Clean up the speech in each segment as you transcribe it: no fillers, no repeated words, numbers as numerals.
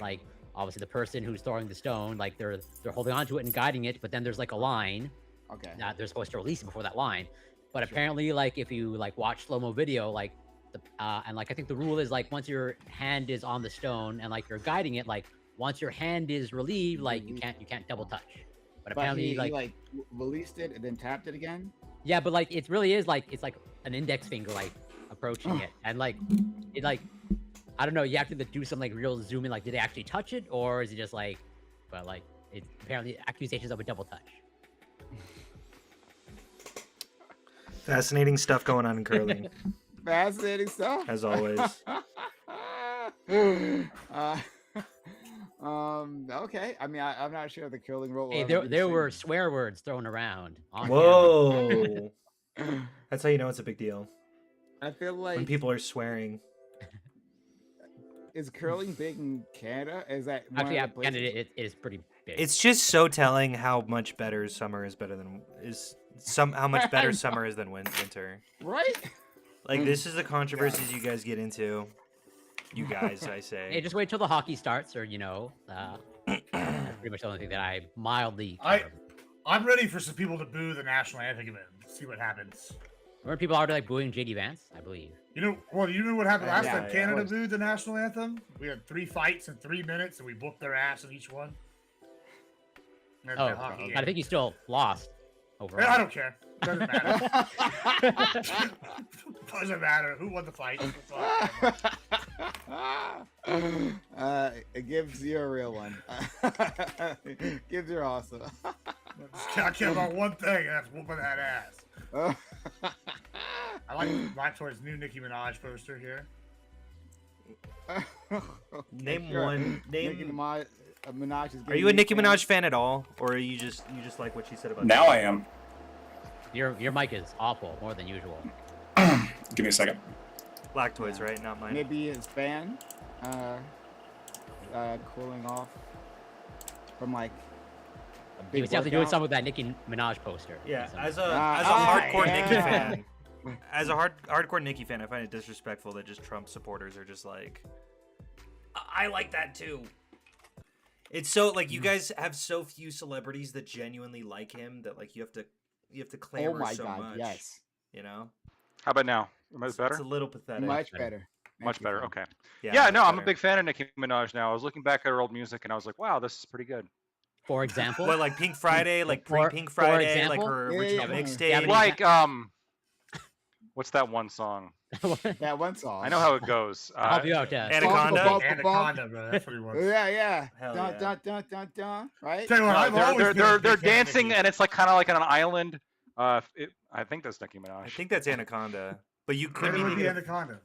like obviously the person who's throwing the stone, like they're holding onto it and guiding it, but then there's like a line Okay. that they're supposed to release it before that line. But Sure. apparently, like if you like watch slow-mo video, like and like I think the rule is like once your hand is on the stone and like you're guiding it, like once your hand is relieved, like you can't double touch. But But apparently, he like like released it and then tapped it again. yeah, but like it really is like it's like an index finger like approaching it, and like it like I don't know. You have to do some like real zoom in. Like, did they actually touch it, or is it just like? But like, it's apparently accusations of a double touch. Fascinating stuff going on in curling, Fascinating stuff. as always. Okay. I mean, I'm not sure the curling rule. Hey, there were swear words thrown around. On Whoa. That's how you know it's a big deal. I feel like When people are swearing. is curling big in Canada? Is that one Actually, of yeah, the places- Canada it is pretty big. It's just so telling how much better summer is better than how much better summer is than winter. right? Like this is the controversies you guys get into. You guys, I say. Hey, just wait till the hockey starts, or that's pretty much the only thing that I mildly. I'm ready for some people to boo the national anthem and see what happens. Weren't people already like booing JD Vance? I believe. You know what happened last Yeah, time yeah, Canada of course. booed the national anthem? We had 3 fights in 3 minutes, and we booked their ass in each one. And Oh, the hockey but I think you still lost overall. I don't care. Doesn't matter. Doesn't matter. Who won the fight? It gives you a real one. Gives you awesome. I care about one thing, and that's whooping that ass. I like Black Toy's new Nicki Minaj poster here. Name Sure. one. Nicki Name. Minaj is Are you a Nicki Minaj fan at all, or are you just like what she said about? Now I am. Your mic is awful, more than usual. Give me a second. Black Toys, right? Not mine. Maybe his fan, cooling off from like a big He was definitely doing workout. something with that Nicki Minaj poster. Yeah, Some- as a Ah, hardcore yeah. Nicki fan, as a hardcore Nicki fan, I find it disrespectful that just Trump supporters are just like, I like that too. It's so like you guys have so few celebrities that genuinely like him that like you have to Oh clamor my so god, much. yes, You know, How about now? Am I it's better? a little pathetic. much better. Thank Much you, better. Phil. Okay. Yeah, Yeah, much no, I'm a better. big fan of Nicki Minaj now. I was looking back at her old music and I was like, wow, this is pretty good. For example, What, like Pink Friday, like For- pre-Pink for Friday, like example? her Yeah, original yeah, yeah. mixtape. Yeah, but Like, what's that one song? That one song. I know how it goes. I'll help you out. Anaconda? Bump, bump, Anaconda, bro. That's what he wants. Yeah. Hell Dun, yeah. dun, dun, dun, dun, right? Tell you what, I've always been a they're big fan of dancing Nicki. and it's like kind of like on an island. I think that's Nicki Minaj. I think that's Anaconda, but you could Maybe be it would be thinking of- Anaconda.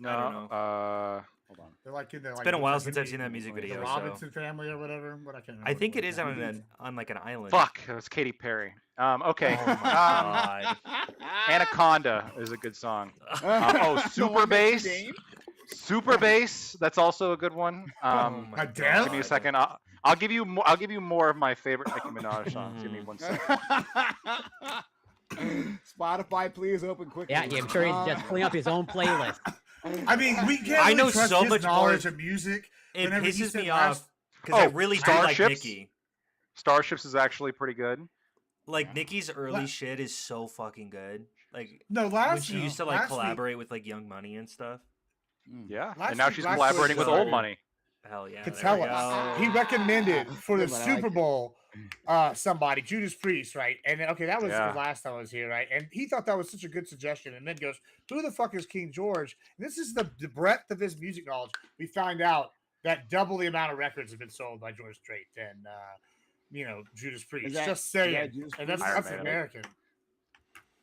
no. I don't know. Hold on. They're like in the, been a while since I've seen that music the video, so- Robinson family or whatever, but I can't remember. I think what it is was. on like an island. Fuck, that's Katy Perry. Okay. Oh my god. Anaconda is a good song. The Super one that's Bass. named? Super Bass. That's also a good one. Oh my Adele? Give me a God. second. I'll give you more. I'll give you more of my favorite Nicki Minaj songs. Give me 1 second. Spotify, please open quickly. Yeah, I'm sure he's just pulling up his own playlist. I mean, we can't I really know trust so his much more- knowledge of music. It Whenever he pisses said me last- off because I Oh, really do like Starships? Nicki. Starships is actually pretty good. Like Nicki's early La- shit is so fucking good. Like No, when last she used to like last week- collaborate with like Young Money and stuff. Yeah. Last And now week she's Black collaborating Push with Old started- Money. Hell yeah. Could there tell we us. go. He recommended for the But I like Super it. Bowl somebody, Judas Priest, right? And okay, that was Yeah. the last time I was here, right? And he thought that was such a good suggestion, and then goes, "Who the fuck is King George?" And this is the breadth of his music knowledge. We find out that double the amount of records have been sold by George Strait than Judas Priest. that- Just is saying, that Judas and that's Priest? Iron that's Maiden. American.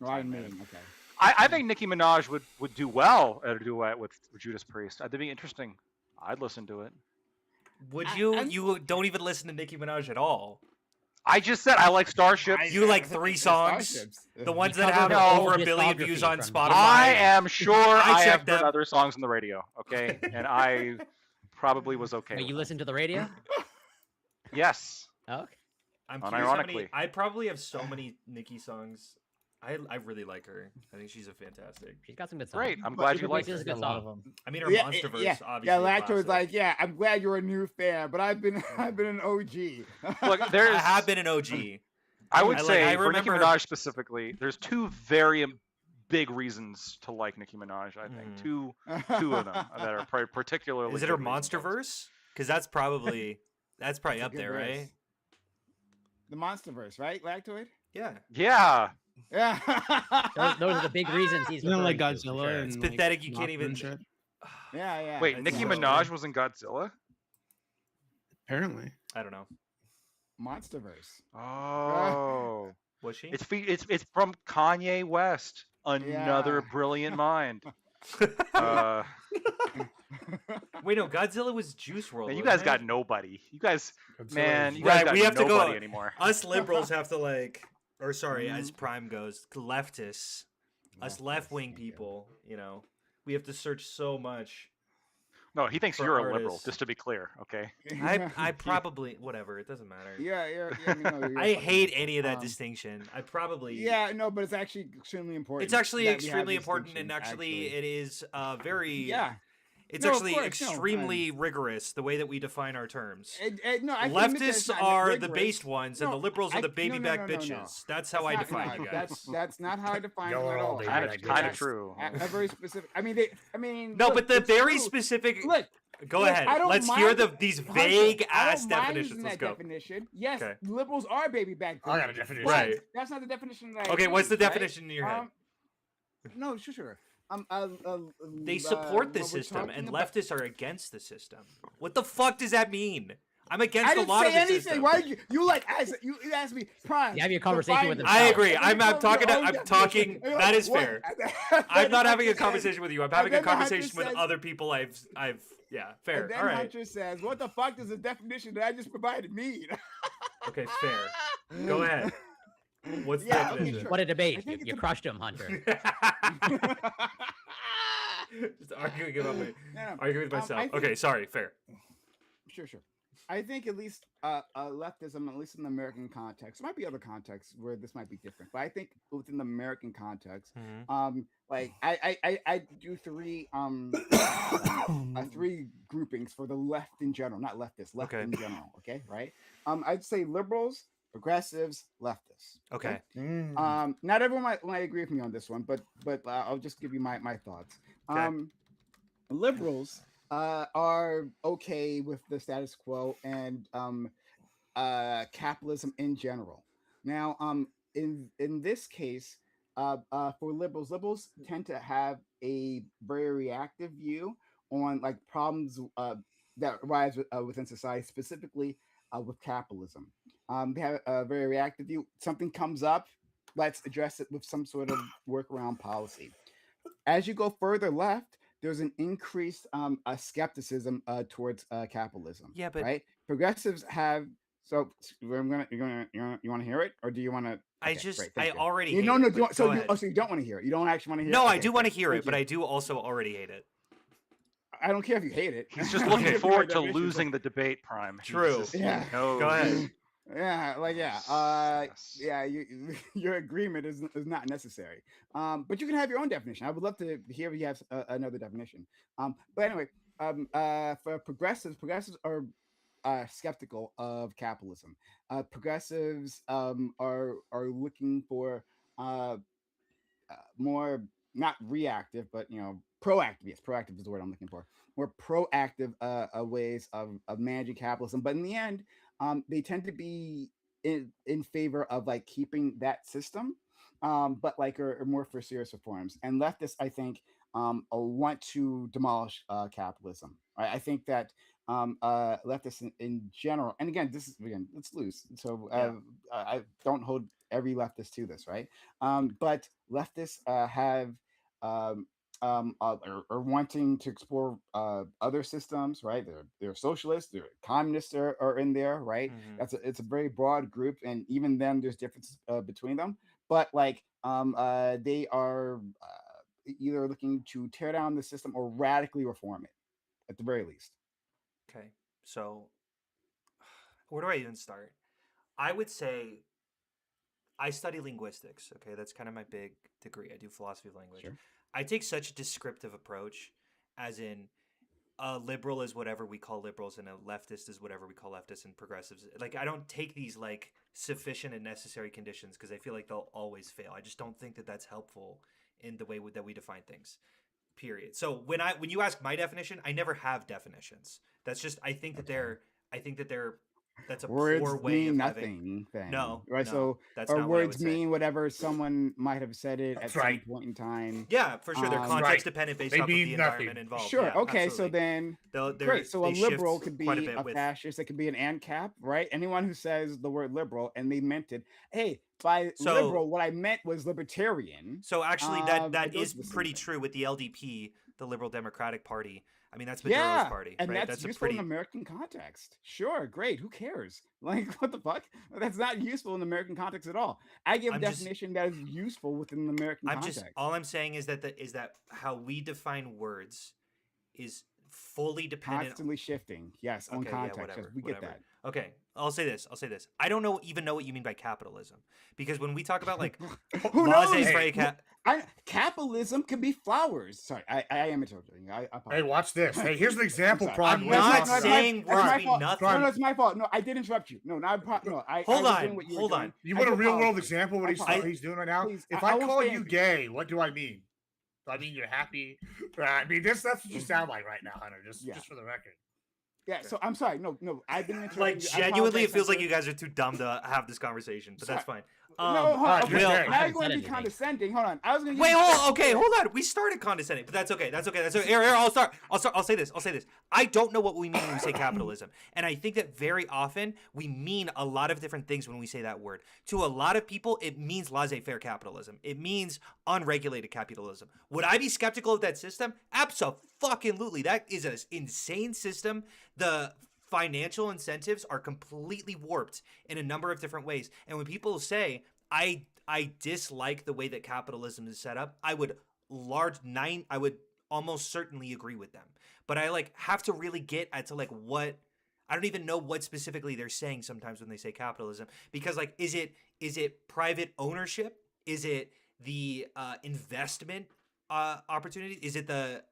Iron Maiden, okay. I think Nicki Minaj would do well at a duet with Judas Priest. That'd be interesting. I'd listen to it. Would I- you? I'm- You don't even listen to Nicki Minaj at all. I just said I like Starships. You like 3 songs, Starships. the ones He that have covered the over whole a billion views on discography from- Spotify. I am sure I have checked heard them. other songs on the radio. Okay, and I probably was okay. Wait, with you them. listen to the radio? Yes. Oh, okay. I'm curious how many. Unironically. I probably have so many Nicki songs I really like her. I think she's a fantastic. She's got some good songs. Great. I'm But- glad Super you like Priest is it. a good a lot of song. them. I mean, her Yeah, Monsterverse, yeah, obviously. yeah. a Lacto was classic. like, yeah, I'm glad you're a new fan, but I've been an OG. Look, I there's. have been an OG. I would I say for Nicki remember- Minaj specifically, there's two very big reasons to like Nicki Minaj. I think Mhm. two of them that are particularly. Is it her good reasons. Monsterverse? Because that's probably That's up a good there, verse. right? The Monsterverse, right? Lactoid? Yeah. Yeah. Yeah. Those are the big reasons he's You know, like referring to, for Godzilla sure. and It's like, pathetic you can't Mothra even- and shit. Yeah, yeah. Wait, That's Nicki interesting. Minaj was in Godzilla? Apparently. I don't know. Monsterverse. Oh. Was she? It's from Kanye West. Another Yeah. brilliant mind. Uh, Wait, no, Godzilla was Juice WRLD. man, you wasn't guys got it? nobody. You guys, Godzilla man, is- you guys Right, got we have to go- nobody anymore. Us liberals have to or sorry, as Mm-hmm. Prime goes, leftists, us left wing people, we have to search so much. No, he thinks for you're a liberal. artists. Just to be clear, okay? I probably whatever. It doesn't matter. Yeah, I mean, no, you're I fucking- hate any of that um, distinction. I probably Yeah, no, but it's actually extremely important. It's actually that we have extremely important, and distinctions, actually, it is very. Yeah. It's No, of actually course, no, extremely rigorous the way that we define our terms. No, I can admit that it's Leftists not are the rigorous. based ones, and No, the liberals are the no, baby no, back no, no, no. bitches. That's how I That's not- define no, you guys. That's not how I define Y'all them are at all all. baby Kind back of, kind of bitches. true. A very specific. I mean, No, look, but the it's very true. specific. Look, Go look, ahead. I don't Let's hear mind these Hunter, vague I ass don't mind definitions. using Let's that go. definition. Yes, Okay. liberals are baby back. I got a bitches, definition. but Right. That's not the definition that I Okay, what's the use, right? definition in your head? No, sure. They support the when we're system, and talking about- leftists are against the system. What the fuck does that mean? I'm against I a didn't lot say of the anything. system. Why did you like? You asked me, Prime. You have your conversation define with it. himself. I agree. And then I'm you told me talking. your own I'm definition. talking. And you're That like, is what? fair. And I'm then not having a Hunter says- conversation with you. I'm having a then the Hunter conversation with says- other people. Yeah, fair. And then All right. Hunter says, "What the fuck does the definition that I just provided mean?" Okay, fair. Go ahead. What's the Yeah, okay, definition? sure. What a I debate. think You it's a- crushed him, Hunter. Just arguing about me. No, Arguing with I myself. think- Okay, sorry. Fair. Sure. I think at least leftism, at least in the American context, there might be other contexts where this might be different, but I think within the American context, like I do three three groupings for the left in general, not leftists, left Okay. in general. Okay, right? I'd say liberals, progressives, leftists. Okay. Not everyone might agree with me on this one, but I'll just give you my thoughts. Okay. Liberals are okay with the status quo and capitalism in general. Now, in this case, for liberals tend to have a very reactive view on like problems that arise within society, specifically with capitalism. They have a very reactive view. Something comes up, let's address it with some sort of workaround policy. As you go further left, there's an increased skepticism towards capitalism. Yeah, but- right, progressives have. So you want to hear it, or do you want to? I already. You, hate no, it, no. but So go you, ahead. oh, so you don't want to hear it. You don't actually want to hear No, it. I Okay, do want to great. hear it, Thank but you. I do also already hate it. I don't care if you hate it. He's just I don't looking care if you forward hate to that issue, losing the debate, Prime. He's True. just- Yeah. knows. Go ahead. Yeah, like Yes. your agreement is not necessary. But you can have your own definition. I would love to hear if you have another definition. But anyway, for progressives are skeptical of capitalism. Progressives are looking for more not reactive, but proactive. Yes, proactive is the word I'm looking for. More proactive ways of managing capitalism. But in the end, they tend to be in favor of like keeping that system, but like are more for serious reforms. And leftists, I think, want to demolish capitalism. Right? I think that leftists in general, and again, it's loose. So I don't hold every leftist to this, right? But leftists have are wanting to explore other systems, right? They're socialists, they're communists are in there, right? Mhm. It's a very broad group, and even then, there's differences between them. But like, they are either looking to tear down the system or radically reform it, at the very least. Okay. So, where do I even start? I would say I study linguistics. Okay, that's kind of my big degree. I do philosophy of language. Sure. I take such a descriptive approach, as in a liberal is whatever we call liberals, and a leftist is whatever we call leftists, and progressives. Like, I don't take these like sufficient and necessary conditions because I feel like they'll always fail. I just don't think that that's helpful in the way that we define things. Period. So when you ask my definition, I never have definitions. That's just I think that they're that's a Words poor way mean of having. nothing. Then, No, right? no, So, that's or not what I would words say. mean whatever someone might have said it That's at right. some point in time. Yeah, for sure. They're Right. context dependent based They off of the mean nothing. environment involved. Sure. Yeah, Okay. So absolutely. then, They're- great. So a they shift liberal could be quite a bit a with. fascist. It could be an ANCAP, right? Anyone who says the word liberal and they meant it. Hey, by So- liberal, what I meant was libertarian. So actually, that it goes is to the same pretty thing. true with the LDP, the Liberal Democratic Party. I mean, that's Maduro's Yeah, party, and right? that's a useful pretty. in American context. Sure, great. Who cares? Like, what the fuck? That's not useful in American context at all. I give a I'm just- definition that is useful within the American I'm context. just all I'm saying is that how we define words is fully dependent. Constantly shifting. Yes, on Okay, yeah, context. whatever, Yes, we get whatever. that. Okay, I'll say this. I don't even know what you mean by capitalism, because when we talk about like Who knows? laissez-faire Capitalism can be flowers. Sorry, I am interrupting. I Hey, apologize. watch this. Hey, here's an example, Sorry. Prime. I'm What is not that? saying That's words my mean fault. nothing. No, it's my fault. No, I did interrupt you. No, I Hold was on, doing what you were hold on. doing. You I want a do real world apologize. example of what I he's, apologize. he's doing right now? Please, If I I won't call stand you you. gay, what do I mean? Do I mean you're happy? I mean, that's what you sound like right now, Hunter. Yeah. Just for the record. Yeah, so I'm sorry. No, I've been interrupting Like you. I genuinely, apologize, it feels like Hunter. you guys are too dumb to have this conversation, but that's fine. No, all right, okay. you're Now gay. you're going Said to be anything. condescending. Hold on. I was going to Wait, hold on. We started condescending, but that's okay. That's okay. Here, I'll start. I'll say this. I don't know what we mean when we say capitalism, and I think that very often we mean a lot of different things when we say that word. To a lot of people, it means laissez-faire capitalism. It means unregulated capitalism. Would I be skeptical of that system? Absolutely. That is an insane system. The financial incentives are completely warped in a number of different ways. And when people say, I dislike the way that capitalism is set up, I would almost certainly agree with them. But I have to really get at to what I don't even know what specifically they're saying sometimes when they say capitalism, because is it private ownership? Is it the investment opportunity? Is it the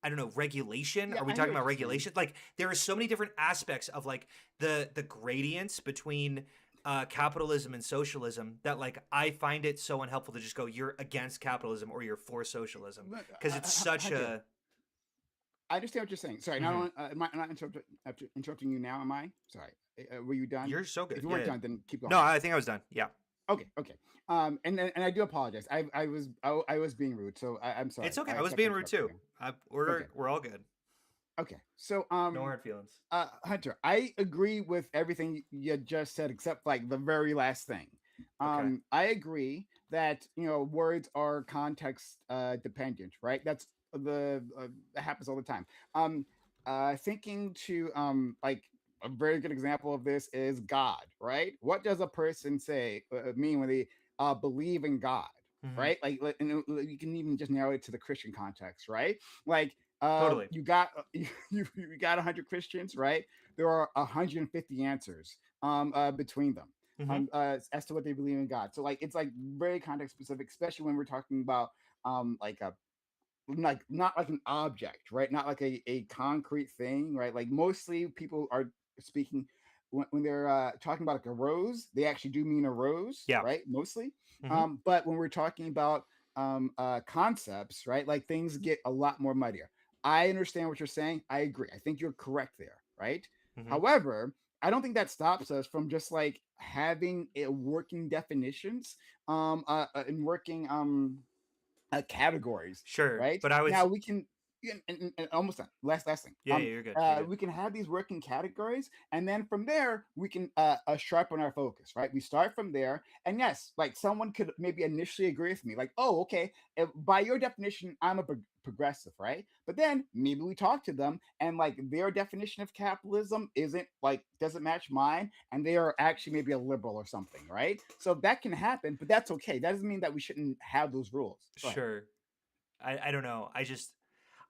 I don't know, regulation? Yeah, Are we I talking hear about what you're saying. regulation? There are so many different aspects of the gradients between capitalism and socialism that I find it so unhelpful to just go, you're against capitalism or you're for socialism, because it's such a. I understand what you're saying. Sorry, Mhm. am I not interrupting you now? Am I? Sorry. Were you done? You're so good. If you weren't Yeah, done, then keep going. no, I think I was done. Yeah, Okay. And I do apologize. I was being rude, so I'm sorry. it's okay. I accept was the being rude too. interruption. We're Okay. we're all good. Okay. So No hard feelings. Hunter, I agree with everything you just said, except the very last thing. Okay. I agree that words are context dependent, right? That's that happens all the time. Thinking to a very good example of this is God, right? What does a person say mean when they believe in God, Mhm. right? And you can even just narrow it to the Christian context, right? Totally. You got you got 100 Christians, right? There are 150 answers between them Mhm. as to what they believe in God. So it's very context specific, especially when we're talking about not like an object, right? Not like a concrete thing, right? Mostly people are speaking when they're talking about a rose, they actually do mean a rose, Yeah. right? Mostly. Mhm. But when we're talking about concepts, right? Things get a lot more muddier. I understand what you're saying. I agree. I think you're correct there, right? Mhm. However, I don't think that stops us from just having a working definitions and working categories, Sure, right? but I was. Now we can and almost done. Last thing. Yeah, you're good. You're good. We can have these working categories, and then from there we can sharpen our focus, right? We start from there, and yes, someone could maybe initially agree with me, oh, okay, by your definition, I'm a progressive, right? But then maybe we talk to them, and their definition of capitalism isn't doesn't match mine, and they are actually maybe a liberal or something, right? So that can happen, but that's okay. That doesn't mean that we shouldn't have those rules. Go ahead. Sure. I don't know.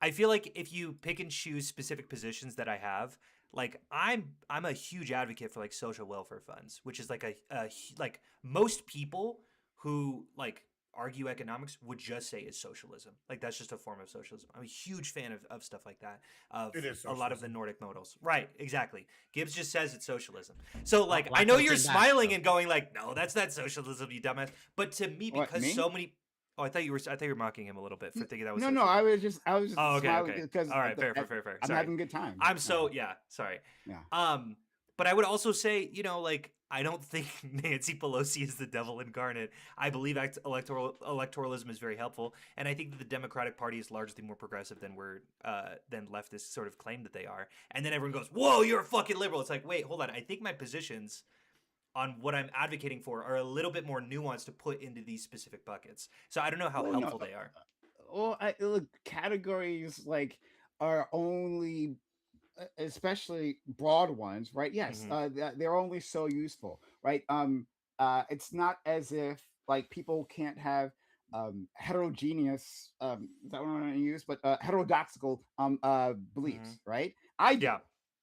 I feel like if you pick and choose specific positions that I have, like I'm a huge advocate for like social welfare funds, which is like like most people who like argue economics would just say is socialism. Like that's just a form of socialism. I'm a huge fan of stuff like that. Of It is a lot of the socialism. Nordic models. Right, exactly. Gibbs just says it's socialism. So like I Black know person you're back, smiling so- and going like, no, that's not socialism, you dumbass. But to me, What, because me? so many I thought you were mocking him a little bit for thinking that was No, no, socialism. I was just Oh, okay, smiling okay. because All right, fair. I'm Sorry. having a good time. I'm so sorry. Yeah. But I would also say, like I don't think Nancy Pelosi is the devil incarnate. I believe electoralism is very helpful, and I think that the Democratic Party is largely more progressive than than leftists sort of claim that they are. And then everyone goes, "Whoa, you're a fucking liberal." It's like, wait, hold on. I think my positions on what I'm advocating for are a little bit more nuanced to put into these specific buckets. So I don't know how Well, no, helpful they are. Well, look, categories like are only, especially broad ones, right? Yes, they're only so useful, right? It's not as if like people can't have heterogeneous, is that what I'm going to use? But heterodoxical beliefs, right? I do. Yeah.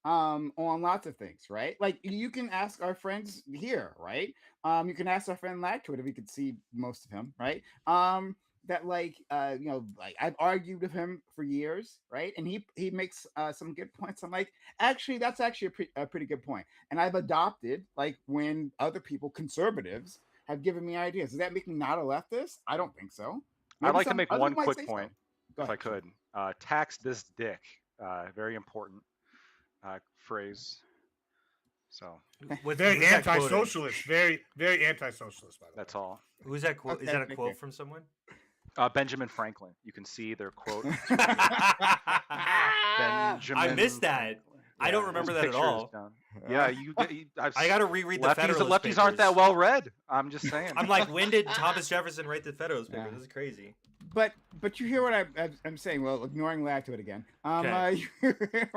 On lots of things, right? Like you can ask our friends here, right? You can ask our friend Lactwood if you could see most of him, right? That like like I've argued with him for years, right? And he makes some good points. I'm like, actually, that's actually a pretty good point. And I've adopted like when other people, conservatives, have given me ideas. Does that make me not a leftist? I don't think so. I'd Maybe like to some make others one might quick say so. point, Go if I ahead. could. Tax this dick. Very important phrase. So Very who's that quoting? anti-socialist. Very, very anti-socialist. By the that's way. all. Who's that quote? Is Okay, that a thank quote you. from someone? Benjamin Franklin. You can see their quote. I Benjamin missed that. Franklin. I don't Yeah, remember there's that at pictures all. down. Yeah, I got to reread the Federalist lefties aren't that Papers. well read. I'm just saying. I'm like, when did Thomas Jefferson write the Federalist Papers? Yeah. This is crazy. But you hear what I'm saying. Well, ignoring Lactwood again. Okay. You hear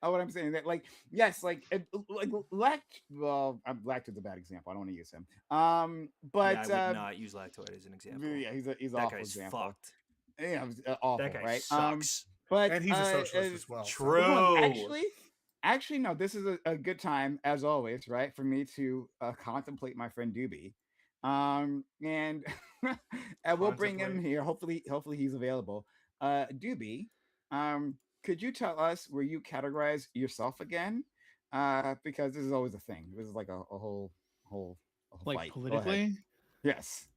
what I'm saying, that like yes, like Lactwood's a bad example. I don't want to use him. But yeah, I would not use Lactoid as an example. yeah, he's an That awful guy's example. fucked. Yeah, it was, awful, That guy right? sucks. But And he's a socialist as well. so- True. Well, actually, no. This is a good time, as always, right, for me to contemplate my friend Doobie, and and we'll bring him Contemplate. here. Hopefully he's available. Doobie, could you tell us where you categorize yourself again? Because this is always a thing. This is like a whole Like fight. Go ahead. politically, Yes.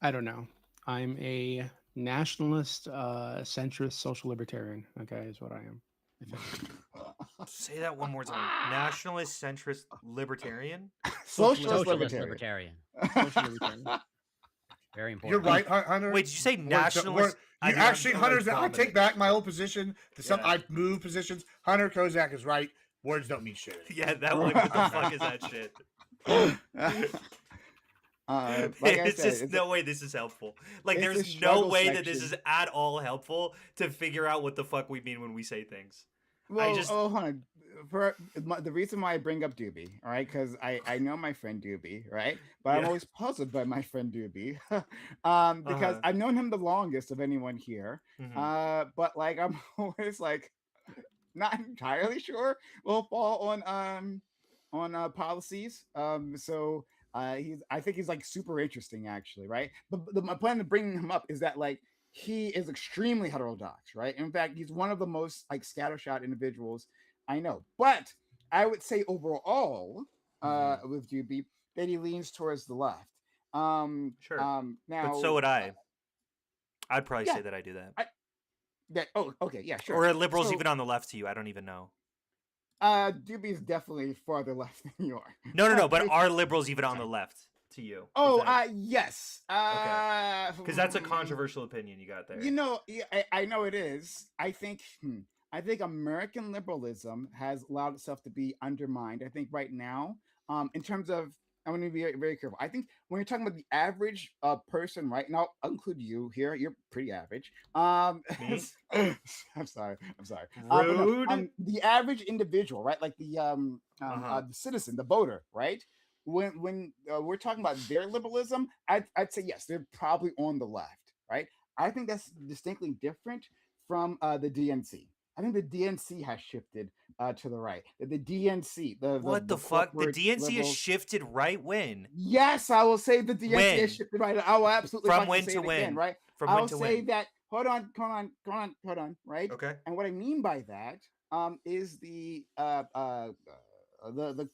I don't know. I'm a nationalist, centrist, social libertarian. Okay, is what I am. I think. Say that one more time. Nationalist, centrist, libertarian. Socialist Socialist libertarian. libertarian. Social libertarian. Very important. You're right, Hunter. Wait, did you say We're- nationalist? You actually, Hunter's. I dominant. take back my old position. Yeah. I move positions. Hunter Kozak is right. Words don't mean shit. Yeah, that one. What the fuck is that shit? Like I There's said, just it's no way this is helpful. Like, it's a there's no struggle way that this section. is at all helpful to figure out what the fuck we mean when we say things. Well, just- hold on. The reason why I bring up Doobie, all right, because I know my friend Doobie, right? But I'm Yeah. always puzzled by my friend Doobie, because Uh-huh. I've known him the longest of anyone here. Mhm. But like I'm always like not entirely sure we'll fall on policies. So I think he's like super interesting actually, right? But my plan of bringing him up is that like he is extremely heterodox, right? In fact, he's one of the most like scattershot individuals I know. But I would say overall, with Doobie, that he leans towards the left. Sure. Now, But so would I. I'd probably yeah, say that I do that. Okay, yeah, sure. Or are liberals So, even on the left to you? I don't even know. Doobie is definitely farther left than you are. No. But Doobie- are liberals even on the left to you? Oh, Is yes. because that's a controversial opinion you got there. You know, yeah, I know it is. I think American liberalism has allowed itself to be undermined. I think right now, in terms of, I want to be very, very careful. I think when you're talking about the average person, right now, I'll include you here. You're pretty average. Me? I'm sorry. But Rude. the average individual, right? Like the the citizen, the voter, right? When we're talking about their liberalism, I'd say yes, they're probably on the left, right? I think that's distinctly different from the DNC. I think the DNC has shifted to the right. The DNC, What the fuck? The corporate DNC has liberals. shifted right when? Yes, I will say the DNC When? has shifted right. I will absolutely From fucking when say to it again, when? right? From I'll when to say when? that. Hold on, right? Okay. And what I mean by that is the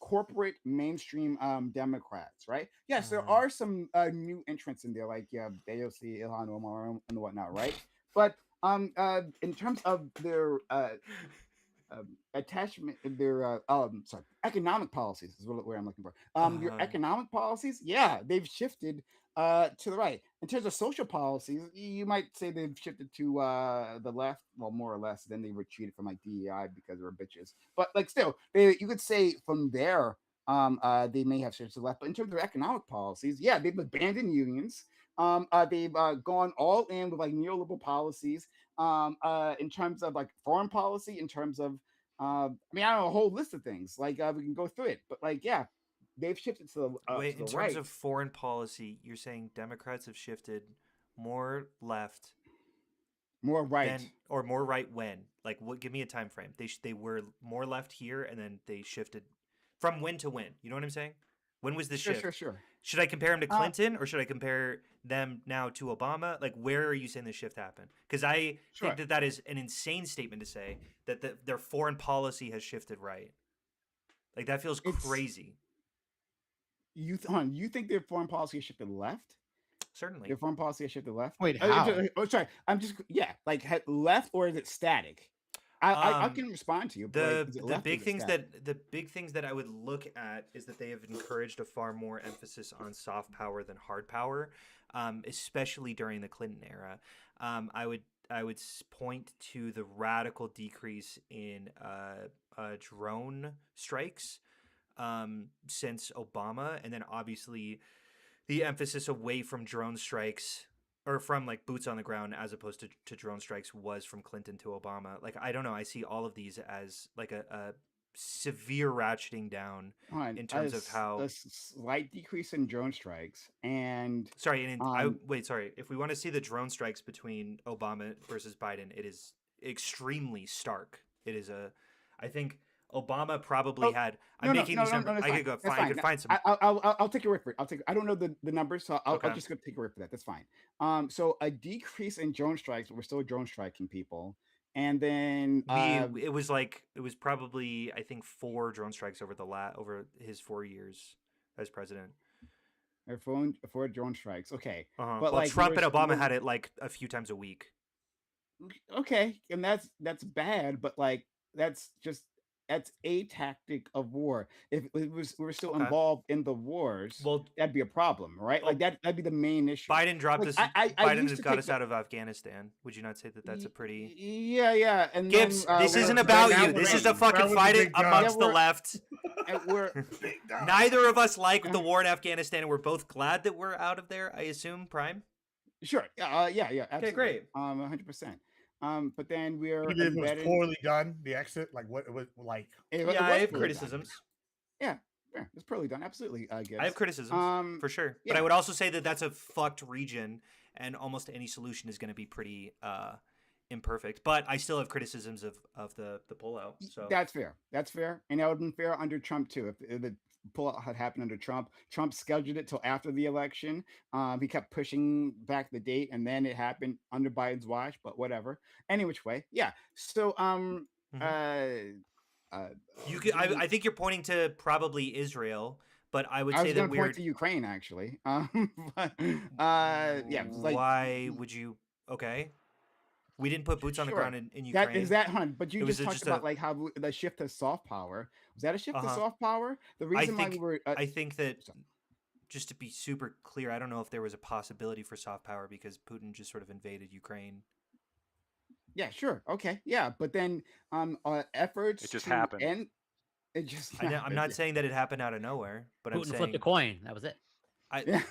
corporate mainstream Democrats, right? Yes, there are some new entrants in there, like AOC, Ilhan Omar, and whatnot, right? But in terms of their attachment, their economic policies is what where I'm looking for. Your Uh-huh. economic policies, yeah, they've shifted to the right. In terms of social policies, you might say they've shifted to the left, well, more or less. Then they retreated from like DEI because they were bitches. But like still, you could say from there, they may have shifted to the left. But in terms of their economic policies, yeah, they've abandoned unions. They've gone all in with like neoliberal policies. In terms of like foreign policy, in terms of I mean, I don't know, a whole list of things. Like we can go through it, but like yeah, they've shifted to the Wait, to in the terms right. of foreign policy, you're saying Democrats have shifted more left More right. than, or more right when? Like, what? Give me a time frame. They were more left here, and then they shifted from when to when. You know what I'm saying? When was the shift? Sure. Should I compare them to Uh, Clinton, or should I compare them now to Obama? Like, where are you saying the shift happened? Because I Sure. think that is an insane statement to say that their foreign policy has shifted right. Like, that feels It's- crazy. You think their foreign policy has shifted left? Certainly. Their foreign policy has shifted left? Wait, how? Sorry. I'm just like left or is it static? I Um, can respond to you. But like, is it The left or big is it things static? the big things that I would look at is that they have encouraged a far more emphasis on soft power than hard power, especially during the Clinton era. I would point to the radical decrease in drone strikes since Obama, and then obviously the emphasis away from drone strikes, or from like boots on the ground as opposed to drone strikes, was from Clinton to Obama. Like, I don't know, I see all of these as like a severe ratcheting down in terms of how a slight decrease in drone strikes and sorry, and um, sorry, if we want to see the drone strikes between Obama versus Biden, it is extremely stark. It is I think Obama probably had. I'm making these numbers. that's I fine. could go. That's I could find some. I'll take your word for it. I don't know the numbers, so I'll Okay. just go take your word for that. That's fine. So a decrease in drone strikes, but we're still drone striking people, and then It was probably, I think, 4 drone strikes over over his 4 years as president. for drone strikes. Okay, But but like Trump and Obama we're- had it like a few times a week. okay, and that's bad, but like that's a tactic of war. If we're still Okay. involved in the wars, Well, that'd be a problem, right? Like that'd be the main issue. Biden dropped Like, us. I Biden used has to got take us the- out of Afghanistan. Would you not say that that's a pretty? Yeah, and Gibbs, then, this we're- isn't that- about that you. This was is a a- fucking that was a fight big dub. amongst the Yeah, left. we're Big dog. Neither of us like the war in Afghanistan, and we're both glad that we're out of there. I assume, Prime. sure, yeah, absolutely. great. 100%. But then we're Even if it was embedded. poorly done, the exit, like what it was like. It Yeah, was I have poorly done. criticisms. Yeah, it's poorly done. Absolutely, I guess. I have criticisms for sure, but yeah. I would also say that that's a fucked region, and almost any solution is going to be pretty imperfect. But I still have criticisms of the pullout. So That's fair. And that would have been fair under Trump too. If the pullout had happened under Trump, Trump scheduled it till after the election. He kept pushing back the date, and then it happened under Biden's watch. But whatever. Any which way, yeah. So you could. I think you're pointing to probably Israel, but I would I say was that going to we're. point to Ukraine actually. But yeah, it was like Why would you? Okay, we didn't put boots on the Sure. ground in Ukraine. that is that, hun. But you It was just talked just about a- like how the shift to soft power. Was that a shift to Uh-huh. soft power? The reason why we think- were I think that, sorry. just to be super clear, I don't know if there was a possibility for soft power because Putin just sort of invaded Ukraine. Yeah, sure. Okay. Yeah. But then efforts It just to happened. end it just I'm happened, not saying that it happened out of nowhere, but I'm Putin saying flipped a coin. That was it. yeah.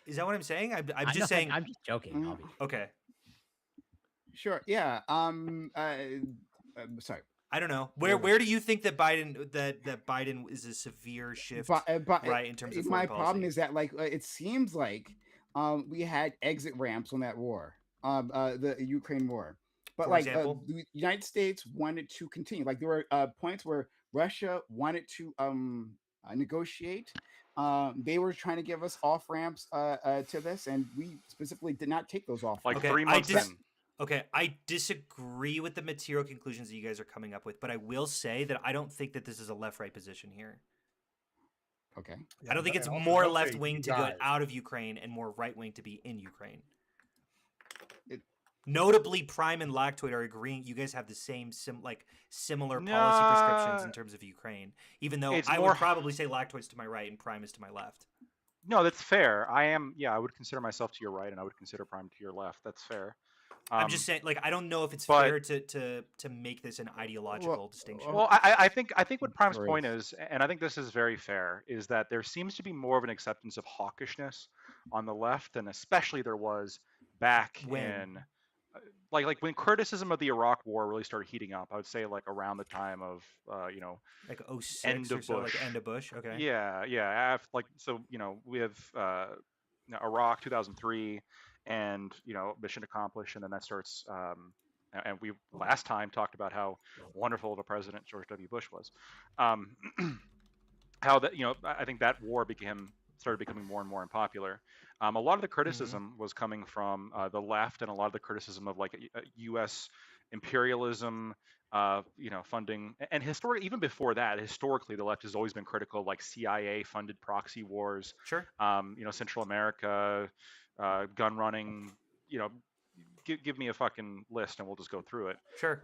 is that what I'm saying? I'm I just know, saying. I'm just joking. Mm. Obviously. Okay, Sure. Yeah. Sorry. I don't know. Yeah. Where do you think that Biden is a severe shift? But right, in terms of my foreign problem policy. is that like it seems like we had exit ramps on that war, the Ukraine war. But For like example? the United States wanted to continue. Like there were points where Russia wanted to negotiate. They were trying to give us off ramps to this, and we specifically did not take those off Like ramps. Okay, 3 months in. Okay, I disagree with the material conclusions that you guys are coming up with, but I will say that I don't think that this is a left-right position here. Okay. I don't think it's And also, more don't say left wing you to go guys. out of Ukraine and more right wing to be in Ukraine. It- Notably, Prime and Lactoid are agreeing. You guys have the same similar policy prescriptions in Nah. terms of Ukraine. Even though It's I more- would probably say Lactoid's to my right and Prime is to my left. No, that's fair. I would consider myself to your right, and I would consider Prime to your left. That's fair. I'm just saying, like, I don't know if it's but- fair to make this an ideological distinction. Well, I think what Prime's Sorry. point is, and I think this is very fair, is that there seems to be more of an acceptance of hawkishness on the left, and especially there was back When? in like when criticism of the Iraq War really started heating up. I would say like around the time of Like 06 End or of so, Bush. like end of Bush. Okay. yeah, we have Iraq 2003, and mission accomplished, and then that starts. And we last time talked about how wonderful of a president George W. Bush was. How that I think that war started becoming more and more unpopular. A lot of the criticism was coming from the left, and a lot of the criticism of like U.S. imperialism, funding, and historically, even before that, historically, the left has always been critical of like CIA-funded proxy wars. Sure. Central America, gun running. Give me a fucking list, and we'll just go through it. Sure.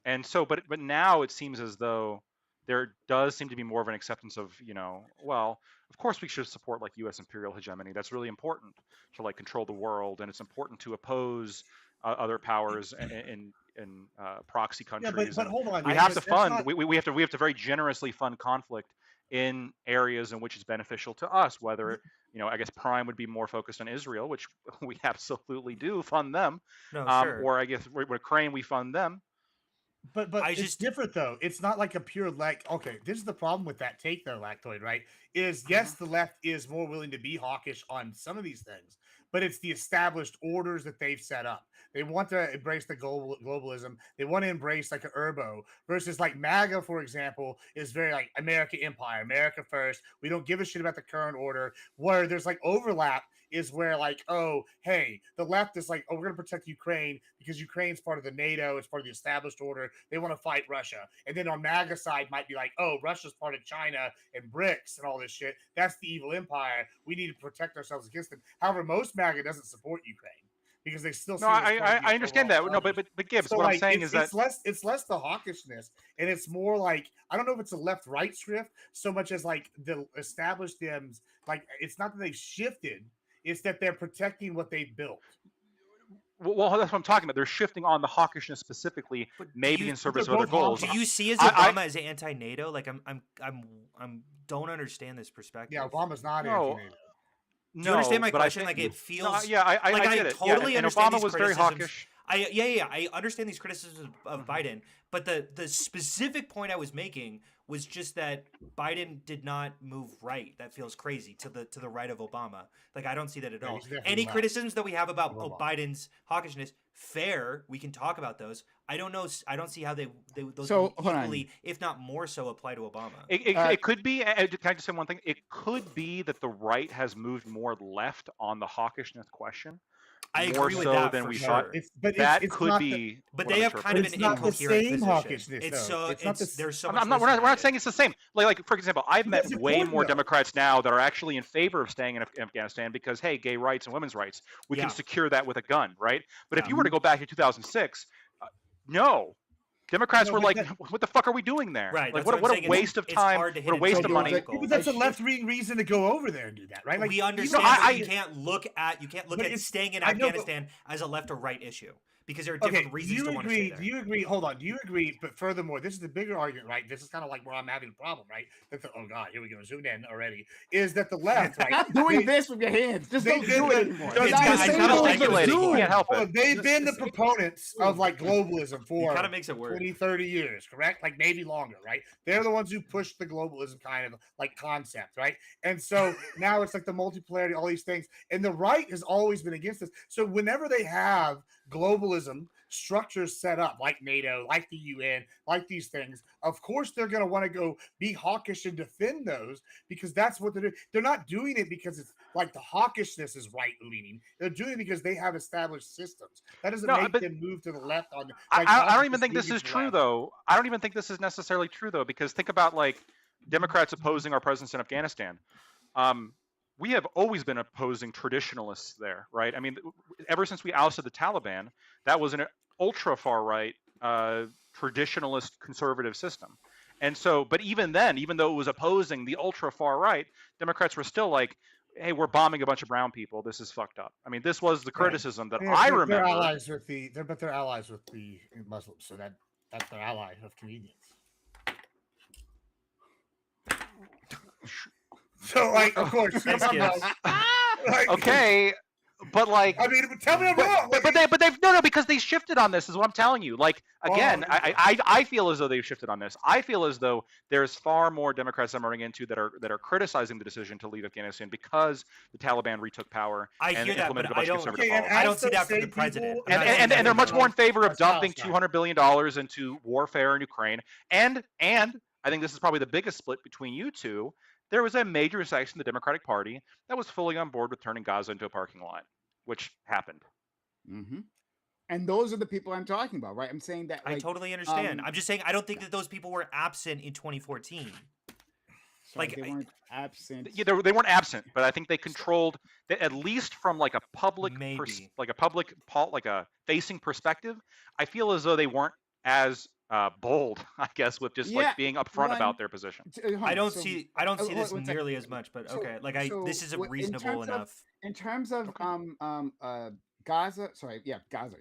And so, but now it seems as though there does seem to be more of an acceptance of, well, of course we should support like U.S. imperial hegemony. That's really important to like control the world, and it's important to oppose other powers and proxy Yeah, countries. but and hold on. we man, have to that's fund. not- We have to very generously fund conflict in areas in which it's beneficial to us. Whether I guess Prime would be more focused on Israel, which we absolutely do fund them, No, sure. or I guess with Ukraine we fund them. But I it's just- different though. It's not like a pure okay, this is the problem with that take though, Lactoid, right? Is Mm-hmm. yes, the left is more willing to be hawkish on some of these things, but it's the established orders that they've set up. They want to embrace the globalism. They want to embrace like an Urbo versus like MAGA, for example, is very like America Empire, America first. We don't give a shit about the current order. Where there's like overlap is where like, oh, hey, the left is like, oh, we're going to protect Ukraine because Ukraine's part of the NATO. It's part of the established order. They want to fight Russia. And then on MAGA side might be like, oh, Russia's part of China and BRICS and all this shit. That's the evil empire. We need to protect ourselves against them. However, most MAGA doesn't support Ukraine because they still see No, it as part of the I understand that. overall No, selfish. but Gibbs, So, what I'm like, saying is that it's less the hawkishness, and it's more like I don't know if it's a left-right shift so much as like the established thems. Like it's not that they've shifted; it's that they're protecting what they built. well, that's what I'm talking about. They're shifting on the hawkishness specifically, But do maybe you- in service they're of other both goals. Do you see as I- Obama as anti-NATO? Like I'm don't understand this perspective. Yeah, Obama's not No, anti-NATO. Do you understand my but I question? think- Like it No, feels. yeah, I like, I get it. totally yeah, and understand Obama these was very criticisms. hawkish. I understand these criticisms of Biden, but the specific point I was making was just that Biden did not move right. That feels crazy to the right of Obama. Like I don't see that at Yeah, all. he's definitely Any left criticisms that we have about of Obama. Biden's hawkishness, fair. We can talk about those. I don't know. I don't see how those So, can hold on. equally, if not more so, apply to Obama. It could be. Can I just say one thing? It could be that the right has moved more left on the hawkishness question. I more agree with so that than for we sure. thought. That it's could not be. But what they I'm have kind of It's an not the incoherent same position. hawkishness, It's though. so It's not the there's so I'm much. not, we're wisdom not in it. saying it's the same. Like for example, I've met That's way important, more though. Democrats now that are actually in favor of staying in Afghanistan because, hey, gay rights and women's rights, we Yeah. can secure that with a gun, right? But if Yeah. you were to go back to 2006, no. Democrats No, were but like, what the fuck are we doing there? Right, Like, that's what I'm what saying. a waste of It's time, hard to what a hit waste into of money. political. But that's a I left-wing reason to go over there and do that, right? Like we you know, understand I- that you can't look at But it's- staying in I know, but- Afghanistan as a left or right issue because there are different Okay, do reasons you to want to stay agree? there. Do you agree? Hold on. Do you agree? But furthermore, this is the bigger argument, right? This is kind of like where I'm having a problem, right? Oh God, here we go, zoomed in already. Is that the left, right? Stop doing They- this with your hands. Just they don't did do the- it anymore. It's Now kinda- you're I saying kinda what like you're speculating. You doing. can't help Oh, it. they've been the proponents of like globalism for kind of makes it work. 20, 30 years, correct? Like maybe longer, right? They're the ones who pushed the globalism kind of like concept, right? And so now it's like the multipolarity, all these things. And the right has always been against this. So whenever they have globalism structures set up, like NATO, like the UN, like these things. Of course, they're going to want to go be hawkish and defend those because that's what they're doing. They're not doing it because it's like the hawkishness is right leaning. They're doing it because they have established systems. That doesn't No, make but them move to the left on. I don't even think this moving is to the true, left. though. I don't even think this is necessarily true, though, because think about like Democrats opposing our presence in Afghanistan. We have always been opposing traditionalists there, right? I mean, ever since we ousted the Taliban, that was an ultra far right traditionalist conservative system. And so, but even then, even though it was opposing the ultra far right, Democrats were still like, hey, we're bombing a bunch of brown people. This is fucked up. I mean, this was the criticism that I remember. They're allies with they're allies with the Muslims, so that's their ally of Canadians. So, like, of course, Thanks, Gibbs. like, Okay, but like, I mean, tell me I'm wrong. but they've no, because they shifted on this is what I'm telling you. Like again, Oh, I feel as though they've shifted on this. I feel as though there's far more Democrats I'm running into that are criticizing the decision to leave Afghanistan because the Taliban retook power I and hear that, implemented but a bunch I of don't- conservative Okay, and policies. I don't as see that those from the same president. people- I'm not saying And they're that much they're more in favor of That's dumping Palestine. $200 billion into warfare in Ukraine. And I think this is probably the biggest split between you two. There was a major section of the Democratic Party that was fully on board with turning Gaza into a parking lot, which happened. Mm-hmm. And those are the people I'm talking about, right? I'm saying that. I Like, totally understand. um, I'm just saying I don't think that those people were absent in 2014. sorry, like, they weren't absent. Yeah, they weren't absent, but I think they controlled, at least from like a public, Maybe. like a facing perspective. I feel as though they weren't as bold, I guess, with just Yeah, like being upfront one- about their position. I don't see this one second. nearly as much, but So- okay. Like so this is in reasonable terms of- enough. In terms of Gaza, Gaza,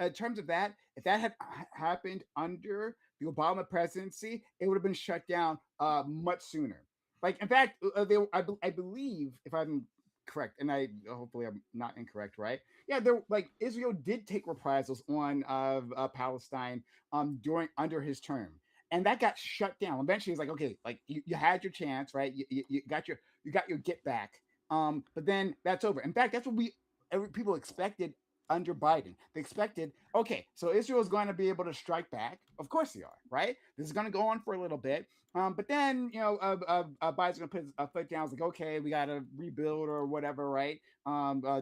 in terms of that, if that had happened under the Obama presidency, it would have been shut down much sooner. Like, in fact, I believe, if I'm correct, and I hopefully I'm not incorrect, right? Yeah, Israel did take reprisals on Palestine under his term, and that got shut down. Eventually, it's like, okay, like you had your chance, right? You got your get back. But then that's over. In fact, that's what people expected under Biden. They expected, okay, so Israel is going to be able to strike back. Of course they are, right? This is going to go on for a little bit. But then, Biden's going to put his foot down. It's like, okay, we got to rebuild or whatever, right?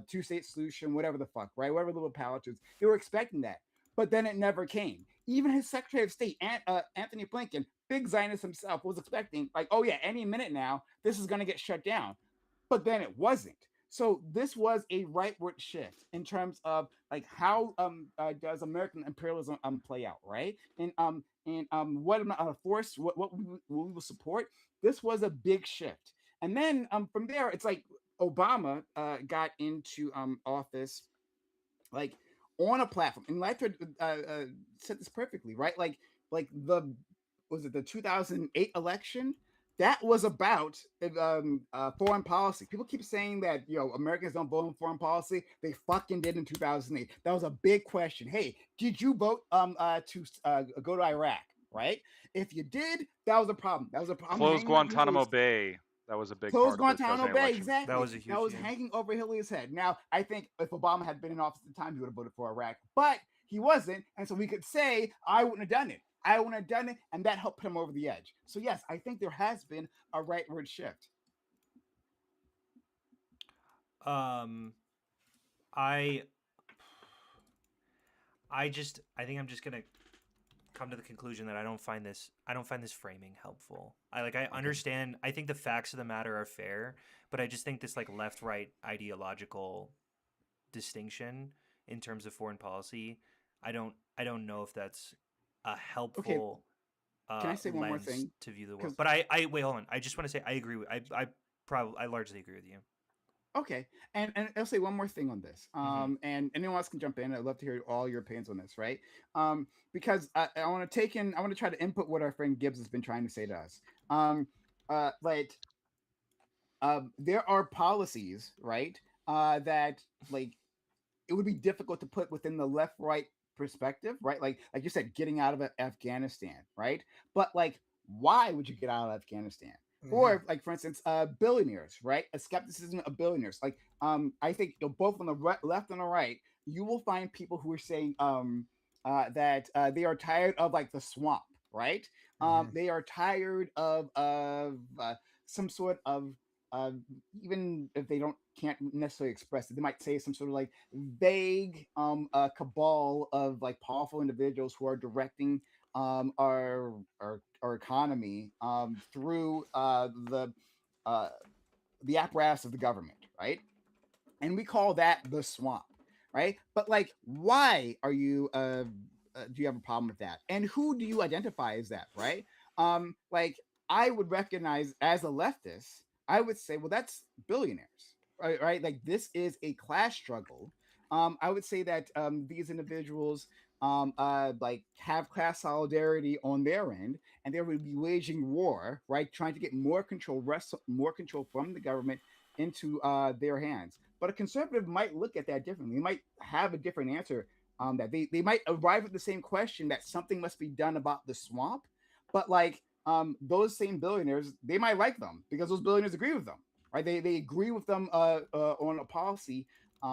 Two-state solution, whatever the fuck, right? Whatever little politics. They were expecting that. But then it never came. Even his Secretary of State, Anthony Blinken, big Zionist himself, was expecting, like, oh yeah, any minute now, this is going to get shut down. But then it wasn't. So this was a rightward shift in terms of like how does American imperialism play out, right? And what force, what we will support. This was a big shift, and then from there, it's like Obama got into office, like on a platform, and Latford said this perfectly, right? Like the 2008 election. That was about foreign policy. People keep saying that Americans don't vote on foreign policy. They fucking did in 2008. That was a big question. Hey, did you vote to go to Iraq? Right? If you did, that was a problem. That was a problem. Close Guantanamo Bay. That was a big Close part of this Guantanamo presidential Bay. election. Exactly. That was a huge That was thing. hanging over Hillary's head. Now, I think if Obama had been in office at the time, he would have voted for Iraq, but he wasn't, and so we could say I wouldn't have done it. I wouldn't have done it, and that helped put him over the edge. So yes, I think there has been a rightward shift. I think I'm just gonna come to the conclusion that I don't find this framing helpful. I understand. I think the facts of the matter are fair, but I just think this like left-right ideological distinction in terms of foreign policy, I don't know if that's a helpful Can I say one more lens thing? to view the 'Cause- world. But I wait, hold on. I just want to say I agree with I largely agree with you. Okay, and I'll say one more thing on this. And anyone else can jump in. I'd love to hear all your opinions on this, right? Because I want to try to input what our friend Gibbs has been trying to say to us. There are policies, right, that like it would be difficult to put within the left-right perspective, right? Like you said, getting out of Afghanistan, right? But like, why would you get out of Afghanistan? Or like, for instance, billionaires, right? A skepticism of billionaires. Like, I think both on the left and the right, you will find people who are saying that they are tired of like the swamp, right? They are tired of some sort of uh, even if they don't can't necessarily express it, they might say some sort of like vague cabal of like powerful individuals who are directing our economy through uh, the apparatus of the government, right? And we call that the swamp, right? But like, why are you? Do you have a problem with that? And who do you identify as that, right? Like I would recognize as a leftist, I would say, well, that's billionaires, right? Right? Like this is a class struggle. I would say that these individuals like have class solidarity on their end, and they would be waging war, right? Trying to get more control, more control from the government into their hands. But a conservative might look at that differently. They might have a different answer. That they might arrive at the same question that something must be done about the swamp, but like those same billionaires, they might like them because those billionaires agree with them, right? They agree with them on a policy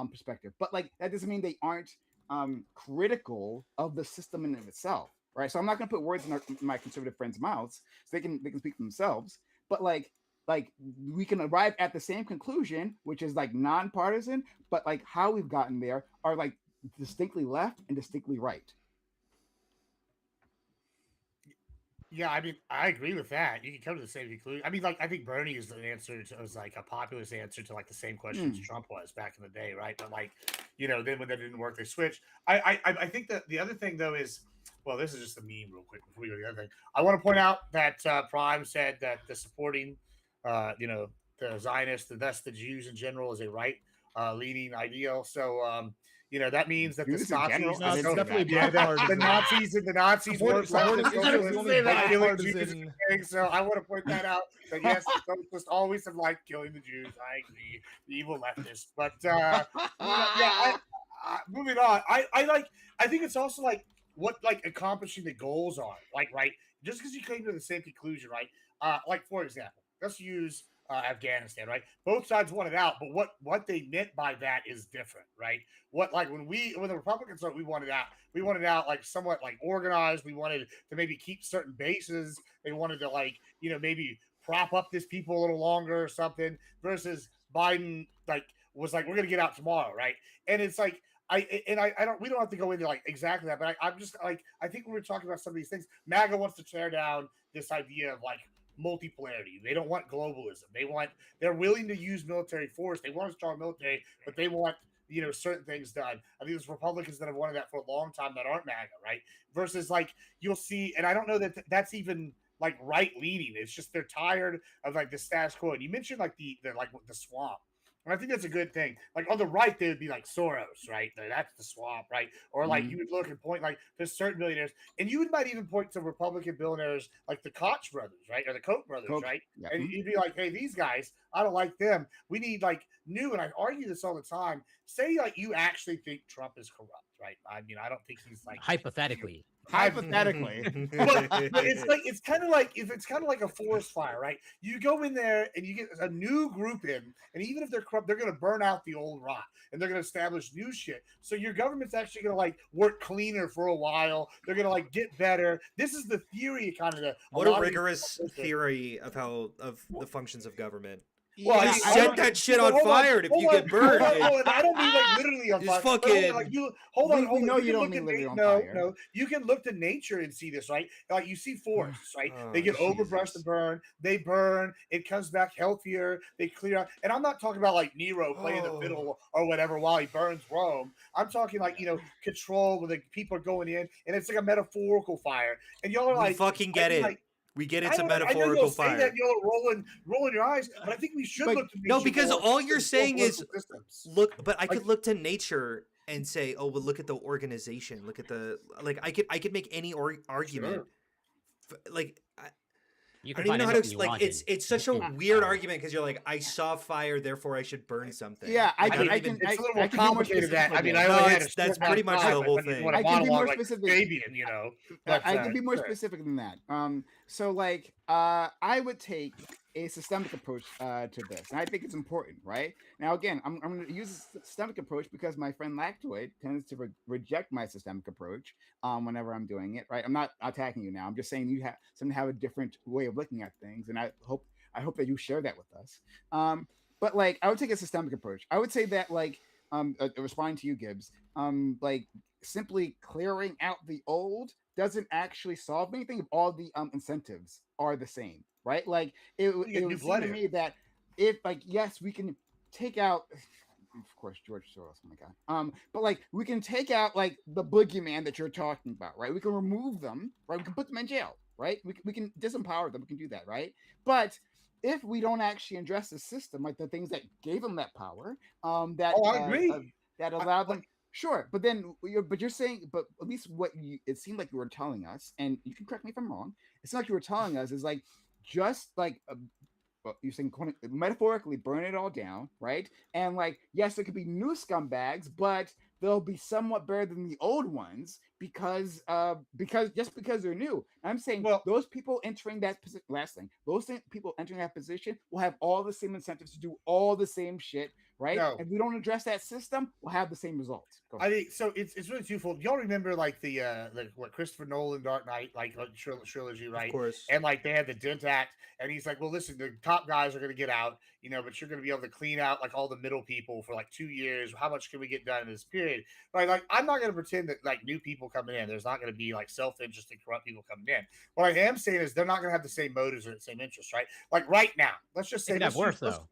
perspective, but like that doesn't mean they aren't critical of the system in of itself, right? So I'm not going to put words in my conservative friends' mouths, so they can speak for themselves. But like we can arrive at the same conclusion, which is like nonpartisan, but like how we've gotten there are like distinctly left and distinctly right. Yeah, I mean, I agree with that. You can come to the same conclusion. I mean, like, I think Bernie is the answer to was like a populist answer to like the same questions Trump was back in the day, right? But like, then when that didn't work, they switched. I think that the other thing though is, well, this is just a meme real quick before we go to the other thing. I want to point out that Prime said that the supporting, the Zionists, thus the Jews in general, is a right leaning ideal. So that means that the Jews in general? Nazis, No, it's definitely the bipartisan. Nazis were Supporting Israel is only bipartisan. so I want to point that out. That yes, the socialists always have liked killing the Jews. I agree, the evil leftists. But moving on. I think it's also like what like accomplishing the goals are. Like right, just because you came to the same conclusion, right? Like for example, let's use Afghanistan, right? Both sides wanted out, but what they meant by that is different, right? What like when the Republicans thought we wanted out like somewhat like organized. We wanted to maybe keep certain bases. They wanted to like maybe prop up this people a little longer or something. Versus Biden like was like we're gonna get out tomorrow, right? And it's like we don't have to go into like exactly that, but I'm just like I think when we're talking about some of these things, MAGA wants to tear down this idea of like multipolarity. They don't want globalism. They're willing to use military force. They want a strong military, but they want certain things done. I think there's Republicans that have wanted that for a long time that aren't MAGA, right? Versus like you'll see, and I don't know that that's even like right leaning. It's just they're tired of like the status quo. And you mentioned like the swamp. And I think that's a good thing. Like on the right, they would be like Soros, right? That's the swamp, right? Or like you would look and point like there's certain billionaires, and you might even point to Republican billionaires like the Koch brothers, right? Or the Koch brothers, right? Yeah. And you'd be like, hey, these guys, I don't like them. We need like new, and I argue this all the time. Say like you actually think Trump is corrupt, right? I mean, I don't think he's like Hypothetically. Hypothetically. but it's kind of like a forest fire, right? You go in there and you get a new group in, and even if they're corrupt, they're going to burn out the old rot, and they're going to establish new shit. So your government's actually going to like work cleaner for a while. They're going to like get better. This is the theory, kind of. What a rigorous theory of the functions of government. Well, you set that shit on fire, and if you get burned, I don't mean like literally on fire. Fucking. Like hold on. We know you don't mean literally on fire. No, you can look to nature and see this, right? Like you see forests, right? They get overbrushed and burn. They burn. It comes back healthier. They clear out. And I'm not talking about like Nero playing the fiddle or whatever while he burns Rome. I'm talking like control where the people are going in, and it's like a metaphorical fire. And y'all are like, fucking get it. We get it's a metaphorical I know you'll fire. Say that you're rolling your eyes, but I think we should look to nature. No, because more all you're saying is systems. look. But I could look to nature and say, oh, well, look at the organization. Look at the like. I could make any argument. Sure. Like You I can don't even know find how to anything you like. wanted. It's such a weird argument because you're like, I saw fire, therefore I should burn something. Yeah, I can. It's a little more I can be more complicated than that. I specific mean, with I that. only had a that's short pretty amount much of the time, whole but thing. when I can be more monologue like specific. Fabian, But, I can be more specific than that. So like I would take a systemic approach to this, and I think it's important. Right now, again, I'm going to use a systemic approach because my friend Lactoid tends to reject my systemic approach whenever I'm doing it. Right, I'm not attacking you now. I'm just saying you have a different way of looking at things, and I hope that you share that with us. But like, I would take a systemic approach. I would say that like, responding to you, Gibbs, like simply clearing out the old doesn't actually solve anything if all the incentives are the same, right? Like it get new would seem blood to in. me that if like yes, we can take out, of course, George Soros, oh my god, but like we can take out like the boogeyman that you're talking about, right? We can remove them, right? We can put them in jail, right? We can disempower them. We can do that, right? But if we don't actually address the system, like the things that gave them that power, that Oh, I agree. that I- allowed them. like- Sure, but then you're saying, but at least it seemed like you were telling us, and you can correct me if I'm wrong. It's not like you were telling us is like just like well, you're saying metaphorically burn it all down, right? And like yes, there could be new scumbags, but they'll be somewhat better than the old ones because because they're new. I'm saying Well- those people entering that position. Last thing, people entering that position will have all the same incentives to do all the same shit, right? No. If we don't address that system, we'll have the same results. Go I ahead. think so. It's really twofold. Y'all remember like the what Christopher Nolan Dark Knight like trilogy, right? Of course. And like they had the Dent Act, and he's like, well, listen, the top guys are going to get out, but you're going to be able to clean out like all the middle people for like 2 years. How much can we get done in this period? Right? Like I'm not going to pretend that like new people coming in, there's not going to be like self-interested corrupt people coming in. What I am saying is they're not going to have the same motives or the same interests, right? Like right now, let's just say They could have worse let's- though.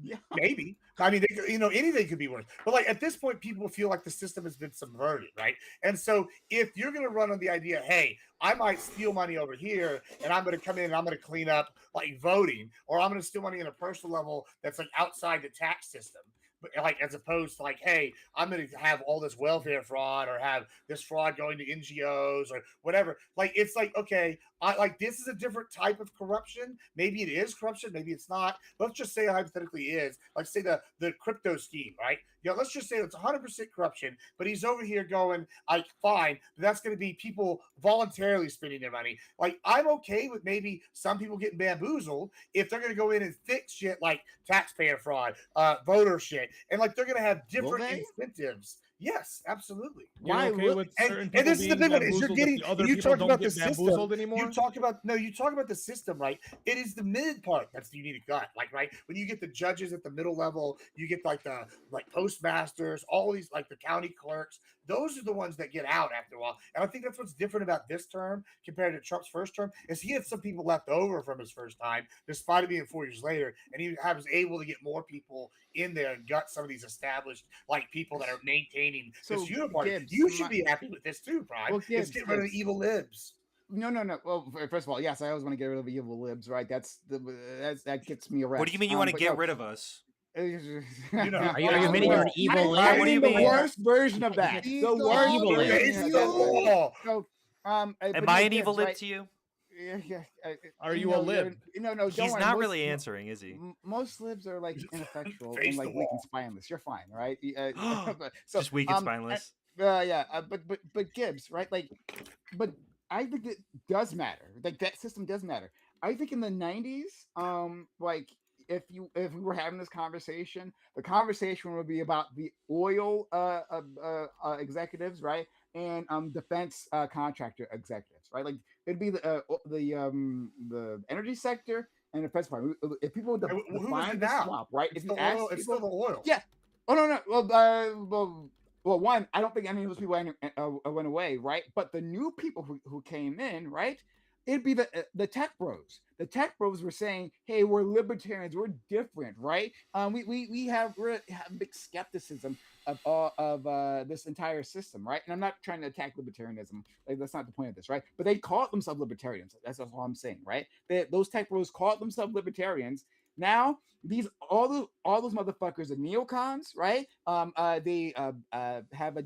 Yeah. Maybe. I mean, anything could be worse. But like at this point, people feel like the system has been subverted, right? And so if you're going to run on the idea, hey, I might steal money over here, and I'm going to come in and I'm going to clean up like voting, or I'm going to steal money on a personal level that's like outside the tax system. But like as opposed to like, hey, I'm going to have all this welfare fraud or have this fraud going to NGOs or whatever. Like it's like, okay, this is a different type of corruption. Maybe it is corruption, maybe it's not. Let's just say hypothetically is, like say the crypto scheme, right? Let's just say it's 100% corruption, but he's over here going, fine, that's going to be people voluntarily spending their money. Like I'm okay with maybe some people getting bamboozled if they're going to go in and fix shit like taxpayer fraud, voter shit, and like they're going to have different they? incentives. Yes, absolutely. You're Why okay would- with And- certain and people this is the being big one, is you're bamboozled, getting- but the other you people talked don't about get the system. bamboozled anymore? You talk about the system, right? It is the mid part that's the unique gut. Like, right, when you get the judges at the middle level, you get like the postmasters, all these like the county clerks. Those are the ones that get out after a while. And I think that's what's different about this term compared to Trump's first term is he had some people left over from his first time, despite it being 4 years later, and he was able to get more people in there and got some of these established like people that are maintaining So, this uniparty. Gibbs, You should be happy with this too, Prime. Well, Let's Gibbs, get rid of the evil libs. No. Well, first of all, yes, I always want to get rid of the evil libs, right? That gets me around. What do you mean you want to get rid of us? Are know, Are you admitting you're an evil Yeah, lib? what do you the mean? worst version of that. He's The the worst evil lib. version of that. So, Am but I no, an evil Gibbs, lib right? to you? Yeah. Are you a lib? No, don't He's worry, not most- really answering, is he? Most libs are like ineffectual Face and the like weak and wall. spineless. You're fine, right? So, Just weak and spineless. but Gibbs, right? Like, but I think it does matter. Like that system does matter. I think in the 90s, like if we were having this conversation, the conversation would be about the oil executives, right? And defense contractor executives, right? Like it'd be the energy sector and the defense department. If people Who is it define the now? swap, right? It's If the you ask oil. It's people, still the oil. Yeah. Oh no. Well, one, I don't think any of those people went away, right? But the new people who came in, right? It'd be the tech bros. The tech bros were saying, "Hey, we're libertarians. We're different, right? We have big skepticism of this entire system, right? And I'm not trying to attack libertarianism. Like that's not the point of this, right? But they call themselves libertarians. That's all I'm saying, right? Those tech bros call themselves libertarians. Now all those motherfuckers are neocons, right? They have a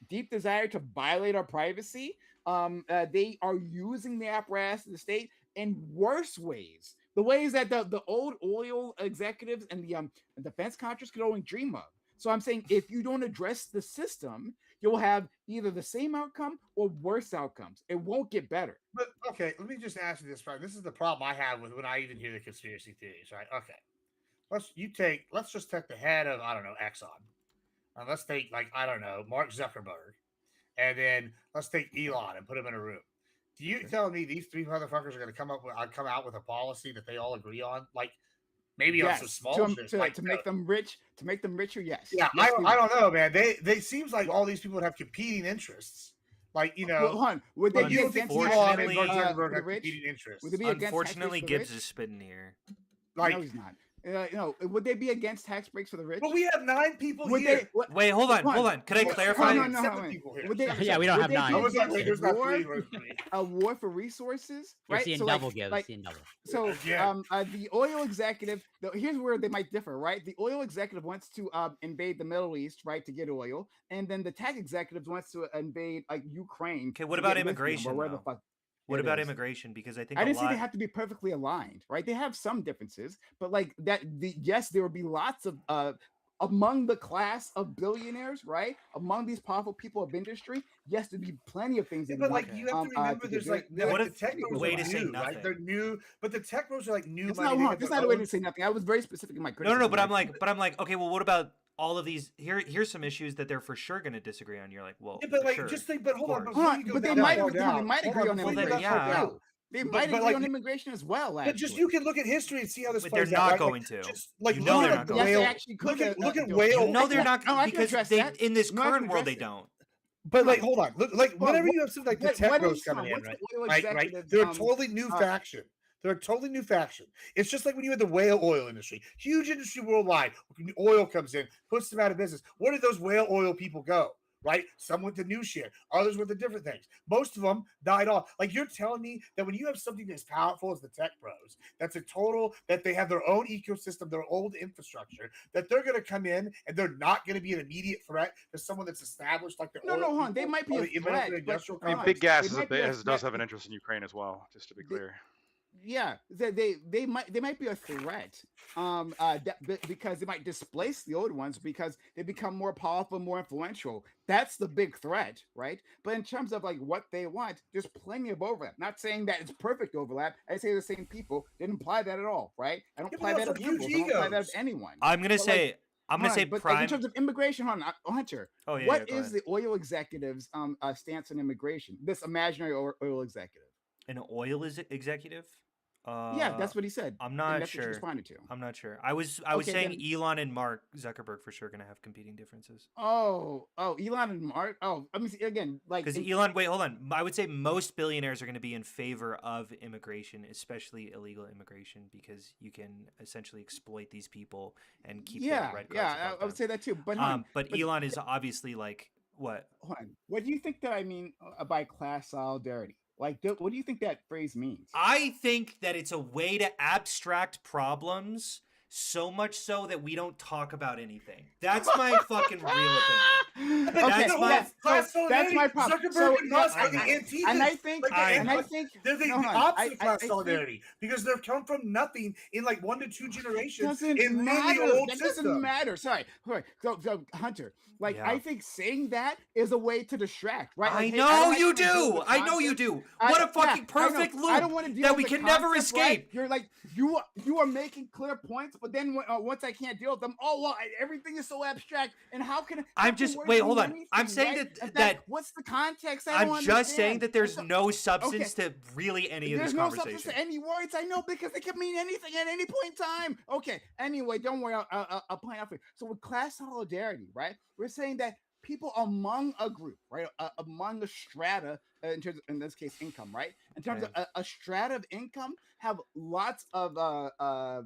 deep desire to violate our privacy. They are using the apparatus of the state in worse ways, the ways that the old oil executives and the defense contractors could only dream of. So I'm saying if you don't address the system, you'll have either the same outcome or worse outcomes. It won't get better. But okay, let me just ask you this, right? This is the problem I have with when I even hear the conspiracy theories, right? Okay, let's just take the head of, I don't know, Exxon, and let's take, like, I don't know, Mark Zuckerberg, and then let's take Elon and put him in a room. Do you tell me these three motherfuckers are going to come out with a policy that they all agree on? Like, maybe on some Yes, small shit, to like, make them rich, to make them richer. Yes. yeah, Yes, I don't know, man. They seems like all these people would have competing interests. Like, you know, Well, hon, would they be you don't think against Elon tax and breaks, Mark Zuckerberg for the have rich? competing interests? Would they be against tax breaks Unfortunately, for the Gibbs rich? is spitting here. Like, No, he's not. Would they be against tax breaks for the rich? but we have 9 people Would here. Wait, hold on. Could I Well, clarify? No, no, Seven no, people here. Would they, Yeah, we don't would have they be 9. I was like, against wait, there's not war- 3. a war for resources, You're right? seeing So, double, like, Gibbs. like Seeing double. so, Again. the oil executive. Here's where they might differ, right? The oil executive wants to invade the Middle East, right, to get oil, and then the tax executive wants to invade like Ukraine. Okay, what to about get lithium or immigration, wherever the though? fuck What it about is. immigration? Because I think I a didn't say lot. they have to be perfectly aligned, right? They have some differences, but like that. Yes, there will be lots of among the class of billionaires, right? Among these powerful people of industry, yes, there'd be plenty of things. Yeah, they but want, like, you have to remember, to there's do. like, They're What the if- tech bros way are to say new, right? nothing. They're new, but the tech bros are like new It's money. not They hard. have That's their not a way own- to say nothing. I was very specific in my No, criticism. no, but I'm right? like, okay, well, what about all of these? Here's some issues that they're for sure going to disagree on. You're like, well, Yeah, but like, sure. just think. But hold on, course. before Hold on, you go but they that might, far agree, down, they might hold agree on, on before you go immigration. that far Yeah. down. They But- might but, agree like, on immigration as well. But just actually. you can look at history and see how this But plays they're out. not right? going Like, to. just like You know look they're at not Yes, going they to. whale. actually could. Look at do it. whale. No, they're not No, I can because address they that. in this No, I can current world address they it. don't. But like, Fine. hold on. Look, like, Well, whenever what- you have something like the what- tech what bros is- coming in, what's right? the oil Right. executives, They're a totally new uh, faction. They're a totally new faction. It's just like when you had the whale oil industry, huge industry worldwide. When oil comes in, puts them out of business. Where did those whale oil people go? Right? Some went to new shit. Others went to different things. Most of them died off. Like, you're telling me that when you have something as powerful as the tech bros, that's a total, that they have their own ecosystem, their old infrastructure, that they're going to come in and they're not going to be an immediate threat to someone that's established like the No, oil no, hon, they people might be or a the threat, industrial but, I mean, Fine. Big Gas They might be a does threat. have an interest in Ukraine as well, just to be clear. Yeah, they might be a threat. Because they might displace the old ones because they become more powerful, more influential. That's the big threat, right? But in terms of like what they want, there's plenty of overlap. Not saying that it's perfect overlap. I say the same people didn't imply that at all, right? I don't Yeah, but imply they that also of have liberals. huge I don't imply that of egos. anyone. I'm gonna But, like, say. I'm gonna Hold say on, but like, prime. in terms of immigration, Hunter, Oh yeah. what yeah, go is ahead. the oil executive's stance on immigration? This imaginary oil executive. An oil is executive? Yeah, that's what he said. I'm and not that's what you sure. responded to. I'm not sure. I was Okay, saying then- Elon and Mark Zuckerberg for sure gonna have competing differences. Oh, Elon and Mark. Oh, I mean, again, like Because Elon, wait, hold on. I would say most billionaires are going to be in favor of immigration, especially illegal immigration, because you can essentially exploit these people and keep the yeah, red cards. yeah, above I would them. say that too. But hon, But Elon is obviously like what? hold on. What do you think that I mean by class solidarity? Like, what do you think that phrase means? I think that it's a way to abstract problems so much so that we don't talk about anything. That's my fucking real opinion. Okay, That's my- that's my problem. Zuckerberg So, and Musk are the I- Antifa. and I think, Like the and I Antifa. think They're the no, hon, opposite of I class think solidarity because they've come from nothing in like 1 to 2 generations doesn't in matter. the old That system. doesn't matter. Sorry. So Hunter, like Yeah. I think saying that is a way to distract, right? I Like, hey, know don't you actually deal do. with the I know you concept. do. I- What a yeah, fucking I know. perfect I don't loop want to deal that with we the can never concept, right? escape. You're like you are making clear points, but then once I can't deal with them, oh well, everything is so abstract. And how can I'm can just- words wait, mean hold on. I'm anything, saying right? that- In that- fact, what's the context? I I'm don't just saying understand. that there's So- no substance to really any of There's this no conversation. substance to any words. I know because they can mean anything at any point in time. Okay. Anyway, don't worry. I'll point out for you. So with class solidarity, right? We're saying that people among a group, right, among a strata, in terms, in this case, income, right? In terms of a strata of income, have lots of a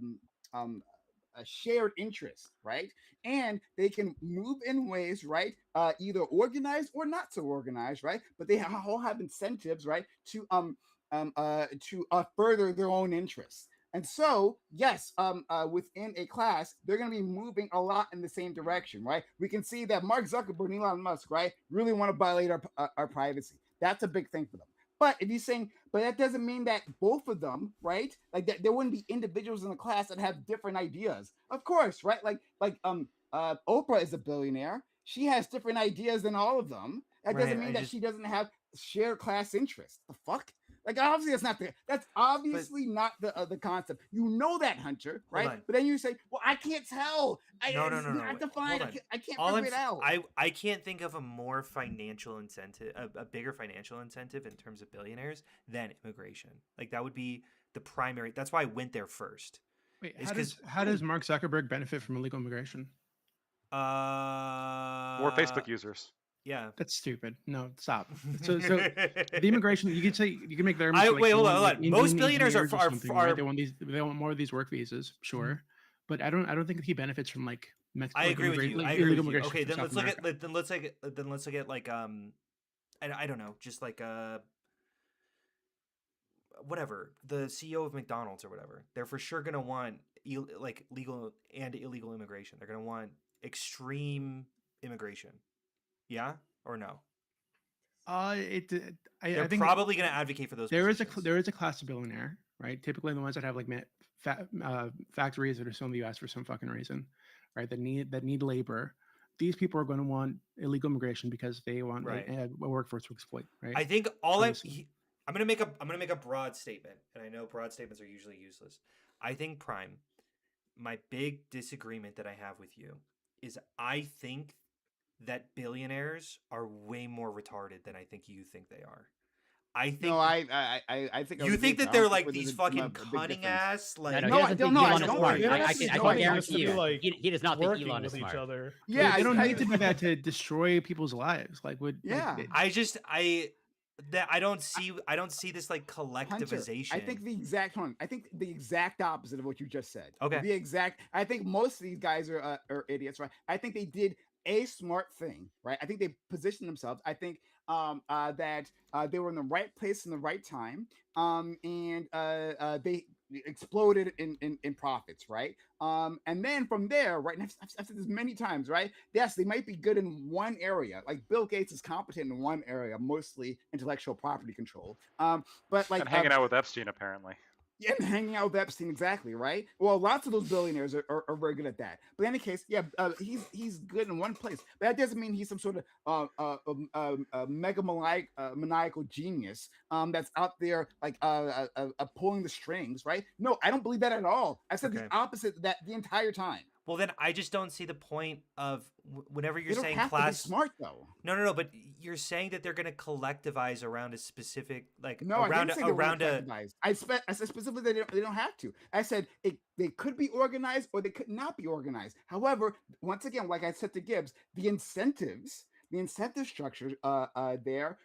shared interest, right? And they can move in ways, right? Either organized or not so organized, right? But they all have incentives, right? To further their own interests. And so, yes, within a class, they're going to be moving a lot in the same direction, right? We can see that Mark Zuckerberg and Elon Musk, right, really want to violate our privacy. That's a big thing for them. But if you're saying, but that doesn't mean that both of them, right? Like that, there wouldn't be individuals in the class that have different ideas. Of course, right? Like Oprah is a billionaire. she has different ideas than all of them. That Right, doesn't mean I that just- she doesn't have shared class interests. The fuck? Like obviously that's obviously not the concept. You know that, Hunter, right? on. But then you say, well, I can't tell. No, It's no. not defined. Hold on. I can't All figure it I'm, out. I can't think of a more financial incentive, a bigger financial incentive in terms of billionaires than immigration. Like that would be the primary. That's why I went there first. Wait, It's how does Mark Zuckerberg benefit from illegal immigration? More Facebook users. Yeah. That's stupid. No, stop. So the immigration, you can make their Wait, hold on. Indian Most billionaires are engineers or something, right? are. They want more of these work visas, sure, but I don't think he benefits from like I agree with you. I agree with you. Okay, then let's look America. at then let's look at like I don't know, just like whatever, the CEO of McDonald's or whatever. They're for sure gonna want like legal and illegal immigration. They're gonna want extreme immigration. Yeah or no? I They're think probably gonna advocate for those. there is a positions. class of billionaire, right? Typically the ones that have like factories that are still in the U.S. for some fucking reason, right? That need labor. These people are going to want illegal immigration because they want Right. a workforce to exploit, right? I think all Honestly. I'm gonna make a broad statement, and I know broad statements are usually useless. I think Prime, my big disagreement that I have with you is I think that billionaires are way more retarded than I think you think they are. I think No, I think I you would think agree. that I they're don't like think these there's fucking a big cunning difference. ass like No, I don't know. I Elon is don't smart. think- I There can has to guarantee be, you. like, He does not think working Elon is with each smart. other. Yeah, they don't I- need to do that to destroy people's lives. Like, Yeah. I don't see this like collectivization. Hunter, I think the exact opposite of what you just said. Okay. I think most of these guys are idiots, right? I think they did a smart thing, right? I think they positioned themselves. I think that they were in the right place in the right time, and they exploded in profits, right? And then from there, right? And I've said this many times, right? Yes, they might be good in one area. Like Bill Gates is competent in one area, mostly intellectual property control. But like And hanging out with Epstein, apparently. yeah, and hanging out with Epstein, exactly, right? Well, lots of those billionaires are very good at that. But in any case, yeah, he's good in one place. But that doesn't mean he's some sort of maniacal genius that's out there like pulling the strings, right? No, I don't believe that at all. I said Okay. the opposite of that the entire time. Well, then I just don't see the point of whenever They you're don't saying have class. to be smart though. No. But you're saying that they're going to collectivize around a specific, like No, I around didn't say they were around a. collectivized. I said specifically they don't have to. I said they could be organized or they could not be organized. However, once again, like I said to Gibbs, the incentive structure there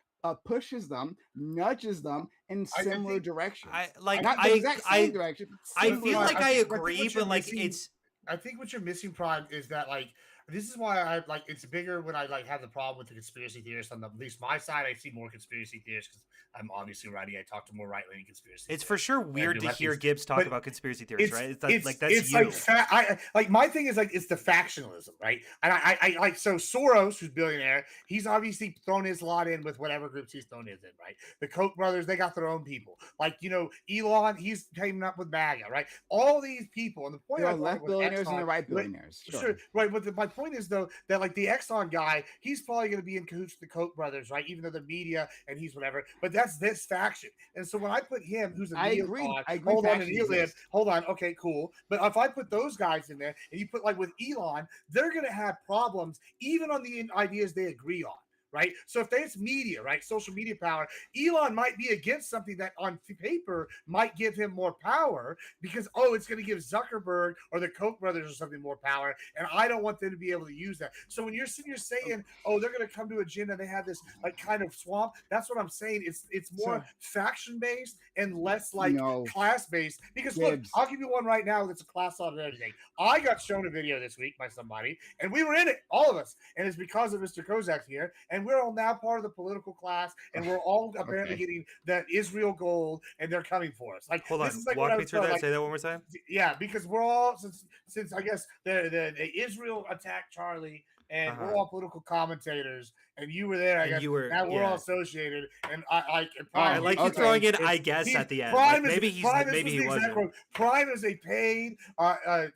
pushes them, nudges them in I similar think- directions. Not Not the exact same direction. but I similar feel like directions. I think agree, what you're but like missing- it's I think what you're missing, Prime, is that like this is why I like it's bigger when I like have the problem with the conspiracy theorists on at least my side. I see more conspiracy theorists because I'm obviously writing. I talk to more right leaning conspiracy. it's for sure weird to lefties. hear Gibbs talk But about conspiracy theories, right? It's like that's it's you. like my thing is like it's the factionalism, right? And I like so Soros, who's billionaire, he's obviously thrown his lot in with whatever groups he's thrown his in, right? The Koch brothers, they got their own people. Like Elon, he's teaming up with MAGA, right? All these people, and the point There I are brought left up with billionaires and Exxon- the right Wait, billionaires. Sure, right. But my point is though that like the Exxon guy, he's probably going to be in cahoots with the Koch brothers, right? Even though the media and he's whatever. But that's this faction. And so when I put him, who's a I agree. neocon, I agree hold on, and factions Elon, exist. hold on, okay, cool. But if I put those guys in there, and you put like with Elon, they're going to have problems even on the ideas they agree on. Right. So if it's media, right, social media power, Elon might be against something that on paper might give him more power because, it's going to give Zuckerberg or the Koch brothers or something more power. And I don't want them to be able to use that. So when you're sitting here saying, they're going to come to a gym and they have this like kind of swamp, that's what I'm saying. It's more faction based and less like No. class based. Because look, Gibbs. I'll give you one right now that's a class on everything. I got shown a video this week by somebody and we were in it, all of us. And it's because of Mr. Kozak here. And we're all now part of the political class, and we're all apparently getting that Israel gold, and they're coming for us. Like, Hold on, this is like what I walk me was through told, that. like, Say that one more time. yeah, because we're all since I guess the Israel attacked Charlie, and we're all political commentators, and you were there. I And guess you were- now we're all yeah. associated, and I I like you okay. throwing in It's- "I guess" he's- at the end. Prime Like, is- maybe he's Prime is maybe he the exact wasn't. quote. Prime is a paid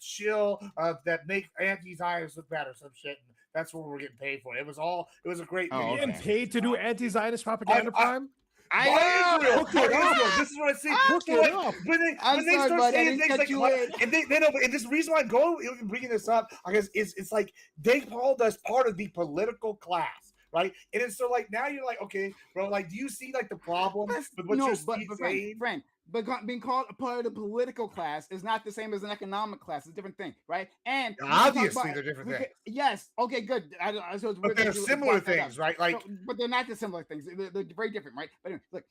shill that make anti-Zionists look bad or some shit. That's what we're getting paid for. It was a great. Oh, Getting okay. paid to do anti-Zionist propaganda, Prime? I Israel, know. for Israel. This is what I see. Hook So, it like, up. I'm when they sorry, start bud, I saying didn't things cut like, you and they know, and this reason why I'm going bringing this up, I guess, it's like they called us part of the political class, right? And it's so like now you're like, okay, bro, like, do you see like the problem That's- with what no, you're but saying? friend, but being called a part of the political class is not the same as an economic class. It's a different thing, right? And we can talk Obviously, about- they're different we can- things. yes, okay, good. So it's But weird that they're you similar brought that up. things, right? Like, So, but they're not the similar things. They're very different, right? But anyway, look,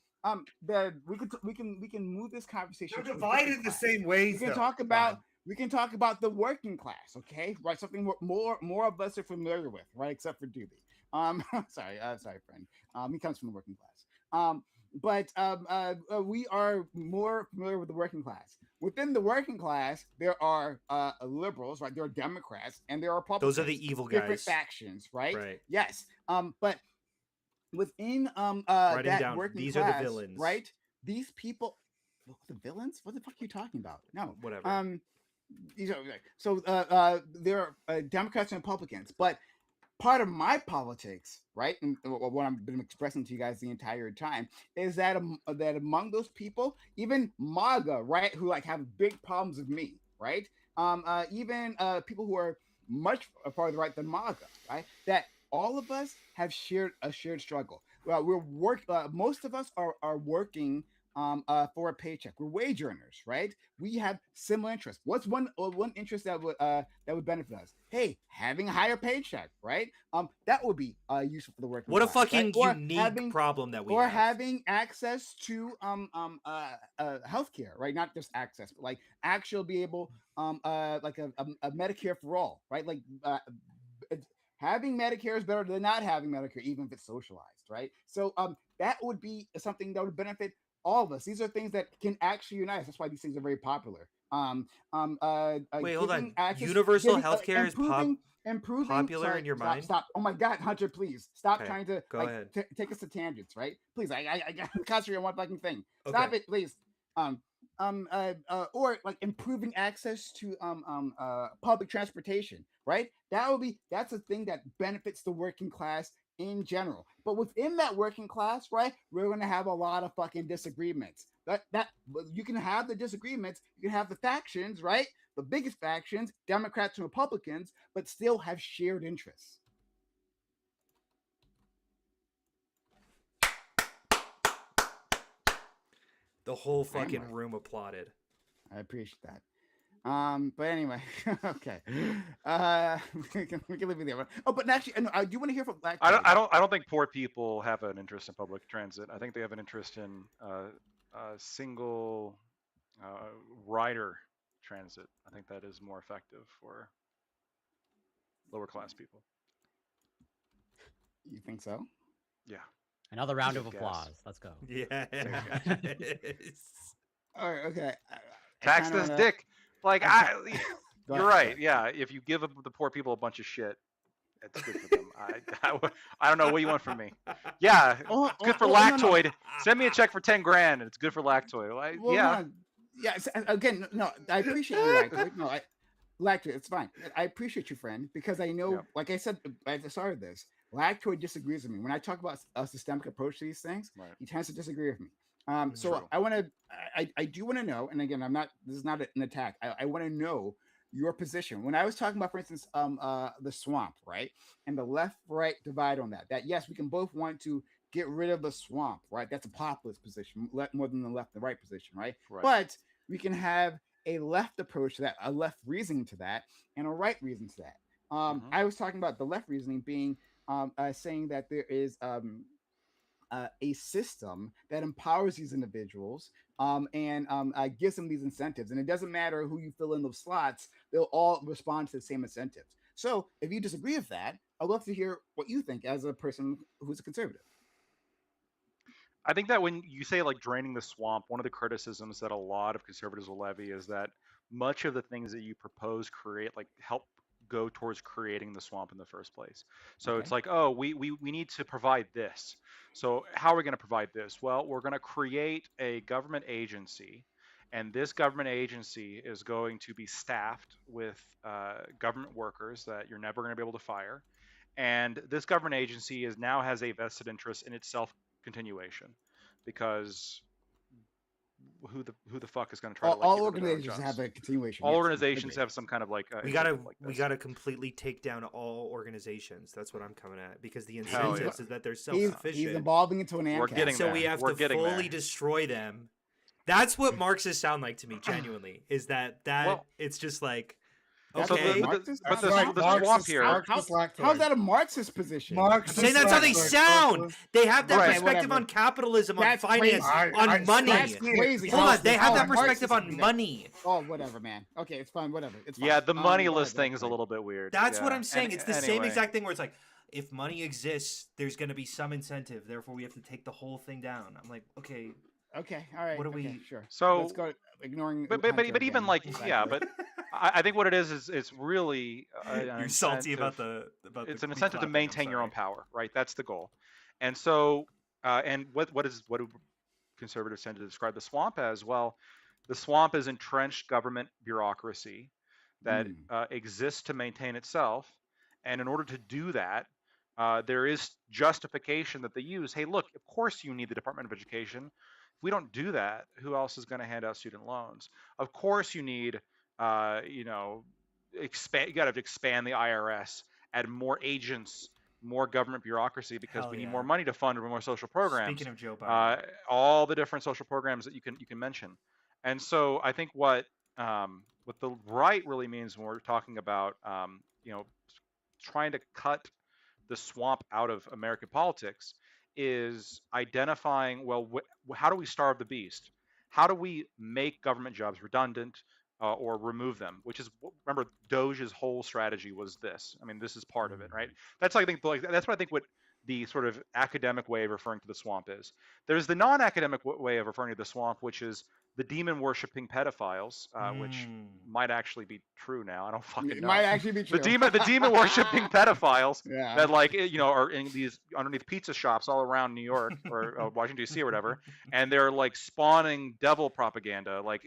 we can move this conversation. they're to a divided different in the class. same We ways. can though, talk Brian. about we can talk about the working class, okay? Right, something more of us are familiar with, right? Except for Doobie. Sorry, friend. He comes from the working class. But we are more familiar with the working class. Within the working class, there are liberals, right? There are Democrats, and there are Republicans. Those are the evil different guys. factions, right? Right. Yes. But within Writing that down, working these class, are the villains. right? These people, the villains. What the fuck are you talking about? No, Whatever. These are so there are Democrats and Republicans, but part of my politics, right, and what I've been expressing to you guys the entire time is that that among those people, even MAGA, right, who like have big problems with me, right, even people who are much farther right than MAGA, right, that all of us have shared a shared struggle. Well, most of us are working for a paycheck. We're wage earners, right? We have similar interests. What's one interest that would benefit us? Hey, having a higher paycheck, right? That would be useful for the working What a class, fucking right? unique problem that we or have. having access to healthcare, right? Not just access, but like actually be able like a Medicare for all, right? Like having Medicare is better than not having Medicare, even if it's socialized, right? So that would be something that would benefit all of us. These are things that can actually unite us. That's why these things are very popular. Wait, hold on. giving access- Universal giving- healthcire is improving. popular sorry, in your stop, mind? Stop! Oh my God, Hunter, please stop Okay, trying to go ahead. take us to tangents, right? Please, I gotta concentrate on one fucking thing. Stop Okay. it, please. Or like improving access to public transportation, right? That's a thing that benefits the working class in general. But within that working class, right, we're gonna have a lot of fucking disagreements. That you can have the disagreements, you can have the factions, right? The biggest factions, Democrats and Republicans, but still have shared interests. The whole fucking Anyway. room applauded. I appreciate that. But anyway, okay. We can leave it there. Oh, but actually, no, I do want to hear from Black. I don't think poor people have an interest in public transit. I think they have an interest in single rider transit. I think that is more effective for lower class people. You think so? Yeah. Another round of Gas. applause. Let's go. Yes. All right. Okay. Tax kinda this wanna- dick. Like I I, ca- Go you're ahead, right. Yeah. If you give the poor people a bunch of shit, it's good for them. I don't know what you want from me. Yeah. Oh, It's good for oh, no, no. Lactoid. Send me a check for 10 grand and it's good for Lactoid. Like, Well, yeah. no, yes. Again, no. I appreciate you, Lactoid. No, Lactoid, it's fine. I appreciate you, friend, because I know, Yeah. like I said at the start of this, Lactoid disagrees with me when I talk about a systemic approach to these things. Right. He tends to disagree with me. True. So I do want to know, and again, this is not an attack. I want to know your position. When I was talking about, for instance, the swamp, right? And the left-right divide on that yes, we can both want to get rid of the swamp, right? That's a populist position, more than the left and right position, right? Right. But we can have a left approach to that, a left reasoning to that, and a right reason to that. I was talking about the left reasoning being saying that there is a system that empowers these individuals and gives them these incentives. And it doesn't matter who you fill in those slots, they'll all respond to the same incentives. So if you disagree with that, I'd love to hear what you think as a person who's a conservative. I think that when you say like draining the swamp, one of the criticisms that a lot of conservatives will levy is that much of the things that you propose help go towards creating the swamp in the first place. So Okay. it's like, oh, we need to provide this. So how are we going to provide this? Well, we're going to create a government agency, and this government agency is going to be staffed with government workers that you're never going to be able to fire. And this government agency now has a vested interest in its self-continuation, because who the fuck is going to try to like, all get rid of their own organizations have jobs? a continuation. All yes, organizations agreed. have some kind of like We incentive gotta like we this. gotta completely take down all organizations. That's what I'm coming at, because the Hell yeah. incentives is that they're He's self-sufficient. evolving into an We're ANCAP. getting so there. we have We're to getting fully there. destroy them. That's what Marxists sound like to me, genuinely. Is that Well- it's just like, That's So what okay. Marxists but sound the, like? the Marxist- swamp here. Marxist lactoid. How's that a Marxist position? I'm Marxist saying that's how they lactoid, sound. socialist. They have that Right. perspective Whatever. on capitalism, on That's finance, crazy. on I- money. That's crazy. Hold on, they have that Marxist perspective on can do that. money. Oh, whatever, man. Okay, it's fine. Whatever. It's fine. Yeah, the moneyless whatever, thing is a fine. little bit weird. That's what yeah. I'm saying. And It's the same anyway. exact thing where it's like, if money exists, there's going to be some incentive. Therefore, we have to take the whole thing down. I'm like, okay. Okay, all right. What do okay, we- Sure. So- let's go. Ignoring. But Hunter even again. like Exactly. yeah, but I think what it is it's really You're salty about the it's the an incentive to clapping, I'm maintain your own sorry. power, right? That's the goal. And so and what do conservatives tend to describe the swamp as? Well, the swamp is entrenched government bureaucracy that exists to maintain itself, and in order to do that, there is justification that they use. Hey, look, of course you need the Department of Education. If we don't do that, who else is going to hand out student loans? Of course you need, you got to expand the IRS, add more agents, more government bureaucrocy, because Hell we need yeah. more money to fund more social programs. Speaking of Joe Biden, All the different social programs that you can mention. And so I think what the right really means when we're talking about trying to cut the swamp out of American politics is identifying, well, how do we starve the beast? How do we make government jobs redundant or remove them? Which is, remember, Doge's whole strategy was this. I mean, this is part of it, right? That's that's what I think what the sort of academic way of referring to the swamp is. There's the non-academic way of referring to the swamp, which is the demon worshipping pedophiles, which might actually be true now. I don't fucking It know. might actually be true. The demon worshipping pedophiles Yeah. that are in these underneath pizza shops all around New York or Washington D.C. or whatever, and they're like spawning devil propaganda. Like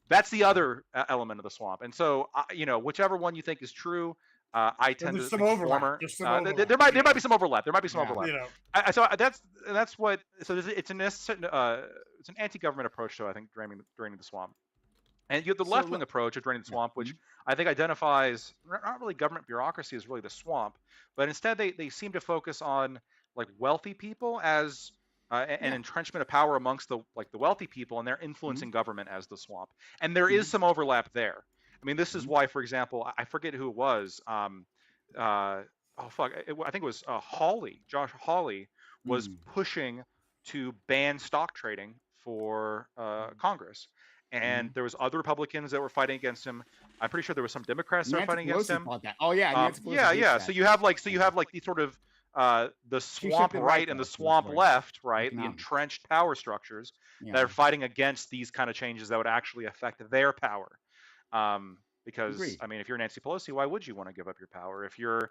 that's the other element of the swamp. And so whichever one you think is true, I tend to there's some think overlap. former. There's some overlap. There might be some overlap. There might be some Yeah. overlap. You know, So that's what. So it's an anti-government approach to, I think, draining the swamp. And you have the So left-wing approach of draining the swamp, which I think identifies not really government bureaucracy as really the swamp, but instead they seem to focus on like wealthy people as an entrenchment of power amongst the wealthy people, and they're influencing government as the swamp. And there is some overlap there. I mean, this is why, for example, I forget who it was. I think it was Hawley. Josh Hawley was pushing to ban stock trading for Congress. And there was other Republicans that were fighting against him. I'm pretty sure there was some Democrats that were fighting against him. Fought that. Oh yeah, Nancy Pelosi Yeah. hates So that. you have the sort of the swamp been right right, and the though, swamp Pelosi. left, right? The Economics. entrenched power structures Yeah. that are fighting against these kind of changes that would actually affect their power. Because Agreed. I mean, if you're Nancy Pelosi, why would you want to give up your power? If you're,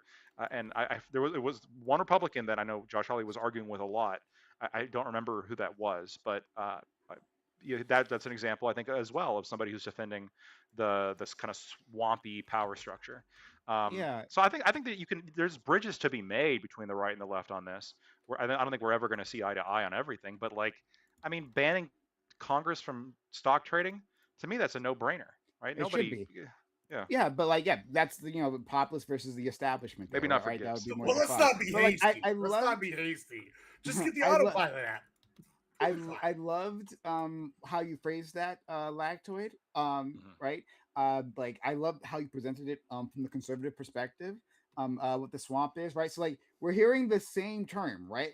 it was one Republican that I know Josh Hawley was arguing with a lot. I don't remember who that was, but that's an example, I think, as well, of somebody who's defending this kind of swampy power structure. Yeah. So I think that there's bridges to be made between the right and the left on this. I don't think we're ever going to see eye to eye on everything, but banning Congress from stock trading, to me, that's a no-brainer, right? It should be. Yeah. Yeah, but that's the populist versus the establishment. Maybe there, not for right? That kids. would be more well, the let's fun. not be But, hasty. I Let's love. not be hasty. Just get the I lo- autopilot app. I loved how you phrased that, lactoid. Right. I loved how you presented it from the conservative perspective. What the swamp is, right? So we're hearing the same term, right?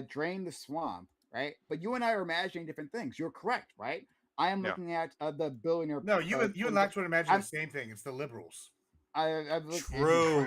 Drain the swamp, right? But you and I are imagining different things. You're correct, right? I am looking at the billionaire. No, you and Lactoid imagine I'm- the same thing. It's the liberals. I've looked True.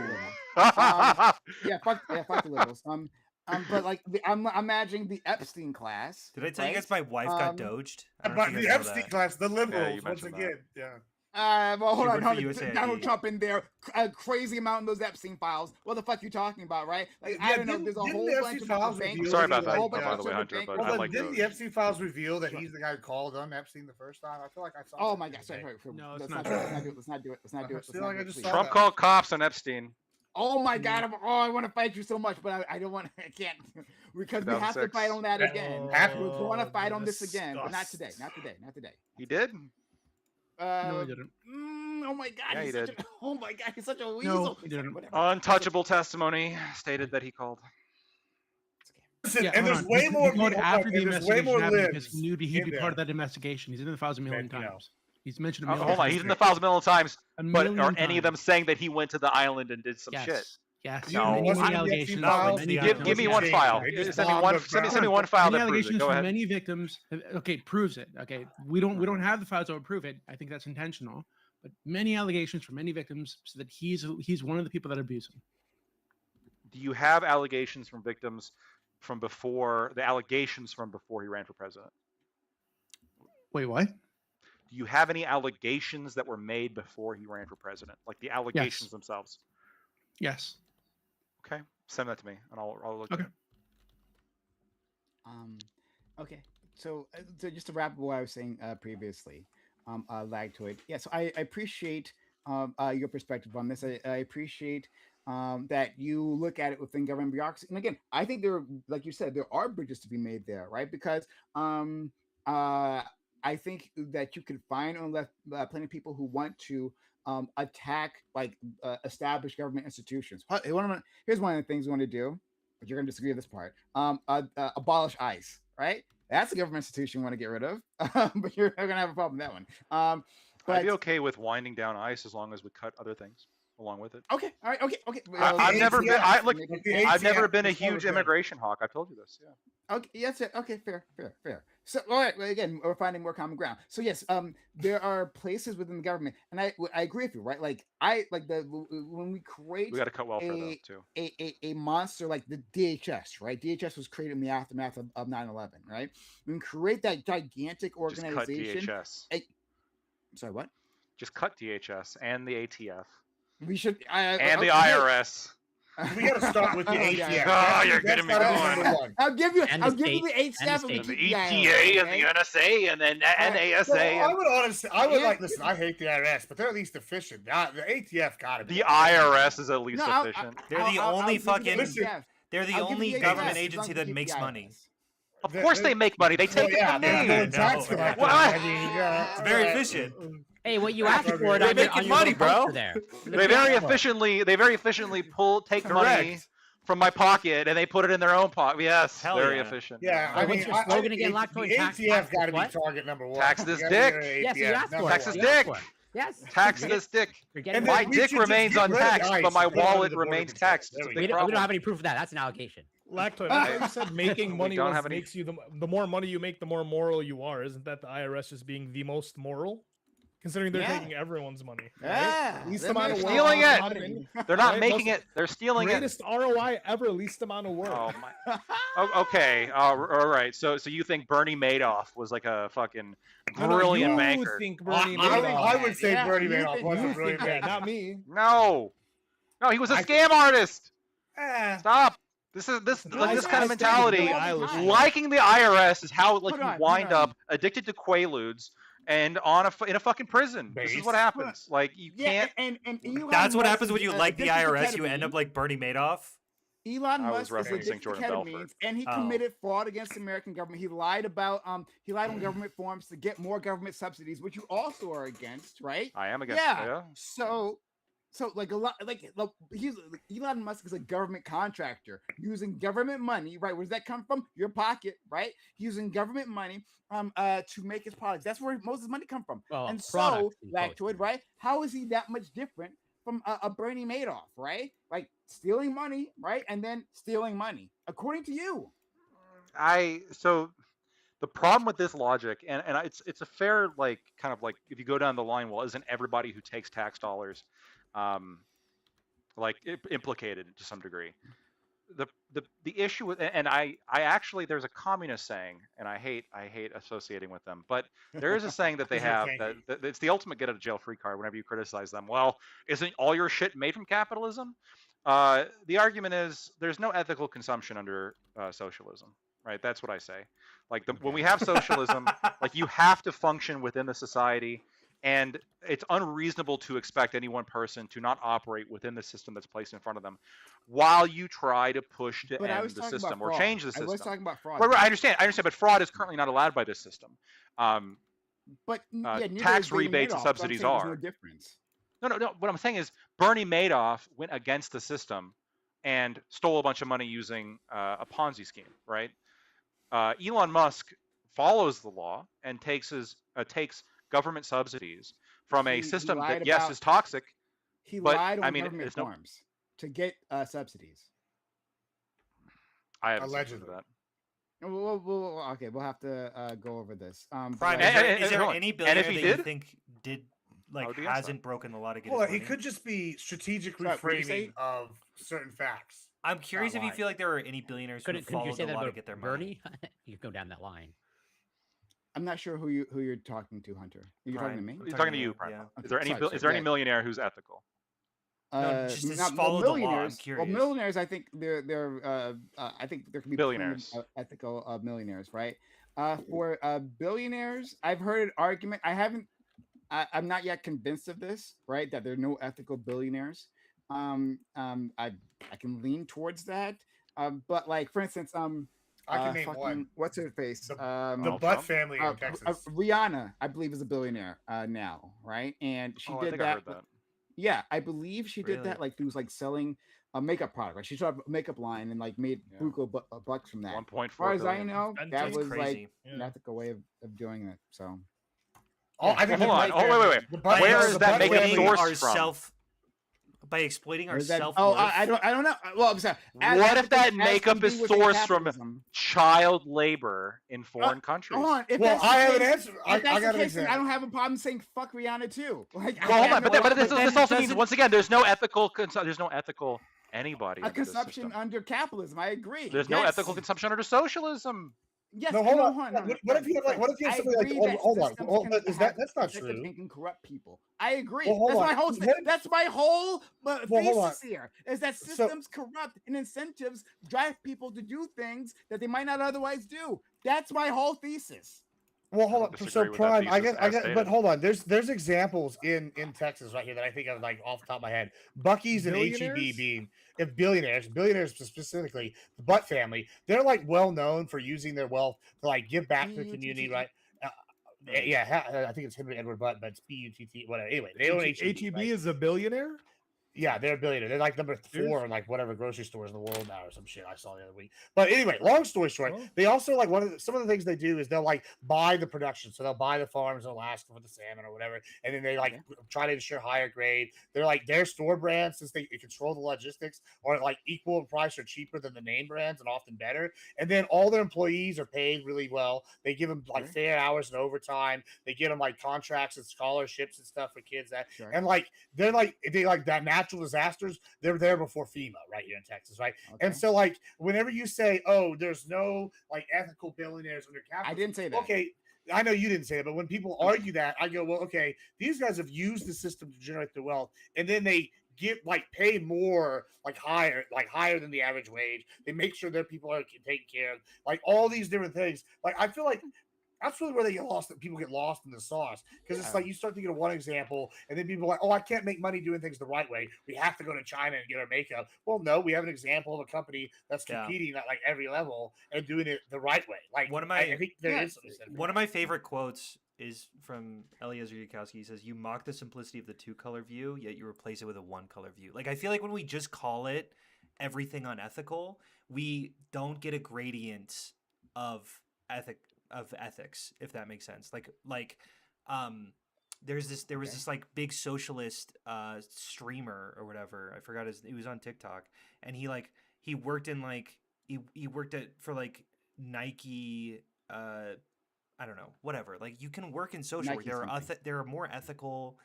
fuck the liberals. But I'm imagining the Epstein class. Did I tell you right? guys my wife got doged? I don't know But if you the guys know Epstein that. class, the liberals, once mentioned that. again. Yeah. Well, hold She on, worked for USAID. Donald Trump in there, a crazy amount in those Epstein files. What the fuck you talking about, right? I don't know. There's a didn't whole the bunch Epstein of files bank- reveal Sorry that about he that, was- by the way, of Hunter, bank- but Well, I then like didn't those. the Epstein files reveal that he's the guy who called on Epstein the first time? I feel like I saw. Oh that my the god! other day. Sorry. No, it's Let's not not do it. Let's not do it. Let's not do it. I Let's feel not like do I it, just please. saw Trump that. called cops on Epstein. Oh my God! I want to fight you so much, but I don't want. I can't because we have to 2006. fight on that again. We're going to fight on this again, but not disgust. today. Not today. He did. No, he didn't. Oh my God! Yeah, he he's such did. oh my God! He's such a weasel. No, he didn't. Whatever. Untouchable testimony stated that he called. Listen, Yeah, and hold there's on. way more He called people. after the and there's way investigation more happened because libs he knew he'd in be part there. of that investigation. He's in the files a million Okay, you know. times. He's mentioned a million Hold on, times. he's in the files a million times, A but million are any of them times. saying that he went to the island and did some Yes. shit? Yes. You No. Many, wasn't many in the allegations. files. Many Give- Give me victims. one file. They just Send me bombed one. the Send me ground. one file Many that proves it. allegations Go from ahead. many victims. Okay, proves it. Okay, we don't have the files that would prove it. I think that's intentional. But many allegations from many victims so that he's one of the people that abuse him. Do you have allegations from victims from before he ran for president? Wait, what? Do you have any allegations that were made before he ran for president? Like the allegations themselves? Yes. Okay. Send that to me and I'll look Okay. at it. Okay. So just to wrap up what I was saying previously, Lagtoid. Yeah. So I appreciate your perspective on this. I appreciate that you look at it within government bureaucracy. And again, I think like you said, there are bridges to be made there, right? Because I think that you can find on the left plenty of people who want to attack like established government institutions. Here's one of the things we want to do, but you're going to disagree with this part. Abolish ICE, right? That's a government institution you want to get rid of, but you're going to have a problem with that one. But I'd be okay with winding down ICE as long as we cut other things along with it. okay, all right, okay. I've never been. I've never ATF been a is never huge good. immigration hawk. I've told you this. Yeah. Okay, yes, okay, fair. So, all right, well, again, we're finding more common ground. So, yes, there are places within the government, and I agree with you, right? Like, when we create We got to cut welfare though too. a monster like the DHS, right? DHS was created in the aftermath of 9/11, right? When we create that gigantic Just cut organization, DHS. sorry, what? Just cut DHS and the ATF We should and the okay. IRS. We got to start with the Oh, ATF. yeah. Oh, you're That's getting me gotta be going. number one. I'll give you And I'll the give you state, the and HCF the and The the EPA and the NSA and then NASA Well, I and would honestly, I would Yeah. like. Listen, I hate the IRS, but they're at least efficient. The ATF got to be. the IRS is at least No, efficient. They're the only fucking- Listen, They're the I'll give only you the government ATF as long agency as that you makes keep the money. IRS. Of course they make money. They take Well, yeah, it they're from doing me. tax No. collectors. What? I mean, It's very efficient. Hey, what you asked for it They're on your, making on your money, little bro. poster there. They very efficiently take money Correct. from my pocket and they put it in their own pocket. Yes, Hell very yeah. efficient. Yeah, I What's mean, your slogan again, the Lockdown? Tax- ATF tax got to be what? target number one. Tax this You gotta dick. be the Yes, you ATF asked for number it. Tax this You one. asked dick. for it. Yes. Tax You're this dick. You're And getting then My it. we dick should just remains get rid of untaxed, ICE but my and put it under wallet the Border remains Control. taxed. There It's a we big We don't have problem. any proof of that. That's an allegation. Lactoid, I thought you said making We money don't have any- makes you the more money you make, the more moral you are. Isn't that the IRS just being the most moral? Considering they're Yeah. taking everyone's money. right? Yeah, Least they're amount of making work, Stealing least it. amount of income. They're not Right? making Most- it. They're stealing it. Greatest ROI ever, least amount of work. Oh my. Oh, okay. All right. So you think Bernie Madoff was like a fucking No, no, brilliant you banker? think Bernie I Madoff. would say Yeah, Bernie you Madoff think- was you a brilliant think- Yeah, banker. not me. No, he was a I- scam artist. Eh, Stop. This No, kind of I stand mentality. with Billie Eilish. Liking the IRS is how like Hold you on, wind hold on. up addicted to Quaaludes and in a fucking prison. This is Base. what happens. Like you Yeah, can't. and Elon That's what Musk happens is, when you like the addicted to IRS. You end ketamine. up like Bernie Madoff. Elon I was Musk is referencing addicted to Jordan ketamine, Belfort. and he Oh. committed fraud against the American government. He lied on government forms to get more government subsidies, which you also are against, right? I am against. Yeah. Yeah. So like a lot Elon Musk is a government contractor using government money, right? Where does that come from? Your pocket, right? Using government money to make his products. That's where most of his money come from. Well, And so products, in quotes. Lactoid, right? How is he that much different from a Bernie Madoff, right? Like stealing money, right? And then stealing money, according to you. So the problem with this logic, and it's a fair like kind of like if you go down the line, well, isn't everybody who takes tax dollars implicated to some degree? The issue with, and I actually, there's a communist saying, and I hate associating with them, but there is a saying that they These are have tanky. that it's the ultimate get out of jail free card whenever you criticize them. Well, isn't all your shit made from capitalism? The argument is there's no ethical consumption under socialism, right? That's what I say. Like when we have socialism, like you have to function within the society and it's unreasonable to expect any one person to not operate within the system that's placed in front of them, while you try to push to But I end was the talking system about or fraud. change the I system. was talking about fraud. Right, I understand, but fraud is currently not allowed by this system. But neither Tax is Bernie rebates and Madoff, so I'm subsidies saying there's are. no difference. No. What I'm saying is Bernie Madoff went against the system and stole a bunch of money using a Ponzi scheme, right? Elon Musk follows the law and takes government subsidies from a He system lied that, yes, about- is toxic. He But, lied I on mean, government there's no- forms to get subsidies. I haven't seen Allegedly. that. Okay, we'll have to go over this. Prime, but- is there hold on. any And billionaire if he that you did, think did I like would be against hasn't broken the law to get Hold his on, it money? could just be strategic Sorry, what'd you say? reframing of certain facts. I'm curious if you lying. feel like there are any billionaires who Couldn't you followed say the that law to about get their money. Bernie? You could go down that line. I'm not sure who you're talking to, Hunter. You're talking to Prime. me. He's talking to you, Prime. Yeah. Is there any Sorry, is there any yeah. millionaire who's ethical? No, just to not- follow the law, I'm millionaires. curious. Well, millionaires, I think they're I think there can be plenty of, Billionaires. ethical millionaires, right? For billionaires, I've heard an argument. I'm not yet convinced of this, right? That there are no ethical billionaires. I can lean towards that. But like, for instance, I can name fucking- one. What's her face? The Donald Butt Trump? family in Texas. Rihanna, I believe, is a billionaire now, right? And she Oh, I did think I that. heard that. Yeah, I believe she did Really? that like through like selling a makeup product. Like she started a makeup line and like made Yeah. bucks from that. 1.4 As far as I billion. know, That's that was crazy. like Yeah. an ethical way of doing it. So Oh, I think Well, hold the on. Butt Oh, wait, family- wait. the Butt Where family- is the that Butt making family- source our from? by exploiting our Where's that- self. I don't know. Well, I'm sorry. What if that makeup is sourced from capitalism? child labor in foreign countries? Hold on. If Well, that's the I have an case- answer. I If that's got the an case, then I example. don't have a problem saying fuck Rihanna too. Like, I Well, hold have on, no but problem this with also that. means once again, there's no ethical anybody. a under this consumption system. under capitalism. I agree. There's no Yes. ethical consumption under socialism. Yes, No, I hold know, on. What if you have like? What if you have I something like? agree Oh, that hold on. systems Oh, can but is that have that's not systems true? can corrupt people. I agree. Well, hold That's on. my whole. What- That's my whole Well, hold on. thesis here. Is that So- systems corrupt and incentives drive people to do things that they might not otherwise do. That's my whole thesis. Well, I hold don't on. disagree So with that Prime, I thesis guess, as but stated. hold on. There's examples in Texas right here that I think of like off the top of my head. Bucky's and HEB Billionaires? being if billionaires specifically, the Butt family, they're like well known for using their wealth to like give back to the community, right? I think it's Henry Edward Butt, but it's BUTT, whatever. Anyway, they own HEB. HEB right? is a billionaire. Yeah, they're a billionaire. They're like number Serious? 4 in like whatever grocery stores in the world now or some shit I saw the other week. But anyway, long story short, Oh. they also like some of the things they do is they'll like buy the production. So they'll buy the farms in Alaska for the salmon or whatever, and then they like try to ensure higher grade. They're like their store brands, since they control the logistics, are like equal in price or cheaper than the name brands and often better. And then all their employees are paid really well. They give them like fair hours and overtime. They get them like contracts and scholarships and stuff for kids that Sure. and like they like that natural disasters, they're there before FEMA right here in Texas, right? Okay. And so like whenever you say, oh, there's no like ethical billionaires under capitalism, I didn't say that. okay, I know you didn't say it, but when people argue that, I go, well, okay, these guys have used the system to generate their wealth, and then they get like pay more, like higher than the average wage. They make sure their people are taken care of, like all these different things. Like I feel like that's really where they get lost. That people get lost in the sauce because it's like you start thinking of one example, and then people are like, "Oh, I can't make money doing things the right way. We have to go to China and get our makeup." Well, no, we have an example of a company that's Yeah. competing at like every level and doing it the right way. Like One of I my- think there Yeah. is something said for One of that. my favorite quotes is from Eliezer Yudkowsky. He says, "You mock the simplicity of the two-color view, yet you replace it with a one-color view." Like I feel like when we just call it everything unethical, we don't get a gradient of ethics, if that makes sense. There was this like big socialist streamer or whatever. I forgot he was on TikTok, and he worked in like he worked for like Nike. I don't know, whatever. Like you can work in social work. Nike something. There are more ethical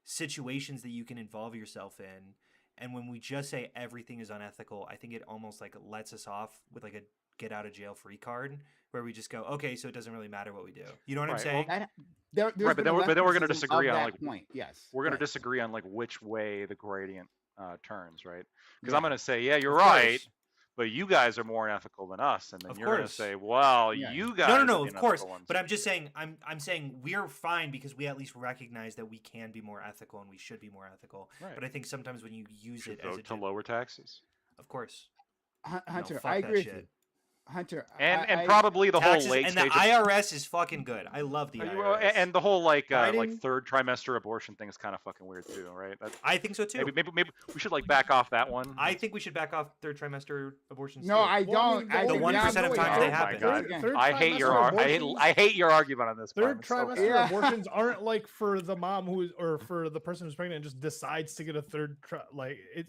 situations that you can involve yourself in. And when we just say everything is unethical, I think it almost like lets us off with like a get out of jail free card, where we just go, okay, so it doesn't really matter what we do. You know what I'm Right, saying? well, There's Right, but been then a we're going to leftism of disagree on that like point. Yes, we're going to right. disagree on like which way the gradient turns, right? Because Yeah. I'm going to say, yeah, you're Of right, course. but you guys are more ethical than us, and then Of you're going to course. say, well, Yeah. you guys. No, are the of course. unethical ones. But I'm just saying, I'm saying we're fine because we at least recognize that we can be more ethical and we should be more ethical. Right. But I think sometimes when you use should it as vote a to lower taxes. of course, Hunter, fuck I that agree with shit. you. Hunter, And I- probably the taxes whole late and the stage. IRS is fucking good. I love the IRS. And the whole like Biden- third trimester abortion thing is kind of fucking weird too, right? I think so too. Maybe we should like back off that one. I think we should back off third trimester abortions. No, too. I don't. I the think 1% now- of times Oh they my happen. God. Again. I hate your I hate your argument on this. Third Prime. It's so trimester bad. Yeah. abortions aren't like for the mom who or for the person who's pregnant and just decides to get a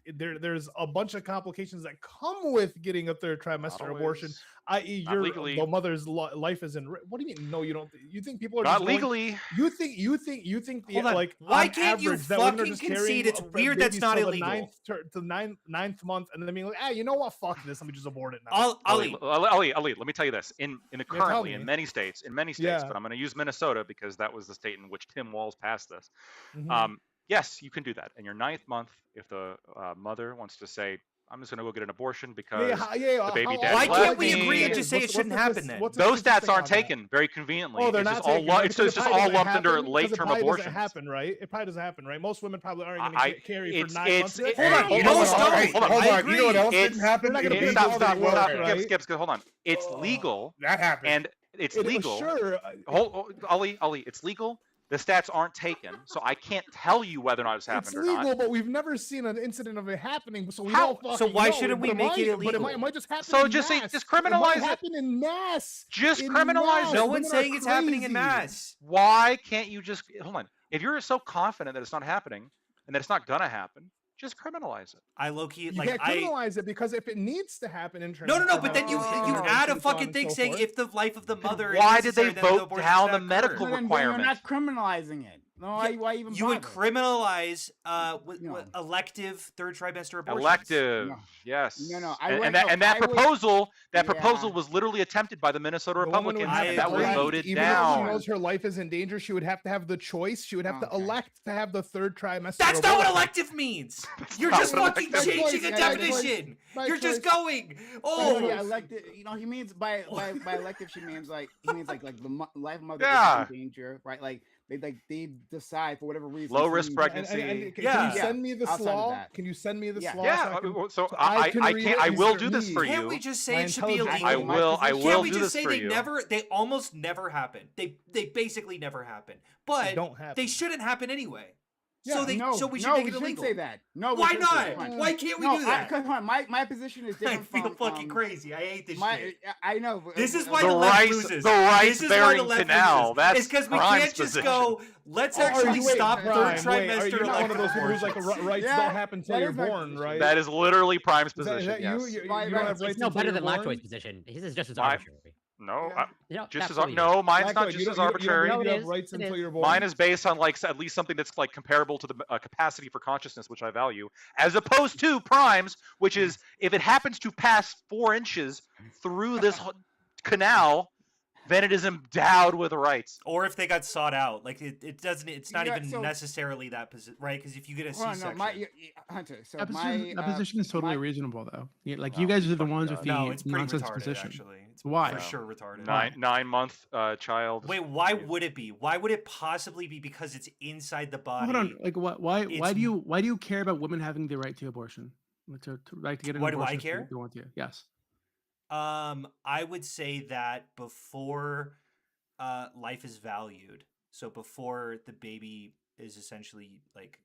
there's a bunch of complications that come with getting a third trimester Not abortion, always. i.e. Not your legally. the mother's life is in what do you mean? No, you don't. You think people are Not just going- legally. You think the, Hold on. like Why on can't you average, that women are fucking just concede carrying it's weird that's babies not till the illegal? ninth month and then being like, you know what? Fuck this. Let me just abort it now. Ali, Ali, let me tell you this. In tell currently me. in many states, Yeah. but I'm going to use Minnesota because that was the state in which Tim Walz passed this. Mhm. Yes, you can do that. In your 9th month, if the mother wants to say, I'm just going to go get an abortion because the baby how- daddy Why left can't we me. agree and just say it What's shouldn't the happen then? what's the Those consistent stats thing aren't on that? taken very conveniently. Oh, they're it's not just all taken, right? it's Because just it probably all doesn't lumped under happen, because late it term probably abortions. doesn't happen, right? It probably doesn't happen, right? Most women probably aren't going I- to carry for it's- 9 it's- months. it- Hold on, Hold most on, don't. hold on. Hold I on. You know what agree. else It's- didn't happen? They're not gonna Baby put Stop, all stop, the work, stop, right? Skips, hold on. It's legal, That happened. and it's legal. Sure. Ali, it's legal. The stats aren't taken, so I can't tell you whether or not it's It's happened or legal, not. but we've never seen an incident of it happening, so we How? don't So fucking why know. shouldn't we But make it But illegal? it might just happen. So in just say- mass. just It might criminalize it. happen in mass. Just In criminalize mass. it. No Women one's are saying it's happening in crazy. mass. Why can't you just hold on? If you're so confident that it's not happening and that it's not gonna happen, just criminalize it. I low key You like can't I. criminalize it because if it needs to happen in terms No, of but then you prevention, add a and so on fucking and thing so saying forth. if the life of the mother. is Why did they necessary, then the vote abortion down should the occur. medical Then you're requirement? not criminalizing it. No, why even You would bother? criminalize No. elective third trimester abortions. Elective, No. yes. No, and that I would- proposal, Yeah. was literally attempted by the Minnesota The woman would Republicans, have and to that was agree. voted Even if she down. knows her life is in danger, she would have to have the choice. She would have to Okay. elect to have the third trimester. That's not what abortion. elective means. You're not just what fucking elective changing means. a Yeah, that's definition. my You're just choice. going. Oh, Oh, yeah, elected. You know, he means by elective. She means like like the life of mother Yeah. is in danger, right? Like they decide for whatever reason. Low to- risk And- pregnancy. can Yeah. you send me the Outside of slaw? that. Can you send me the Yeah. slaw? Yeah, so I can read can't. it I and will start do this for me. can't you. we just say My it should be intelligence- illegal? I Can't will Can't we do just this say for they you. never? They almost never happen. They basically never happen. But don't happen. they shouldn't happen anyway. Yeah, so we should make it shouldn't illegal. say that. No, we Why shouldn't say not? that. Come on. Why can't we No, do that? Come on, my position is I different feel from fucking crazy. I hate this shit. I know. but- This is but- why The the left rice- loses. the rice This is why the bearing left canal. loses. That's It's because we Prime's can't just position. go. Let's Oh, are actually you- wait, stop Prime, third wait, trimester you're not one of those people who's elective like rights Yeah, don't happen until that you're is my born, position. right? That is literally Prime's Is that position. you? Yes. You Right, don't right. have rights It's no until better you're than born? Lockjoy's position. His is just as Why- arbitrary. No, Yeah. You know, just as absolutely no. Mine's Black not Code, just you as don't- you arbitrary. don't It have is, rights it until is. you're born. Mine is based on like at least something that's like comparable to the capacity for consciousness, which I value, as opposed to Prime's, which is if it happens to pass 4 inches through this canal, then it is endowed with rights. Or if they got sought out, like it doesn't. It's not Yeah, even so- necessarily that position, right? Because if you get a Hold on, C-section, Hunter. So That my position is totally my- reasonable, though. Yeah, like No, you guys are the fucking ones God. with the no, it's pretty nonsense retarded. position. Actually, it's Why? for No. sure retarded. 9-month child. Wait, why would it be? Why would it possibly be? Because it's inside the body. Hold on, like what? Why It's- do you care about women having the right to abortion? Like to right to get an Why do I abortion if care? they want to? Yes. I would say that before life is valued, so before the baby is essentially like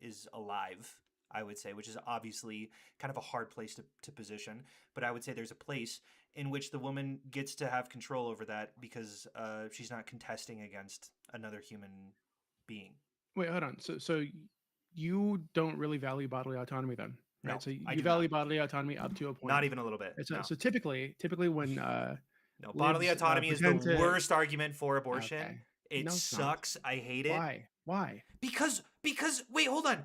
is alive, I would say, which is obviously kind of a hard place to position, but I would say there's a place in which the woman gets to have control over that because she's not contesting against another human being. Wait, hold on. So you don't really value bodily autonomy then, right? No, so I you do value not. bodily autonomy up to a point. Not even a little bit. So, No. so typically when No, bodily libs, autonomy is the pretend to- worst argument for abortion. Okay. It No, it's not. sucks. I hate it. Why? Because wait, hold on.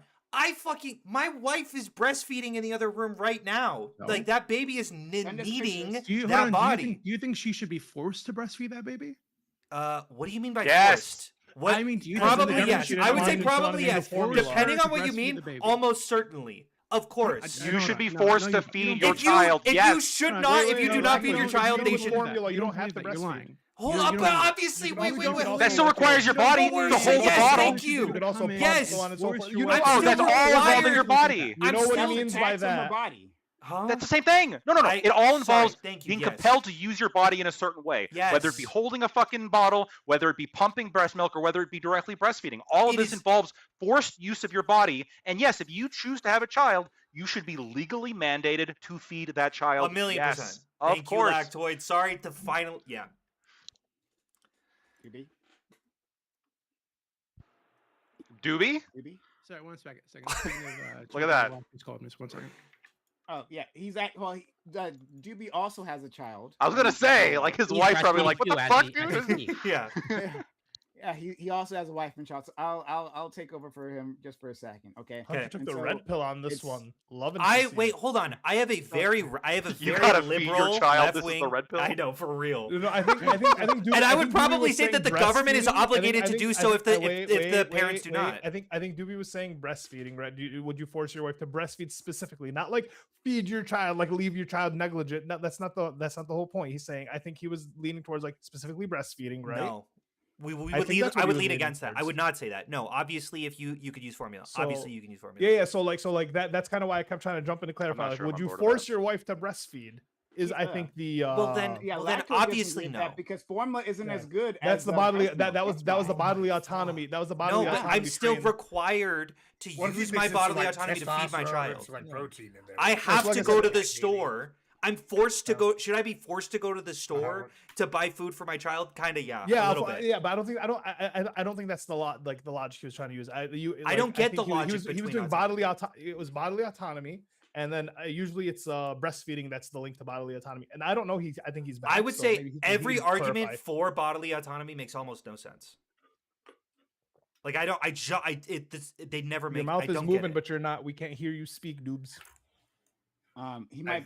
My wife is breastfeeding in the other room right now. No. Like that baby is Send us needing pictures. Do you, hold that on, body. Do you think she should be forced to breastfeed that baby? What do you mean by Yes. forced? What? I mean, do you Probably think everyone yes. should I would have say gone probably into yes. formula. Depending on what you Breastfeed mean, the baby. almost certainly. Of course. You should be no, forced no, to you feed don't your If child. you Yes. should No, not, wait, if you wait, do no, not no, feed no, your you child, don't they believe should. that. formula, you don't believe have to that. You're breastfeed. lying. Hold You up, don't but believe- obviously, You wait, can wait, also- wait. you can That still also- requires your body worry, to hold the yes, bottle. thank you. You could also pump, Yes. so on and so Force forth. your You wife know, to Oh, still that's all involved in your required- body. You know I'm what he still means by Attacks on the that. body. Huh? That's the same thing. No. I- It all sorry, involves thank you, being yes. compelled to use your body in a certain way. Whether it be Yes. holding a fucking bottle, whether it be pumping breast milk, or whether it be directly breastfeeding. All of It this is- involves forced use of your body. And yes, if you choose to have a child, you should be legally mandated to feed that child. 1,000,000%. Yes, Thank of course. you, Lactoid. Sorry to final. Yeah. Doobie? Doobie? Doobie? Sorry, one second. Speaking of, Look at that. He's called me. Just 1 second. Oh yeah, he's at. Well, Doobie also has a child. I was gonna say, like his He's wife's probably breastfeeding like, "What too, the as fuck, he- as dude?" he speaks. Yeah. Yeah, he also has a wife and child. So I'll take over for him just for a second, okay? Hunter took And the so red pill on this it's- one. Love and Wait, hold on. I have a very You gotta feed your liberal child, left this is the wing. red pill? I know, for real. No, I think Doobie, And I would think Doobie probably was say that saying the government is breastfeeding. obligated to do so if the parents do wait. not. I think Doobie was saying breastfeeding, right? Would you force your wife to breastfeed specifically, not like feed your child, like leave your child negligent? No, that's not the whole point. He's saying I think he was leaning towards like specifically breastfeeding, right? No. We I would think lean, that's what I he would was lean leaning against that. I towards. would not say that. No, obviously, if you could use formula, obviously So- you can use formula. Yeah. So like that's kind of why I kept trying to jump in to clarify. not Like, sure would I'm you on board with force that. your wife to breastfeed? Is I Yeah. think the Well, then- Yeah, Well, then lactose doesn't obviously agree with that no. because formula isn't Yeah. as good. that's as the bodily breast that milk. was That's that was the why. bodily autonomy. That was the bodily No, but autonomy. I'm still train. required to What if he use mixes my some, bodily like, autonomy to feed my testosterone or child. some, like, protein in there? I have like to I go said, to the maybe. store. I'm forced to Yeah. go. Should I be forced to go to the store to buy food for my child? Kind of, yeah. Yeah, a little bit. yeah, but I don't think that's the the logic he was trying to use. I don't get think the he logic was between doing autonomy. it was bodily autonomy, and then usually it's breastfeeding that's the link to bodily autonomy. And I don't know. I think he's back. I would so say maybe he every can argument clarify. for bodily autonomy makes almost no sense. Like I don't. They never make. Your mouth I is don't get moving, it. but you're not. We can't hear you speak, noobs. He might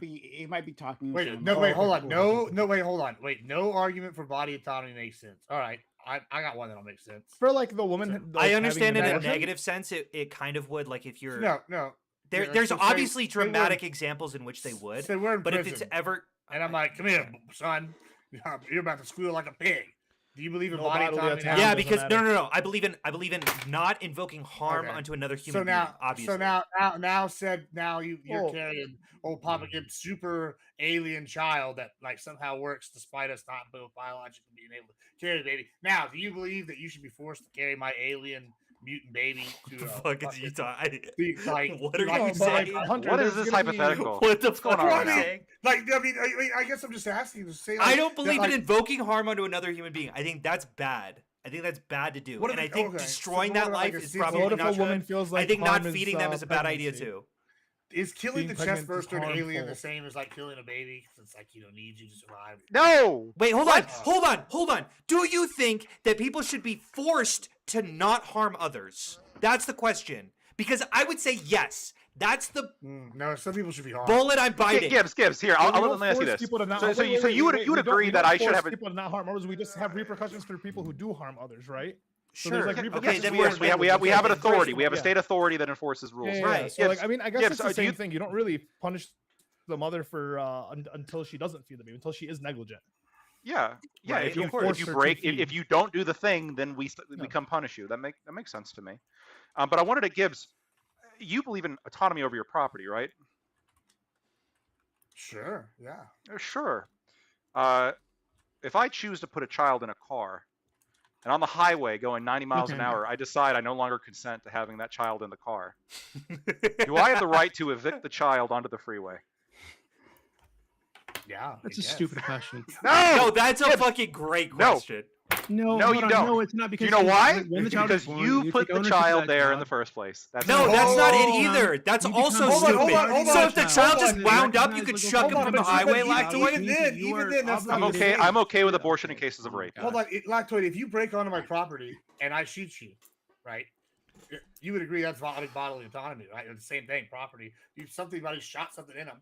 be talking. Wait, some- no, Oh, wait, okay, hold on. cool. No, wait, hold on. Wait, no argument for body autonomy makes sense. All right, I got one that'll make sense. For like the woman, like, I having understand an in a abortion, negative sense. It kind of would, like if you're No. there's so say- obviously say we're- dramatic examples in which they would, Say we're in but if prison, it's ever and I'm like, come here, son, you're about to squeal like a pig. Do you believe in No body bodily autonomy? autonomy. yeah, doesn't because matter. no. I believe in not invoking harm Okay. unto another human So now, being. Obviously, you're Oh. carrying old Papa Kid's super alien child that like somehow works despite us not both biologically being able to carry the baby. Now, do you believe that you should be forced to carry my alien mutant baby to fuck is you talking? like What are like, you No, but, like, saying? Hunter, What is there's this gonna be- hypothetical? What the What's going fuck on are right you now? saying? Like, I guess I'm just asking to say. Like, I don't that, believe like, in invoking harm onto another human being. I think that's bad. I think that's bad to do. What And if I it- think okay, so destroying what that about, like, life a is seasonal- probably What if not a woman good. feels like I think not harm is, feeding them is a bad idea pregnancy? too. Is killing being the chest pregnant is burster an alien harmful. the same as like killing a baby? 'Cause it's like you don't need you to survive. No. Wait, hold What? hold on. Do you think that people should be forced to not harm others? That's the question. Because I would say yes. That's the No, some people should be harmed. bullet I'm biting. Gibbs. Here, Well, we let don't me ask you force this. people to not- So, wait, so wait, you, so wait, you would wait, you would we don't- agree we that don't I should force have a people to not harm others. We just have repercussions for people who do harm others, right? So Sure. there's, like, Okay, repercussions then for we're- yes, we have an okay, authority. great. We have a Yeah. state authority that enforces rules. Yeah, Right. So like, I mean, I guess Gibbs, it's the do same you- thing. You don't really punish the mother for until she doesn't feed the baby, until she is negligent. Yeah. Right, If of you course. if Force you her to break feed. if you don't do the thing, then we No. come punish you. That makes sense to me. But I wanted to Gibbs. You believe in autonomy over your property, right? Sure, yeah. Sure. If I choose to put a child in a car, and on the highway going 90 miles an Okay. hour, I decide I no longer consent to having that child in the car. Do I have the right to evict the child onto the freeway? Yeah. That's I a guess. stupid question. No, that's a Gibbs. fucking great No. question. No, No, hold you on, don't. No, it's not Do because you know why? When the child is Because born, you take put the ownership of child that there in child. the first place. That's No, it. that's not it Hold on. either. That's You also become- Hold on, stupid. hold on, hold So on. if the Hold child on, just you wound up, recognize you could legal chuck him Hold from on, the but highway, even Lactoid? even then, that's not I'm the okay. same. I'm okay with abortion in cases of rape. Hold on, Lactoid, if you break onto my property and I shoot you, right? You would agree that's bodily autonomy, right? It's the same thing, property. Somebody shot something in them.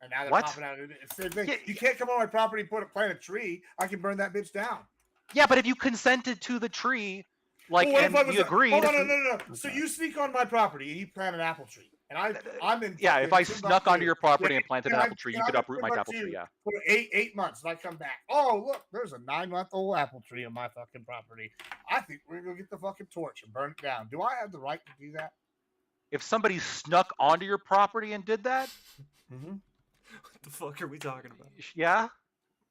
And now they're What? popping out. It's the same thing. Yeah, You can't come on my property and plant a tree. I can burn that bitch down. Yeah, but if you consented to the tree, like, Well, what if I and was you agreed. Hold on, no. So you sneak on my property and you plant an apple tree, and I'm in. Yeah, if I fucking snuck onto Timbuktu. your property Yeah, and planted an and apple tree, you and could I'm in uproot my apple tree. Timbuktu Yeah. For 8 months, and I come back. Oh, look, there's a 9-month-old apple tree on my fucking property. I think we're gonna go get the fucking torch and burn it down. Do I have the right to do that? If somebody snuck onto your property and did that, Mm-hmm. What the fuck are we talking about? yeah.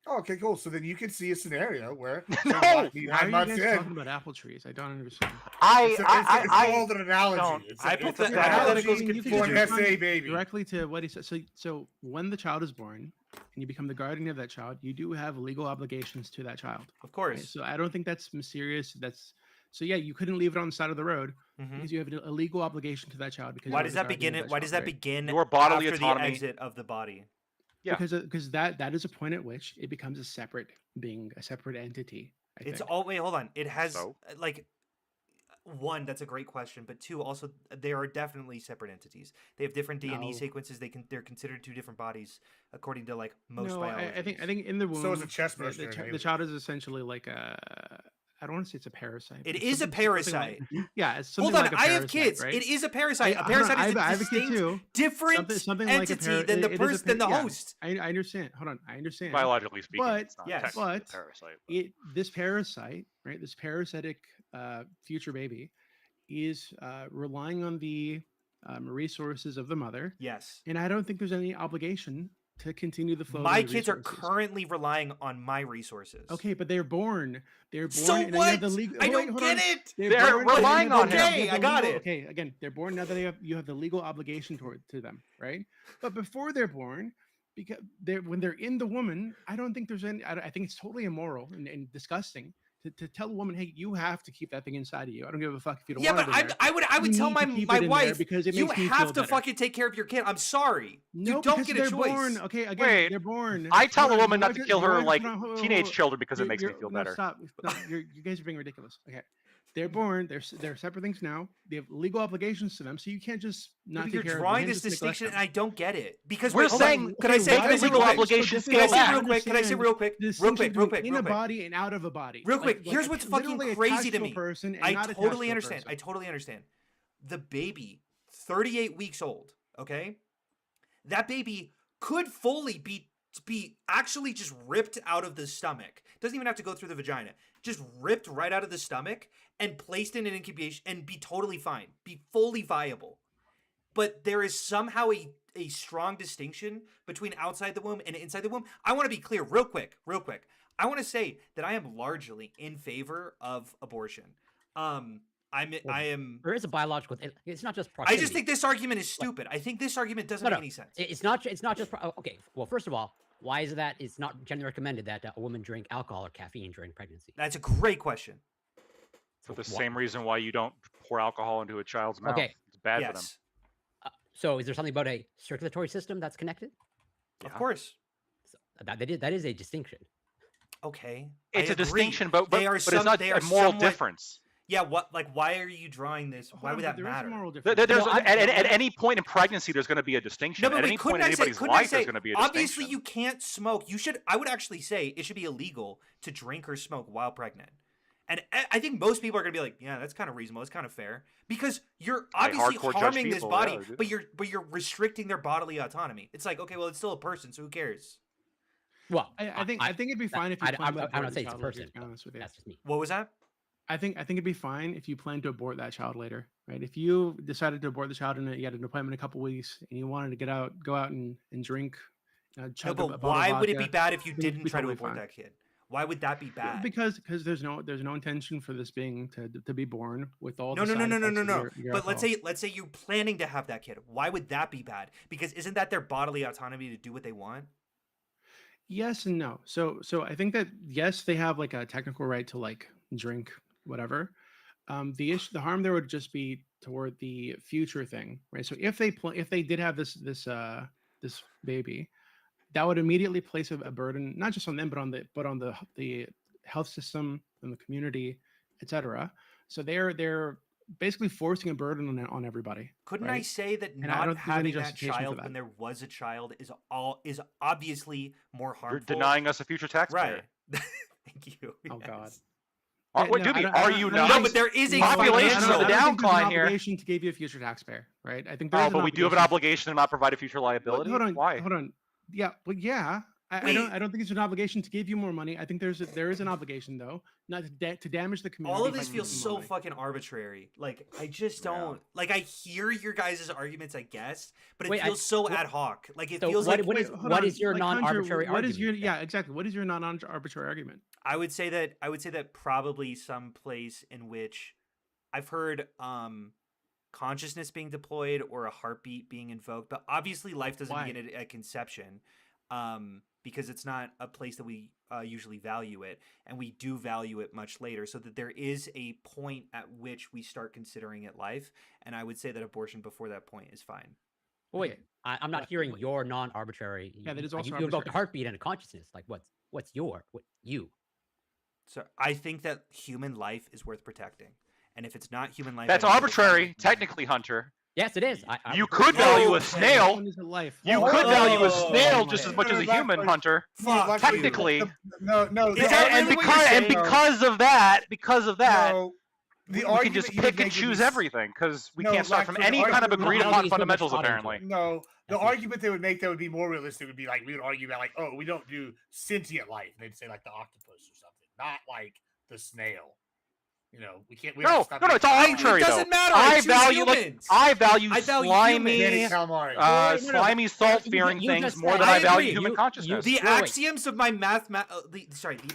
Oh, okay, cool. So then you can see a scenario where No! somebody might be Why are 9 you months guys in. talking about apple trees? I don't understand. It's called an analogy. don't- It's I a, put it's a the analogy hypotheticals You can for just an respond SA baby. directly to what he said. So when the child is born and you become the guardian of that child, you do have legal obligations to that child. Of right? course. So I don't think that's mysterious. So yeah, you couldn't leave it on the side of the road Mhm. because you have a legal obligation to that child. Because Why you're does the that guardian begin? of It. Why child, does that right? begin? Your bodily after autonomy. the exit of the body. Yeah. Because that is a point at which it becomes a separate being, a separate entity. I It's think. all. Wait, hold on. It has So? like one. That's a great question, but two, also they are definitely separate entities. They have different DNA No. sequences. They're considered two different bodies according to like most No, biology. I think in the womb. So is a chest the, burster the, in chi- Halo. the child is essentially like a. I don't want to say it's a parasite. It but is a something like- parasite. yeah, it's Hold something on, like a I have parasite, kids. Right? It is a parasite. A hold on, parasite is I a have a kid distinct, too. different Something like a entity than the it is a person, than the yeah, host. I understand. Hold on, I understand. Biologically speaking, But- it's not yes, technically a but parasite. But This parasite, right? This parasitic future baby, is relying on the resources of the mother, Yes. and I don't think there's any obligation to continue the flow. My of the kids are resources. currently relying on my resources. Okay, but they're born. They're born. So and then you what? have the legal, I oh, wait, don't hold get on. it. They're born, and then you relying have on the- him. you have Okay, the I got legal- it. Okay, again, they're born now that you have the legal obligation to them, right? But before they're born, because when they're in the woman, I don't think there's any. I think it's totally immoral and disgusting to tell a woman, hey, you have to keep that thing inside of you. I don't give a fuck if you don't Yeah, want but it in there. I would You tell need my to keep my it in there wife because it you makes me feel have to better. fucking take care of your kid. I'm sorry. No, you don't because get they're a choice. born. Okay, again, Wait, they're born. I tell Hold a on, woman your not to wife- kill your her wife- like hold on, hold on, teenage hold on. children because it You're- makes me you're- feel no, better. Stop. No, you guys are being ridiculous. Okay. They're born. They're separate things now. They have legal obligations to them, so you can't just not But take you're care drawing of them. You this can't just neglect distinction, and them. I don't get it. Because We're wait, hold on. saying- Can I okay, say? why Can I is say it real legal quick? obligations Can I go say back? real quick? Can I say real quick? The Real distinction quick. Real between quick. in Real a quick. body and out of a body. Real quick, here's like, what's fucking literally crazy attached to a me. person and I not attached totally to a understand. person. I totally understand. The baby, 38 weeks old. Okay, that baby could fully be actually just ripped out of the stomach. Doesn't even have to go through the vagina. Just ripped right out of the stomach and placed in an incubation and be totally fine, be fully viable. But there is somehow a strong distinction between outside the womb and inside the womb. I want to be clear real quick. I want to say that I am largely in favor of abortion. I am. There is a biological. It's not just I proximity. just think this argument is stupid. I think this argument doesn't No, make no. any sense. It's not. It's not just. Okay. Well, first of all, why is it that it's not generally recommended that a woman drink alcohol or caffeine during pregnancy? That's a great question. For the Why- same reason why you don't pour alcohol into a child's mouth. Okay. It's bad for them. Yes, So, is there something about a circulatory system that's connected? of Yeah. course. So that is a distinction. Okay, It's I a agree. distinction, but They are it's some- not they a are moral somewhat- difference. Yeah, what? Like, why are you drawing this? Hold Why on, would but that there is a matter? moral There's difference. No, I'm- at any point in pregnancy, there's going to be a distinction. No, but At wait, any point couldn't in I say? anybody's Couldn't I life, there's say? going to be a Obviously, distinction. you can't smoke. You should. I would actually say it should be illegal to drink or smoke while pregnant. And I think most people are going to be like, yeah, that's kind of reasonable. It's kind of fair because you're I obviously hardcore judge harming this people, body, yeah, they do but you're restricting their bodily autonomy. It's like, okay, well, it's still a person, so who cares? Well, I think it'd be fine if you I, plan to I'm abort not the saying it's a child later, person. to be honest with you. That's just me. What was that? I think it'd be fine if you plan to abort that child later, right? If you decided to abort the child and you had an appointment in a couple weeks and you wanted to go out and drink, No, chug a but bottle of why would it be vodka, bad if you then it'd didn't be try to totally abort fine. that kid? Why would that be bad? Because there's no intention for this being to be born with all No, the no, side no, no, effects no, of no. your But let's alcohol. say you're planning to have that kid. Why would that be bad? Because isn't that their bodily autonomy to do what they want? Yes and no. So I think that yes, they have like a technical right to like drink whatever. The harm there would just be toward the future thing, right? So if they did have this baby, that would immediately place a burden not just on them but on the health system and the community, etc. So they're basically forcing a burden on everybody. Couldn't I right? say that And I don't not think there's any having that justification for child that. when there was a child is obviously more You're harmful? denying us a future taxpayer. Right. Thank you. Oh, God. yes. What, no, I Doobie, don't- I are don't- you I don't not? No, think- but there is a Population's financial- a I don't think there's an downcline here. obligation to give you a future taxpayer, right? I think there Oh, is an but we do have an obligation. obligation to not provide a future But liability. hold on, Why? hold on. Yeah, but yeah, I Wait. don't think it's an obligation to give you more money. I think there is an obligation though, not to damage the community. All of by this giving feels you so more money. fucking arbitrary. Like, I just Yeah. don't like. I hear your guys' arguments, I guess, but it Wait, feels so what- ad hoc. Like, it So feels what, like what is Hold what on, is your like, Hunter, non-arbitrary what is your argument? yeah exactly? What is your non-arbitrary argument? I would say that probably some place in which I've heard consciousness being deployed or a heartbeat being invoked, but obviously life doesn't Why? begin at conception, because it's not a place that we usually value it, and we do value it much later. So that there is a point at which we start considering it life, and I would say that abortion before that point is fine. Wait, Okay. I'm not hearing your non-arbitrary. Yeah, that is like, also you invoked a arbitrary. heartbeat and a consciousness. Like, what's you? So I think that human life is worth protecting, and if it's not human life, That's I don't think it's arbitrary, worth technically, Hunter. Yes, it is. You would could agree. value a Okay. snail. One is a life. You Oh, could value a oh, snail oh just my as much as a God. human, Hunter. Fuck Technically. you. No. Is that And really what you're saying? because of that, no, we the can argument just you pick would and make choose is- everything because we No, can't start from Laxford, any the kind of argument- agreed No, upon no, fundamentals, no, no, no. apparently. No, the That's it. argument they would make that would be more realistic would be like we would argue about like, oh, we don't do sentient life. And they'd say like the octopus or something, not like the snail. You know, we can't. We No, have to stop no, being it's all smart. arbitrary, It doesn't though. matter. I I choose value humans. I value I value slimy, Danny humans. Calamari. Wait, no, no. slimy, salt-fearing You things just more said- than I I value agree. human You- consciousness. The Wait, wait. axioms of my the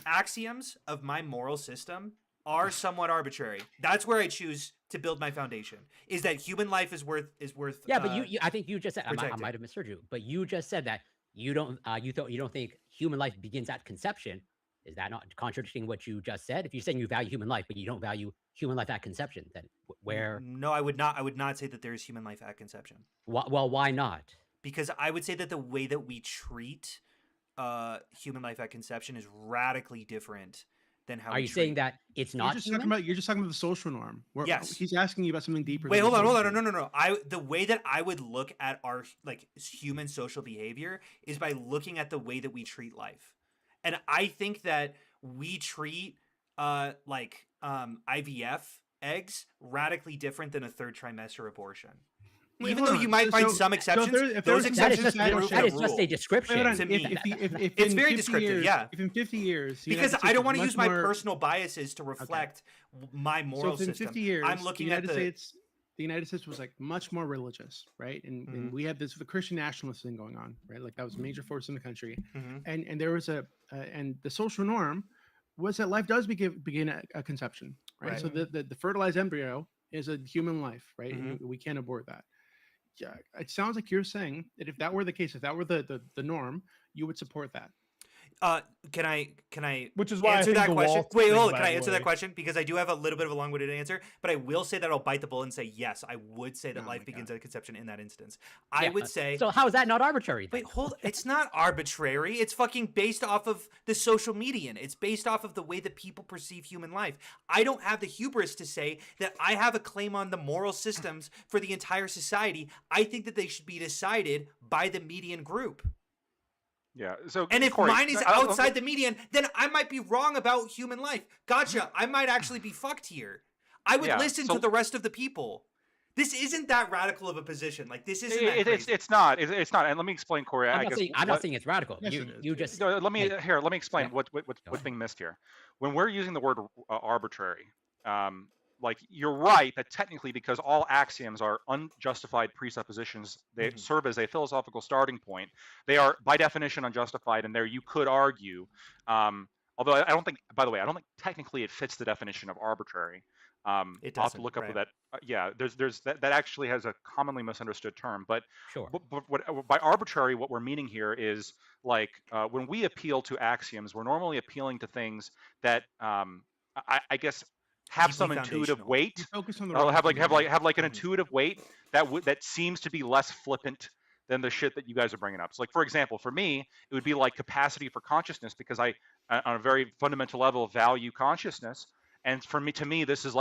axioms of my moral system are somewhat arbitrary. That's where I choose to build my foundation. Is that human life is worth Yeah, but you I think you just said I protected. might have misheard you, but you just said that you don't think human life begins at conception. Is that not contradicting what you just said? If you're saying you value human life, but you don't value human life at conception, then where? No, I would not say that there is human life at conception. Well, why not? Because I would say that the way that we treat human life at conception is radically different than how Are we you saying treat- that it's You're not just human? talking about the social norm. Yes. He's asking you about something deeper. Wait, than the hold on. social norm. No. The way that I would look at our like human social behavior is by looking at the way that we treat life. And I think that we treat IVF eggs radically different than a third trimester abortion. Wait, Even hold though on. you might find So some exceptions, if those there's That is exceptions just, exceptions prove to that the is just a rule. description. Wait, hold on. to me. If It's in very 50 descriptive, years, yeah. If in 50 years, the Because United I States don't was want to much use my more- personal biases to reflect my So moral if in system. 50 years, I'm looking the at United States was like much more religious, right? And Mhm. we had the Christian nationalist thing going on, right? Like that was a major force in the country, Mhm. and there was and the social norm was that life does begin at a conception, right? So the fertilized embryo is a human life, right? And we can't abort that. Yeah, it sounds like you're saying that if that were the case, if that were the norm, you would support that. Can I Which is why I answer think that the question? wall Wait, thing, hold on. by Can I the answer that way- question? Because I do have a little bit of a long-winded answer, but I will say that I'll bite the bullet and say yes. I would say that Oh life my begins God. at conception in that instance. I Yeah, would say. So how is that not arbitrary? then? Wait, hold. It's not arbitrary. It's fucking based off of the social median. It's based off of the way that people perceive human life. I don't have the hubris to say that I have a claim on the moral systems for the entire society. I think that they should be decided by the median group. Yeah. So And if Corey, mine is I don't- outside the median, then I might be wrong about human life. Gotcha. I might actually be fucked here. I would Yeah, listen so- to the rest of the people. This isn't that radical of a position. Like this isn't that it's crazy. it's not. It's not. And let me explain, Corey. I'm I not guess saying I'm not what- saying it's radical. Yes, it is. You just No, let me like, let me explain yeah. what's Go what's ahead. being missed here. When we're using the word arbitrary, like you're right that technically, because all axioms are unjustified presuppositions, they Mhm. serve as a philosophical starting point. They are by definition unjustified, and there you could argue. Although I don't think, by the way, I don't think technically it fits the definition of arbitrary. It I'll have to doesn't, look up right. that. Yeah, there's that actually has a commonly misunderstood term, but sure. but what, by arbitrary, what we're meaning here is like when we appeal to axioms, we're normally appealing to things that I guess have Deeply some intuitive foundational. weight. You focus on the Or wrong have thing. like an Mhm. intuitive weight that seems to be less flippant than the shit that you guys are bringing up. So like for example, for me, it would be like capacity for consciousness because I on a very fundamental level value consciousness. And for me, to me, this is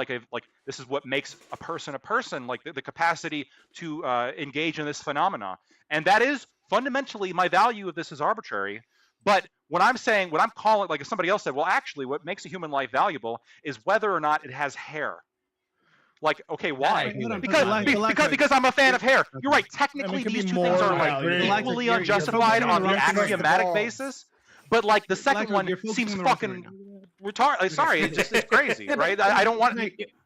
this is what makes a person, like the capacity to engage in this phenomena. And that is fundamentally my value of this is arbitrary, But what I'm saying, what I'm calling, like if somebody else said, well, actually, what makes a human life valuable is whether or not it has hair. Like, okay, why? agree with. Because I'm a fan of hair. You're right. Technically, could these be two things more are like valuable. equally You're unjustified focusing on on the the wrong thing. axiomatic Balls. basis. But like the second Blackwood, one you're focusing seems on the wrong fucking thing. retarded. Sorry, it's crazy, right? I don't want.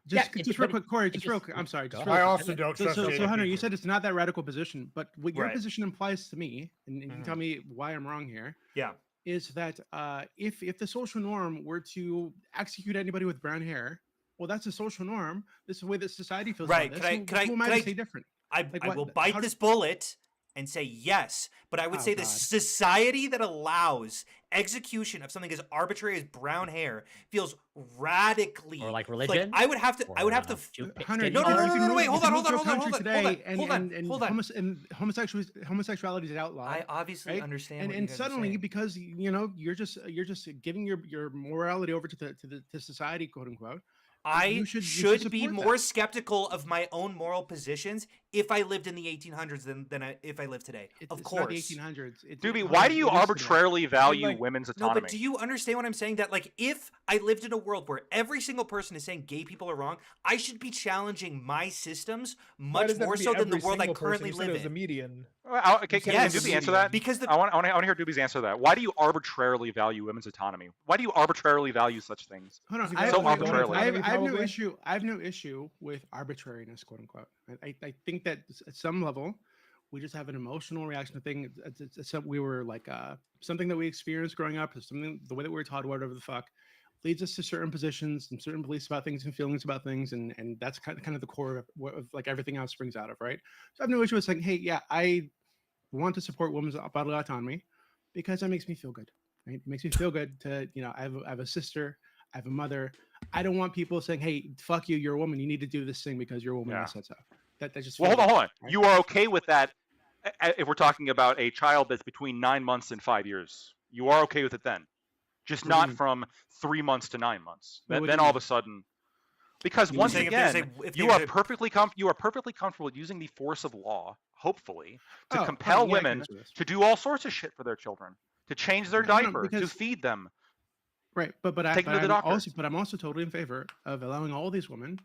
Just real quick, Corey. Just real quick. I'm sorry. Just real I quick. also don't trust So Jada Hunter, you Pinkett. said it's not that radical position, but what your Right. position implies to me, and you can tell me why I'm wrong here, Yeah. is that if the social norm were to execute anybody with brown hair, well, that's a social norm. This is the way that society feels Right. about Could this. I Who am I could to I say different? I Like, I what- will how bite do- this bullet and say yes, but I would Oh, say the God. society that allows execution of something as arbitrary as brown hair feels radically Or like religion? I would have to. I would have to. Hunter, No, you no, can- no, you no, can wait, move- hold you on, can hold on, move to a hold on, country hold on, today and- hold on, and hold on. and homosexuality is outlawed. I obviously right? understand. And what you and guys are suddenly saying. because you're just giving your morality over to society, quote unquote. I you should, should be support that. more skeptical of my own moral positions if I lived in the 1800s than if I live today. It's Of not course. the 1800s. Doobie, why do you arbitrarily value like- women's No, autonomy? but do you understand what I'm saying? That like, if I lived in a world where every single person is saying gay people are wrong, I should be challenging my systems Why much does that more be so than the every world I single person? currently You said live it was the in? median. Okay, can Yes. Doobie answer that? Because the I want to hear Doobie's answer to that. Why do you arbitrarily value women's autonomy? Why do you arbitrarily value such things? Hold on. So I have, arbitrarily. I have no Probably. issue. I have no issue with arbitrariness, quote unquote. I think that at some level, we just have an emotional reaction to things. We were like something that we experienced growing up, or something the way that we were taught, whatever the fuck, leads us to certain positions and certain beliefs about things and feelings about things, and that's kind of the core of what like everything else springs out of, right? So I have no issue with saying, hey, yeah, I want to support women's bodily autonomy because that makes me feel good. Right? It makes me feel good to, I have a sister, I have a mother. I don't want people saying, hey, fuck you, you're a woman, you need to do this thing because you're a woman. Yeah. And said so. That just Well, feels hold on. good, right? You are okay with that if we're talking about a child that's between 9 months and 5 years. You are okay with it then, just What do you not mean? from 3 months to 9 months. Wait, what do Then you all of mean? a sudden, because You're once saying if there's again, a- if you there's are a- perfectly comfortable using the force of law, hopefully, to Oh, compel yeah, I can women answer this. to do all sorts of shit for their children, to change their No, no, diaper, to because- feed them. Right, but Take them to the doctor. I'm also totally in favor of allowing all these women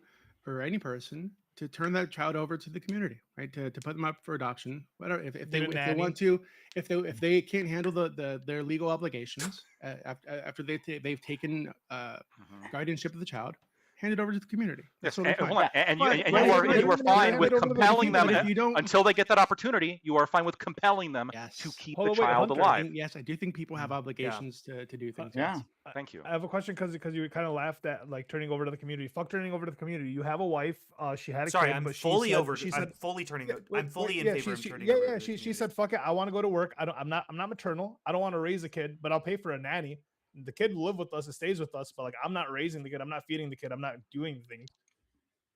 or any person to turn that child over to the community, right? To put them up for adoption, whatever. If they Get a if they want to, if they can't handle their legal obligations after they've taken Mhm. guardianship of the child, hand it over to the community. That's Yes, totally and, fine. hold on, and you, But- and but- you are but- you are but- fine hand with it over to the compelling them But if you don't, until they get that opportunity. You are fine with compelling them to yes, keep Hold the on, wait, child Hunter. alive. And yes, I do think people have obligations to do things. Yeah. yes. Thank you. I have a question because you kind of laughed at like turning over to the community. Fuck turning over to the community. You have a wife. She had a Sorry, kid, I'm but fully she said, over. She I'm said, fully turning. Yeah, I'm wait, fully in yeah, favor of she, turning yeah, over. yeah. to the She community. said, "Fuck it, I want to go to work. I'm not maternal. I don't want to raise a kid, but I'll pay for a nanny. The kid will live with us. It stays with us, but like I'm not raising the kid. I'm not feeding the kid. I'm not doing anything.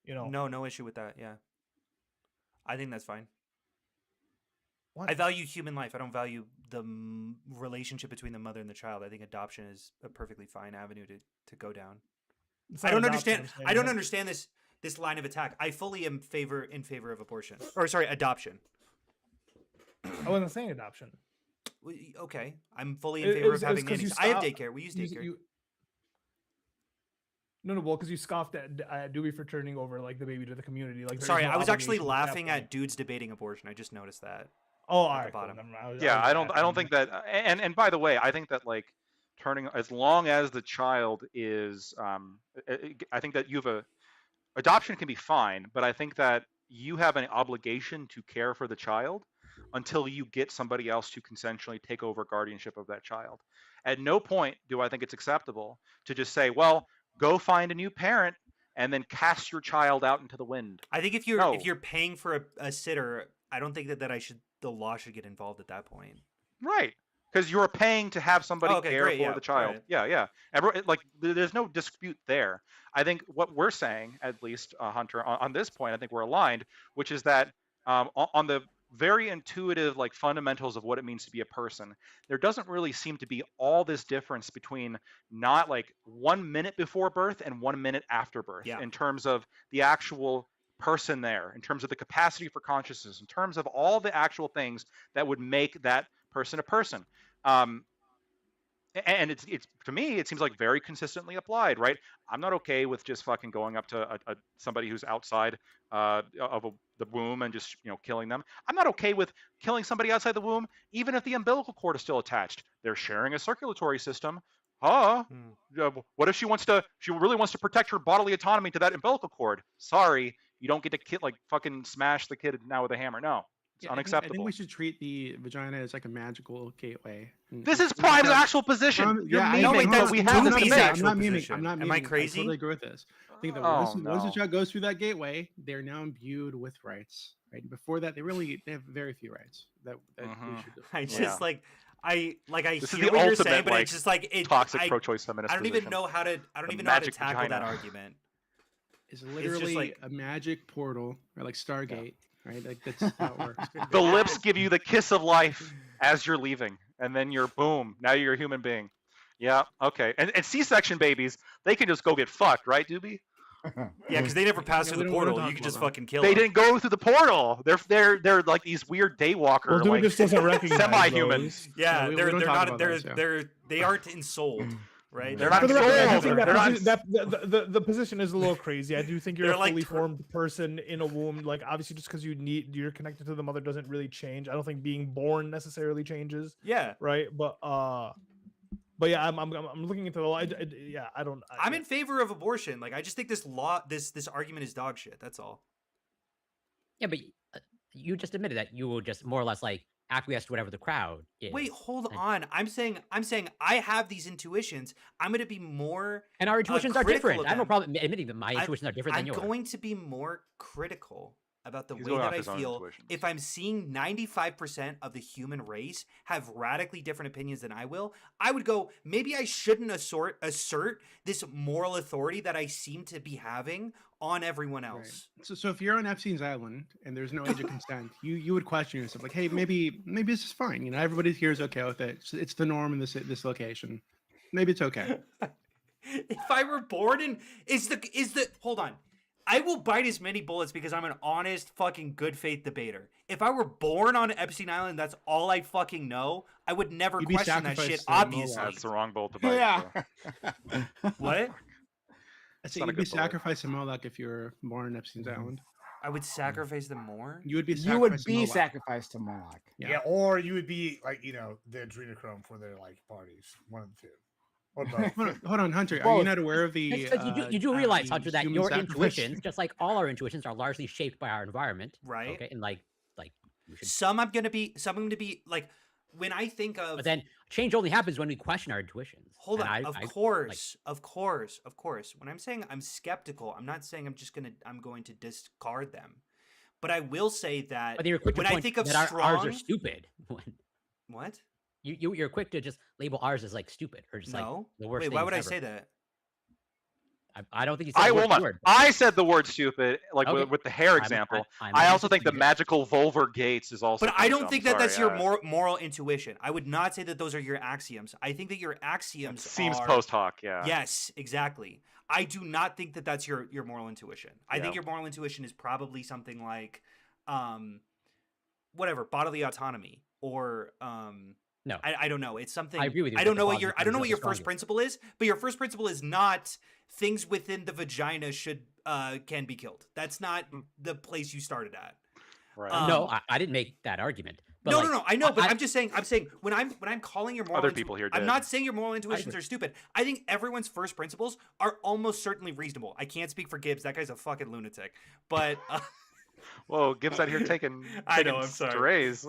No issue with that. Yeah, I think that's fine. What? I value human life. I don't value the relationship between the mother and the child. I think adoption is a perfectly fine avenue to go down. It's I not don't adoption, understand. I'm saying I don't that- understand this line of attack. I fully am in favor of abortion, or sorry, adoption. I wasn't saying adoption. Okay, I'm fully in It- favor it was- of it was having 'cause you nannies. I have stopped- daycare. We use You- daycare. you- No, well, because you scoffed at Dewey for turning over like the baby to the community. Like, there is Sorry, no I was actually obligation that laughing point. at dudes debating abortion. I just noticed that. Oh, all at the right, cool, bottom. never mind. I was Yeah, I just don't asking. think that. And by the way, I think that like turning as long as the child is, I think that you have a adoption can be fine, but I think that you have an obligation to care for the child until you get somebody else to consensually take over guardianship of that child. At no point do I think it's acceptable to just say, well, go find a new parent and then cast your child out into the wind. I think if you're No. if you're paying for a sitter, I don't think that the law should get involved at that point. Right. Because you're paying to have somebody Oh, okay, care great, for yeah, the child. alright. Yeah. There's no dispute there. I think what we're saying, at least, Hunter, on this point, I think we're aligned, which is that on the very intuitive like fundamentals of what it means to be a person, there doesn't really seem to be all this difference between not like 1 minute before birth and 1 minute after birth Yeah. in terms of the actual person there, in terms of the capacity for consciousness, in terms of all the actual things that would make that person a person. and it's to me it seems like very consistently applied, right? I'm not okay with just fucking going up to somebody who's outside the womb and just killing them. I'm not okay with killing somebody outside the womb even if the umbilical cord is still attached. They're sharing a circulatory system. What if she really wants to protect her bodily autonomy to that umbilical cord? Sorry, you don't get to fucking smash the kid now with a hammer. No, it's Yeah, unacceptable. I think we should treat the vagina as like a magical gateway. This is Prime's actual position. You're yeah, memeing, no, wait, but that's we I'm have not this Doopey's memeing, debate. actual I'm not memeing. position. I'm not memeing. Am I crazy? totally agree with this. I think that Oh, once the no. child goes through that gateway, they're now imbued with rights. Right before that, they have very few rights that we should. I just Yeah. I This is hear the what you're ultimate, saying, but like, it's just like toxic I, pro-choice feminist I don't even position. know how to. I don't The even know how to magic tackle that vagina. argument. It's literally like- a magic portal, or like Stargate, right? Like that's how it works. The lips give you the kiss of life as you're leaving, and then you're boom. Now you're a human being. Yeah, okay. And C-section babies, they can just go get fucked, right, Doobie? Yeah, because they never pass Yeah, through we the don't wanna portal. talk You can about just that. fucking kill They them. didn't go through the portal. They're like these weird daywalker, Well, Doobie like just doesn't recognize semi-humans. those. Yeah, No, we they're don't they're talk not about they're those, yeah. they aren't ensouled, right? They're not For the record, I do sold. think They're not- the position is a little crazy. I do think you're They're a like fully tur- formed person in a womb. Like obviously, just because you're connected to the mother doesn't really change. I don't think being born necessarily changes, Yeah, right? But yeah, I'm looking into the law. Yeah, I don't. I'm in favor of abortion. Like I just think this argument is dog shit. That's all. Yeah, but you just admitted that you will just more or less like acquiesce to whatever the crowd is. Wait, hold and, on. I'm saying I have these intuitions. I'm going to be more. And our intuitions are critical different. of I have no them. problem admitting that my intuitions are different I'm than yours. going to be more critical about the He's way going that off I his own feel intuitions. if I'm seeing 95% of the human race have radically different opinions than I will. I would go, maybe I shouldn't assert this moral authority that I seem to be having on everyone Right. else. So if you're on Epstein's island and there's no age of consent, you would question yourself like, hey, maybe this is fine. You know, everybody here is okay with it. It's the norm in this location. Maybe it's okay. If I were born in hold on. I will bite as many bullets because I'm an honest, fucking good faith debater. If I were born on Epstein Island, that's all I fucking know. I would never You'd be question that sacrificed shit. to Moloch. Obviously, That's the wrong bolt to bite. Yeah. so. what? I say not a you'd be good bullet. sacrificed to Moloch if you're born on Epstein's island. I would sacrifice them more. You would be You would sacrificed to be Moloch. sacrificed to Moloch. Yeah. Or you would be like the adrenochrome for their like parties. One of the two. Or both. Hold on, Hunter. Are Both. you not aware of the? It's 'cause you do realize, the Hunter, that human your sacrifice? intuitions, just like all our intuitions, are largely shaped by our environment. Right. Okay, and like you should. Some I'm gonna be like when I think of But then change only happens when we question our intuitions. hold on, And of course. When I'm saying I'm skeptical, I'm not saying I'm going to discard them. But I will say that But you're quick to when I point think of that ours are strong- stupid. what? You're quick to just label ours as like stupid or just like No. the worst. Wait, why things would I ever. say that? I don't think you said I the will worst not. word. I said the word stupid, like Okay. with the hair I'm- example. I'm I not also think the disputing it. magical vulvar gates is also. But I kinda don't dumb, think that sorry, that's your moral intuition. I would not say that those are your axioms. I think that your axioms Seems are post hoc, yeah. Yes, exactly. I do not think that that's your moral intuition. I think Yeah. your moral intuition is probably something like whatever, bodily autonomy or No. I don't know. It's something I agree with you I that don't the know what bodily your I don't know autonomy what is your the first principle is, but your first principle is not things within the vagina should can be killed. That's not the place you started at. Right. No, I didn't make that argument. But No, like, no, I know, but I- I'm just saying. I'm saying when I'm calling your moral Other people here I'm did. not saying your moral intuitions agree. are stupid. I think everyone's first principles are almost certainly reasonable. I can't speak for Gibbs. That guy's a fucking lunatic. But Whoa, Gibbs out here taking. I know, taking I'm sorry. strays.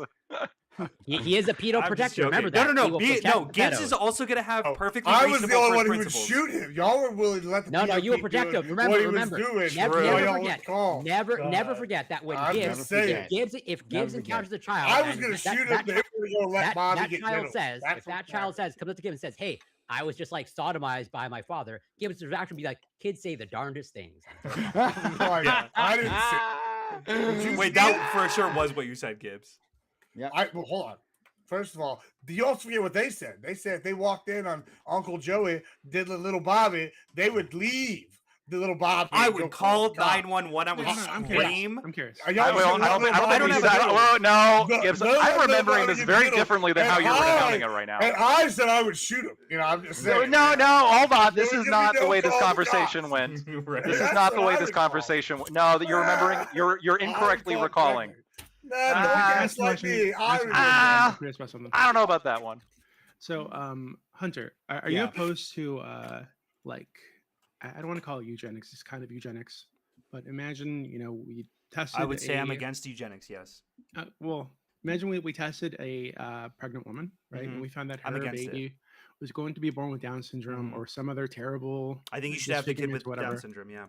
he is a pedo I'm just protector. Remember joking. that. No, He will protect no. Gibbs pedos. is also gonna have Oh, perfectly I was reasonable the only first one who would principles. shoot him. Y'all were willing to let the No, PO you will keep protect doing him. Remember, what he remember. was doing. Never, True. never Y'all forget. was calm. Never God. forget that when I'm Gibbs, just saying. if Gibbs forget. encounters a child, I was and gonna that- shoot that him. They were gonna let Bobby that get child middle. says, That's if that what child says, comes up to Gibbs and says, "Hey, I was just like sodomized by my father," Gibbs' reaction would be like, "Kids say the darndest things." Oh, yeah. I didn't see. Did you Wait, see that it? for sure was what you said, Gibbs. Well, hold on. First of all, you also forget what they said. They said if they walked in on Uncle Joey, diddling little Bobby, they would leave. the little Bob. I here, would go call the cop. 911. I would No, no, I'm curious. scream. I'm curious. Are y'all I will. shooting I that don't think. little I don't Bob think in that. the Well, no, No, Gibbs. no, I'm no, remembering no, this you very did 'em. differently than And how you're I- recounting it right now. And I said I would shoot him. You know, I'm just No, saying. no, hold on. This Don't is give me not the no way this call the conversation cops. went. Right. This is That's not the what way I this recall. conversation went. No, that you're remembering. You're incorrectly I recall recalling. correctly. No, Ah, don't Ask the gaslight question. me. I Ask the remember. question. Ah. I'm curious about something. I don't know about that one. So, Hunter, are you Yeah. opposed to like I don't want to call it eugenics. It's kind of eugenics, but imagine we tested. I would say I'm a- against eugenics. Yes. Well, imagine we tested a pregnant woman, right? Mhm. And we found that I'm her against it. baby was going to be born with Down syndrome Mhm. or some other terrible. I think you should have the kid disfigurement, with whatever. Down syndrome. Yeah.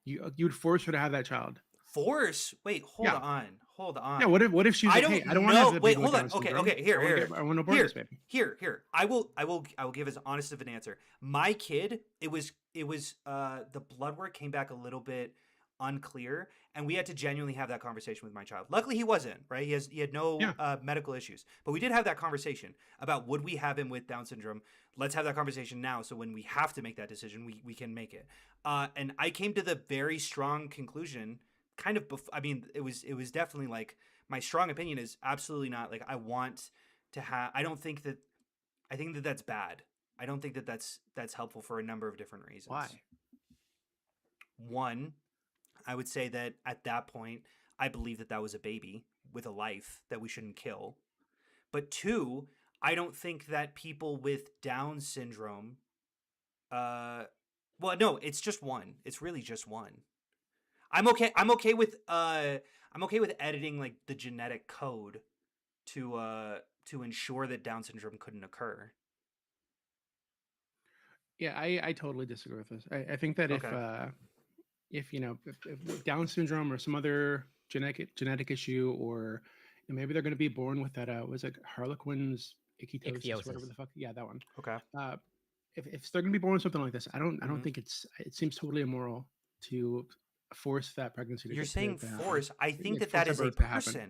You'd force her to have that child. Force. Wait. Hold Yeah. on. Hold on. Yeah. What if she's I like, don't hey, I don't want to know. have the Wait, baby with hold on. Down Okay, syndrome. okay, here, I wanna here. I want to abort Here. this baby. Here. I will give as honest of an answer. My kid, it was the blood work came back a little bit unclear, and we had to genuinely have that conversation with my child. Luckily, he wasn't, right? He had no Yeah. medical issues, but we did have that conversation about would we have him with Down syndrome. Let's have that conversation now, so when we have to make that decision, we can make it. And I came to the very strong conclusion, kind of. I mean, it was definitely like my strong opinion is absolutely not like I want to have. I think that that's bad. I don't think that that's helpful for a number of different reasons. Why? One, I would say that at that point, I believe that was a baby with a life that we shouldn't kill. But two, I don't think that people with Down syndrome, well, no, it's just one. It's really just one. I'm okay with editing like the genetic code to ensure that Down syndrome couldn't occur. Yeah, I totally disagree with this. I think that Okay. if if Down syndrome or some other genetic issue, or maybe they're going to be born with that was it Harlequin's ichthyosis, whatever Ichthyosis. the fuck. Yeah, that one. Okay. If they're going to be born with something like this, I don't Mhm. think it seems totally immoral to force that pregnancy to You're get saying to happen. force. I think Like, that force is a birth to happen. person.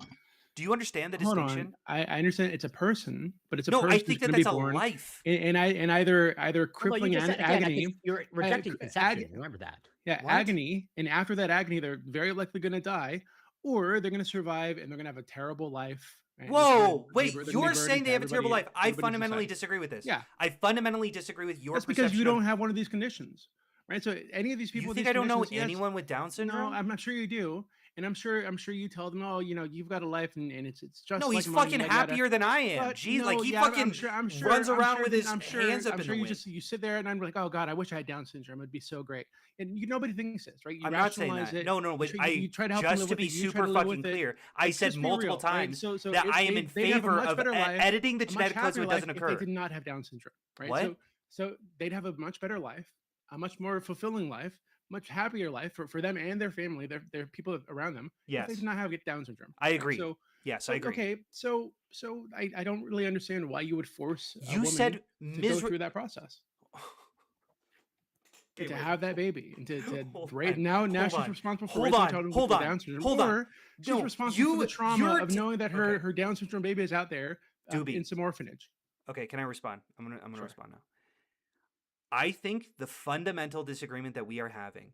Do you understand the Hold distinction? on, I understand it's a person, but it's a No, person I who's think that going to be that's a born life. in either Well, you crippling just said, again, agony. you're rejecting ag- conception. Remember that. Yeah, What? agony, and after that agony, they're very likely going to die, or they're going to survive and they're going to have a terrible life. and it's gonna Whoa, wait, they're gonna be you're burdened saying to they have a terrible everybody- life. I everybody in fundamentally society. disagree with this. Yeah, I fundamentally disagree with your that's because you perception don't of. have one of these conditions, right? So any of these people You with think these I don't know conditions, yes, anyone with Down syndrome? no, I'm sure you do, and I'm sure you tell them, oh, you've got a life, and it's just No, like he's mine, fucking yada, yada. happier than I am. But Jeez, no, like he yeah, I'm fucking sure, runs I'm around sure with that- his I'm sure, hands up I'm in sure the you wind. you sit there and I'm like, oh God, I wish I had Down syndrome. It'd be so great. And nobody thinks this, right? You I'm not saying rationalize that. it. No, You but try- you try to help them just live to with be it, you try super to live fucking with it. clear, I Let's said just be multiple real, right? times So that I am in they'd have a favor much of better life, editing the a much genetic code so happier it life doesn't if occur. they did not have Down syndrome, right? What? So they'd have a much better life, a much more fulfilling life, much happier life for them and their family, their people around them. If Yes, they did not have Down syndrome. I right? agree. So Yes, I agree. okay, so I don't really understand why you would force a You woman said to go miserable. through that process, Okay, to wait. have that baby, and to Hold right on, now hold she's on, responsible for hold raising a on, child with hold on, Down syndrome, hold on. or she's No, responsible for the trauma you're of knowing that her okay. Down syndrome baby is out there Doobie. in some orphanage. Okay, can I respond? I'm gonna Sure. respond now. I think the fundamental disagreement that we are having,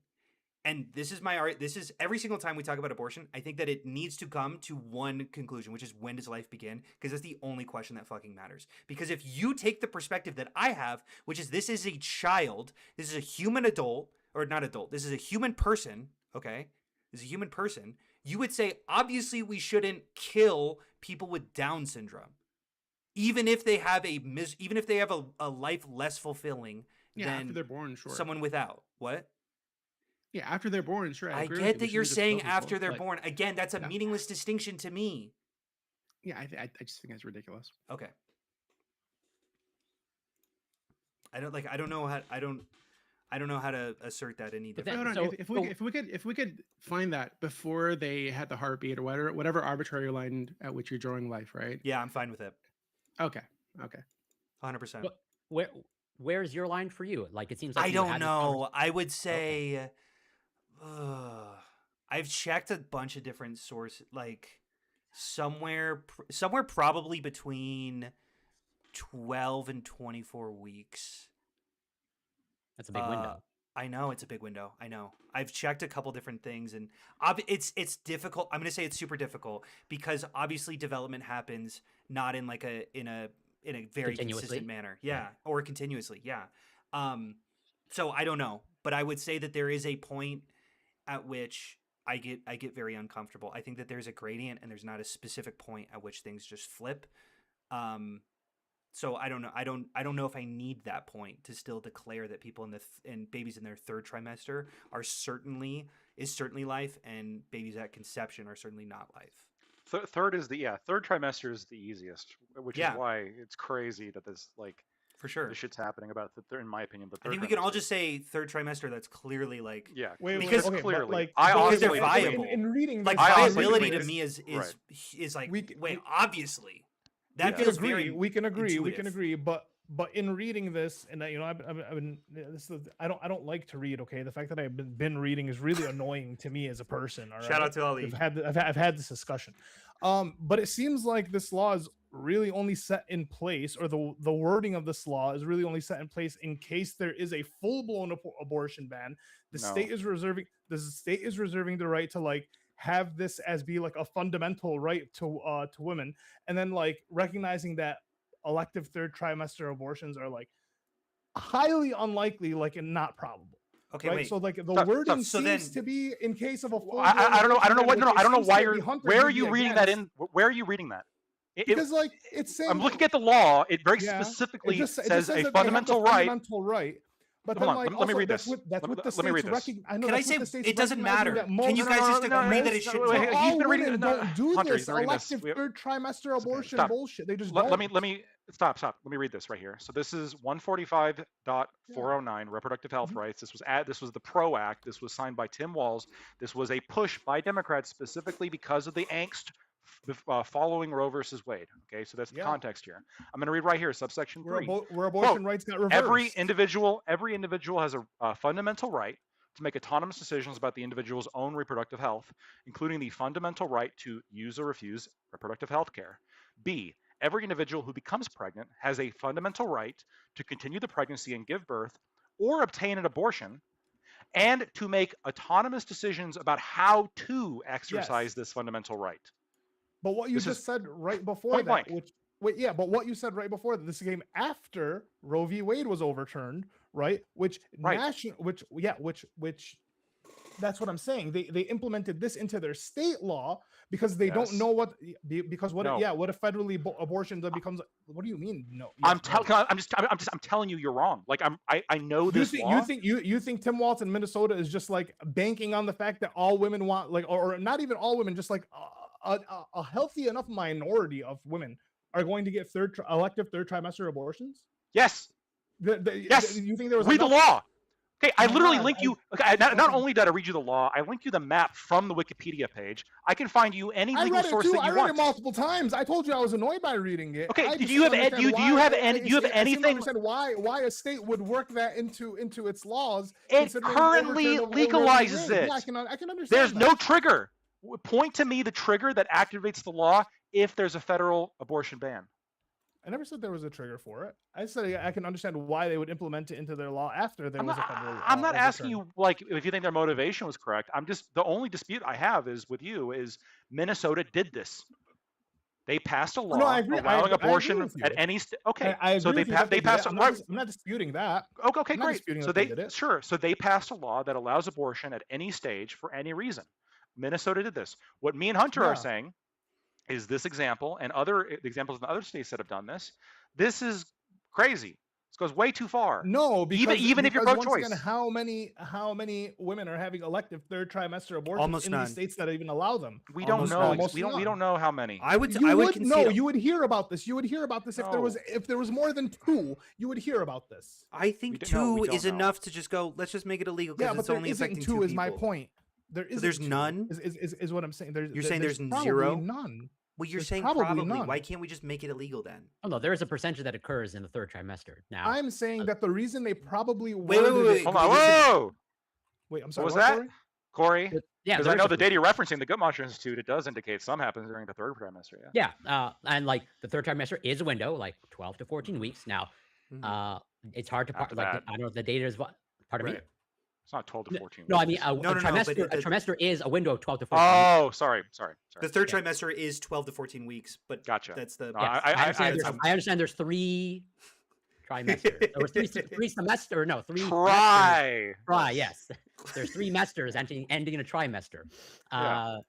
and this is this is every single time we talk about abortion, I think that it needs to come to one conclusion, which is when does life begin? Because that's the only question that fucking matters. Because if you take the perspective that I have, which is this is a child, this is a human adult, or not adult, this is a human person, okay? This is a human person, you would say, obviously we shouldn't kill people with Down syndrome. Even if they have a life less fulfilling Yeah, after than they're born, sure. someone without. What? Yeah, after they're born, sure. I agree with get you. We that you're shouldn't just saying kill after people, they're but born. Again, that's a yeah. meaningless distinction to me. Yeah, I just think that's ridiculous. Okay. I don't know how to assert that any But different. then- Hold on, so- if we could find that before they had the heartbeat or whatever arbitrary line at which you're drawing life, right? Yeah, I'm fine with it. Okay. 100%. But where's your line for you? Like it seems like I you don't had this know. I would say I've checked a bunch of different sources, like somewhere probably between 12 and 24 weeks. That's a big window. I know it's a big window. I know. I've checked a couple different things, and it's difficult. I'm going to say it's super difficult because obviously development happens not in like a very consistent manner. Yeah, or continuously. Yeah. So I don't know, but I would say that there is a point at which I get very uncomfortable. I think that there's a gradient, and there's not a specific point at which things just flip. So I don't know. I don't know if I need that point to still declare that people in babies in their third trimester are certainly life, and babies at conception are certainly not life. Third trimester is the easiest, which is why it's crazy that this for sure this shit's happening about in my opinion. The third I think we can all just say third trimester. That's clearly like because okay, like, I honestly they're viable. In reading, like viability to me is like obviously. That feels very we can agree. intuitive. We can agree. But in reading this, and I've been I don't like to read. Okay, the fact that I've been reading is really annoying to me as a person. All right? Shout out to Ali. I've had this discussion, but it seems like this law is really only set in place, or the wording of this law is really only set in place in case there is a full blown abortion ban. The state is reserving the right to have this as be like a fundamental right to women, and then recognizing that elective third trimester abortions are highly unlikely, and not probable. Okay, right? wait. So the wording so seems then- to be in case of a full. I don't know why you're. Where are you reading that in? Where are you reading that? Because it's saying I'm looking at the law. It very Yeah, specifically it says that a they have the fundamental right. Fundamental right. But Hold then, on, let me read this. That's what the Let me read states this. I know Can I that's what say the states it doesn't recognizing matter? that Can you most- guys just agree that it should? So He's all been reading women it. don't do Hunter, this he's been reading this. elective third trimester abortion Stop. bullshit. They just Let don't. me stop. Let me read this right here. So this is 145.409 reproductive health rights. This was the PRO Act. This was signed by Tim Walz. This was a push by Democrats specifically because of the angst following Roe versus Wade. Okay, so that's the context here. I'm going to read right here, subsection 3. Where abortion rights got reversed. Every individual has a fundamental right to make autonomous decisions about the individual's own reproductive health, including the fundamental right to use or refuse reproductive health care. B, every individual who becomes pregnant has a fundamental right to continue the pregnancy and give birth or obtain an abortion, and to make autonomous decisions about how to exercise this fundamental right. But what you just said right before that, but what you said right before that, this came after Roe v. Wade was overturned, right? Which that's what I'm saying. They implemented this into their state law because they don't know what if federally abortion becomes. What do you mean? No, I'm telling you, you're wrong. I know this law. You think Tim Walz in Minnesota is just banking on the fact that all women want or not even all women, just a healthy enough minority of women are going to get elective third trimester abortions? Yes. Yes. You think there was read the law? Okay, I literally link you. Okay, not only did I read you the law, I link you the map from the Wikipedia page. I can find you any legal source that you want. I read it multiple times. I told you I was annoyed by reading it. Okay, do you have anything? I understand why a state would work that into its laws? It currently legalizes it. Yeah, I can understand. There's no trigger. Point to me the trigger that activates the law if there's a federal abortion ban. I never said there was a trigger for it. I said I can understand why they would implement it into their law after there was a federal. I'm not asking you if you think their motivation was correct. I'm just the only dispute I have is with you is Minnesota did this. They passed a law allowing abortion at any state. Okay, so they passed. I'm not disputing that. Okay, great. So they passed a law that allows abortion at any stage for any reason. Minnesota did this. What me and Hunter are saying is this example and other examples in other states that have done this. This is crazy. This goes way too far. No, because even if you're pro-choice. Again, how many women are having elective third trimester abortions in these states that even allow them? We don't know. We don't know how many. You would hear about this. You would hear about this if there was more than 2. You would hear about this. I think 2 is enough to just go. Let's just make it illegal because it's only affecting 2 people. Is my point. There's none. Is what I'm saying. You're saying there's zero? None. Well, you're saying probably. None. Why can't we just make it illegal then? Oh no, there is a percentage that occurs in the third trimester. Now I'm saying that the reason they probably wait. Hold on. Whoa. Wait, I'm sorry. What was that, Corey? Yeah, because I know the data you're referencing, the Guttmacher Institute, it does indicate some happens during the third trimester. Yeah. And the third trimester is a window, 12 to 14 weeks. Now, it's hard to I don't know if the data is pardon me. It's not 12 to 14 No, I weeks. mean a No, no, but trimester. A the- trimester is a window of 12 to 14 weeks. Oh, sorry. The third trimester is 12 to 14 weeks, but Gotcha. that's the No, Yes, I- I understand there's 3 trimesters. There were three semester. No, 3 Try. Yes. There's 3 mesters ending in a trimester. Yeah.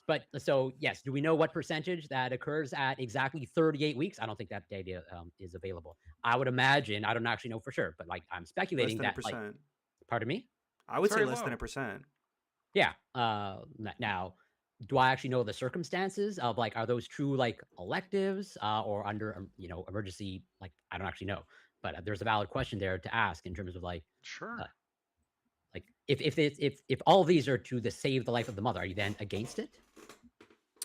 But so yes, do we know what percentage that occurs at exactly 38 weeks? I don't think that data is available. I would imagine. I don't actually know for sure, but like I'm less speculating than a that. Like, percent. pardon me. I would say Very less than low. a percent. Yeah. Now, do I actually know the circumstances of like, are those true like electives or under emergency? Like, I don't actually know, but there's a valid question there to ask in terms of like, Sure. like if all of these are to save the life of the mother, are you then against it?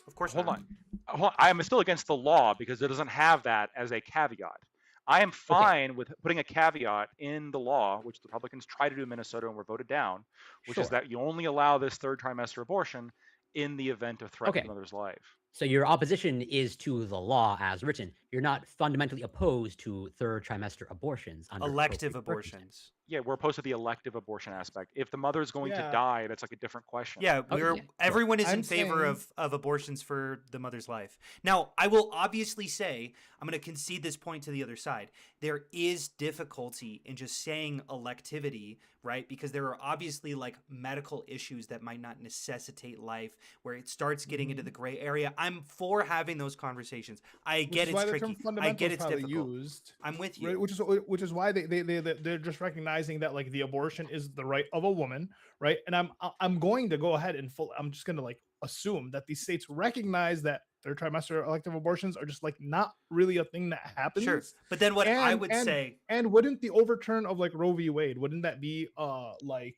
Of course. Hold not. on. I am still against the law because it doesn't have that as a caveat. I am fine with putting a caveat in the law, which the Republicans tried to do in Minnesota and were voted down, which is Sure. that you only allow this third trimester abortion in the event of threat to Okay. the mother's life. So your opposition is to the law as written. You're not fundamentally opposed to third trimester abortions. Under Elective appropriate circumstances. abortions. Yeah, we're opposed to the elective abortion aspect. If the mother is going to Yeah. die, that's like a different question. Yeah, Oh, we're yeah, sure. everyone is in I'm favor saying- of abortions for the mother's life. Now, I will obviously say I'm going to concede this point to the other side. There is difficulty in just saying electivity, right? Because there are obviously like medical issues that might not necessitate life, where it starts getting into the gray area. I'm for having those conversations. I Which get is why it's the term tricky. I fundamental get is it's probably difficult. used. I'm with you. Right, which is why they're just recognizing that like the abortion is the right of a woman, right? And I'm going to go ahead and I'm just going to like assume that these states recognize that third trimester elective abortions are just like not really a thing that happens. Sure. But then what I would and- say, And wouldn't the overturn of like Roe v. Wade, wouldn't that be like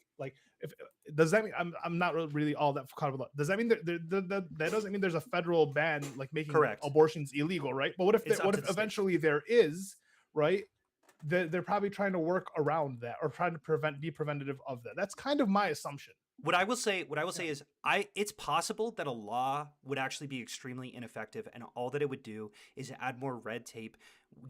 if does that mean I'm not really all that caught up? Does that mean that doesn't mean there's a federal ban like making Correct. abortions illegal, right? But what if It's up what to if the state. eventually there is, right? They're probably trying to work around that or trying to be preventative of that. That's kind of my assumption. what I will say is it's possible that a law would actually be extremely ineffective, and all that it would do is add more red tape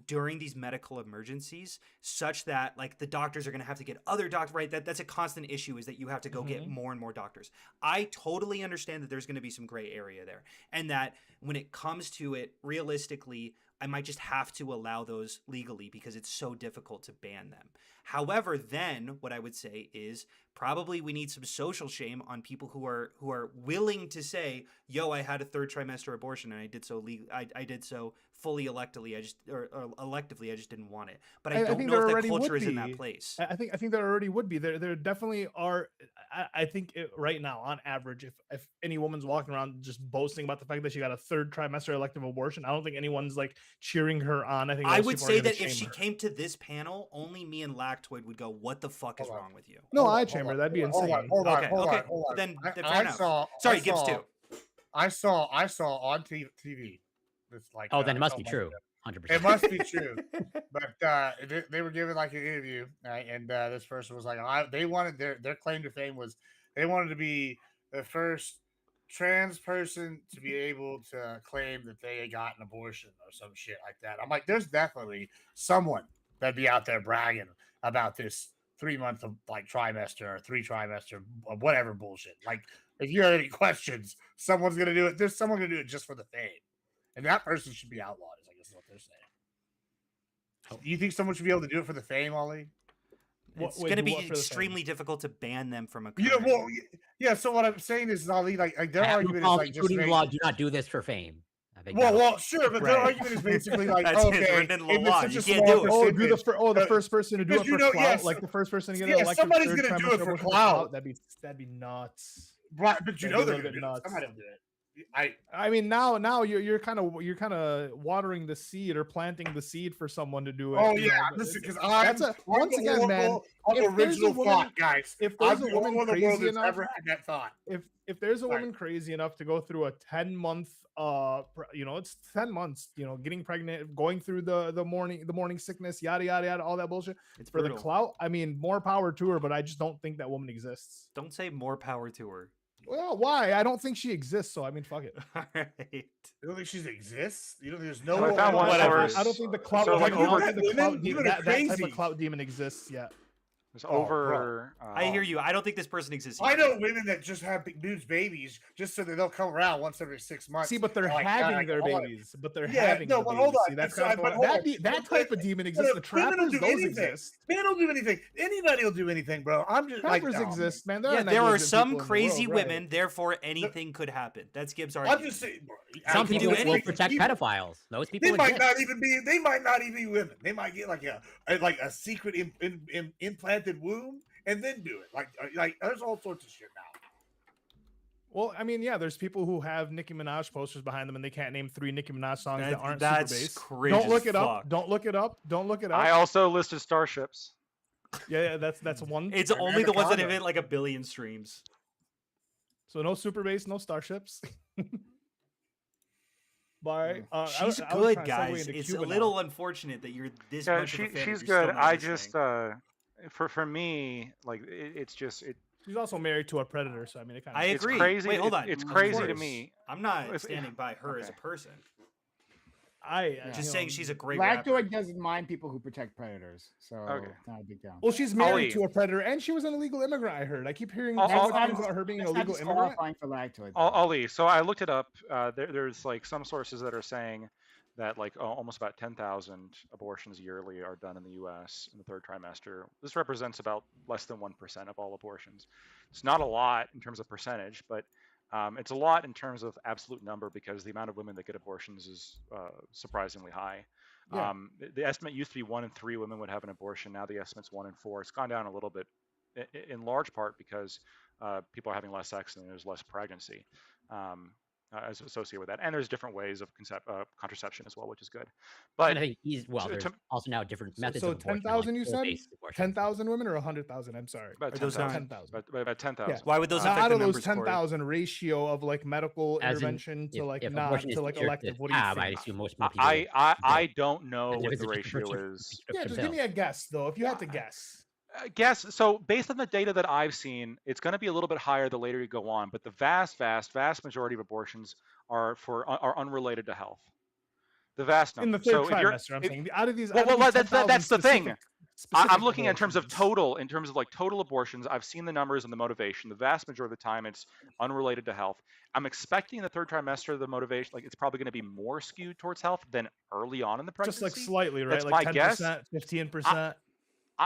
during these medical emergencies, such that like the doctors are going to have to get other doctors, right? That's a constant issue, is that you have to go get more and more doctors. I totally understand that there's going to be some gray area there, and that when it comes to it, realistically, I might just have to allow those legally because it's so difficult to ban them. However, then what I would say is probably we need some social shame on people who are willing to say, "Yo, I had a third trimester abortion and I did so I did so fully electively. Or electively, I just didn't want it." But I don't think know there if that already would culture is in be. that place. I think there already would be. There definitely are. I think right now, on average, if any woman's walking around just boasting about the fact that she got a third trimester elective abortion, I don't think anyone's like cheering her on. I think I most would people are say gonna that if shame she her. came to this panel, only me and Lactoid would go, "What the fuck is Hold on. wrong with you?" No, Hold on, I hold chamber. on, That'd be hold on, insane. Hold on, Okay, hold okay. on, hold on. Then fair I enough. saw. Sorry, I Gibbs saw, too. I saw on TV. It's like Oh, then it must oh be my true. God. 100%. It must be true. But they were given like an interview, right? And this person was like, they wanted their claim to fame was they wanted to be the first trans person to be able to claim that they had got an abortion or some shit like that. I'm like, there's definitely someone that'd be out there bragging about this 3 month of like trimester or 3 trimester or whatever bullshit. Like, if you have any questions, someone's gonna do it. There's someone gonna do it just for the fame, and that person should be outlawed. I guess is what they're saying. Do you think someone should be able to do it for the fame, Ollie? It's wait, going to do be what for the fame? extremely difficult to ban them from a You know, career. well, yeah. So what I'm saying is, Ollie, like their I have no argument is problem, like just including the make- law, do not do this for fame. I think well, that'll- well, sure, but their Right. argument is basically like, That's it, okay, written in the if it's law, such you a can't small do it. Oh, do the percentage, first person to do it because you for know, clout, yes, like the first person to get yeah, an elective somebody's third gonna do trimester it for abortion clout. That'd be nuts. right? But you That'd know be a they're little gonna bit do it. nuts. Somebody will do it. I mean, now you're kind of watering the seed or planting the seed for someone to do it. Oh you know, yeah, but listen, because once again, man, I'm if the there's a original woman- thought, guys. if there's I'm a the only woman one in the world crazy that's enough, ever had that thought. if there's a Right. woman crazy enough to go through a 10-month it's 10 months, getting pregnant, going through the morning sickness, yada yada yada, all that bullshit It's for brutal. the clout, I mean, more power to her, but I just don't think that woman exists. Don't say more power to her. Well, why? I don't think she exists, so I mean, fuck it. All right. You don't think she exists? You don't think there's no So I one found one whatever. source- I don't think the clout so, like, I don't over- think the clout women demon, are that type crazy. of clout demon exists yet. There's Oh, bro. over. I hear you. I don't think this person exists. I either. know women that just have dudes babies just so that they'll come around once every 6 months. See, but they're Like, having their hold on. babies. But they're Yeah, having no, the but babies. hold on. See, that's It's- kind but of, hold that, on. that type of demon exists. The Women will trappers, do those anything. exist. Men will do anything. Anybody will do anything, bro. I'm just Trappers like, no, exist, man. Yeah, there are negligent some people in the crazy world, right. women, therefore anything could happen. That's Gibbs' I'm argument. just saying. Bro, Some can do people will anything. protect pedophiles. Those They people might exist. not even be. They might not even be women. They might get like a secret implanted womb and then do it. Like there's all sorts of shit now. Well, I mean, yeah, there's people who have Nicki Minaj posters behind them, and they can't name 3 Nicki Minaj songs that aren't That's super bass. cringe Don't as look it up. fuck. Don't look it up. Don't look it up. I also listed Starships. Yeah, that's one. It's only the ones that have Anaconda. hit like 1 billion streams. So no super bass, no starships. Bye. She's I was good, trying to segue guys. into It's Cuba a now. little unfortunate that you're this Yeah, much of a fan. she's but you're still good. not I listening. just for me, like it's just She's also married to a predator, so I mean, it kind of. I it's agree. crazy. Wait, hold it- on. It's Of crazy to course. me. I'm not If- standing by her as a okay. person. Just Just saying she's a great rapper. Lactoid doesn't mind people who protect predators, so Okay. it's not a big deal. Well, she's married Ollie. to a predator, and she was an illegal immigrant. I heard. I keep hearing I'll- all the I'll- things about her being an That's not illegal immigrant. disqualifying for lactoid. though. Ali, so I looked it up. There's like some sources that are saying that like almost about 10,000 abortions yearly are done in the U.S. in the third trimester. This represents about less than 1% of all abortions. It's not a lot in terms of percentage, but it's a lot in terms of absolute number because the amount of women that get abortions is surprisingly high. Yeah. The estimate used to be 1 in 3 women would have an abortion. Now the estimate's 1 in 4. It's gone down a little bit, in large part because people are having less sex and there's less pregnancy as associated with that. And there's different ways of contraception as well, which is good. But And I think there's to- also now different methods So of abortion, 10,000 like you said? pill-based abortion. 10,000 women or 100,000? I'm sorry. about Are those 10,000. 10,000. About 10,000. Why would those Now, affect out the of those numbers, Corey? 10,000 ratio of like medical As in, intervention to like if not abortion is to like considered elective, to what do you have, I think? assume most people. I don't know And what there's the a different ratio prescription- is. Yeah, prescription just give me pill. a guess though. If you had to guess. Guess so based on the data that I've seen, it's going to be a little bit higher the later you go on, but the vast majority of abortions are unrelated to health. The vast number. In the third so if you're- trimester, I'm if- saying out of these. Well, out of well, these that's the thing. 10,000 I'm looking in terms of abortions. total abortions. I've seen the numbers and the motivation. The vast majority of the time, it's unrelated to health. I'm expecting in the third trimester the motivation, like it's probably going to be more skewed towards health than early on in the pregnancy. Just like slightly, right? That's Like my guess. 10%, 15%.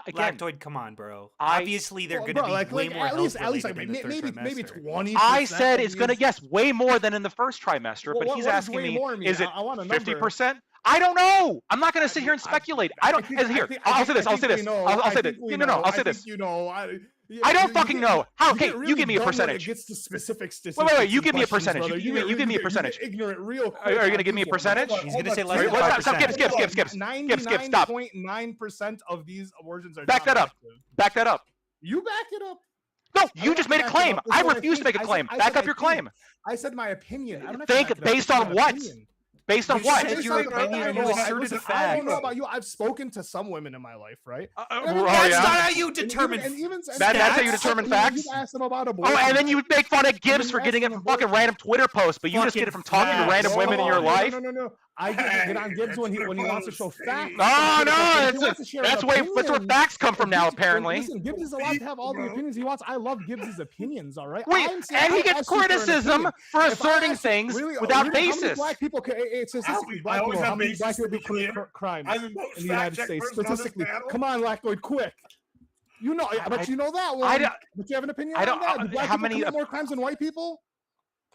Again, Lactoid, come on, bro. I- Obviously, they're Well, going to bro, be way more at least health like related in the third maybe trimester. 20%. I said it's going to of yes way more than in the first trimester, Well, but what he's does asking way me, more mean? is it I want a number. 50%? I don't know. I'm not going to sit here and speculate. I don't. Here, I'll say this. I'll say this. I'll say this. No. I'll say this. You know, I don't fucking know. How? Okay, you give me a It percentage. gets to specific Wait, statistics. you and give me a questions, percentage. brother. You give me a get percentage. Ignorant, real. Are you going to give me a percentage? He's gonna say Wait, less than what's up? Stop, 5%. Skip, stop. 99.9% of these abortions are Back that up. non-elective. Back that up. You back it up. No, I you don't just made a back it claim. up. This I is what refuse to make a think. claim. I Back said up I your think. claim. I said my opinion. I don't have Think to back it up. based I on said my what? opinion. Based on You what? said your opinion, you asserted a I don't know fact. about you. I've spoken to some women in my life, right? Oh, That's yeah. not how you determine. That's how you stats. determine facts? You asked them about abortion. Oh, and then you make fun of Gibbs you for ask getting it them from fucking abortion. random Twitter posts, but you just get it from talking to Fucking random women in your No, life. No. I get on Gibbs when he wants to show facts. Oh, He wants no, to share that's an where opinion. facts come from now, Gibbs- apparently. Listen, Gibbs is allowed to have all the opinions he wants. I love Gibbs' opinions, all right? Wait, I'm saying- and he I gets asked you for an criticism opinion. for If I asserting asked- things really, without how many basis. black people, it's statistically I black always people, have how many basis black people to be commit clear. crimes I'm the most in the United fact-checked States, person on this statistically. panel. Come on, Lactoid, quick. You know, but you know that one. I don't- But you have an opinion I don't- on that? Do black how people many commit of- more crimes than white people?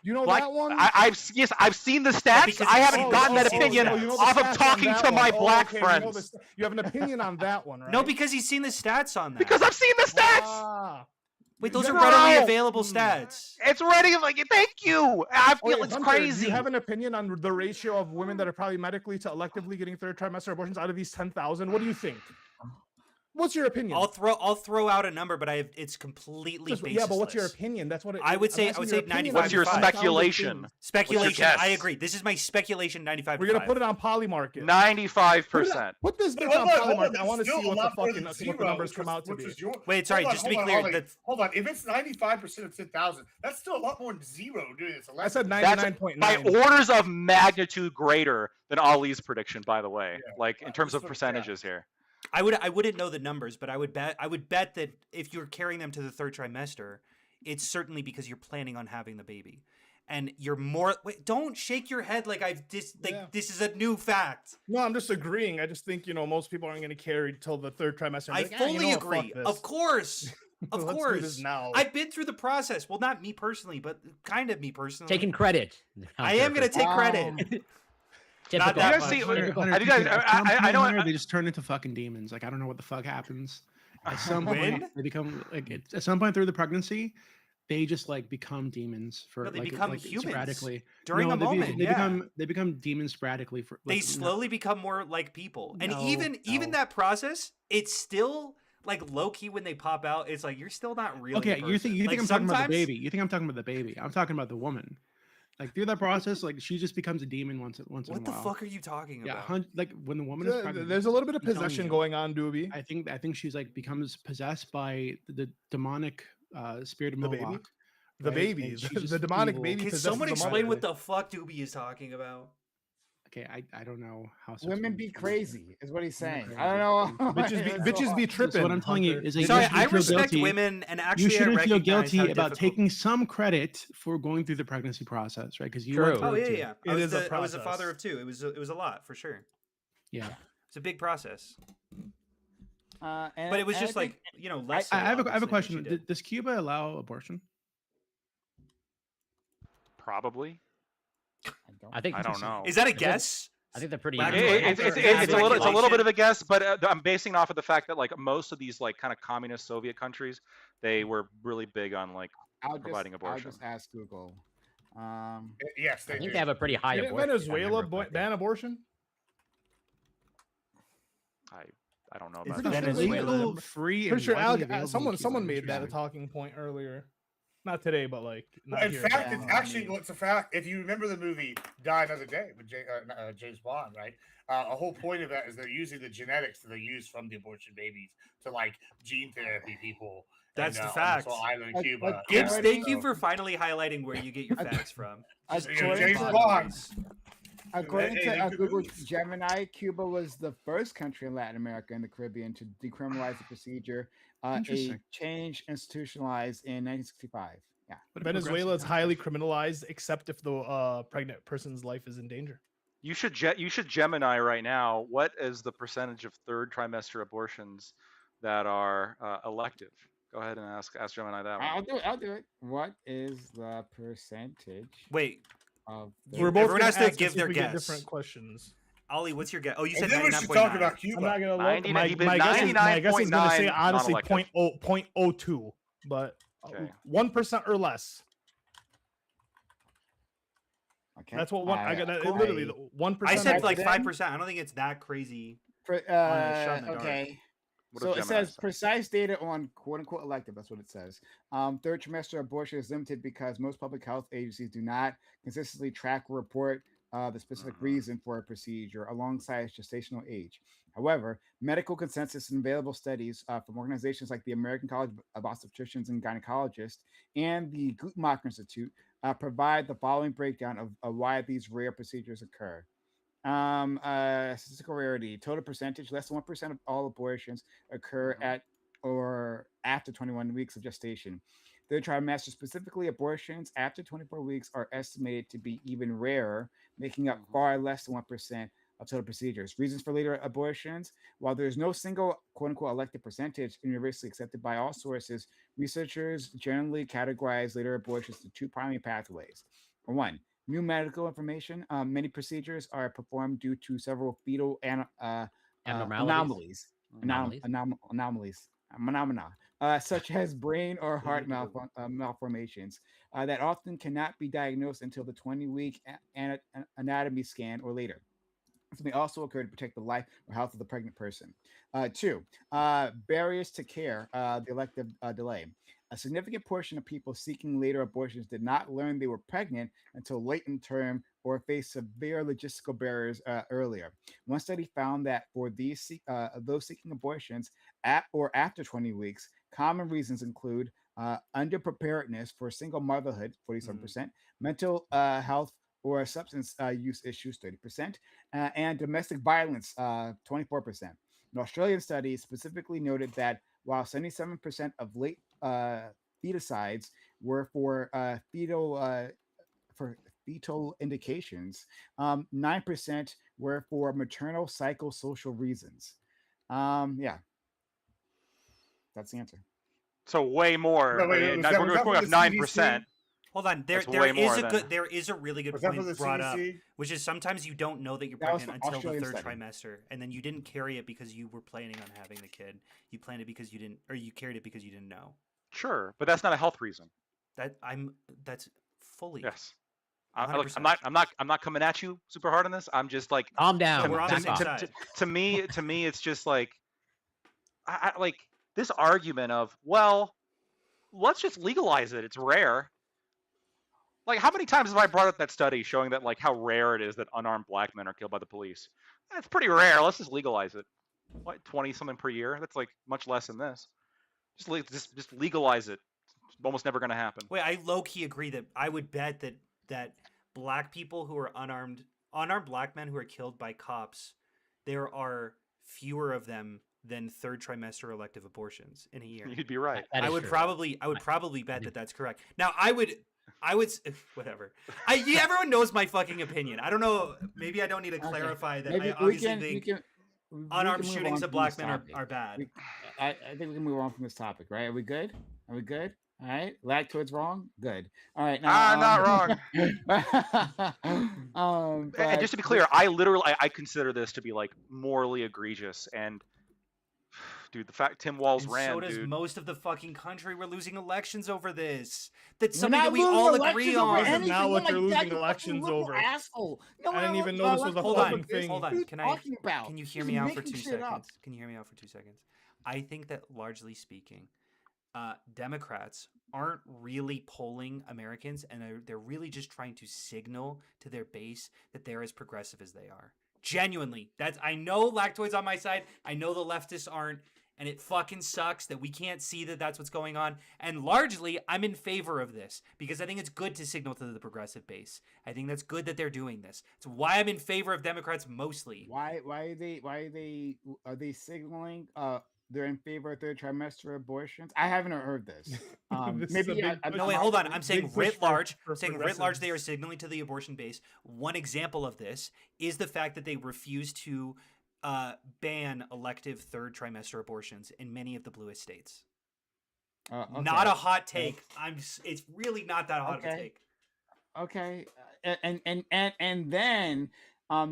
You know Black- that one? I've seen the stats. because I it's- haven't gotten that opinion you know the off of stats on talking that to one. my Oh, black okay, you know friends. you have an opinion on that one, right? No, because he's seen the stats on that. Because I've seen the stats. Ah. Wait, those are No. readily available stats. It's ready. Like, thank you. I feel Wait, it's Hunter, Do crazy. you have an opinion on the ratio of women that are probably medically to electively getting third trimester abortions out of these 10,000? What do you think? What's your opinion? I'll throw out a number, but it's completely Just- baseless. yeah, but what's your opinion? That's what it, I would I'm say- asking I would your say opinion 95. on What's your these 10,000 speculation? things. Speculation. guess? I agree. This is my speculation. 95. We're gonna put it on Polymarket. 95%. Put this bitch Hold on on, hold on, Polymarket. I want to it's see still a what the lot more fucking than what the zero, numbers which come is- out to which be. is your- Wait, sorry. Hold on, Just to be hold on, clear, Ollie. that's Hold on. If it's 95% of 10,000, that's still a lot more than zero doing this. I said That's 99.9. by orders of magnitude greater than Ali's prediction, by the way. Yeah, Like in terms of so, yeah. percentages here. I wouldn't know the numbers, but I would bet that if you're carrying them to the third trimester, it's certainly because you're planning on having the baby. And you're more. Wait, don't shake your head like this is a new fact. No, I'm just agreeing. I just think most people aren't going to carry till the third trimester. I Like, "Ah, fully what, fuck agree. this. Of course, of Let's do course. this now. I've been through the process. Well, not me personally, but kind of me personally. Taking credit. I am going to take credit. Typical. that You guys much. see? Hunter, Have you guys? I know. They just turn into fucking demons. Like I don't know what the fuck happens. At some When? point, they become like at some point through the pregnancy, they just like become demons for No, they like, become like humans sporadically during No, a they be- moment. They yeah. become demons sporadically for. They Like, slowly become more like people, and No, even no. that process, it's still like low key when they pop out. It's like you're still not really. Okay, a you think person. Like, I'm talking about the sometimes- baby? You think I'm talking about the baby? I'm talking about the woman. Like through that process, like she just becomes a demon once in What a the while. fuck are you talking Yeah, about? like when the woman is pregnant. There's a little bit of I'm telling possession you. going on, Doobie. I think she's like becomes possessed by the demonic spirit of The baby? Moloch. The right? baby, And she's the just demonic evil. baby. Can possesses someone the explain mother. what the fuck Doobie is talking about? Okay, I don't know how. sex Women works. be crazy, is what he's Women saying. crazy. I don't know. Bitches be tripping. So what I'm telling you Hunter. is that you Sorry, shouldn't I feel respect guilty. women, and You actually, I shouldn't feel recognize guilty how about difficult- taking some credit for going through the pregnancy process, right? Because you went True. through Oh it yeah, too. yeah. It I was is a I was a father process. of two. It was a lot for sure. Yeah. It's a big process, And- but it was and I just think- like less. I have a so, obviously, than she question. did. Does Cuba allow abortion? Probably. I think I don't know. Is that a I think- guess? I think they're pretty. Black easy. and white. It's Is it's that it's a little speculation? bit of a guess, but I'm basing it off of the fact that like most of these like kind of communist Soviet countries, they were really big on like providing I'll abortion. just ask Google. Yes, I they think do. they have a pretty high Didn't abortion rate, if I Venezuela remember correctly. ban abortion? I don't know Is about it that. Venezuela? Legal, free, Pretty and sure widely available in Cuba. someone made that a Interesting. talking point earlier. Not today, but like not In here. fact, but- it's actually it's a fact. If you remember the movie Die Another Day with James Bond, right? A whole point of that is they're using the genetics that they use from the abortion babies to like gene therapy people. That's in, the on fact. this whole island Like- Cuba. like Gibbs, Yeah, thank you So- for finally highlighting where you get your facts from. Just, you know, According James to- Bond. According Hey, to they could Google lose. Gemini, Cuba was the first country in Latin America and the Caribbean to decriminalize the procedure. A Interesting. change institutionalized in 1965. Yeah. What a Venezuela is progressive highly criminalized, except if the pregnant person's life is in danger. You should Gemini right now. What is the percentage of third trimester abortions that are elective? Go ahead and ask Gemini that one. I'll do it. What is the percentage Wait, of We're both Everyone gonna has to ask give and see if their we get guess. different questions. Ollie, what's your guess? Oh, you And said then we should 99.9. talk about I'm Cuba. not gonna look. 99 My, even my guess is gonna say 99.9 honestly non-elective. 0.02, but Okay. 1% or less. Okay. That's what one. I got. cool. Literally 1%. I said Type like it in. 5%. I don't think it's that crazy. For, shot in the dark. okay. What So does it Gemini says say? precise data on quote unquote elective. That's what it says. Third trimester abortion is limited because most public health agencies do not consistently track or report the specific reason for a procedure alongside gestational age. However, medical consensus and available studies from organizations like the American College of Obstetricians and Gynecologists and the Guttmacher Institute provide the following breakdown of why these rare procedures occur. Statistical rarity, total percentage, less than 1% of all abortions occur at or after 21 weeks of gestation. Third trimester, specifically abortions after 24 weeks, are estimated to be even rarer, making up far less than 1% of total procedures. Reasons for later abortions: while there is no single quote unquote elective percentage universally accepted by all sources, researchers generally categorize later abortions to two primary pathways. One, new medical information. Many procedures are performed due to several fetal Abnormalities? anomalies, phenomena, such as brain or heart malformations that often cannot be diagnosed until the 20-week anatomy scan or later. This may also occur to protect the life or health of the pregnant person. Two, barriers to care, the elective delay. A significant portion of people seeking later abortions did not learn they were pregnant until late in term or faced severe logistical barriers earlier. One study found that for those seeking abortions at or after 20 weeks, common reasons include underpreparedness for single motherhood, 47%, mental health or substance use issues, 30%, and domestic violence, 24%. An Australian study specifically noted that while 77% of late feticides were for fetal indications, 9% were for maternal psychosocial reasons. Yeah, that's the answer. So way more. No, wait, I mean, was not- that- we're was that going from up the 9%. Hold on, there That's way is more a than- good, there is a really good Was that point from the brought up, CDC? which is sometimes you don't know that you're That was pregnant from until the Australian third study. trimester, and then you didn't carry it because you were planning on having the kid. You planned it because you didn't, or you carried it because you didn't know. Sure, but that's not a health reason. That's fully. Yes. Look, 100%. I'm not coming at you super hard on this. I'm just like, Calm down. We're on the back same off. side. to me, it's just like, I like this argument of, well, let's just legalize it. It's rare. Like, how many times have I brought up that study showing that like how rare it is that unarmed black men are killed by the police? That's pretty rare. Let's just legalize it. What, 20 something per year? That's like much less than this. Just legalize it. It's almost never going to happen. Wait, I low key agree that I would bet that black people who are unarmed black men who are killed by cops, there are fewer of them than third trimester elective abortions in a year. You'd be right. That I is would true. probably bet that that's correct. Now I would whatever. Everyone knows my fucking opinion. I don't know. Maybe I don't need to Okay. clarify that. Maybe I obviously think we unarmed can move shootings on of from black this men topic. are bad. I think we can move on from this topic, right? Are we good? Are we good? All right. Lactoid's wrong. Good. All right. Now, Not wrong. And just to be clear, I consider this to be like morally egregious. And dude, the fact Tim Walz And ran, so does dude. most of the fucking country. We're losing elections over this. That's We're something not that we losing all elections agree over on. Isn't anything. now You're what like, you're "Dad, losing you fucking elections liberal over." Asshole. No, I didn't even know this was a Hold on, fucking thing. hold What are on. you Can I? talking about? Can you hear Just me out for making 2 shit up. seconds? Can you hear me out for 2 seconds? I think that largely speaking, Democrats aren't really polling Americans, and they're really just trying to signal to their base that they're as progressive as they are. Genuinely, I know Lactoid's on my side. I know the leftists aren't, and it fucking sucks that we can't see that that's what's going on. And largely, I'm in favor of this because I think it's good to signal to the progressive base. I think that's good that they're doing this. It's why I'm in favor of Democrats mostly. Why are they signaling they're in favor of third trimester abortions? I haven't heard this. This is Maybe a big I'm push. No, wait, not- hold on. I'm saying Big push writ large. for Saying writ large, they are progressives. signaling to the abortion base. One example of this is the fact that they refuse to ban elective third trimester abortions in many of the bluest states. Okay. Not a hot take. It's really not that hot of a Okay. take. Okay, and then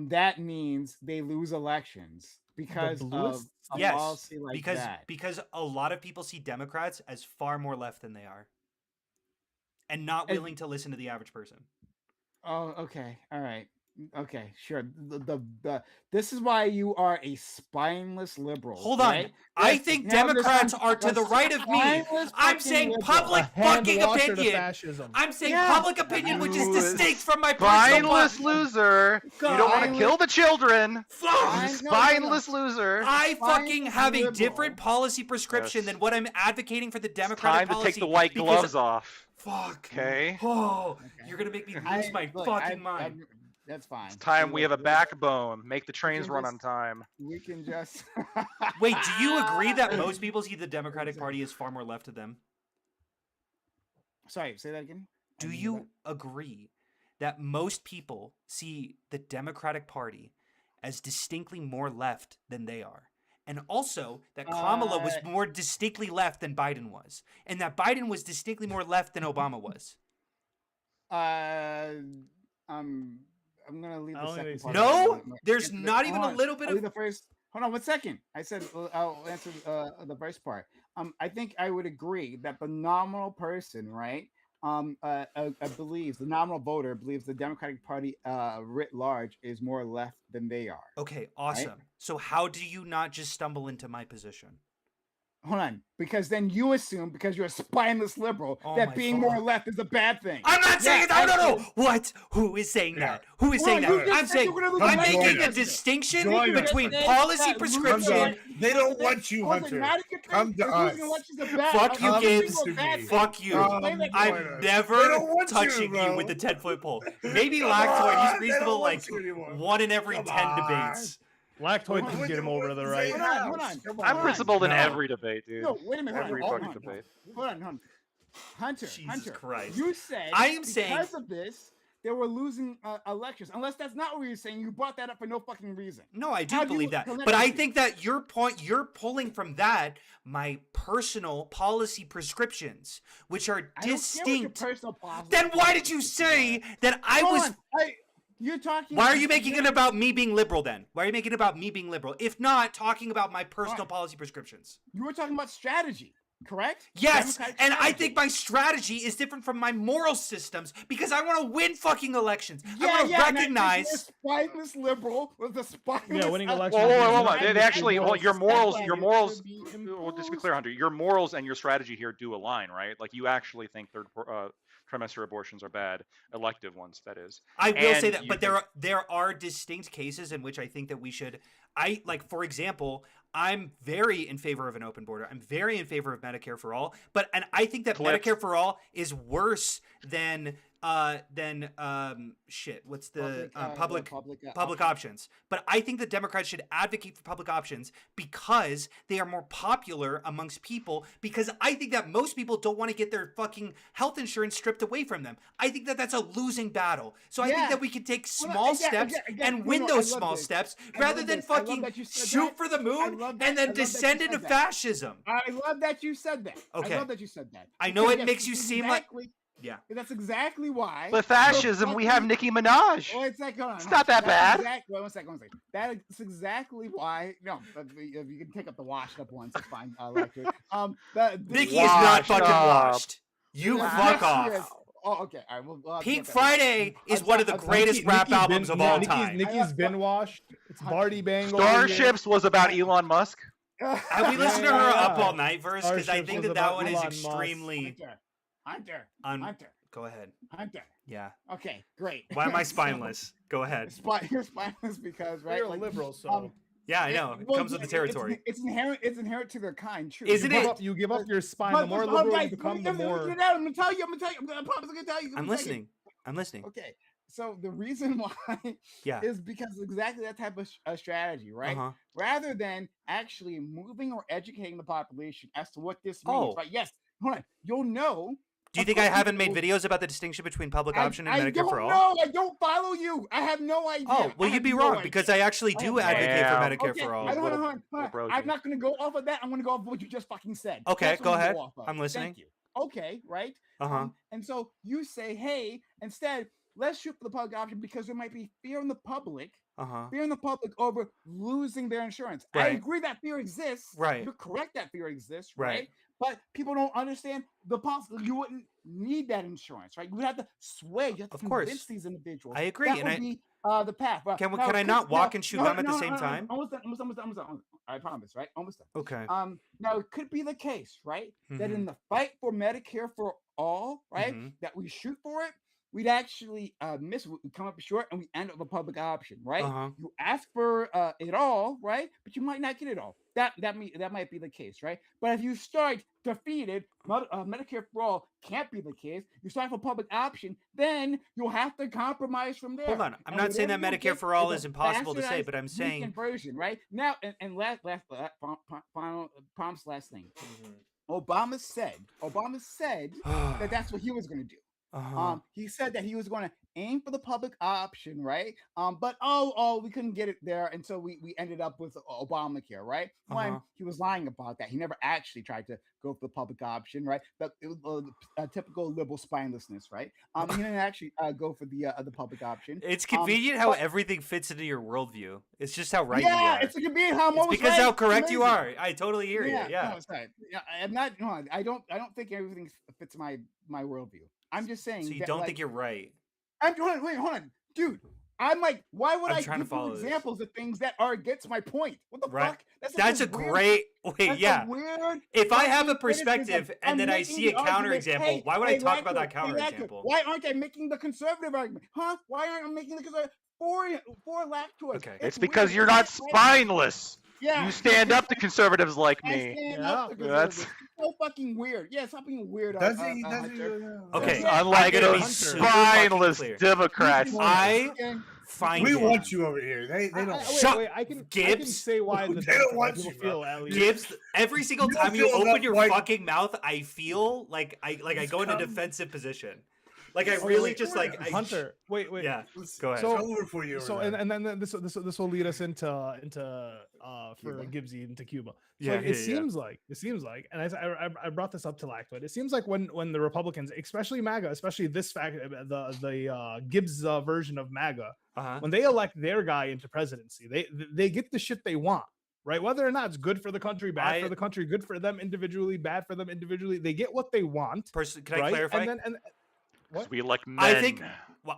that means they lose elections because of bluest? a Yes, policy like that. because a lot of people see Democrats as far more left than they are, and not And- willing to listen to the average person. Oh, okay, all right, okay, sure. This is why you are a spineless liberal. Hold on. right? I Yes, think now there's Democrats some- are to the a right of me. spineless I'm fucking saying liberal. public A hand fucking washer to opinion. fascism. I'm saying Yeah. public opinion, which is You distinct from my personal. Spineless loser. You don't want to Spineless- kill the children. Fuck! I- no, no, no. Spineless loser. I fucking Spineless have a liberal. different policy prescription Yes. than what I'm advocating for the It's Democratic time to policy. take the white because- gloves off. Fuck. Okay. Oh, Okay. you're gonna make me lose I- my look, fucking mind. that's fine. It's time we have a Look, backbone. Make the trains can run on just- time. We can just Wait, do you agree that most people see the Democratic Party as far more left of them? Sorry, say that again. I Do didn't hear you agree that most people see the Democratic Party as distinctly more left than they are? And also that Kamala was Uh, more distinctly left than Biden was, and that Biden was distinctly more left than Obama was. that? I'm gonna leave I the don't second think part. they of No, my- there's answer the- not even hold a on, little bit I'll leave of. the first. Hold on 1 second. I said I'll answer the first part. I think I would agree that the nominal person, right? Believes the nominal voter believes the Democratic Party, writ large, is more left than they are. Okay, awesome. So how do you not just stumble into my position? Hold on, because then you assume because you're a spineless liberal Oh that my being more fuck. left is a bad thing. I'm not saying it. Yeah, No. What? Who is saying Yeah. that? Who is Well, saying you that? just I'm said saying you were gonna lose I'm the making a election. distinction Join us. between That policy losing prescription. elections- They don't want you, Hold on, Hunter. not a good Come thing, to because losing us. elections are bad. Fuck you, I'm Gibbs. saying a bad thing. Fuck you. Explain that to join me. us. I'm They never don't want you, touching you bro. with the 10-foot pole. Maybe Come Lactoid, on, he's they don't reasonable want like you anymore. 1 in every Come 10 on. debates. Lactoid What- didn't what- get him what- over to the what- right. Hold on, hold on. Come I'm on. principled in No. every debate, dude. No, wait a minute. Every hold on, fucking debate. Hold on. Hunter, Jesus Hunter. Christ. You said I am saying- because of this, they were losing elections. Unless that's not what you're saying. You brought that up for no fucking reason. No, I do How do you believe that. connect But I the two? think that your point, you're pulling from that my personal policy prescriptions, which are I don't care what your distinct. personal policy Then why is. did you say that I Hold was? on, you're talking. Why are you making it about me being liberal then? Why are you making it about me being liberal? If not, talking about my personal policy prescriptions. You were talking about strategy, correct? Yes, Democratic and I strategy. think my strategy is different from my moral systems because I want to win fucking elections. I want to and I think you're recognize. a spineless liberal with a spineless. Yeah, winning uh, elections. Well, is hold on. not They just actually, moral well, your system. morals, That's your why morals. it should be Well, just to be imposed. clear, Hunter, your morals and your strategy here do align, right? Like you actually think trimester abortions are bad, elective ones, that is. I will say And that, you but think- there are distinct cases in which I think that we should. I like, for example, I'm very in favor of an open border. I'm very in favor of Medicare for all. And I think that Clips. Medicare for all is worse than shit. What's the public options? But I think the Democrats should advocate for public options because they are more popular amongst people. Because I think that most people don't want to get their fucking health insurance stripped away from them. I think that that's a losing battle. So I think Yeah. that we can take Well, small again, steps again, and no, win no, I those love small this. steps I rather love than this. I love fucking that you said shoot that. for the I moon love that- and I then love that you descend said into that. fascism. I love that you said that. Okay. I love that you said that. I know Because, it yes, makes you that's seem like- exactly- Yeah. That's exactly why. With fascism, we have Nicki Minaj. Well, it's like, hold on, It's hold not on. that That's bad. Exactly, one second. That's exactly why. No, if you can take up the washed up ones, it's fine. I like it. Nikki is not Washed fucking up. washed. You Yes, fuck she off. is. Oh, okay. All right. We'll have to Pink get that later. Friday is I'm one of the sorry, greatest rap albums of all Nikki's, time. Nikki's been washed. It's Barty Bang. over here. Starships was about Elon Musk. Have we listened to Yeah, her yeah, up yeah. all night verse? Because I Starships think was that about one is Elon Musk. extremely. Hunter. Go ahead. Hunter. Yeah. Okay, great. Why am I So, spineless? Go ahead. You're spineless because, right? You're a like, liberal, so Yeah, I know. It well, comes with the yeah, territory. It's inherent. It's inherent to their kind. True. Isn't you it? give up, you give up your spine. But- The more but, liberal guys, you become, let the me more. get out. I'm gonna tell you. I promise I'm gonna tell you. I'm listening. I'm listening. Okay. So the reason why Yeah. is because exactly that type of strategy, right? Uh-huh. Rather than actually moving or educating the population as to what this means, Oh. right? Yes. Hold on. You'll know. Do you of think I course haven't made will. videos about the distinction between public option and I Medicare don't for all? know. I don't follow you. I have no idea. Oh, well, I you'd have be no wrong idea. because I actually do have no advocate idea. for Okay, Medicare for all. hold on, Little- hold on, hold on. little I'm brogy. not going to go off of that. I'm going to go off of what you just fucking said. Okay, That's what go I'm gonna ahead. off of. I'm listening. Thank you. Okay, right? Uh-huh. And so you say, hey, instead, let's shoot for the public option because there might be fear in the public. Uh-huh. Fear in the public over losing their insurance. I Right. agree that fear exists. Right. You're correct that fear exists, Right. right? But people don't understand the possibility. You wouldn't need that insurance, right? You would have to sway. You have to Of course. convince these individuals. I agree, That and would I- be the path. Well, Can now, I not now- walk and chew no, gum at no, the no, same no, no, time? Almost done. I promise, right? Almost done. Okay. Now it could be the case, right? That Mhm. in the fight for Medicare for all, right, Mhm. that we shoot for it, we'd actually miss, we come up short, and we end up with a public option, right? Uh-huh. You ask for it all, right? But you might not get it all. That might be the case, right? But if you start defeated, Medicare for all can't be the case. You start for public option, then you'll have to compromise from there. Hold on. I'm And not saying that whatever you Medicare get for all a is impossible to say, bastardized, but I'm weakened saying version, right? Now, and last promise last thing. Obama said that that's what he was going to do. Uh-huh. He said that he was going to aim for the public option, right? But we couldn't get it there, and so we ended up with Obamacare, right? When Uh-huh. he was lying about that, he never actually tried to go for the public option, right? But it was a typical liberal spinelessness, right? He didn't actually go for the public option. It's convenient how but- everything fits into your worldview. It's just how right you yeah, are. it's convenient how I'm It's always because right. how It's correct you amazing. are. I totally hear you. Yeah. No, it's not. Yeah, I'm not. No, I don't think everything fits my worldview. I'm just saying. So you that, don't like, think you're right. hold on, dude. I'm like, why would I'm I trying to give you follow this. examples of things that are against my point? What the Right. fuck? That's That's a such weird- great wait, that's a yeah. weird If I have a fucking criticism. perspective and I'm then I making see a the argument, counterexample, hey, why would I hey, talk about that Lacto, hey, Lacto, counterexample? Why aren't I making the conservative argument? Huh? Why aren't I making the conservative for lactoids? Okay. It's because you're not right? spineless. Yeah, You stand up to conservatives like I me. stand up to That's- conservatives. It's so fucking weird. Yeah, stop being weird. Does he? Does he? Hunter. Okay, Yeah, Unlike I'm gonna be those super fucking spineless clear. Democrats. I Again, find We it. want you over here. They don't. Shut- wait, I can Gibbs. say why the They don't Democrats want people you, bro. feel at least. Gibbs, every single You don't time you feel open enough your like- fucking mouth, I feel like I go into come- defensive position. Like I Oh, really wait, just like I, Hunter. Wait. Yeah, Let's- go ahead. So- It's over for you. So over there. and then this will lead us into for Cuba. Gibbsy into Cuba. So Yeah, like, yeah, it yeah. seems like, and I brought this up to Lactoid. It seems like when the Republicans, especially MAGA, especially this fact, the Gibbs version of MAGA, Uh-huh. when they elect their guy into presidency, they get the shit they want. Right, whether or not it's good for the country, bad for the country, good for them individually, bad for them individually, they get what they want. Can I right? clarify? And what? We like men.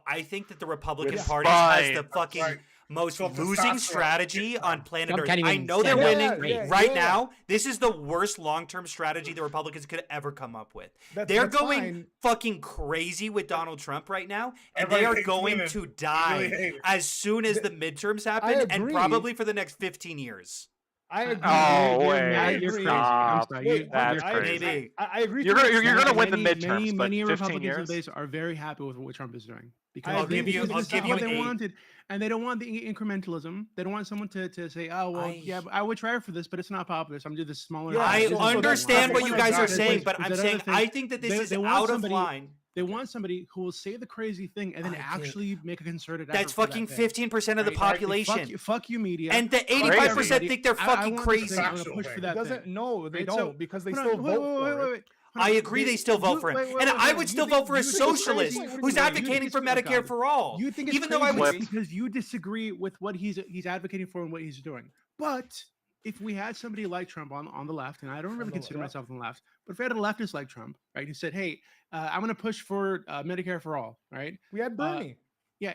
I think that the Republican With Party has the spine. fucking Right. most So losing testosterone. strategy on planet Trump Earth. can't I even know they're stand up winning straight. right Yeah. now. This is the worst long-term strategy the Republicans could ever come up with. That's- They're that's going fine. fucking crazy with Donald Trump right now, and Everybody they are hates going women. to Really die hate it. as soon as the midterms happen, and agree. probably for the next 15 years. I agree. Oh, You're wait. mad, you're agree. crazy. I'm Stop. sorry. Wait, That's I- crazy. Maybe. I agree. You're to gonna- an you're extent. gonna win the many, midterms, Many, but many 15 Republicans years? these days are very happy with what Trump is doing because I'll give you- this I'll is give what you they eight. wanted, and they don't want the incrementalism. They don't want someone to say, "Oh, well, yeah, I would try for this, but it's not popular, so I'm doing this smaller." Yeah, I so that's- understand what that's you what I guys are got. saying, but There's I'm that saying other thing. I think that this is They want out of somebody- line. They want somebody who will say the crazy thing and then I get- actually make a concerted That's effort for that fucking thing. 15% of the Right? population. Fuck you, media. And the Fuck 85% everybody. think they're I fucking want this crazy. thing, I'm gonna Factual push thing. for It that doesn't. thing. No, they Right, don't so- because they hold still on, vote for it. I agree they still vote for him. And I would still vote for a socialist who's advocating for Medicare for all. You think it's Even though I crazy would because you disagree with what he's advocating for and what he's doing. But if we had somebody like Trump on the left, and I don't really consider myself on the left, but if we had a leftist like Trump, right, who said, "Hey, I'm going to push for Medicare for all," right? We had Bernie. Yeah.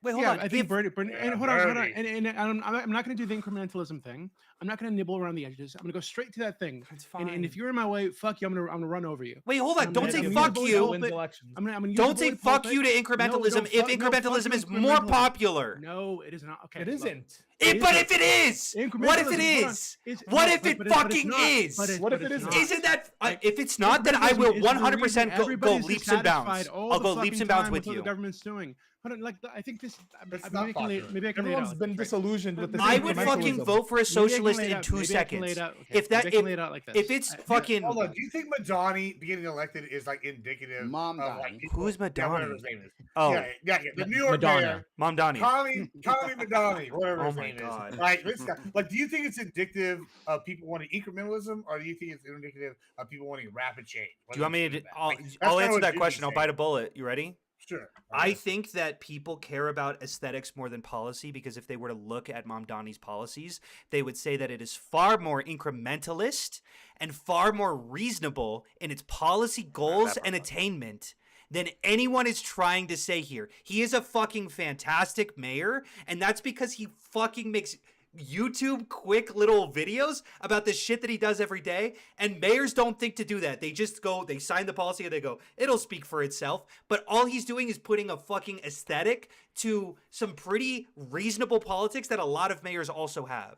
Wait, hold yeah, on. I think If- Bernie, Yeah, and hold on, Bernie. and I'm not going to do the incrementalism thing. I'm not going to nibble around the edges. I'm going to go straight to that thing. That's And fine. if you're in my way, fuck you. I'm gonna run over you. Wait, hold on. I'm Don't gonna- say I'm fuck gonna you. vote- Wins elections. I'm gonna use Don't the say bully fuck pulpit. you to No, incrementalism don't if fuck- no, incrementalism fuck is more incrementalism. popular. No, it is not. Okay, It look, isn't. But if it is, what if it Incrementalism, hold on. is? It's- What no, if it but it's fucking not. is? What if but it it's isn't? not. Isn't that Like, if it's not, then I incrementalism will is the 100% reason go everybody's leaps and bounds. dissatisfied all I'll the go leaps fucking and bounds time with what you. the government's doing. Hold on, like I think this. It's maybe not I can lay, popular. maybe I can lay it Everyone's out. been Right. disillusioned with this. I would fucking incrementalism. vote for a Maybe I can socialist lay it in out- 2 maybe I can lay seconds. it out- okay, If that maybe I can lay it out like if this. it's I- fucking Hold on. Do you think Madani being elected is like indicative Mom of like Donnie. people- Who's Yeah, whatever Madani? his name is. Oh, Yeah. The New York Madonna. mayor, Mom Donnie. Tommy Madani, whatever Oh his my name God. is. Like this guy. Like, do you think it's indicative of people wanting incrementalism, or do you think it's indicative of people wanting rapid change? Do you want me to? I'll That's I'll kinda answer what that Jimmy's question. I'll saying. bite a bullet. You ready? Sure. I think that people care about aesthetics more than policy because if they were to look at Mom Donnie's policies, they would say that it is far more incrementalist and far more reasonable in its policy goals and attainment than anyone is trying to say here. He is a fucking fantastic mayor, and that's because he fucking makes YouTube quick little videos about the shit that he does every day, and mayors don't think to do that. They just go, they sign the policy and they go, it'll speak for itself. But all he's doing is putting a fucking aesthetic to some pretty reasonable politics that a lot of mayors also have.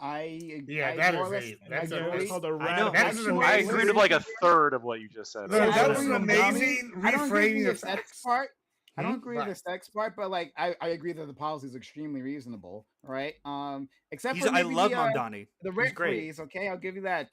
Yeah, I that more is or less a- that's a- agree. It's called a I know. radical. That's an I amazing- agree to like a third of what you just said. No, Yeah, that I was don't an agree with amazing I don't agree reframing with of the aesthetics facts. part. I don't Hmm? agree with the Right. aesthetics part, but like I agree that the policy is extremely reasonable, right? Except He's, for I maybe love the, Mom Donnie. the He's rent great. freeze. Okay, I'll give you that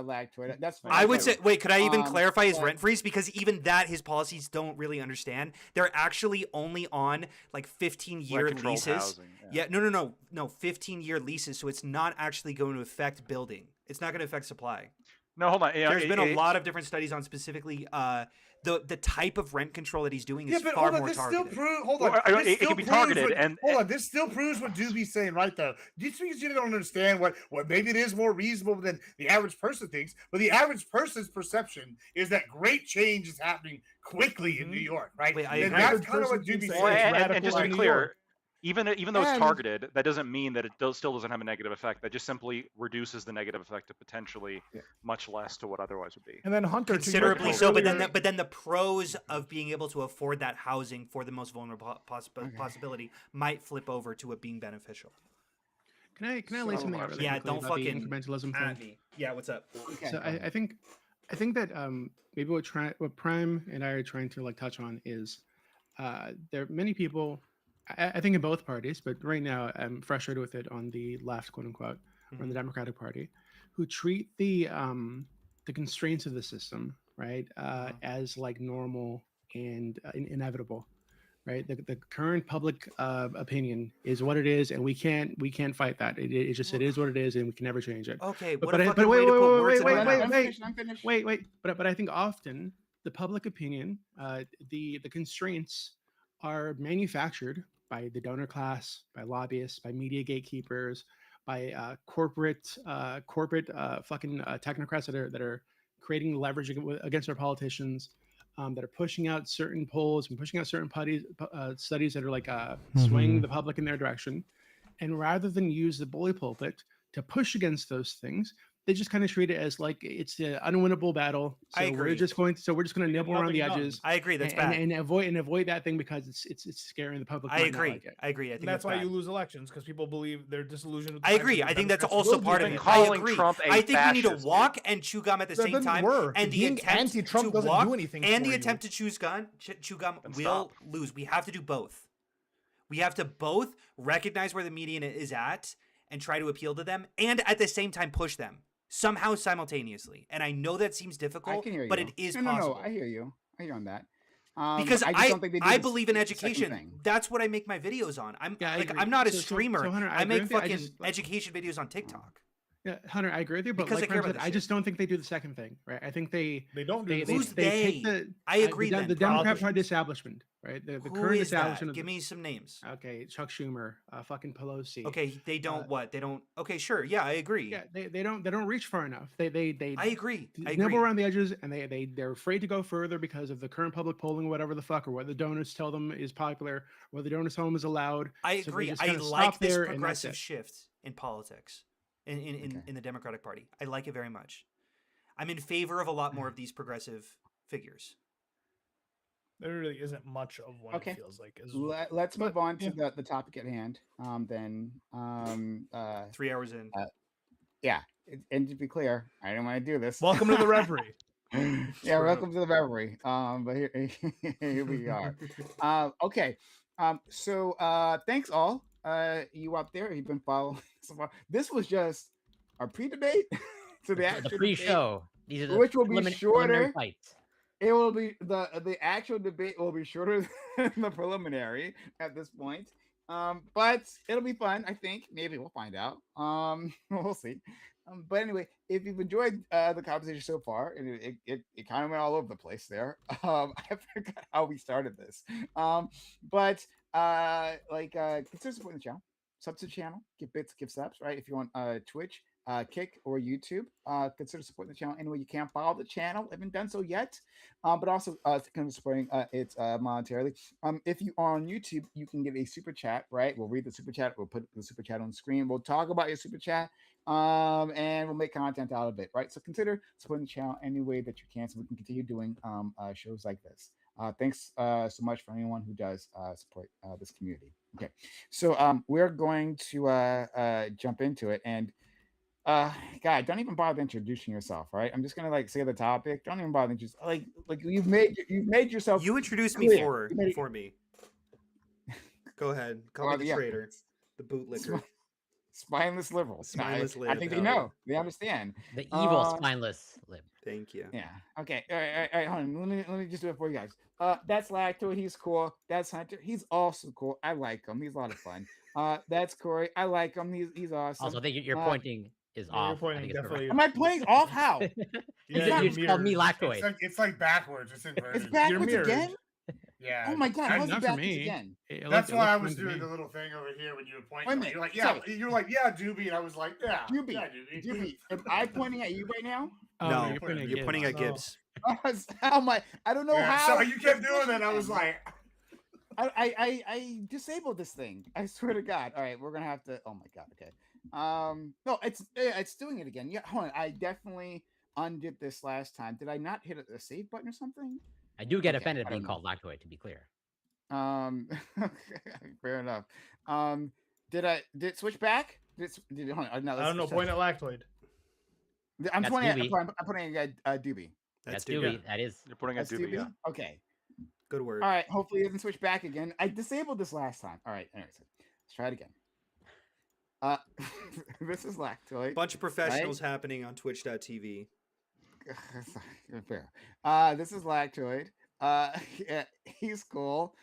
lag to it. That's fine. I would That's say, wait, could I even Um, clarify his but- rent freeze? Because even that, his policies don't really understand. They're actually only on like 15-year Rent-controlled leases. housing, Yeah, no, 15-year leases. So it's not actually going to affect building. It's not going to affect supply. No, hold on. There's been a lot of different studies on specifically the type of rent control that he's doing Yeah, is but far hold on. more This targeted. still proves. Hold Well, on. I- This it still can be proves targeted, what- and- hold on. This still proves what Doobie's saying, right? Though. Do you think you don't understand what maybe it is more reasonable than the average person thinks? But the average person's perception is that great change is happening quickly in New York, right? Wait, I and agree. that's Average kind of what person Doobie's thinks saying. Well, it's and radical just to in be New York. clear, even though it's And- targeted, that doesn't mean that it still doesn't have a negative effect. That just simply reduces the negative effect to potentially much less to what otherwise would be. And then Hunter, to your Considerably point so, but earlier- then the pros of being able to afford that housing for the most vulnerable possibility might flip over to it being beneficial. Can I lay So- something out really Yeah, quickly don't about the fucking incrementalism at thing? me. Yeah, what's up? Okay, So go ahead. I think that maybe what Prime and I are trying to like touch on is there are many people I think in both parties, but right now I'm frustrated with it on the left, quote unquote, or in the Democratic Party, who treat the constraints of the system, right, as like normal and inevitable, right? The current public opinion is what it is, and we can't fight that. It just it is what it is, and we can never change it. Okay, But what a fucking wait, way to wait, put wait, words in wait, my wait, mouth. I'm finished. wait. But I think often the public opinion, the constraints are manufactured by the donor class, by lobbyists, by media gatekeepers, by corporate fucking technocrats that are creating leverage against our politicians, that are pushing out certain polls and pushing out certain studies that are like swaying the public in their direction. And rather than use the bully pulpit to push against those things, they just kind of treat it as like it's an unwinnable battle. So I we're agree. just going to nibble around the nothing done. edges I agree. That's and, bad. and avoid that thing because it's scaring the public. I might not agree. like it. I agree. I think And that's why bad. you lose elections because people believe they're disillusioned with the I fact agree. that the I think that's Democrats also will part do of Been it. things. I calling agree. Trump a I think we need to fascist, walk and chew gum at the That same doesn't time. work. And the Being attempt anti-Trump to doesn't walk do anything and for the you. attempt to chew gum Then will stop. lose. We have to do both. We have to both recognize where the median is at and try to appeal to them, and at the same time push them somehow simultaneously. And I know that seems I difficult, can hear you. but it is no, possible. No, I hear you. I hear you on that. Because I just don't think they do I the believe in the second education. thing. That's what I make my videos on. I'm Yeah, I like agree. I'm not a So, streamer. Hunter, I agree make with you. fucking just, like, education videos on TikTok. Yeah, Hunter, I agree with you, but Because I like care Prem about said, this I just don't think they do the second thing, right? I think they They don't do this. Who's they take they? the I agree the, then, the Democrat politicians. Party establishment, right? The Who current is that? establishment. Give me some names. Okay, Chuck Schumer, fucking Pelosi. Okay, they don't uh, what? They don't. Okay, sure. Yeah, I agree. Yeah, they don't reach far enough. They I agree. I nibble agree. around the edges, and they're afraid to go further because of the current public polling, whatever the fuck, or what the donors tell them is popular, or the donors tell them is allowed. I So they agree. just I kinda like stop this there, and that's progressive it. shift in politics, in Okay. in the Democratic Party. I like it very much. I'm in favor of a lot more of these progressive figures. There really isn't much of one. Okay. It feels like. Let's move on to yeah. the topic at hand. 3 hours in. Yeah, and to be clear, I don't want to do this. Welcome to the reverie. Yeah, welcome to the reverie. But here we are. Okay. So thanks all. You out there, you've been following so far. This was just our pre-debate to the actual The debate, pre-show. These are the which will be preliminary shorter. fights. It will be the actual debate will be shorter than the preliminary at this point. But it'll be fun. I think maybe we'll find out. We'll see. But anyway, if you've enjoyed the conversation so far, and it kind of went all over the place there. I forgot how we started this. But consider supporting the channel. Sub to the channel, give bits, give subs, right? If you're on Twitch, Kick, or YouTube, consider supporting the channel any way you can. Follow the channel, haven't done so yet, but also kind of supporting it monetarily. If you are on YouTube, you can give a super chat, right? We'll read the super chat, we'll put the super chat on the screen, we'll talk about your super chat, and we'll make content out of it, right? So consider supporting the channel any way that you can so we can continue doing shows like this. Thanks so much for anyone who does support this community. Okay, so we're going to jump into it, and God, don't even bother introducing yourself, right? I'm just gonna like say the topic. Don't even bother just like you've made yourself. You introduced me clear. You made it- for me. Go ahead. Call Well, me the yeah. traitor, the bootlicker. Spineless liberals. No, Spineless I think they lib, know. They understand. The evil Uh, spineless lib. Thank you. Yeah. Okay. All right. Hold on. Let me just do it for you guys. That's Lacto. He's cool. That's Hunter. He's also cool. I like him. He's a lot of fun. That's Corey. I like him. He's awesome. Also, I think your Uh, pointing is Your off. I pointing think it's correct. definitely. Am I playing off? How? You Yeah, just called me mirrored. lactoid. It's like backwards. It's It's inverted. backwards mirrored. again. Yeah. Oh my God! How's it Not for backwards me. again? That's why I was looks fine to doing me. the little thing over here when you were pointing. Wait a minute, You're like, yeah. sorry. You're like, yeah, Doobie, and I was like, yeah. Doobie, Yeah, Doobie. Doobie, am I pointing at you right now? Oh, No, you're pointing at you're pointing at Gibbs. Gibbs. How am I? I don't know Yeah, how. so you kept doing it. I was like, I disabled this thing. I swear to God. All right, we're gonna have to. Oh my God. Okay. No, it's doing it again. Yeah, hold on. I definitely undid this last time. Did I not hit a save button or something? I do get Okay, offended I being don't know. called lactoid, to be clear. Fair enough. Did it switch back? hold on, no, I don't know. Point at Lactoid. I'm That's pointing Doobie. I'm putting Doobie. That's Doobie. Dewey. That is. You're putting a That's doobie, Doobie. yeah. Okay. Good word. All right. Hopefully it doesn't switch back again. I disabled this last time. All right. Anyways, let's try it again. This is Lactoid. Bunch of professionals happening on Twitch.tv. Fair. This is Lactoid. Yeah, he's cool.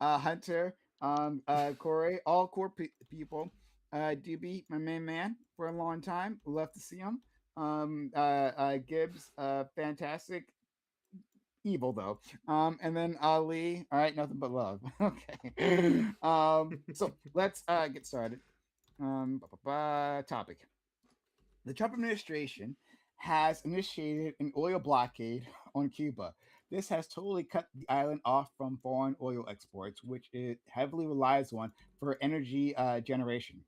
Hunter. Corey. All core people. DB, my main man for a long time. Love to see him. Gibbs. Fantastic. Evil though. And then Ali. All right, nothing but love. Okay. So let's get started. Topic. The Trump administration has initiated an oil blockade on Cuba. This has totally cut the island off from foreign oil exports, which it heavily relies on for energy generation.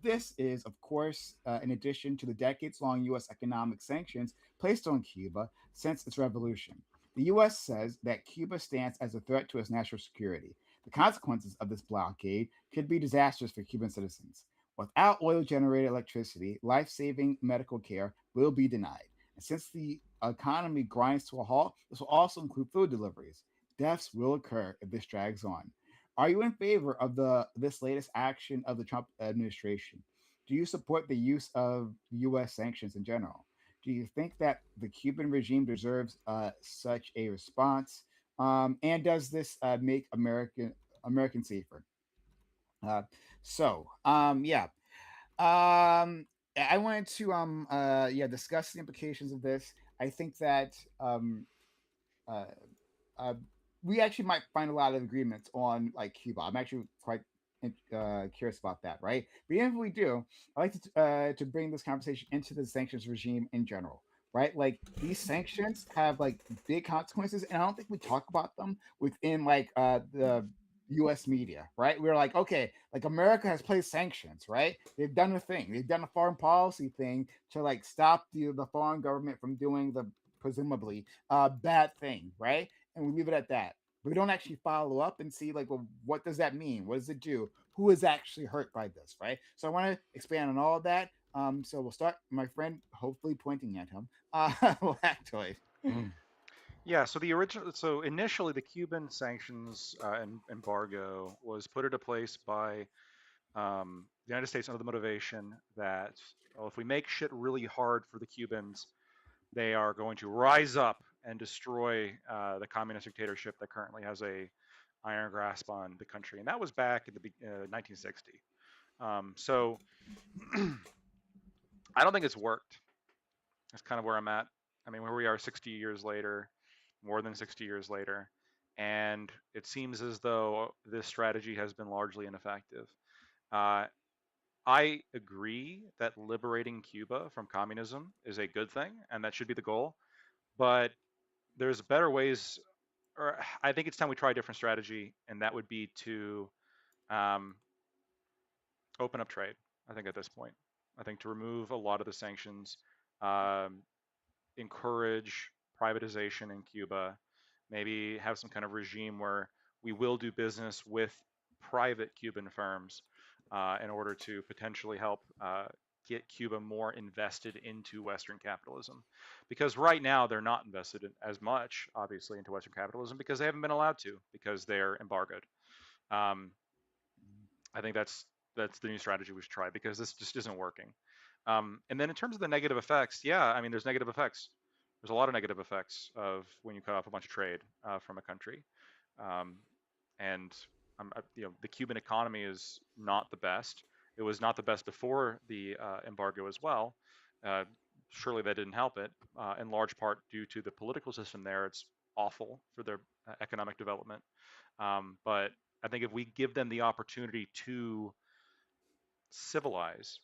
This is, of course, in addition to the decades long U.S. economic sanctions placed on Cuba since its revolution. The U.S. says that Cuba stands as a threat to its national security. The consequences of this blockade could be disastrous for Cuban citizens. Without oil generated electricity, life saving medical care will be denied. And since the economy grinds to a halt, this will also include food deliveries. Deaths will occur if this drags on. Are you in favor of this latest action of the Trump administration? Do you support the use of U.S. sanctions in general? Do you think that the Cuban regime deserves such a response? And does this make Americans safer? Yeah. I wanted to discuss the implications of this. I think that uh, uh, we actually might find a lot of agreements on like Cuba. I'm actually quite curious about that, right? But even if we do, I like to bring this conversation into the sanctions regime in general, right? Like these sanctions have like big consequences, and I don't think we talk about them within like the U.S. media, right? We're like, okay, like America has placed sanctions, right? They've done a thing. They've done a foreign policy thing to like stop the foreign government from doing the presumably bad thing, right? And we leave it at that. We don't actually follow up and see like, well, what does that mean? What does it do? Who is actually hurt by this, right? So I want to expand on all of that. So we'll start, my friend, hopefully pointing at him, Lactoid. Yeah, so initially the Cuban sanctions and embargo was put into place by the United States under the motivation that, well, if we make shit really hard for the Cubans, they are going to rise up and destroy the communist dictatorship that currently has a iron grasp on the country, and that was back in the 1960. So I don't think it's worked. That's kind of where I'm at. I mean, where we are 60 years later, more than 60 years later, and it seems as though this strategy has been largely ineffective. I agree that liberating Cuba from communism is a good thing, and that should be the goal. But there's better ways, or I think it's time we try a different strategy, and that would be to open up trade. I think at this point, I think to remove a lot of the sanctions, encourage privatization in Cuba, maybe have some kind of regime where we will do business with private Cuban firms in order to potentially help get Cuba more invested into Western capitalism. Because right now they're not invested in as much, obviously, into Western capitalism because they haven't been allowed to, because they're embargoed. I think that's the new strategy we should try, because this just isn't working. And then in terms of the negative effects, yeah, I mean, there's negative effects. There's a lot of negative effects of when you cut off a bunch of trade from a country. The Cuban economy is not the best. It was not the best before the embargo as well. Surely that didn't help it, in large part due to the political system there. It's awful for their economic development. But I think if we give them the opportunity to civilize,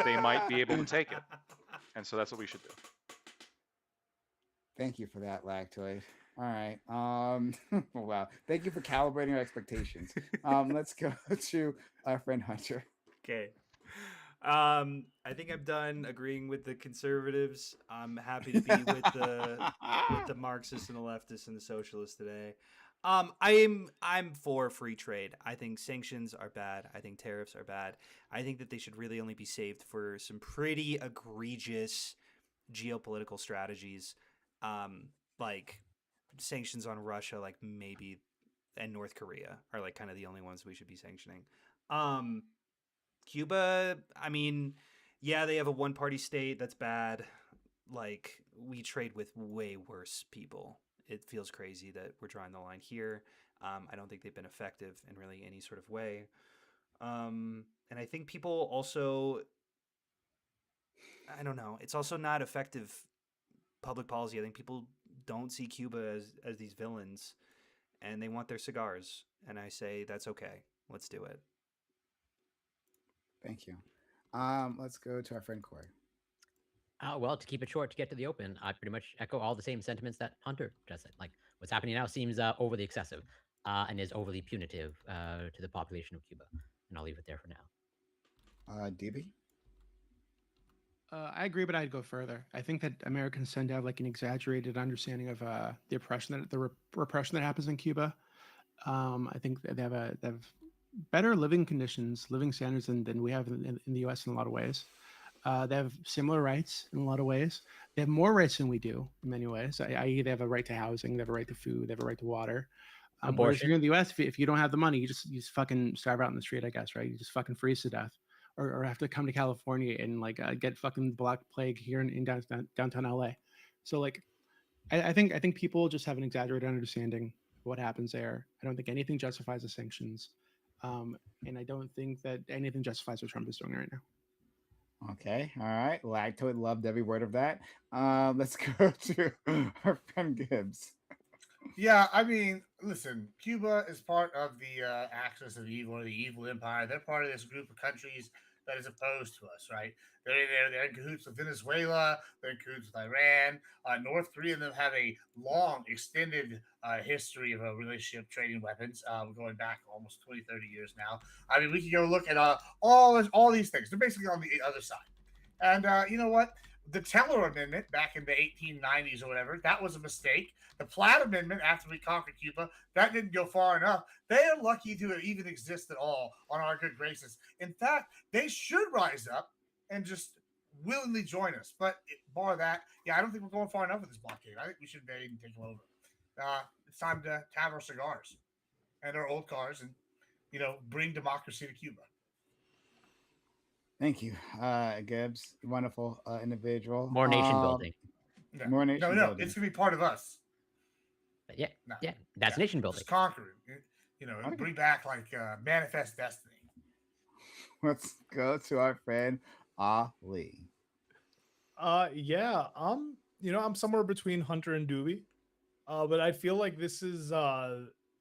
they might be able to take it. And so that's what we should do. Thank you for that, Lactoid. All right. Wow. Thank you for calibrating our expectations. Let's go to our friend Hunter. Okay. I think I'm done agreeing with the conservatives. I'm happy to be with the Marxists and the leftists and the socialists today. I'm for free trade. I think sanctions are bad. I think tariffs are bad. I think that they should really only be saved for some pretty egregious geopolitical strategies, like sanctions on Russia, like maybe, and North Korea are like kind of the only ones we should be sanctioning. Um, Cuba, I mean, yeah, they have a one-party state. That's bad. Like we trade with way worse people. It feels crazy that we're drawing the line here. I don't think they've been effective in really any sort of way. And I think people also, I don't know, it's also not effective public policy. I think people don't see Cuba as these villains, and they want their cigars. And I say that's okay. Let's do it. Thank you. Let's go to our friend Corey. Well, to keep it short, to get to the open, I pretty much echo all the same sentiments that Hunter just said. Like, what's happening now seems overly excessive and is overly punitive to the population of Cuba. And I'll leave it there for now. DB? I agree, but I'd go further. I think that Americans tend to have like an exaggerated understanding of the oppression repression that happens in Cuba. I think that they have better living conditions, living standards than we have in the U.S. in a lot of ways. They have similar rights in a lot of ways. They have more rights than we do in many ways. I.e., they have a right to housing, they have a right to food, they have a right to water. Whereas here in the U.S., if you don't have the money, you just fucking starve out in the street, I guess, right? You just fucking freeze to death, or have to come to California and like get fucking black plague here in downtown LA. So like, I think people just have an exaggerated understanding of what happens there. I don't think anything justifies the sanctions, and I don't think that anything justifies what Trump is doing right now. Okay, all right. Lactoid loved every word of that. Let's go to our friend Gibbs. Yeah, I mean, listen, Cuba is part of the axis of evil, or the evil empire. They're part of this group of countries that is opposed to us, right? They're in cahoots with Venezuela. They're in cahoots with Iran. North Korea and them have a long, extended history of a relationship trading weapons, going back almost 20, 30 years now. I mean, we can go look at all these things. They're basically on the other side. And you know what? The Teller Amendment back in the 1890s or whatever, that was a mistake. The Platt Amendment after we conquered Cuba, that didn't go far enough. They are lucky to even exist at all on our good graces. In fact, they should rise up and just willingly join us. But bar that, yeah, I don't think we're going far enough with this blockade. I think we should invade and take them over. It's time to have our cigars and our old cars and, bring democracy to Cuba. Thank you, Gibbs. Wonderful individual. More nation building. No, More nation building. it's gonna be part of us. But yeah, that's nation building. Just conquer it. And bring back like Manifest Destiny. Let's go to our friend Ali. Yeah, I'm somewhere between Hunter and Doobie, but I feel like this is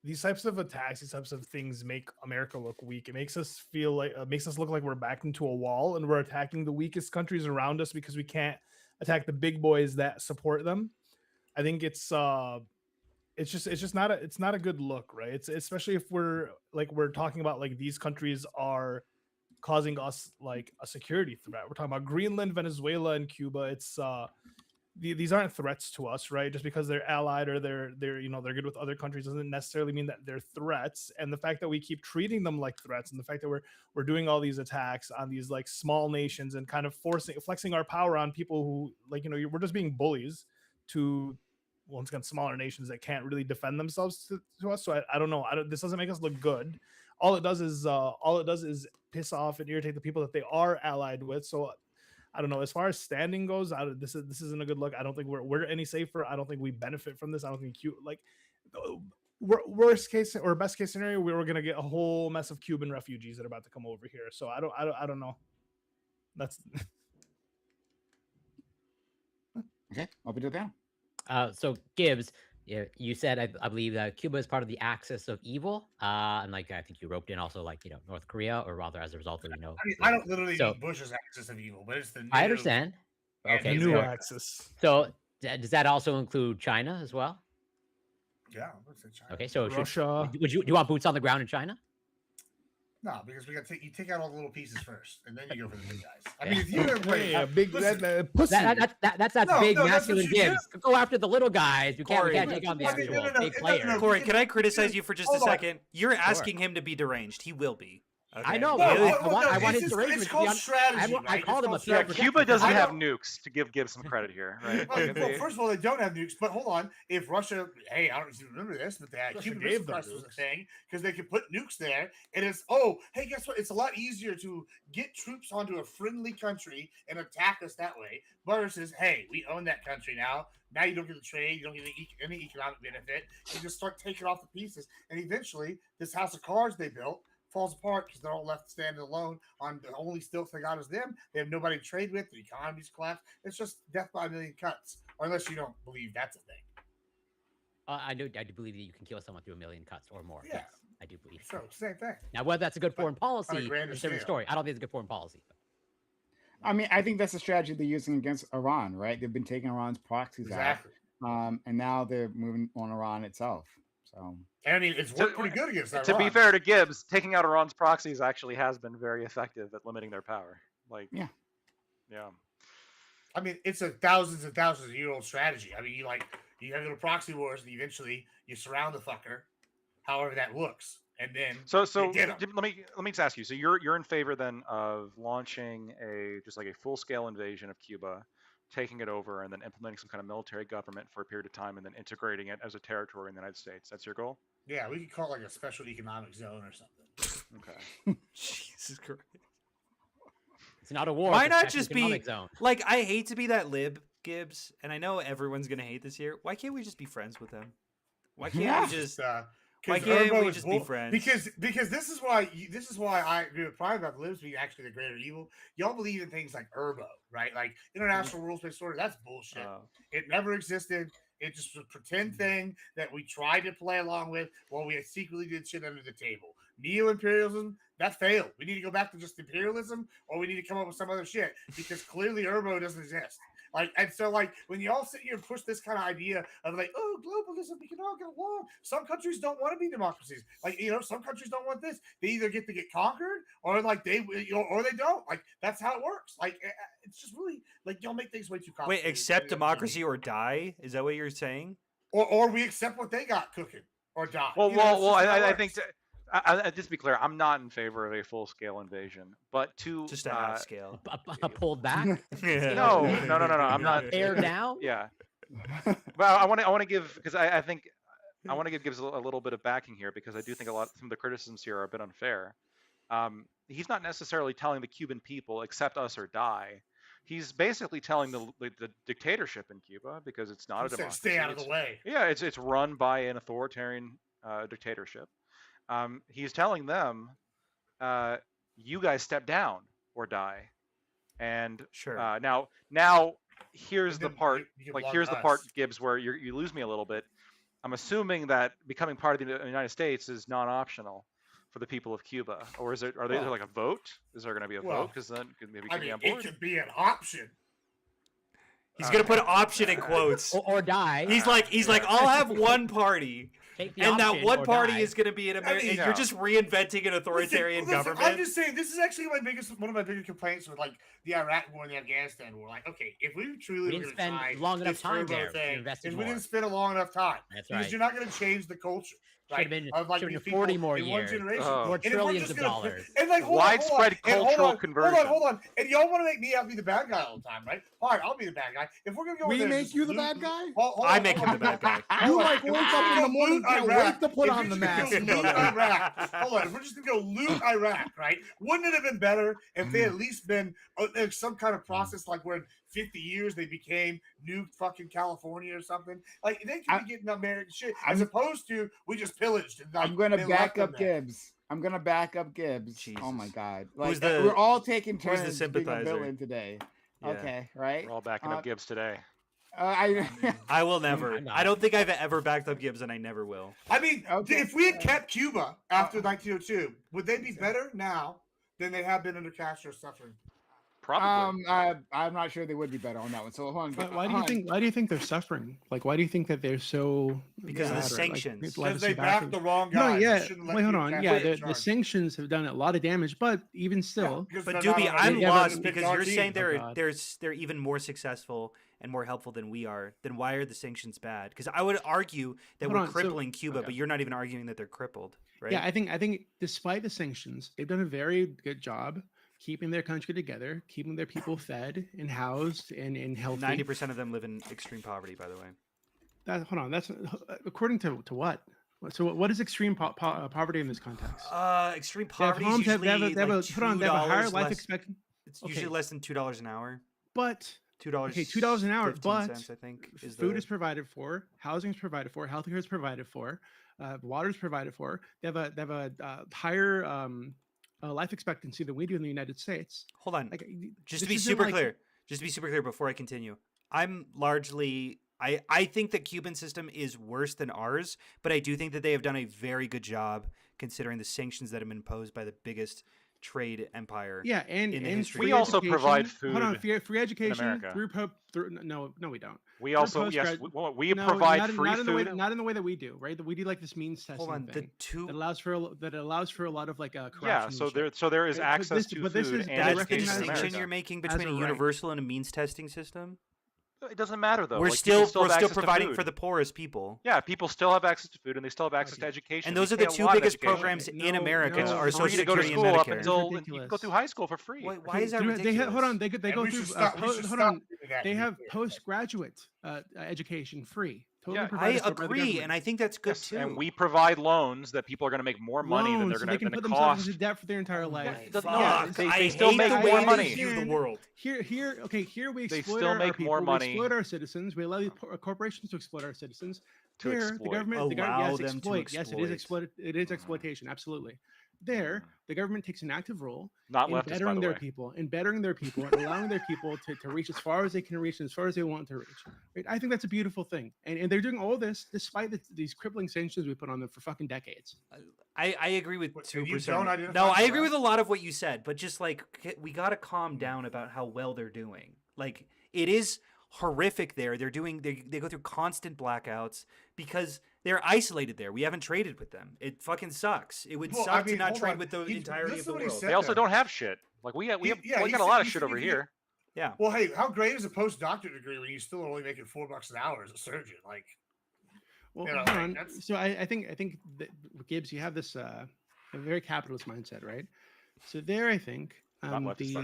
these types of attacks, these types of things make America look weak. It makes us feel like makes us look like we're backed into a wall and we're attacking the weakest countries around us because we can't attack the big boys that support them. I think it's just not a good look, right? It's especially if we're talking about like these countries are causing us like a security threat. We're talking about Greenland, Venezuela, and Cuba. It's these aren't threats to us, right? Just because they're allied or they're good with other countries doesn't necessarily mean that they're threats. And the fact that we keep treating them like threats, and the fact that we're doing all these attacks on these like small nations and kind of flexing our power on people who we're just being bullies to, once again, smaller nations that can't really defend themselves to us. So I don't know. This doesn't make us look good. All it does is piss off and irritate the people that they are allied with. So I don't know. As far as standing goes, this isn't a good look. I don't think we're any safer. I don't think we benefit from this. I don't think worst case or best case scenario, we were gonna get a whole mess of Cuban refugees that are about to come over here. So I don't know. That's okay. Open to them. So Gibbs, you said I believe that Cuba is part of the axis of evil, and like I think you roped in also like North Korea, or rather as a result of I mean, I don't literally mean Bush's axis of evil, but it's the new, I understand. Okay, the new axis. So does that also include China as well? Yeah, let's say China. Okay, so Russia. do you want boots on the ground in China? No, because we got to you take out all the little pieces first, and then you go for the big guys. I mean, if you ever play, Yeah, big listen, pussy. That's that No, big no, that's what masculine you do. Gibbs. Go after the little guys. We Corey, can't take on the I mean, actual no, big no, player. no. Corey, can I because- criticize you for just a hold on. second? You're asking him to be deranged. He will be. I okay? know. No, I no, want no, his it's derangement it's to be called on. strategy. I right? called him a It's PR called Yeah, strategy. Cuba doesn't I have don't- nukes to give Gibbs some credit here, right? Well, Like, well, they- first of all, they don't have nukes, but hold on. If Russia, hey, I don't know if you remember this, but that Russia Cuban gave Missile them Crisis was a nukes. thing because they could put nukes there, and it's hey, guess what? It's a lot easier to get troops onto a friendly country and attack us that way versus hey, we own that country now. Now you don't get the trade, you don't get any economic benefit. You just start taking off the pieces, and eventually, this house of cards they built falls apart because they're all left standing alone on the only stilts they got is them. They have nobody to trade with. The economy's collapsed. It's just death by a million cuts, unless you don't believe that's a thing. I do believe that you can kill someone through a million cuts or more. Yeah. Yes, I do believe. So same thing. Now, whether that's a good foreign policy is grander a different scale. story. I don't think it's a good foreign policy. I mean, I think that's the strategy they're using against Iran, right? They've been taking Iran's proxies Exactly. out, and now they're moving on Iran itself. So And I mean, it's worked pretty good against Iran. to be fair to Gibbs, taking out Iran's proxies actually has been very effective at limiting their power. Like, Yeah. yeah. I mean, it's a thousands and thousands of year old strategy. I mean, you have little proxy wars, and eventually you surround the fucker, however that looks, and then So they get 'em. let me just ask you. So you're in favor then of launching just like a full scale invasion of Cuba, taking it over, and then implementing some kind of military government for a period of time, and then integrating it as a territory in the United States. That's your goal? Yeah, we could call it like a special economic zone or something. Okay. Jesus Christ. It's not a war. Why it's a not special just be economic zone. like? I hate to be that lib, Gibbs, and I know everyone's gonna hate this here. Why can't we just be friends with them? Why can't Yeah. we just? Why Why can't we just be friends? Because this is why I agree with Prime about the libs being actually the greater evil. Y'all believe in things like Erbo, right? Like international rules based order. That's bullshit. It never existed. It just was a pretend thing that we tried to play along with while we secretly did shit under the table. Neo-imperialism, that failed. We need to go back to just imperialism, or we need to come up with some other shit because clearly Erbo doesn't exist. And so when y'all sit here and push this kind of idea of like, oh, globalism, we can all get along. Some countries don't want to be democracies. Some countries don't want this. They either get to get conquered or or they don't. That's how it works. It's just really y'all make things way too complicated. Wait, accept democracy or die? Is that what you're saying? Or we accept what they got cooking or die. Well, You know, that's just how it I works. think just to be clear, I'm not in favor of a full scale invasion, but to Just a half scale. Pulled back, no, I'm not. tear down. Yeah, but I want to give because I think I want to give Gibbs a little bit of backing here because I do think some of the criticisms here are a bit unfair. He's not necessarily telling the Cuban people accept us or die. He's basically telling the dictatorship in Cuba because it's not a Instead, democracy. stay out of the way. Yeah, it's run by an authoritarian dictatorship. He's telling them, you guys step down or die. And Sure. now here's And the then part, you can like block here's the part, us. Gibbs, where you lose me a little bit. I'm assuming that becoming part of the United States is non-optional for the people of Cuba, or is there Well- like a vote? Is there going to be a well, vote? Because then maybe I get me mean, on it board. could be an option. He's gonna put option in quotes. Or die. He's like, I'll have one party, Take the and that option one or party die. is gonna be an American. mean, You're yeah. just reinventing an authoritarian Listen, government. I'm just saying, this is actually one of my biggest complaints with the Iraq war and the Afghanistan war. Okay, if we truly We didn't were gonna spend try long enough this time turbo there to thing, invest is in we more. didn't spend a long enough time. That's Because right. you're not going to change the culture. Should've been- of should've these been 40 people more in one years. generation. Oh. More And if we're trillions just of gonna dollars. And hold on, Widespread and cultural conversion. Hold on. And y'all want to make me out be the bad guy all the time, right? All right, I'll be the bad guy. If we're gonna go, We in there and make just you the loot- bad guy? Hold I on, make hold him the on. bad guy. You Hold on. like If wake we're up just in the gonna morning, loot can't Iraq, wait to put if on we're the just mask. gonna go loot Iraq. Hold on, if we're just gonna go loot Iraq, right? Wouldn't it have been better if they at least been some kind of process like where in 50 years they became new fucking California or something? Like they could be getting American shit as opposed to we just pillaged. And, I'm going to they back left them up there. Gibbs. I'm going to back up Gibbs. Oh my Jesus. God! Who's the- we're all taking who's the turns being a sympathizer? villain today. Yeah. Okay, right? We're all backing up Gibbs today. I I will never. I'm not. I don't think I've ever backed up Gibbs, and I never will. I mean, Okay. if we had kept Cuba after 1902, would they be better now than they have been under Castro suffering? Probably. I'm not sure they would be better on that one. So hold on. Why do you think? Why do you think they're suffering? Like, why do you think that they're so? Because of the bad or, like, sanctions. life Because is they so bad backed for the them? wrong No, guys. They yeah. shouldn't let Wait, hold you on. cast Yeah, them in the charge. sanctions have done a lot of damage, but even still, because But they're not Doobie, on I'm our- Yeah, but- lost pick because our you're team. saying Oh, they're God. they're even more successful and more helpful than we are. Then why are the sanctions bad? Because I would argue that Hold we're on, so- crippling Cuba, Okay. but you're not even arguing that they're crippled, right? yeah, I think despite the sanctions, they've done a very good job keeping their country together, keeping their people fed and housed and healthy. 90% of them live in extreme poverty, by the way. Hold on, that's according to what? So what is extreme poverty in this context? Extreme They have poverty is homes, usually they have like hold on, they have a higher $2 life less- expectancy. It's usually Okay. less than $2 an hour. But $2. okay, $2 an hour, 15 but cents, I think, is food the- is provided for, housing is provided for, healthcare is provided for, water is provided for. They have a higher life expectancy than we do in the United States. Hold on. Like, Just this to be isn't super like- clear, before I continue, I'm largely I think the Cuban system is worse than ours, but I do think that they have done a very good job considering the sanctions that have been imposed by the biggest trade empire. Yeah, and in the and history. free We also education- provide Hold on, food free education America. through no, we don't. We also, yes, we provide free not in the way, food. not in the way that we do, right? That we do like this means testing Hold on, thing that allows for a lot of like corruption. Yeah, and so shit. there is But access this- to but this food is- and but I That's the education in distinction America. you're making As between a a right. universal and a means testing system. It doesn't matter though. We're like, people still have access to providing food. for the poorest people. Yeah, people still have access to food and they still have access to Okay. education. And We those are pay the a two lot of biggest education. programs Okay, in no, America It's no, are free Social to go to Security school and up Medicare. until That's you can go ridiculous. through high school for free. Why Okay, is that they ridiculous? hold on, they And go we should through stop- we should hold stop on. doing that, They to be have fair. postgraduate education free. Totally Yeah, I provided for by the agree, government. and I think that's good Yes, too. and we provide loans that people are going to make more money than Loans, they're so going they to can than put the themselves cost. into debt for their entire life. It doesn't- Fuck, yeah, they I still hate make the more way they money. view the world. Here we They exploit still our make people. more We money. exploit our citizens. We allow these corporations to exploit our citizens. To There, exploit. the government, Allow yes, them to exploit. Yes, it is exploit. It is exploitation. Absolutely. There, the government takes an active role Not in leftists, by bettering the their way. people, and allowing their people to reach as far as they can reach, and as far as they want to reach. Right? I think that's a beautiful thing, and they're doing all this despite these crippling sanctions we put on them for fucking decades. I agree with What, so you 2%. don't identify No, as I agree left? with a lot of what you said, but just like we got to calm down about how well they're doing. Like it is horrific there. They go through constant blackouts because they're isolated there. We haven't traded with them. It fucking sucks. It would Well, suck I to mean, not hold trade on. with the He- entirety of listen the what he world. said. They also there. don't have shit. Like we Yeah, got you a lot of see- shit you over see- here. Yeah. Well, hey, how great is a postdoctorate degree when you still are only making $4 an hour as a surgeon? Like, Well, You know, hold like, on. that's- So I think that Gibbs, you have this a very capitalist mindset, right? So there, I think Not leftist, by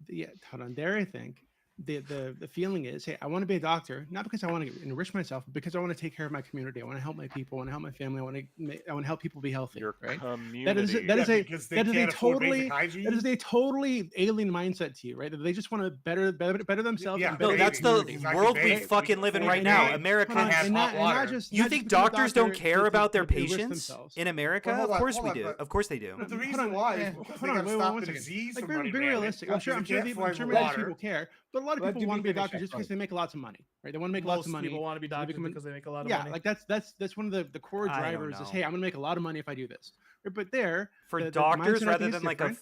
the way. hold on. There, I think the feeling is, hey, I want to be a doctor, not because I want to enrich myself, but because I want to take care of my community. I want to help my people. I want to help my family. I want to help people be healthy. Your right? community. That is yeah, a because they that is a can't afford totally basic hygiene. that is a totally alien mindset to you, right? That they just want to better themselves. Yeah, and No, better that's their the community. Exactly, world we babe. fucking live in right And now. babe, America. Hold on, has and hot not water. just You not think just become a doctors don't doctor care to about their enrich patients themselves. in America? Well, hold Of on, course hold we on, do. but- Of course they do. But the Hold reason on, why yeah, is because hold they on, got wait, stopped one the second. disease Like, from running being rampant, realistic, I'm because sure you many can't people, flavor many water. people care, but a lot of Let people Jimmy want to be a finish doctor that just because first. they make lots of money, right? They want to make lots Most of money. people want to be so they doctors become- because they make a lot of yeah, money. like that's one of the core I don't drivers is, know. hey, I'm gonna make a lot of money if I do this. Right? But there, For the doctors mindset I rather think is than like a different.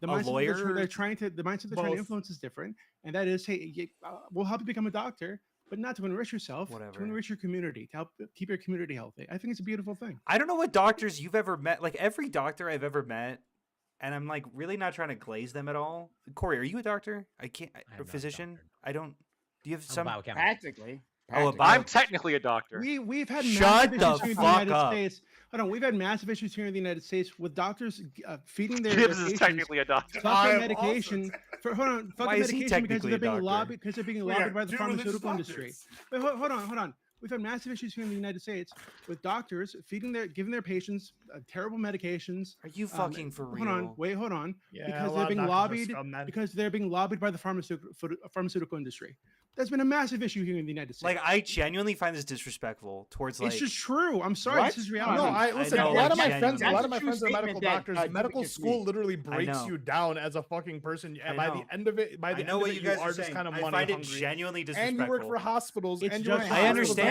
The a mindset that lawyer. they're trying to the mindset they're trying to Both. influence is different, and that is, hey, we'll help you become a doctor, but not to enrich yourself, Whatever. to enrich your community, to help keep your community healthy. I think it's a beautiful thing. I don't know what doctors you've ever met. Like every doctor I've ever met, and I'm like really not trying to glaze them at all. Corey, are you a doctor? I can't. I am A not a physician? doctor. I don't. Do you have I'm a some? biochemist. Practically. Oh, a practically. bio- I'm technically a doctor. We've had Shut massive the issues here in the fuck United up. States. Hold on, we've had massive issues here in the United States with doctors feeding their Gibbs is patients technically a doctor. I fucking am medication also- for hold on, Why fucking is he medication because technically they're a being doctor? lobbied because they're being We lobbied got by the two religious pharmaceutical industry. doctors. Wait, hold on. We've had massive issues here in the United States with doctors giving their patients terrible medications. Are you fucking for real? Hold on. Yeah, a Because lot they're of being doctors are lobbied scumbags. because they're being lobbied by the pharmaceutical industry. That's been a massive issue here in the United States. Like I genuinely find this disrespectful towards like. it's just true. I'm sorry. What? This is No, reality. I listen. know, a lot like, of my genuinely. friends, a lot That's of my a true friends are medical statement that, doctors. Jimmy Medical just school made. literally breaks know. you down as a fucking person. I And by know. the end of it, by the I know end what of you it, guys you are are just saying. kind of I money find it hungry. genuinely And disrespectful. you work for hospitals. It's And you work just- for I hospitals that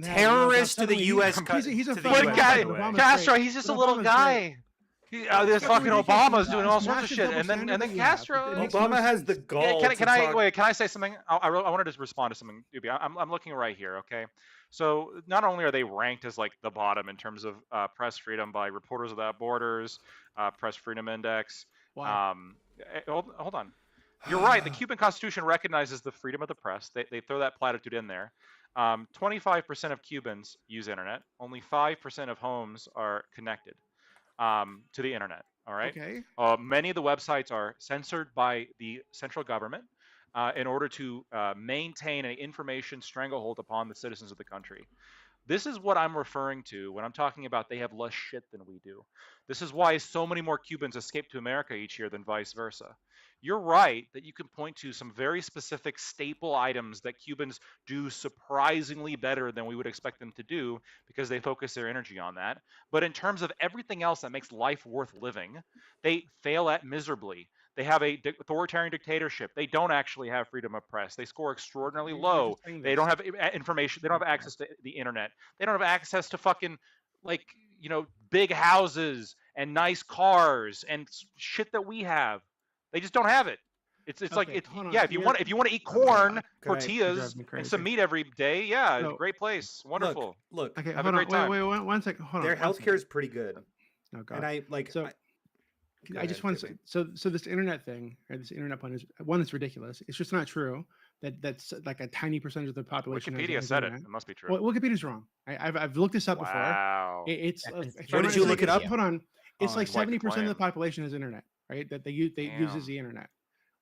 don't have terrorist to the definitely U.S. he's a to the fucking US, guy- by the way. Obama's Castro, great. he's just But a little Obama's guy. This Fucking fucking ridiculous. Obama's doing all It's sorts of massive shit, double and then standard that you have. Castro. It makes no Obama has the sense. gall. Can to talk- I wait? Can I say something? I wanted to respond to something, Doobie. I'm looking right here. Okay, So not only are they ranked as like the bottom in terms of press freedom by Reporters Without Borders, Press Freedom Index. Why? Hold on. You're right. The Cuban Constitution recognizes the freedom of the press. They throw that platitude in there. 25% of Cubans use internet. Only 5% of homes are connected to the internet. All right. Okay. Many of the websites are censored by the central government in order to maintain an information stranglehold upon the citizens of the country. This is what I'm referring to when I'm talking about they have less shit than we do. This is why so many more Cubans escape to America each year than vice versa. You're right that you can point to some very specific staple items that Cubans do surprisingly better than we would expect them to do because they focus their energy on that. But in terms of everything else that makes life worth living, they fail at miserably. They have a authoritarian dictatorship. They don't actually have freedom of press. They score extraordinarily low. They don't have information. They don't have access to the internet. They don't have access to fucking like, you know, big houses and nice cars and shit that we have. They just don't have it. It's like Okay, it's hold on. yeah. If you want to eat corn, tortillas, drive me and some crazy. meat every day, yeah, it's So- a great place. Wonderful. Look, Okay, Have a hold on. great time. Wait, one second. Hold on. their one healthcare second. is pretty good, Oh God. and I like. So- I, Go I just ahead, want to Jimmy. say, so this internet thing, or this internet pun is one that's ridiculous. It's just not true. That's like a tiny percentage of the population. Wikipedia said it. It must be true. Well, Wikipedia's wrong. I've looked this up Wow. before. It's That's- if Where I'm did you honest, look it up? Hold on. It's Oh, like it's white 70% of the claim. population has internet, right? That they uses Damn. the internet,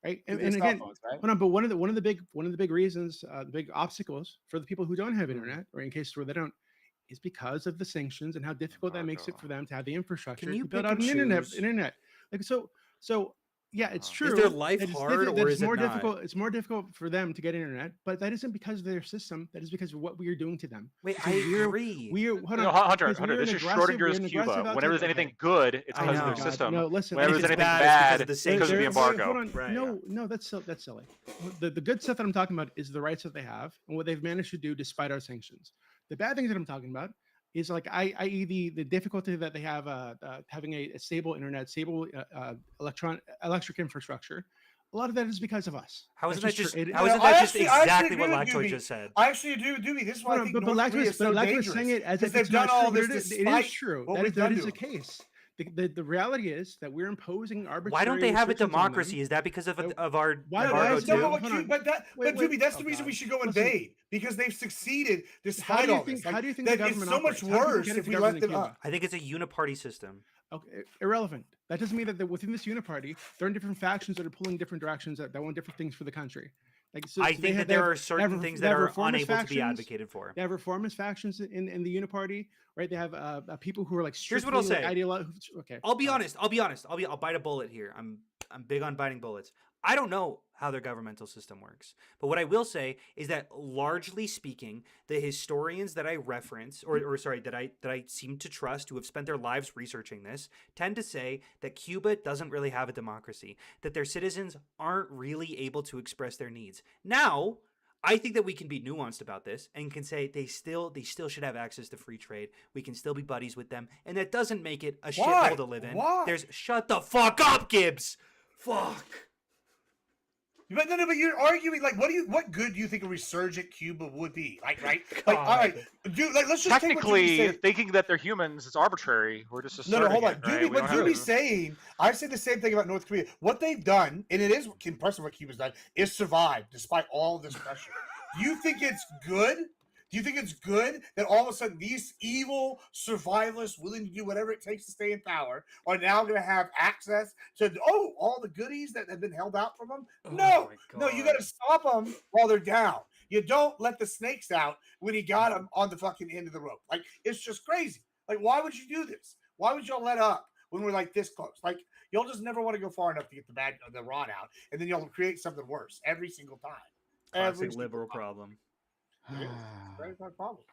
right? Through And, their and cell again, phones, right? hold on. But one of the big reasons, the big obstacles for the people who don't have internet, or in cases where they don't, is because of the sanctions and how difficult that makes it Marco. for them to have the infrastructure you to build pick out and an internet. choose? Internet, like so. Yeah, it's Is true. their life that it's hard, that or it's is it more not? difficult? It's more difficult for them to get internet, but that isn't because of their system. That is because of what we are doing to them. Wait, Because I we're- agree. We are hold No, on, Hunter, because Hunter, we're this an is aggressive- we're Schrodinger's an Cuba. aggressive Whenever there's outside- anything good, it's I because of know. their God, system. No, listen. Whenever if there's it's anything bad, it's because bad, of the it's because of the sanctions. embargo. Hold on. Right, No, that's silly. The good stuff that I'm talking about is the rights that they have and what they've managed to do despite our sanctions. The bad things that I'm talking about is like i.e. the difficulty that they have having a stable internet, stable electric infrastructure. A lot of that is because of us. How is That's that just? true. How No, isn't I that just actually- I exactly actually what agree with Lactoid Doobie. just said? I actually do, Doobie. This is why I think but North Korea is so Lactoid dangerous. saying it as because if it's they've done not all true. this It is despite true. what That we've done is to the them. case. The reality is that we're imposing arbitrary. Why don't they have a restrictions on them. democracy? Is that because of No, of our why- No, why embargo is no, too? but, Hold what on. you, but that, Wait, but Doobie, that's oh the reason we God. should go Listen. invade because they've succeeded How despite do you all think? this. Like, How do you think that the it's government so much operates? How do you worse get if the we government let in them Cuba? up. I think it's a uniparty system. Okay, irrelevant. That doesn't mean that within this uniparty, there are different factions that are pulling different directions that want different things for the country. Like, so, I so they think have- that they there have- are they certain have- things they that have are reformist unable to be factions. advocated for. They have reformist factions in the uniparty, right? They have people who are like Here's what I'll strictly, say. Okay, I'll be all right. honest. I'll bite a bullet here. I'm big on biting bullets. I don't know how their governmental system works. But what I will say is that largely speaking, the historians that I reference or sorry, that I seem to trust who have spent their lives researching this tend to say that Cuba doesn't really have a democracy, that their citizens aren't really able to express their needs. Now, I think that we can be nuanced about this and can say they still should have access to free trade. We can still be buddies with them, and that doesn't make it a Why? shithole to live in. Why? There's shut the fuck up, Gibbs. Fuck. But no, but you're arguing like, what good do you think a resurgent Cuba would be? Like, right? Like, all right, dude. Like, let's just take what Technically, Doobie's saying. thinking that they're humans is arbitrary. We're just No, asserting hold on. it, right? Doobie, We what don't have Doobie's to- saying, I say the same thing about North Korea. What they've done, and it is impressive what Cuba's done, is survive despite all this pressure. Do you think it's good? Do you think it's good that all of a sudden these evil survivalists willing to do whatever it takes to stay in power are now going to have access to all the goodies that have been held out from them? No, you got to stop them while they're down. You don't let the snakes out when you got them on the fucking end of the rope. Like, it's just crazy. Like, why would you do this? Why would y'all let up when we're like this close? Like, y'all just never want to go far enough to get the rod out, and then y'all create something worse every single time. Classic liberal problem. That's my problem.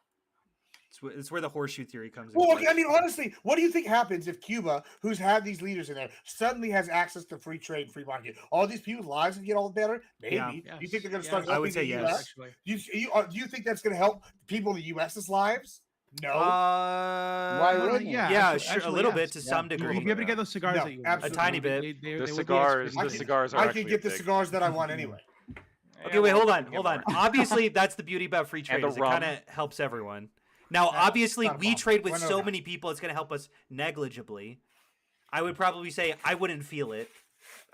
It's where the horseshoe theory comes in. Well, play. okay, I mean, honestly, what do you think happens if Cuba, who's had these leaders in there, suddenly has access to free trade, free market? All these people's lives would get all better? Maybe. Yeah. Do you think they're going to Yes. start? I would helping say the yes. US? Do you think that's going to help people in the U.S.'s lives? No. Why wouldn't it? yeah, actually- sure, a actually, little yes. bit to some You degree. be able to get those cigars No, that you want. absolutely A tiny bit. They The would be cigars, exquisite. the cigars are I actually can get the big. cigars that I want anyway. Okay, wait, well, hold we on, can get hold on. more. Obviously, that's the beauty about free trade. the Is it rum. kind of helps everyone. Now, Yeah, obviously, not a we problem. trade with We're so never- many people, it's going to help us negligibly. I would probably say I wouldn't feel it.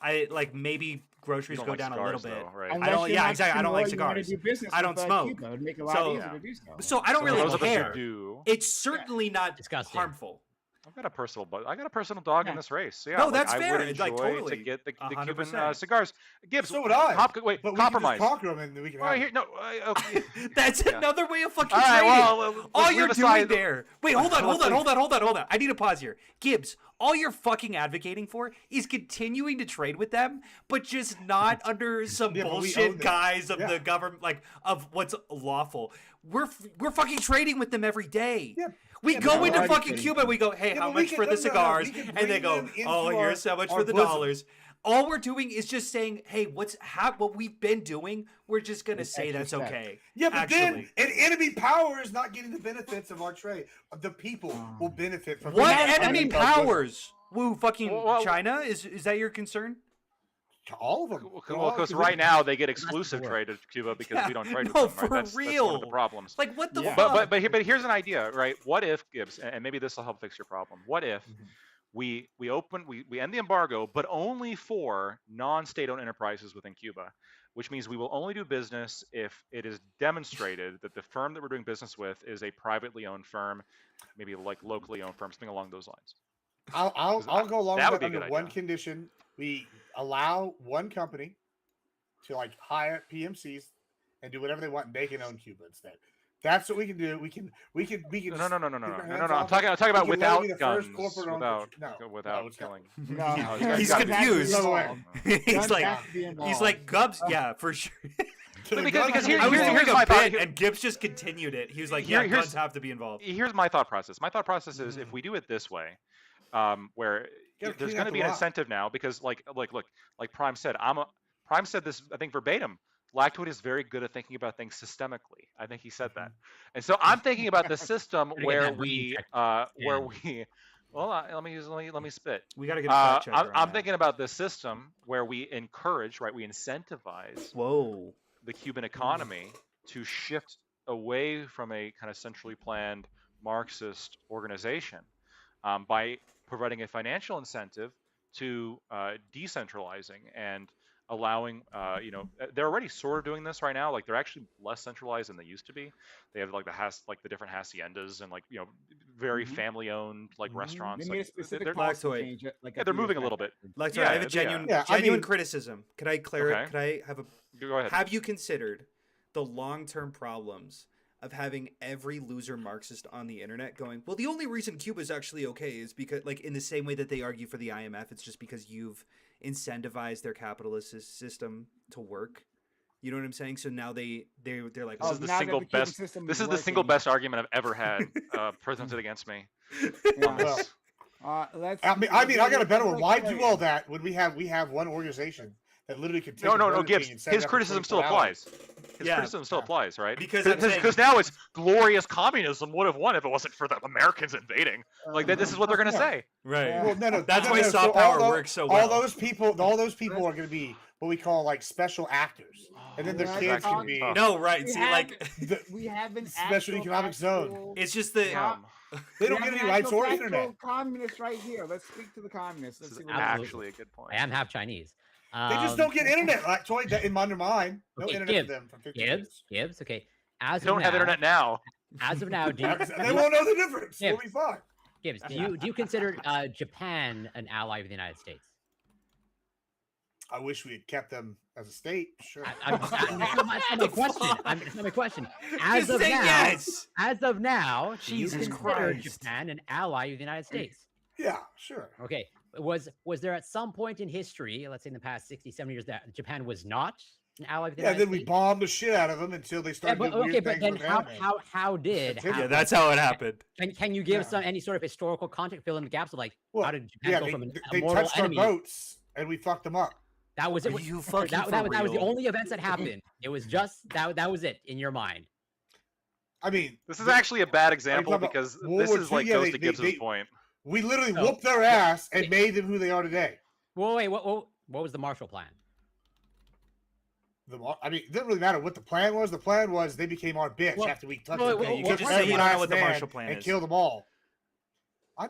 I like maybe You groceries don't go like down a cigars, little bit. though, right? I don't- yeah, exactly, I don't like entrepreneur, you wanna cigars. do business I with, don't smoke. Cuba. It'd make it a lot So- easier to do so. So I don't So really those of us who care. do. It's certainly not Disgusting. harmful. I've got a personal dog in Yeah. this race. So yeah, No, like, that's I fair. would It's, like, enjoy totally. to get the Cuban 100%. cigars. Gibbs, So would I. wait, But we compromise. can just conquer them and then we can Well, have here, no, okay. That's Yeah. another way of fucking All right, trading. well, All let's you're leave doing aside- there. Wait, hold on. I need to pause here. Gibbs, all you're fucking advocating for is continuing to trade with them, but just not under some Yeah, but we own bullshit them. guise of Yeah. the government, like of what's lawful. We're fucking trading with them every day. Yeah. We Yeah, go but into we're fucking already Cuba and we go, hey, Yeah, how but we much can- for the no, no, no, cigars? we can And they bring go, them into oh, our- here's so much our for the bosom. dollars. All we're doing is just saying, hey, what we've been doing, we're just gonna It's say extra that's step. okay. Yeah, but then Actually. an enemy power is not getting the benefits of our trade. The people will benefit from What that. enemy powers? Woo, fucking Well, China? Is that your concern? All of them. Well, because right now they get exclusive trade to Cuba because we don't trade with No, them. Right? for That's one of real. the problems. Like, what the Yeah. fuck? But here's an idea, right? What if, Gibbs, and maybe this will help fix your problem. What if we end the embargo, but only for non-state-owned enterprises within Cuba, which means we will only do business if it is demonstrated that the firm that we're doing business with is a privately owned firm, maybe like locally owned firm, something along those lines. I'll go along that with would be that a under good one idea. condition. We allow one company to like hire PMCs and do whatever they want, and they can own Cuba instead. That's what we can do. We can. No. just I'm keep our hands off talking it. about We can let it without be the guns, first corporate-owned without it's not- killing. No, Oh, you guys He's got it. confused. No way. he's Guns like, have to be involved. Gubs. Yeah, for sure. Because here- I was here's doing my a thought. bit, and Gibbs just continued it. He was like, Here- yeah, here's- guns have to be involved. Here's my thought process. My thought process is if we do it this way, where Gotta there's clean going up to the be an lot. incentive now because look, like Prime said, Prime said this, I think verbatim. Lactoid is very good at thinking about things systemically. I think he said that, and so I'm thinking about the system Gotta get where that we, brain well, let me spit. We got to get a fact checker. I'm on that. thinking about the system where we encourage, right? We incentivize Whoa. the Cuban economy to shift away from a kind of centrally planned Marxist organization by providing a financial incentive to decentralizing and allowing, they're already sort of doing this right now. Like they're actually less centralized than they used to be. They have like the different haciendas and very family-owned restaurants. They made a Like, specific they're, policy Lactoid. change, like, yeah, they're moving a little bit. Like, Yeah, I have a yeah. genuine, Yeah, I genuine mean- criticism. Could I clarify? Okay. Could I have a? Go ahead. Have you considered the long-term problems of having every loser Marxist on the internet going, well, the only reason Cuba is actually okay is because, like, in the same way that they argue for the IMF, it's just because you've incentivized their capitalist system to work. You know what I'm saying? So now they're like, This Oh, is the now that single the Cuban best. system This is is the single working. best argument I've ever had presented against me. Yeah. on this. Let's. I mean, I got a better one. Why let's- do all that when we have one organization that literally can take No, a no, Burger Gibbs. King and set it His up for criticism still 24 hours? applies. His Yeah. criticism still applies, right? Because I'm saying- because now it's glorious communism would have won if it wasn't for the Americans invading. Like that. This is what they're gonna Yeah. say. right. Yeah. Well, no. That's no, why no, soft so all power tho- works so well. All those people are going to be what we call like special actors, and then their Oh, kids can actually be tough. No, right. We See, have- like, We have an Special actual economic zone. factual- it's just the. Damn. they don't we get have any an rights actual or factual internet. Communists right here. Let's speak to the communists. This Let's is see what they do. actually a good point. I am half Chinese. They just don't get internet. Like Toy, that in under mine, no Okay, internet Gibbs, for them for 50 Gibbs. years. Gibbs. Okay. As They don't of have now, internet now. As of now, do you, They won't know the difference. Yeah. We'll be fine. Gibbs, do you consider Japan an ally of the United States? I wish we had kept them as a state. Sure. That's not my question. That's not my question. As Just of say now, yes. as of now, do you Jesus consider Christ. Japan an ally of the United States? Yeah, sure. Okay. Was there at some point in history, let's say in the past 60, 70 years, that Japan was not an ally of the Yeah, United then we States? bombed the shit out of them until they Yeah, started but, doing okay, weird but things then with anime. how did Continue. Yeah, that's how it happened. can you give Yeah. some any sort of historical context, fill in the gaps of like Well, how did Japan yeah, go from they a mortal touched enemy? our boats and we fucked them up. That was it. Are you that, fucking that, for that was the real? only events that happened. It was just that was it in your mind. I mean, This is actually a bad example talking about because World this War is II? like Yeah, goes they- to they- Gibbs's they- point. we literally No. whooped their ass and Yeah. made them who they are today. Well, wait, what was the Marshall Plan? I mean, it didn't really matter what the plan was. The plan was they became our bitch Well, after we touched well, them. well, you well, could just well, say you don't know what the man Marshall Plan and is. kill them all.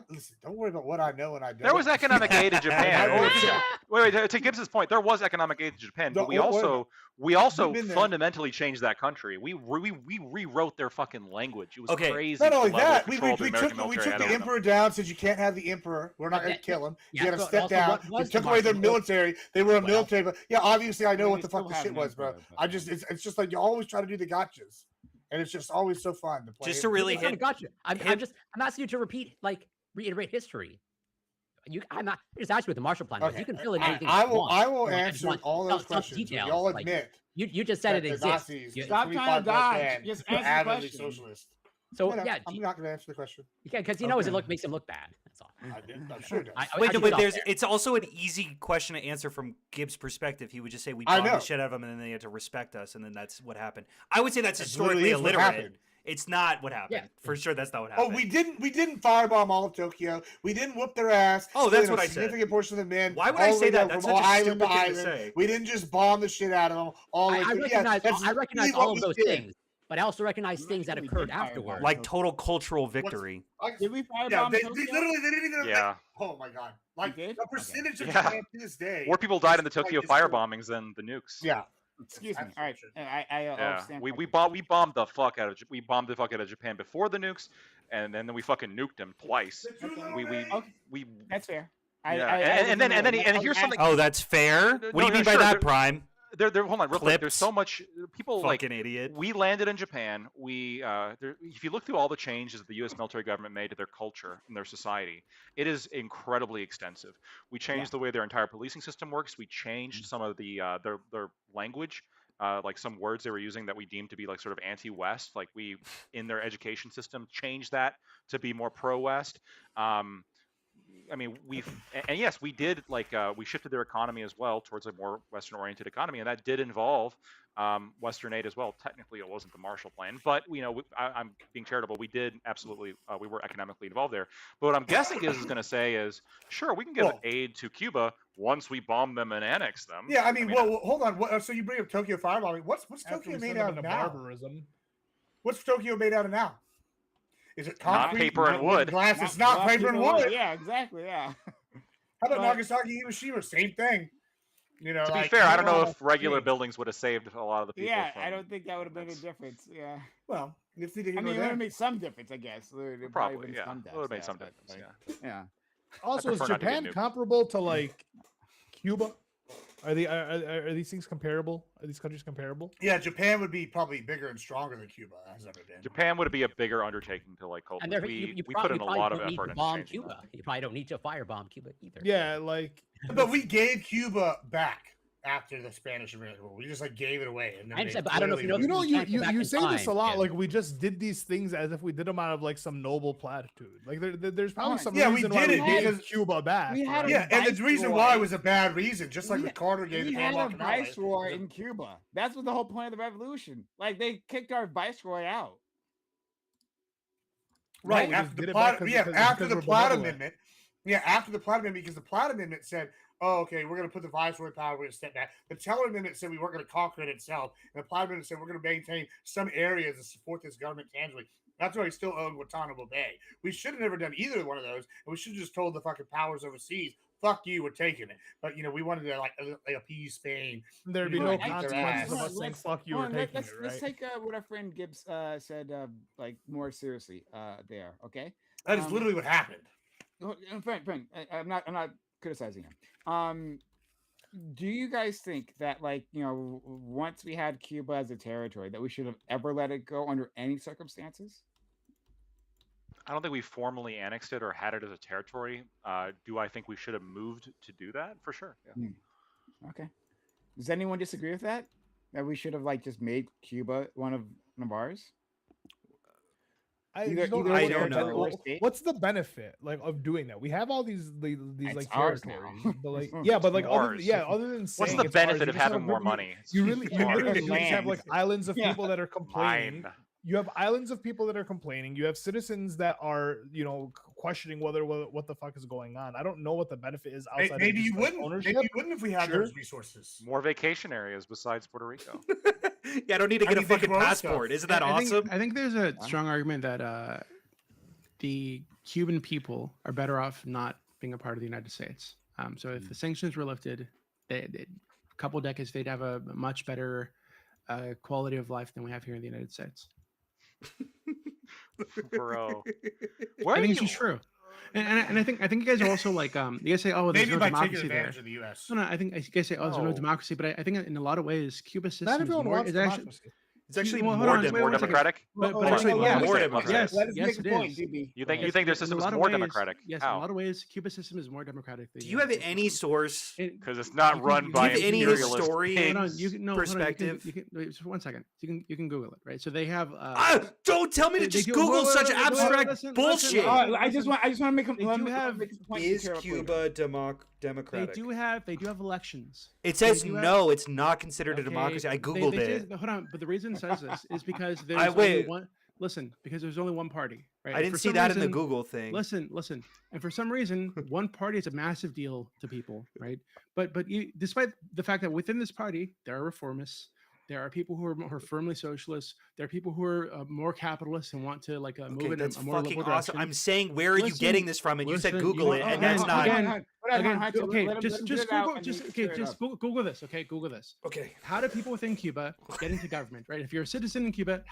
Listen, don't worry about what I know and I don't. There was economic aid to Japan. I will Wait, to Gibbs's point, there was economic aid to Japan, but we also You've been there. fundamentally changed that country. We rewrote their fucking language. It was Okay. crazy. Not only the level of that, we control the American took military had the over them. emperor down. Said you can't have the emperor. We're not going to Yeah, kill him. yeah, You got to but step also, down. what We was took the away their Marshall Law? military. They were a Well, military, but yeah, obviously I know They what the fuck still the have shit an was, bro. emperor, but- I just it's just like you always try to do the gotchas, and it's just always so fun to play. Just to really hit. Gotcha. I'm asking you to reiterate history. I'm just asking you what the Marshall Plan was. Okay. You can fill in I anything. I you will. want. I will I just answer want all those some questions. details, Y'all like, admit You just said it that the exists. Nazis, You- the Stop trying to 25 dodge. men, Just were answer the avidly question. socialist. So No, yeah, I'm not going to answer the question. because he knows Okay. makes him look bad. That's all. I'm sure it does. Wait, no, should but stop there's there. it's also an easy question to answer from Gibbs' perspective. He would just say we I bombed the know. shit out of them and then they had to respect us, and then that's what happened. I would say that's That's historically literally what illiterate. happened. It's not what happened. Yeah. For sure that's not what Oh, happened. we didn't firebomb all of Tokyo. We didn't whoop their ass. Oh, that's Killing what a I said. significant portion of the men. Why would all I the say way that? down That's from such a island to stupid thing to island. say. We didn't just bomb the shit out of them all the way I through. Yeah, recognize that's I recognize really what all of we those did. things, but I also recognize things that we occurred did firebomb. afterwards. like total cultural victory. Did we Yeah, firebomb they Tokyo? literally they didn't even. Yeah. Oh my god! Like did? the percentage of Yeah. Japan to this day. More people died in the is, like, Tokyo it's fire still- bombings than the nukes. Yeah. Excuse me. That's All right. true. I Yeah, stand we corrected. bombed the fuck out of Japan before the nukes, and then we fucking nuked them twice. We That's fair. Yeah, and here's something- Oh, that's fair. What do you mean by that, Prime? there hold on real quick. There's Clips. so much people Fucking like idiot. we landed in Japan. If you look through all the changes that the U.S. military government made to their culture and their society, it is incredibly extensive. We changed the way their entire policing system works. We changed some of the their language. Like some words they were using that we deemed to be like sort of anti-West, like we in their education system changed that to be more pro-West. I mean, and yes, we did we shifted their economy as well towards a more Western-oriented economy, and that did involve Western aid as well. Technically, it wasn't the Marshall Plan, but I'm being charitable. We did absolutely, we were economically involved there. But what I'm guessing is going to say is, sure, we can give Well- aid to Cuba once we bomb them and annex them. Yeah, I mean, well, hold on. So you bring up Tokyo firebombing. What's After Tokyo we made send them out of into now? barbarism. What's Tokyo made out of now? Is it Not concrete? paper and wood. Glass. It's not paper and wood. Yeah, exactly. Yeah. How about But- Nagasaki, Hiroshima? Same thing. You know, To be like, fair, I don't you know if regular change. buildings would have saved a lot of the people. Yeah, I from- don't think that would have made a that's- difference. Yeah. Well, it's neither I here mean, nor it would there. have made some difference, I guess. There would have Probably, been yeah. some It would have made deaths, some yeah, difference. but, Yeah. yeah. Also, is prefer not to get Japan nuked. comparable to like Cuba? Are these things comparable? Are these countries comparable? Yeah, Japan would be probably bigger and stronger than Cuba has ever been. Japan would be a bigger undertaking to And cultivate. there, We put probably in a lot of don't need effort to into bomb changing Cuba. that. You probably don't need to firebomb Cuba either. Yeah, like But we gave Cuba back after the Spanish American War. We just like gave it away. And then I understand, they but I don't know if you literally- know you You can't go back you in say this a time, lot. Jim. Like we just did these things as if we did them out of like some noble platitude. Like there's probably some Yeah, we reason why did we it gave because Cuba back. we had right? Yeah, and the reason Viceroy. why was a bad reason, just like We- when Carter gave We the had a Guatemala. viceroy in Cuba. That's what the whole point of the revolution. Like they kicked our viceroy out. Right, we after just the did it Platt, back 'cause- yeah, because- after because the we're Platt benevolent. Amendment. Yeah, after the Platt Amendment, because the Platt Amendment said, "Oh, okay, we're going to put the viceroy power. We're going to step back." The Teller Amendment said we weren't going to conquer it itself, and the Platt Amendment said we're going to maintain some areas to support this government tangibly. That's why we still own Guantanamo Bay. We should have never done either one of those, and we should have just told the fucking powers overseas, "Fuck you, we're taking it." But we wanted to like appease Spain. There'd be You no know, like, consequences of their us ass. saying "fuck you" Hold or on, taking let's, it, let's right? take what our friend Gibbs said, like more seriously there. Okay. That is Um, literally what happened. Friend, I'm not criticizing him. Do you guys think that once we had Cuba as a territory that we should have ever let it go under any circumstances? I don't think we formally annexed it or had it as a territory. Do I think we should have moved to do that? For sure. Yeah. Okay. Does anyone disagree with that? That we should have just made Cuba one of ours? I Either- just don't, either I know don't what- know. what- State? What's the benefit of doing that? We have all these It's like ours now. territories, but like It's yeah, but like ours. other than What's saying the it's ours, benefit you of just have having a- more you- money? You really Yeah, you it's just have land. like islands of Yeah. people that are complaining. Mine. You have islands of people that are complaining. You have citizens that are, questioning what the fuck is going on. I don't know what the benefit is outside. Maybe of you just, like, wouldn't. ownership. Maybe you wouldn't if we had Sure. those resources. More vacation areas besides Puerto Rico. Yeah, I don't need to How get do a you think fucking growth passport. goes? Isn't that I awesome? think, I think there's a strong argument that the Cuban people are better off not being a part of the United States. So if the sanctions were lifted, a couple decades, they'd have a much better quality of life than we have here in the United States. Bro. I think it's just true. And I think you guys are also like you guys say, oh, there's Maybe no by taking democracy there. advantage of the U.S. No, I think you guys say, oh, there's no No. democracy, but I think in a lot of ways, Cuba's system Not is everyone more, wants is actually, democracy. It's actually Well, hold more on, wait, More one second. democratic? but Hold I on, think- hold on, more let us- democratic. Yes, Let us yes, make it a point, is. DB. You think Yes, you think their in a system is lot of more ways- democratic? Yes, in How? a lot of ways, Cuba's system is more democratic. Than Do the you have United States any system. source? Because it's not run Do Do by you have any imperialist historian Hold on, you can, no, hold on, perspective? you can, wait, just 1 second. You can Google it, right? So they have. Don't tell me to they just do- Google wait, such wait, wait, abstract listen, bullshit. listen, I just want to make a They let do me have- make a point Is here, please. Cuba democratic? They do have elections. It says do have- no. It's not considered a Okay, democracy. I they googled say- it. Hold on, but the reason it says this is because there's I- only wait. one. Listen, because there's only one party, right? I And didn't for see some that in the reason- Google thing. Listen, and for some reason, one party is a massive deal to people, right? But despite the fact that within this party there are reformists, there are people who are firmly socialists, there are people who are more capitalists and want to move Okay, in that's a more fucking liberal awesome. direction. I'm saying, where are you Listen, getting this from? And you said listen, Google it, you- and again, that's not. again, okay, let him just get it Google, out and then just clear it just up. Google this, okay? Google this. Okay. How do people within Cuba get into government, right? If you're a citizen in Cuba,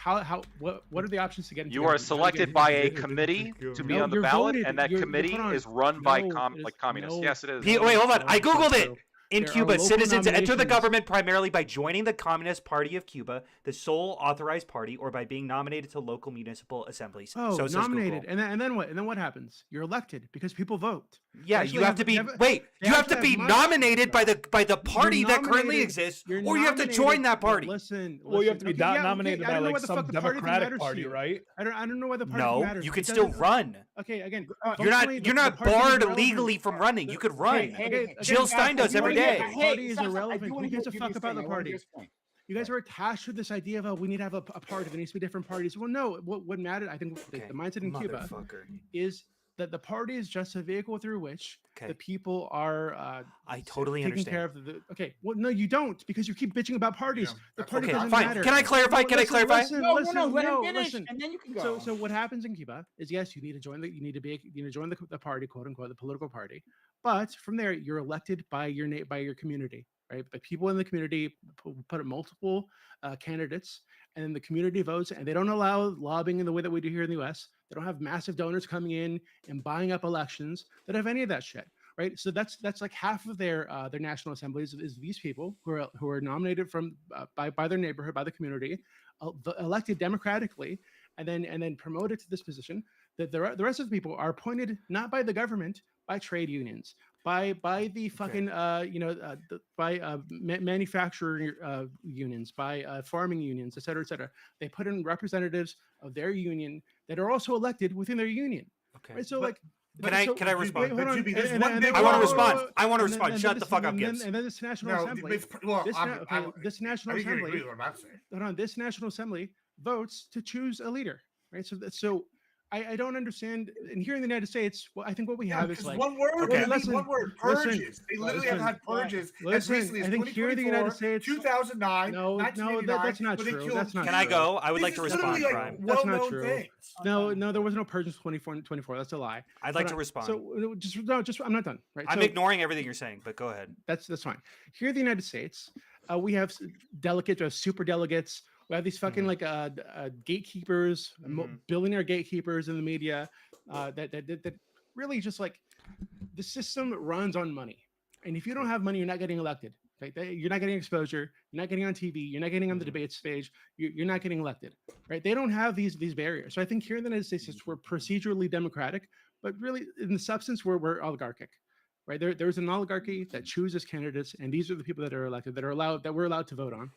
what are the options to get into You are government? How do you get selected into by a government? committee to be No, on the you're ballot, voted. and that You're- committee hold on. is run by No, it is- communists. no. Yes, it is. Wait, hold on. No, I it's not googled it. true. In There are Cuba, local citizens enter the nominations. government primarily by joining the Communist Party of Cuba, the sole authorized party, or by being nominated to local municipal assemblies. Oh, so it says nominated, Google. and then what? And then what happens? You're elected because people vote. Yeah, actually you have to be. have- Wait, they you have to actually be have nominated by the party that currently nominated- exists, You're or you have to nominated- join that but party. Listen, Well, you have to be okay, yeah, nominated okay, I by don't know like what the some fuck the party Democratic matters to party, you. right? I don't know why the party No, matters. you can It still doesn't- run. Okay, again, You're not. functionally, You're the not party is barred irrelevant. legally from running. You could run. Okay, Jill again, Stein guys, does every day. The party is irrelevant. Who gives a fuck about the party? Point. You guys are attached to this idea of, oh, we need to have a party. There needs to be different parties. Well, no. What mattered, I think, Okay, the mindset in Cuba motherfucker. is that the party is just a vehicle through which Okay. the people are I totally taking care understand. of the. Okay, well, no, you don't, because you keep bitching about parties. Yeah, The that's party Okay, doesn't fine. matter. Can I clarify? No, Can I listen, clarify? Listen, No, listen, no, let him no, finish, listen. and then you can go. So what happens in Cuba is, yes, you need to join the party, quote unquote, the political party, but from there you're elected by your community, right? But people in the community put up multiple candidates, and then the community votes, and they don't allow lobbying in the way that we do here in the U.S. They don't have massive donors coming in and buying up elections. They don't have any of that shit. Right, so that's like half of their national assemblies is these people who are nominated from by their neighborhood, by the community, elected democratically, and then promoted to this position. That the rest of the people are appointed not by the government, by trade unions, by the fucking manufacturer unions, by farming unions, et cetera. They put in representatives of their union that are also elected within their union. Okay. Right, so But- Can I respond? hold on, Juby, there's and one then- big I want to Whoa, respond. whoa, I want to and then- respond. and Shut then the fuck up, and then- Gibbs. And then this National No, Assembly. well, This, I'm, okay, I'm, this National I think you Assembly. agree with what I'm saying. Hold on, this National Assembly votes to choose a leader, right? So I don't understand. And here in the United States, well, I think what we Yeah, have is because like one word, Okay. I mean, Listen, one word, listen, purges. They literally have had purges as listen, recently as I think here in the United 2024, States, 2009, no, 1989, that's not when they true. killed That's not Can I true. go? I would This like to is respond, literally, Prime. That's not well-known true. things. No, there was no purge in 24. That's a lie. I'd like Hold to on. respond. So just I'm not done. Right. I'm so, ignoring everything you're saying, but go ahead. That's fine. Here in the United States, we have delegates, we have super delegates. We have these fucking gatekeepers, billionaire gatekeepers in the media that really just like the system runs on money. And if you don't have money, you're not getting elected. Right? You're not getting exposure. You're not getting on TV. You're not getting on the debate stage. You're not getting elected. Right? They don't have these barriers. So I think here in the United States, we're procedurally democratic, but really in the substance, we're oligarchic. Right? There's an oligarchy that chooses candidates, and these are the people that are elected, that we're allowed to vote on.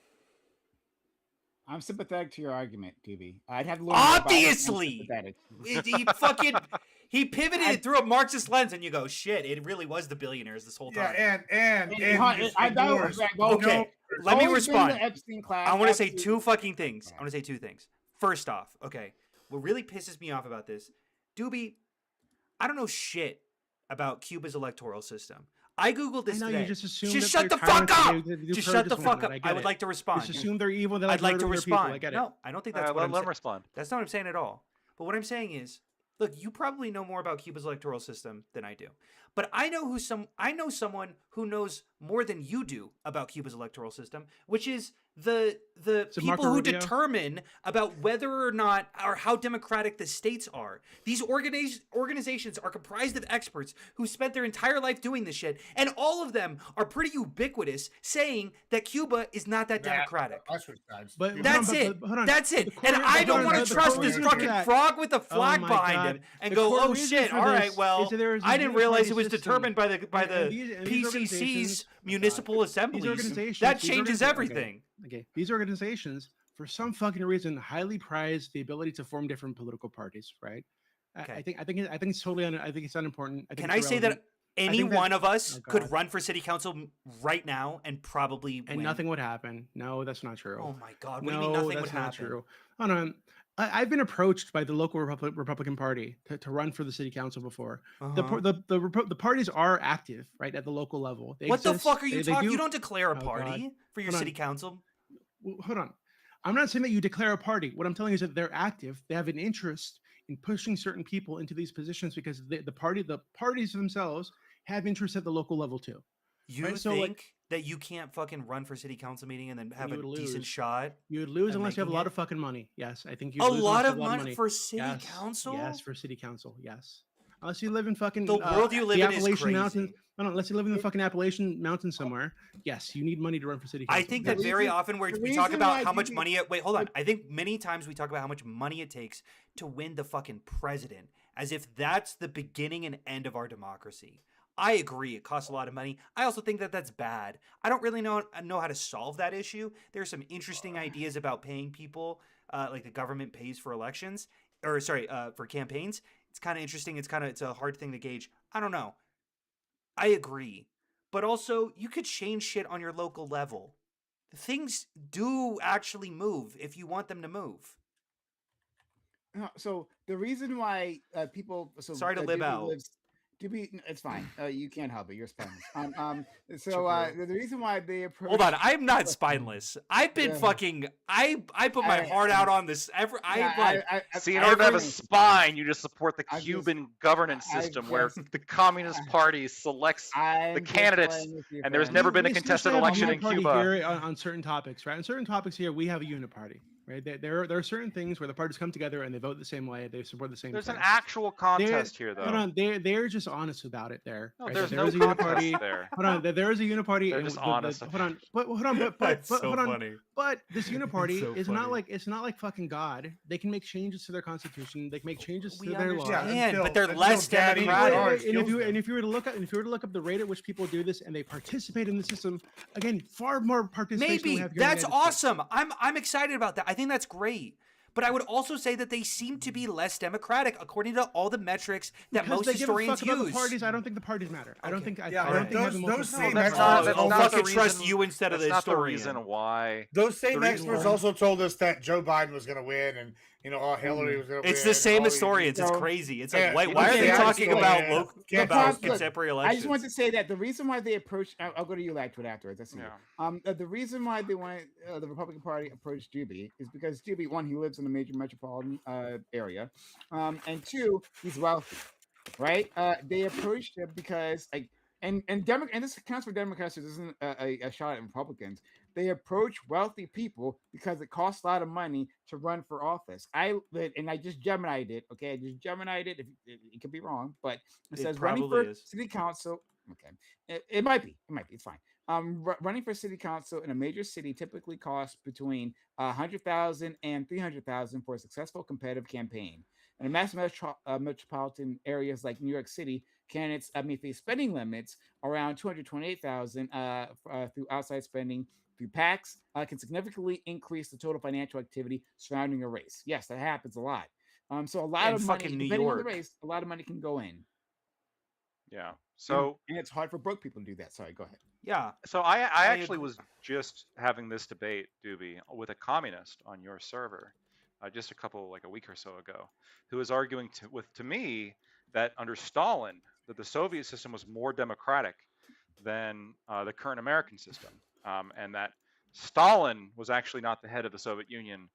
I'm sympathetic to your argument, DB. I'd have to learn more about it, but I'm Obviously! sympathetic. He pivoted it through a Marxist lens, and you go, shit, it really was the billionaires this whole Yeah, time. and I ignores- Okay, let me Always been respond. the Epstein class. I want to say absolutely. two fucking things. I want to say two things. first off, okay, what really pisses me off about this, Doobie, I don't know shit about Cuba's electoral system. I googled this I know today. you just assume Just that shut the they're fuck trying up. to do Just shut the purges and fuck whatnot. up. I I get would it. like to respond. Just assume they're evil. They like I'd like to murdering their people. respond. I get it. No, I don't think that's what let I'm him saying. respond. That's not what I'm saying at all. But what I'm saying is, look, you probably know more about Cuba's electoral system than I do. But I know someone who knows more than you do about Cuba's electoral system, which is the So people Marco who Rubio? determine about whether or not or how democratic the states are. These organizations are comprised of experts who spent their entire life doing this shit, and all of them are pretty ubiquitous, saying that Cuba is not that democratic. I switch sides. But That's hold on, it. but hold on. That's The it. core- And I hold don't on, want the to trust core this reason for fucking that- frog with a Oh flag my behind God. him and The go, core oh reason shit, for all right, this well, is that there is a I didn't realize it uniparty was system. determined by the And these PCC's organizations- municipal assemblies. organizations- That these changes organiza- okay. everything. Okay, these organizations, for some fucking reason, highly prize the ability to form different political parties, right? Okay. I think it's totally I think it's unimportant. I think Can it's I say that irrelevant. any think that- one of us oh, could God. run for city council right now and probably and win? nothing would happen. No, that's not true. Oh my god, what do no, you mean nothing that's would not happen? true. Hold on. I've been approached by the local Republican Party to run for the city council before. Uh-huh. The parties are active, right, at the local level. They What the exist. fuck are you They talking? do- You don't declare a Oh, party God. for your Hold on. city council. Well, hold on. I'm not saying that you declare a party. What I'm telling you is that they're active. They have an interest in pushing certain people into these positions because the parties themselves have interest at the local level too. You Right, so, think like- that you can't fucking run for city council meeting and then have you a would decent lose. shot? You would lose And unless you have a making lot it- of fucking money. Yes, I think you A lose unless lot you of have money for city Yes, council? Yes, for city council. Yes, unless you live in fucking The world you live the in is Appalachian Mountains. crazy. No, unless you live in the fucking Appalachian Mountains somewhere. Yes, you need money to run for city council. I think The that very reason- often the we talk reason about why how much people- money wait, hold on. I think many times we talk about how much money it takes to win the fucking president, as if that's the beginning and end of our democracy. I agree, it costs a lot of money. I also think that that's bad. I don't really know how to solve that issue. There's some interesting ideas about paying people, like the government pays for elections, or sorry, for campaigns. It's kind of interesting. It's a hard thing to gauge. I don't know. I agree. But also, you could change shit on your local level. Things do actually move if you want them to move. So the reason why people Sorry to lib out. It's fine. You can't help it. You're spineless. The reason why they approach. Hold on, I'm not spineless. I've been Yeah. fucking. I put my heart out on this. See, in order to have a agree. spine, you just support the I just- Cuban governance I system where just- the Communist Party selects I'm the just candidates, playing with you, and there's friend. never been a We contested still have election in uniparty Cuba. here on certain topics, right? On certain topics here, we have a uniparty, right? There are certain things where the parties come together and they vote the same way, they support the same. There's an thing. actual contest here, Hold though. on, they're just honest about it there. No, right? there's There no is a contest uniparty. there. Hold on, there is a uniparty. They're and just the- honest hold on, but hold on, but That's but so hold on. funny. But this uniparty so is not funny. like it's not like fucking God. They can make changes to their constitution. They can make changes We to their laws. understand, until- but they're until less Daddy democratic. George And kills them. if you were to look up the rate at which people do this and they participate in the system, again, far more participation. than we Maybe have here in the that's United States. awesome. I'm excited about that. I think that's great. But I would also say that they seem to be less democratic according to all the metrics that Because most they give a historians fuck about the use. parties. I don't think the parties matter. I don't Okay. think. I Yeah, I but don't think having those multiple same parties that's experts not, that's I'll not fucking the trust reason, you instead of that's the not the historian. reason why. Those same The reason experts why- also told us that Joe Biden was going to win, and Hillary was going to win. It's the and same all these- historians. It's No. crazy. It's Yeah, like, it's why are the they same talking about historians. Can't about trust them. contemporary I elections? just want to say that the reason why they approached. I'll go to you afterwards. I see. Yeah. The reason why they wanted the Republican Party approached Juby is because Juby, one, he lives in a major metropolitan area, and two, he's wealthy, right? They approached him because and this counts for Democrats. This isn't a shot at Republicans. They approach wealthy people because it costs a lot of money to run for office. I just Gemini'd it. Okay, I just Gemini'd it. It could be wrong, but it says running for probably is. city council. Okay, it might be. It's fine. Running for city council in a major city typically costs between $100,000 and $300,000 for a successful competitive campaign. In mass metropolitan areas like New York City, candidates face spending limits around $228,000 through outside spending through PACs can significantly increase the total financial activity surrounding a race. Yes, that happens a lot. So a lot In of money, fucking New depending on the York. race, a lot of money can go in. Yeah. So and it's hard for broke people to do that. Sorry, go ahead. Yeah. So I actually agree. was just having this debate, Doobie, with a communist on your server. just a week or so ago, who was arguing to me that under Stalin, that the Soviet system was more democratic than the current American system, and that Stalin was actually not the head of the Soviet Union,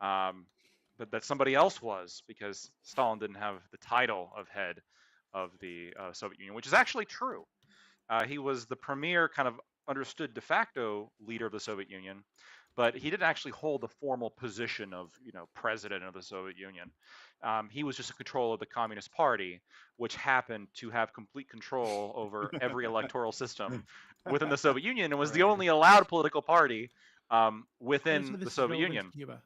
but that somebody else was, because Stalin didn't have the title of head of the Soviet Union, which is actually true. He was the premier kind of understood de facto leader of the Soviet Union, but he didn't actually hold the formal position of, president of the Soviet Union. He was just in control of the Communist Party, which happened to have complete control over every electoral system within the Soviet Union, and was the only allowed political party within the Soviet Union. Cuba.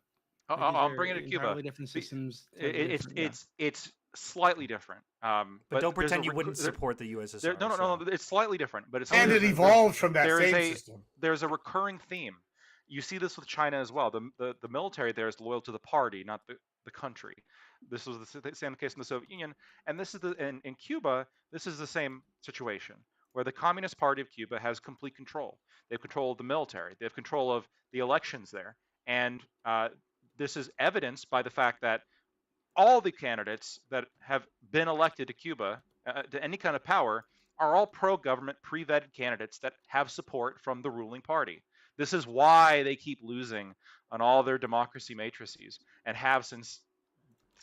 I'll bring it to Cuba. Entirely different systems. It's slightly different. But don't pretend you wouldn't support the USSR. No, it's slightly different, but it's And it evolved from that same system. There's a recurring theme. You see this with China as well. The military there is loyal to the party, not the country. This was the same case in the Soviet Union, and this is in Cuba. This is the same situation, where the Communist Party of Cuba has complete control. They have control of the military. They have control of the elections there, and this is evidenced by the fact that all the candidates that have been elected to Cuba to any kind of power are all pro-government, pre-vetted candidates that have support from the ruling party. This is why they keep losing on all their democracy matrices, and have since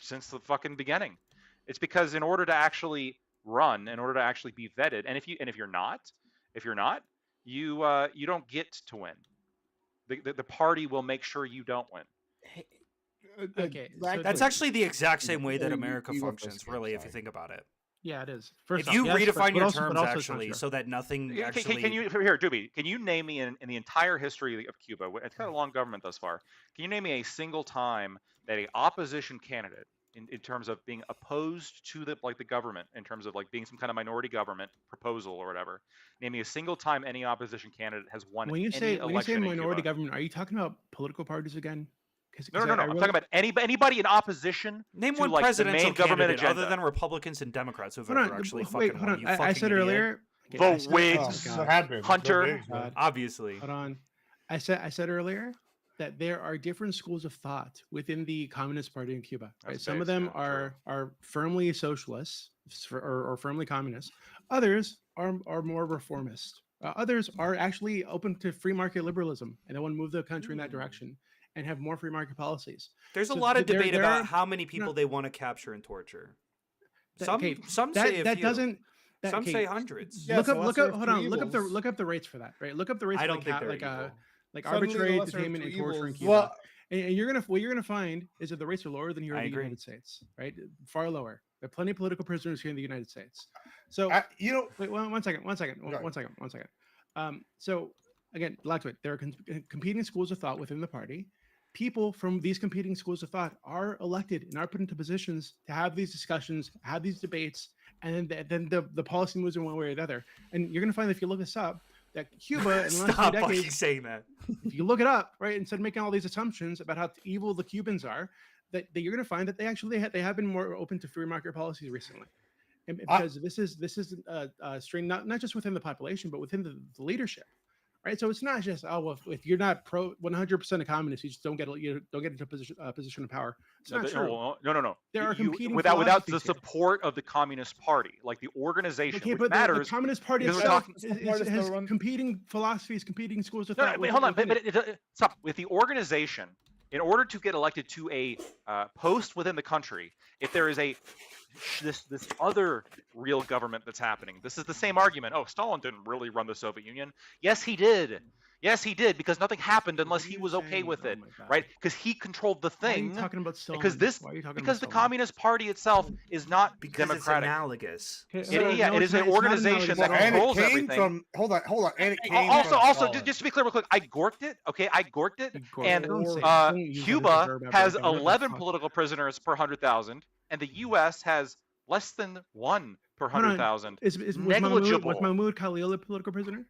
the fucking beginning. It's because in order to actually run, in order to actually be vetted, and if you're not, you don't get to win. The party will make sure you don't win. Okay, That's actually the exact same way that America functions, really, if you think about it. Yeah, it is. If you redefine your terms, actually, so that nothing actually... Can you, here, Doobie, can you name me in the entire history of Cuba, it's got a long government thus far, can you name me a single time that an opposition candidate, in terms of being opposed to the government, in terms of being some kind of minority government proposal or whatever, name me a single time any opposition candidate has won when you any say election in minority Cuba? government, are you talking about political parties again? No. I'm talking about anybody in opposition. Name to, one the presidential main government candidate agenda. other than Republicans and Democrats who've Hold ever on, actually wait, fucking hold won. on. You I fucking said idiot. earlier. The Whigs, There have been. Hunter. Bigs, man. Obviously. Hold on. I said earlier that there are different schools of thought within the Communist Party in Cuba. Right? That's Some of base, them yeah, are firmly socialists or firmly communist. Others are more reformist. Others are actually open to free market liberalism, and they want to move the country in that direction and have more free market policies. There's a So lot of there- debate there about are- how many people they want to capture and torture. Some Okay, some say a that few. doesn't. Some okay, say hundreds. Yeah, look so up lesser of hold two on evils. look up the rates for that, right? Look up the rates I for don't think they're like evil. like Suddenly the arbitrary lesser of detainment two and torture in evils- Cuba. Well, And what you're gonna find is that the rates are lower than here I in the agree. United States, right? Far lower. There are plenty of political prisoners here in the United States. So wait, one second. So again, Blackwood, there are competing schools of thought within the party. People from these competing schools of thought are elected and are put into positions to have these discussions, have these debates, and then the policy moves in one way or the other. And you're gonna find that if you look this up, that Cuba in the last Stop few fucking decades, saying that. if you look it up, right, instead of making all these assumptions about how evil the Cubans are, that you're going to find that they have been more open to free market policies recently, and because this is a strain not just within the population but within the leadership, right? So it's not just if you're not pro 100% a communist, you just don't get into a position of power. It's not true. No. There are competing without the philosophies here. support of the Communist Party, like the organization, Okay, which but matters. the Communist Party because we're itself talking- has competing philosophies, competing schools of No, thought. wait, hold on. within it. But stop. With the organization, in order to get elected to a post within the country, if there is this other real government that's happening, this is the same argument. Oh, Stalin didn't really run the Soviet Union. Yes, he did. Yes, he did, because nothing happened unless he was okay with it, right? Because he controlled the Why are thing. you talking about Stalin? Because Why are you talking because about the Stalin? Communist Party itself is not Because democratic. it's analogous. Okay, It is an organization that and it controls came everything. from. Hold on. And it came Also, from Stalin. just to be clear, real quick, I gorked it. Okay, I gorked it. And Don't use that as a Cuba verb ever has again. What the 11 fuck? political prisoners per 100,000, and the U.S. has less than 1 per Hold on. 100,000. Was Negligible. Mahmoud Khalil a political prisoner?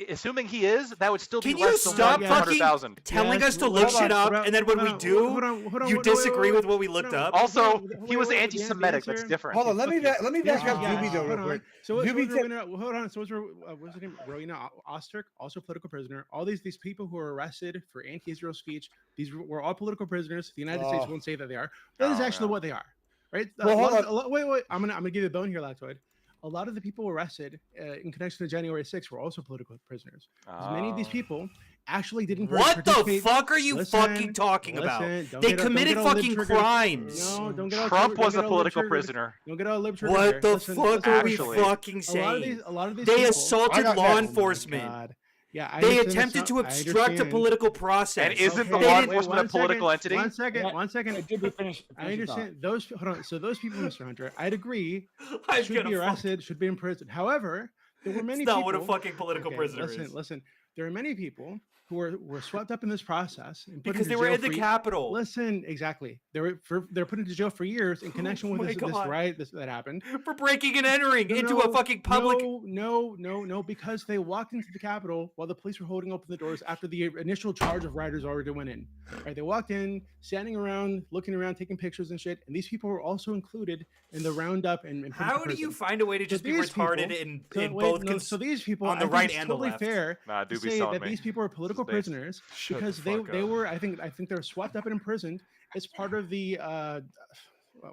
assuming he is, that would still be Can you less than stop yeah. fucking 100,000. telling Yes, us to hold look on, shit up, hold on, and then when hold we on, do, hold on, hold on, you wait, disagree wait, with what we hold looked on, up? Also, wait, he was wait, the anti-Semitic. That's answer- different. Hold on, let me Okay. back up Yeah, Doobie though real hold quick. on. So what's Doobie said- Rowena, hold on. So what's her name? Rowena Osterk, also political prisoner. All these people who were arrested for anti-Israel speech, these were all political prisoners. The United States Oh. won't say that they are. That is Oh, actually yeah. what they are, right? Well, hold on. Wait. I'm gonna give you a bone here, Lactoid. A lot of the people arrested in connection to January 6th were also political prisoners. 'Cause many of these Oh. people actually didn't What the participate. fuck are you Listen, fucking talking about? listen, don't They get all- don't committed get all lib fucking triggered. crimes. No, don't get all Trump triggered- don't was get a all lib political triggered. prisoner. Don't get all lib triggered What here. the Listen, fuck are we Actually, fucking a lot of saying? these, a lot of these They people, assaulted I got law next. enforcement. God. Yeah, I They understand that's attempted not- to I obstruct a understand. political process. And isn't the Okay, law wait, enforcement one a political second, entity? One second. Did we finish? I understand those. Hold on. So those people, Mr. Hunter, I'd agree, I'm should gonna be fuck- arrested, should be in prison. However, there were many It's not people. what a fucking political Okay, prisoner listen, is. Listen, there are many people who were swept up in this process and put Because into they were jail in the for- Capitol. Listen, exactly. They're put into jail for years in connection Oh with my this God. riot that happened. For breaking and entering No, into no, a fucking public. No, because they walked into the Capitol while the police were holding open the doors after the initial charge of rioters already went in. Right? They walked in, standing around, looking around, taking pictures and shit. And these people were also included in the roundup and put How into do you prison. find a way to So just be these retarded people- in So, wait, both? no, so these people, on the I think right it's and the totally left. fair Nah, to Doobie's say telling that me. these people are political based. prisoners Shut because the they fuck they up. were I think they were swept up and imprisoned as part of the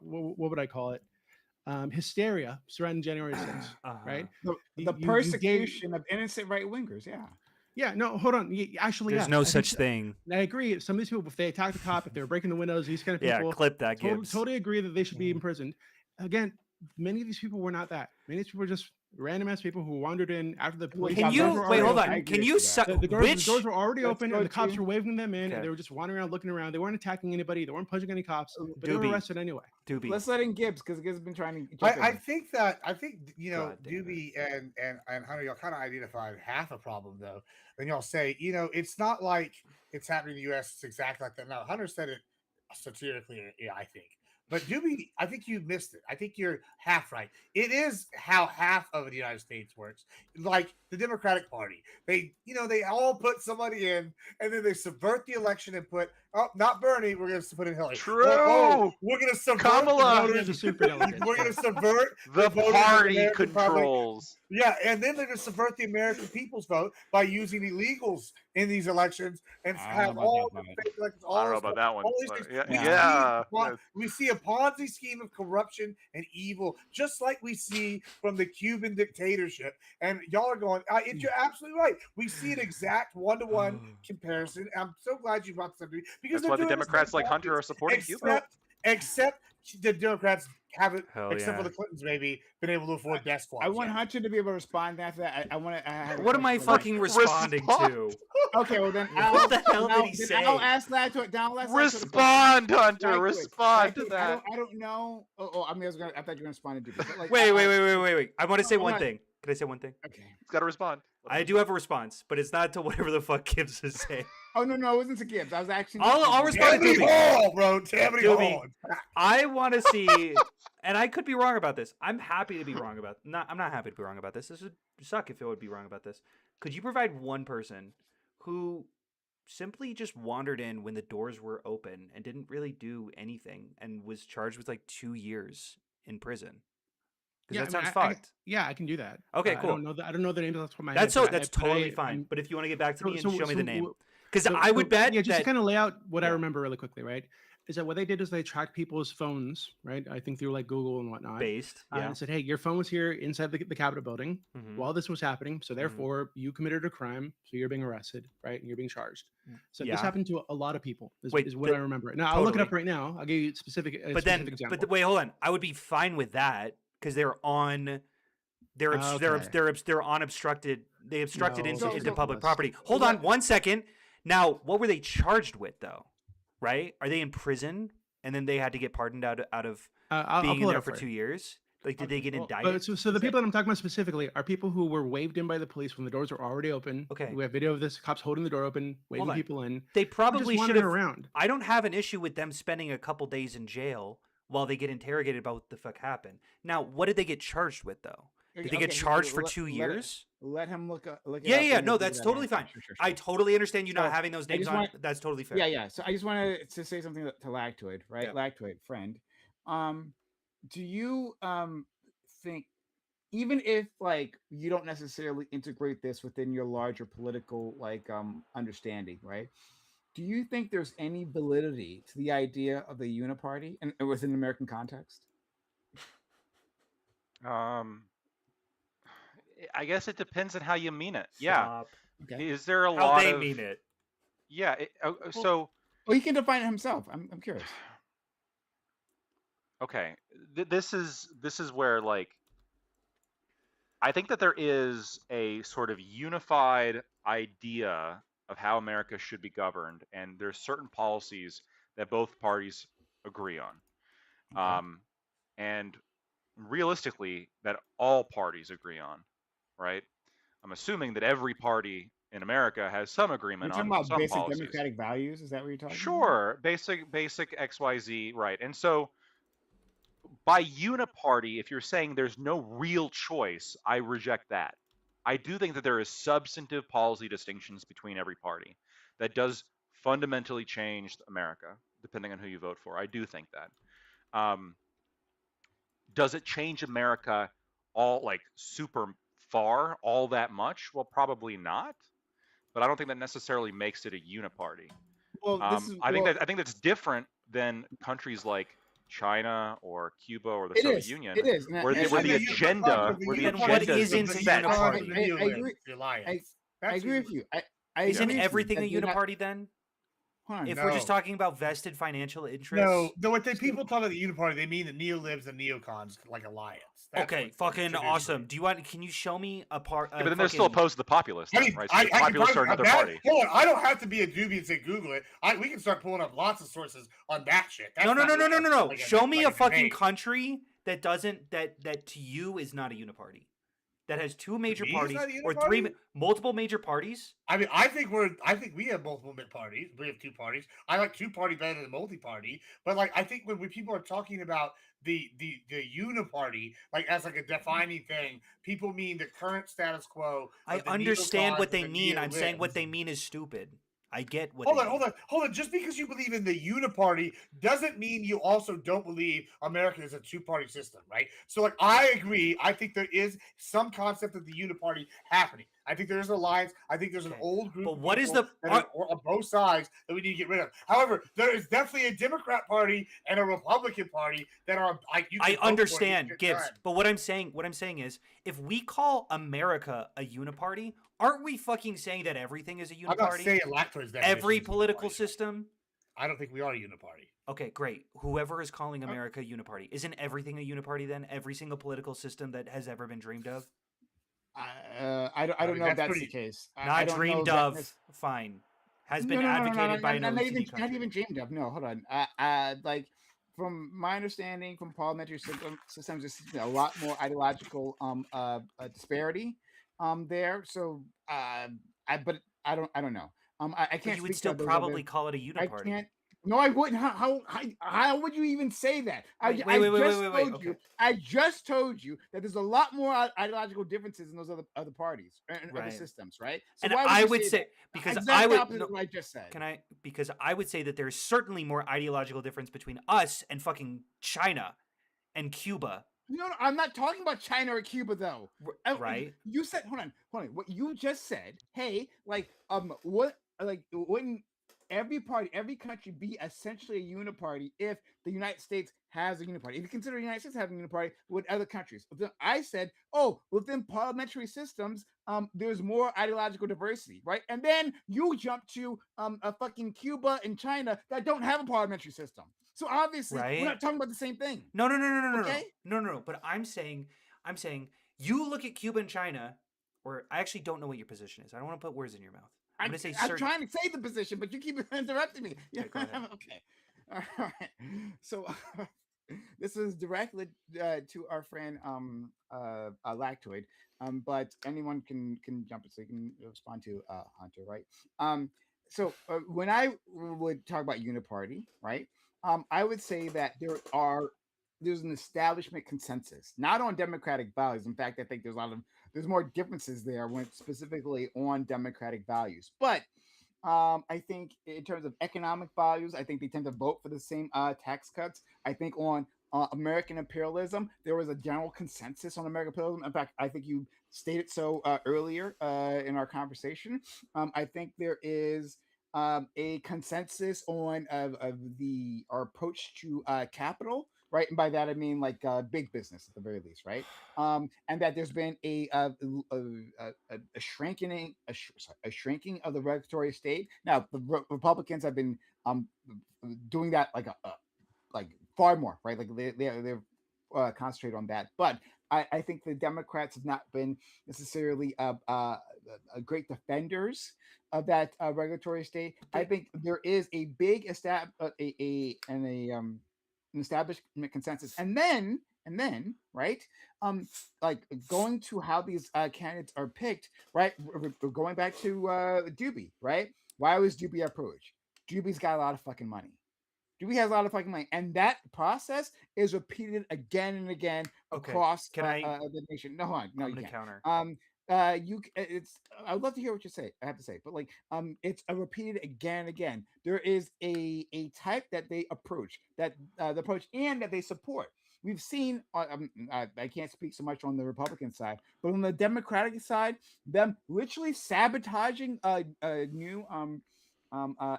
what would I call it, hysteria surrounding January 6th, right? The You gave- persecution of innocent right wingers. Yeah. Yeah, no, hold on. Actually, There's yeah, no I think such so. thing. I agree. Some of these people, if they attacked the cop, if they were breaking the windows, these kind of Yeah, people, clip that, totally, Gibbs. totally agree that they should be imprisoned. Again, many of these people were not that. Many of these people were just random ass people who wandered in after the police. Can the you doors were wait? already Hold open. on. Can you suck? The Which doors were already Let's open, go and the cops to- were waving them in, Okay. and they were just wandering around, looking around. They weren't attacking anybody. They weren't punching any cops, but they were Doobie. arrested anyway. Doobie? Let's let in Gibbs because Gibbs has been trying to. jump I in. think you know God damn it. Doobie and Hunter, y'all kind of identified half a problem though. Then y'all say, you know, it's not like it's happening in the U.S. It's exactly like that. Now Hunter said it satirically, yeah, I think. But Doobie, I think you missed it. I think you're half right. It is how half of the United States works. Like the Democratic Party, they all put somebody in, and then they subvert the election and put, oh, not Bernie, we're going to put in Hillary. True. Oh, we're going to subvert Kamala. the These are voters. super delegates. We're going to subvert The voters of party American Republic. controls. Yeah, and then they're going to subvert the American people's vote by using illegals in these elections and I don't have know about all that the one. fake elections. I don't know about that one. all these but things. yeah, We yeah, see a- We see a Ponzi scheme of corruption and evil, just like we see from the Cuban dictatorship. And y'all are going, you're absolutely right. We see an exact one-to-one comparison. I'm so glad you brought this up to me because That's why they're the doing Democrats same like Hunter are tactics, supporting Cuba. except the Democrats haven't, Hell except for yeah. the Clintons, maybe been able to afford desk squads. I want yet. Hunter to be able to respond to that. I want to. What am I fucking responding to? Okay, well then. What the hell did he then say? I'll ask that to it. I'll ask that to it. Respond, Hunter. Right quick, Respond right to quick. that. I don't know. I mean, I thought you were gonna respond to Doobie. But like, Wait. I want to say No, one not- thing. Can I say one thing? Okay. He's got to respond. I do have a response, but it's not to whatever the fuck Gibbs is saying. Oh no, it wasn't to Gibbs. I was actually. I'll respond to Tammany Doobie. Hall, bro. Tammany Doobie. Hall. I want to see, and I could be wrong about this. I'm happy to be wrong about. I'm not happy to be wrong about this. This would suck if it would be wrong about this. Could you provide one person who simply just wandered in when the doors were open and didn't really do anything and was charged with like 2 years in prison? Because that sounds fucked. Yeah, I can do that. Okay, I cool. I don't know the names off the top of my That's head. so. but That's but totally fine. But if you want to get back to me and show me the name, because I would bet Yeah, just that to kind of lay out what I Yeah. remember really quickly, right? Is that what they did is they tracked people's phones, right? I think through like Google and whatnot. based. Yeah. And said, hey, your phone was here inside the Capitol building Mhm. while this was happening. So therefore, you committed a crime. So you're being arrested, right? And you're being charged. So Yeah. this happened to a lot of people. Is, Wait, is what the- I remember. Now I'll look it up totally. right now. I'll give you specific. But then, specific example. wait, hold on. I would be fine with that because they're on. They're unobstructed. They obstructed No, into so- public so- property. Hold on 1 second. Now, what were they charged with though? Right? Are they in prison and then they had to get pardoned out of I'll being in pull it there up for you. 2 years? Like, did they get Well, indicted? But so the people that I'm talking about specifically are people who were waved in by the police when the doors were already open. Okay. We have video of this cops holding the door open, waving on. people in. They Or just probably should wandering have. around. I don't have an issue with them spending a couple days in jail while they get interrogated about what the fuck happened. Now, what did they get charged with though? Did they get charged for 2 years? Let him look it Yeah, up yeah, and no, we'll give that's that totally answer. fine. Sure, I totally understand you not So, having those I names just on. want- That's totally fair. Yeah. So I just wanted to say something to Lactoid, right? Yeah. Lactoid, friend. Do you think, even if like you don't necessarily integrate this within your larger political like understanding, right? Do you think there's any validity to the idea of the uniparty and within American context? I guess it depends on how you mean it. Yeah. Stop. Okay. Is there a How lot they of mean it. Yeah. So Well, he can define it himself. I'm curious. okay, this is where like I think that there is a sort of unified idea of how America should be governed, and there's certain policies that both parties agree on. Okay. And realistically, that all parties agree on, right? I'm assuming that every party in America has some You're agreement talking on about some basic policies. democratic values. Is that what you're talking about? Sure, basic XYZ, right? And so by uniparty, if you're saying there's no real choice, I reject that. I do think that there is substantive policy distinctions between every party that does fundamentally change America, depending on who you vote for. I do think that. Does it change America all like super far, all that much? Well, probably not. But I don't think that necessarily makes it a uniparty. Well, this is I think that's different than countries like China or Cuba or the It Soviet is. Union, It is. where And the I- agenda Then what is isn't a set. uniparty? I agree. I agree with you. I Isn't agree with you everything a that you're not- uniparty then? Hold on. If we're just talking about vested financial interests. No, what people talk about the uniparty, they mean the neolibs and neocons like alliance. That's Okay, what fucking traditionally- awesome. Can you show me a part? Yeah, but then they're still opposed to the populists, I then, mean, right? So the can populists are probably- another that- party. Hold on, I don't have to be a doobie and say Google it. We can start pulling up lots of sources on that shit. That's No. not like a- Show me like a fucking debate. country that doesn't that to you is not a uniparty. That has two major me, it's parties not a or three uniparty? multiple major parties. I mean, I think we have multiple parties. We have two parties. I like two party better than multi-party. But like, I think when people are talking about the uniparty, like as like a defining thing, people mean the current status quo. I of the understand neocons what they and mean. I'm saying what neolibs. they mean is stupid. I get what. Hold they on, mean. hold on. Just because you believe in the uniparty doesn't mean you also don't believe America is a two-party system, right? So, like, I agree. I think there is some concept of the uniparty happening. I think there's an alliance. I think there's an Okay. old group. But of what is people the- that are on both sides that we need to get rid of? However, there is definitely a Democrat Party and a Republican Party that are like you. can I vote for and understand, get Gibbs, done. but what I'm saying is, if we call America a uniparty, aren't we fucking saying that everything is a I'm not uniparty? saying Lactoid's definition Every is political uniparty. system. I don't think we are a uniparty. Okay, great. Whoever is calling America a uniparty, isn't everything a uniparty then? Every single political system that has ever been dreamed of? I don't mean, know if that's that's pretty- the case. I Not don't know dreamed that of. this- Fine. Has No, been no, no, no, advocated by an not OECD even country. not even dreamed of. No, hold on. Like from my understanding from parliamentary systems, there's a lot more ideological disparity there. So but I don't know. I But can't. you would speak still to those probably other- call it a I uniparty. can't. No, I wouldn't. How would you even say that? Wait, I wait, just wait, told you. okay. I just told you that there's a lot more ideological differences in those other parties and other Right. systems, right? So And why I you would say say that? because Exactly I would opposite no, of what I just said. can I because I would say that there's certainly more ideological difference between us and fucking China and Cuba. No, I'm not talking about China or Cuba though. Right? You said, hold on. What you just said? Hey, like, wouldn't every country be essentially a uniparty if the United States has a uniparty? If you consider the United States having a uniparty with other countries, then I said, oh, within parliamentary systems, there's more ideological diversity, right? And then you jump to a fucking Cuba and China that don't have a parliamentary system. So obviously, Right. we're not talking about the same thing. No. Okay. No. But I'm saying you look at Cuba and China, or I actually don't know what your position is. I don't want to put words in your mouth. I'm gonna say I'm certain. trying to say the position, but you keep interrupting me. Okay, go ahead. Okay. All right. So this is directly to our friend Lactoid. But anyone can jump it, so you can respond to Hunter, right? So when I would talk about uniparty, right? I would say that there are there's an establishment consensus, not on democratic values. In fact, I think there's more differences there when specifically on democratic values. But I think in terms of economic values, I think they tend to vote for the same tax cuts. I think on American imperialism, there was a general consensus on American imperialism. In fact, I think you stated so earlier in our conversation. I think there is a consensus on our approach to capital, right? And by that I mean like big business at the very least, right? And that there's been a shrinking of the regulatory state. Now the Republicans have been doing that like far more, right? Like they're concentrate on that, but I think the Democrats have not been necessarily a great defenders of that regulatory state. I think there is a big an establishment consensus, and then right, like going to how these candidates are picked, right? We're going back to Doobie, right? Why was Doobie approached? Doobie's got a lot of fucking money. Doobie has a lot of fucking money, and that process is repeated again and again Okay, across can I? the nation. No, hold on, no, I'm you gonna can't. counter. It's. I would love to hear what you say. I have to say, but like, it's a repeated again and again. There is a type that they approach, that the approach and that they support. We've seen. I can't speak so much on the Republican side, but on the Democratic side, them literally sabotaging new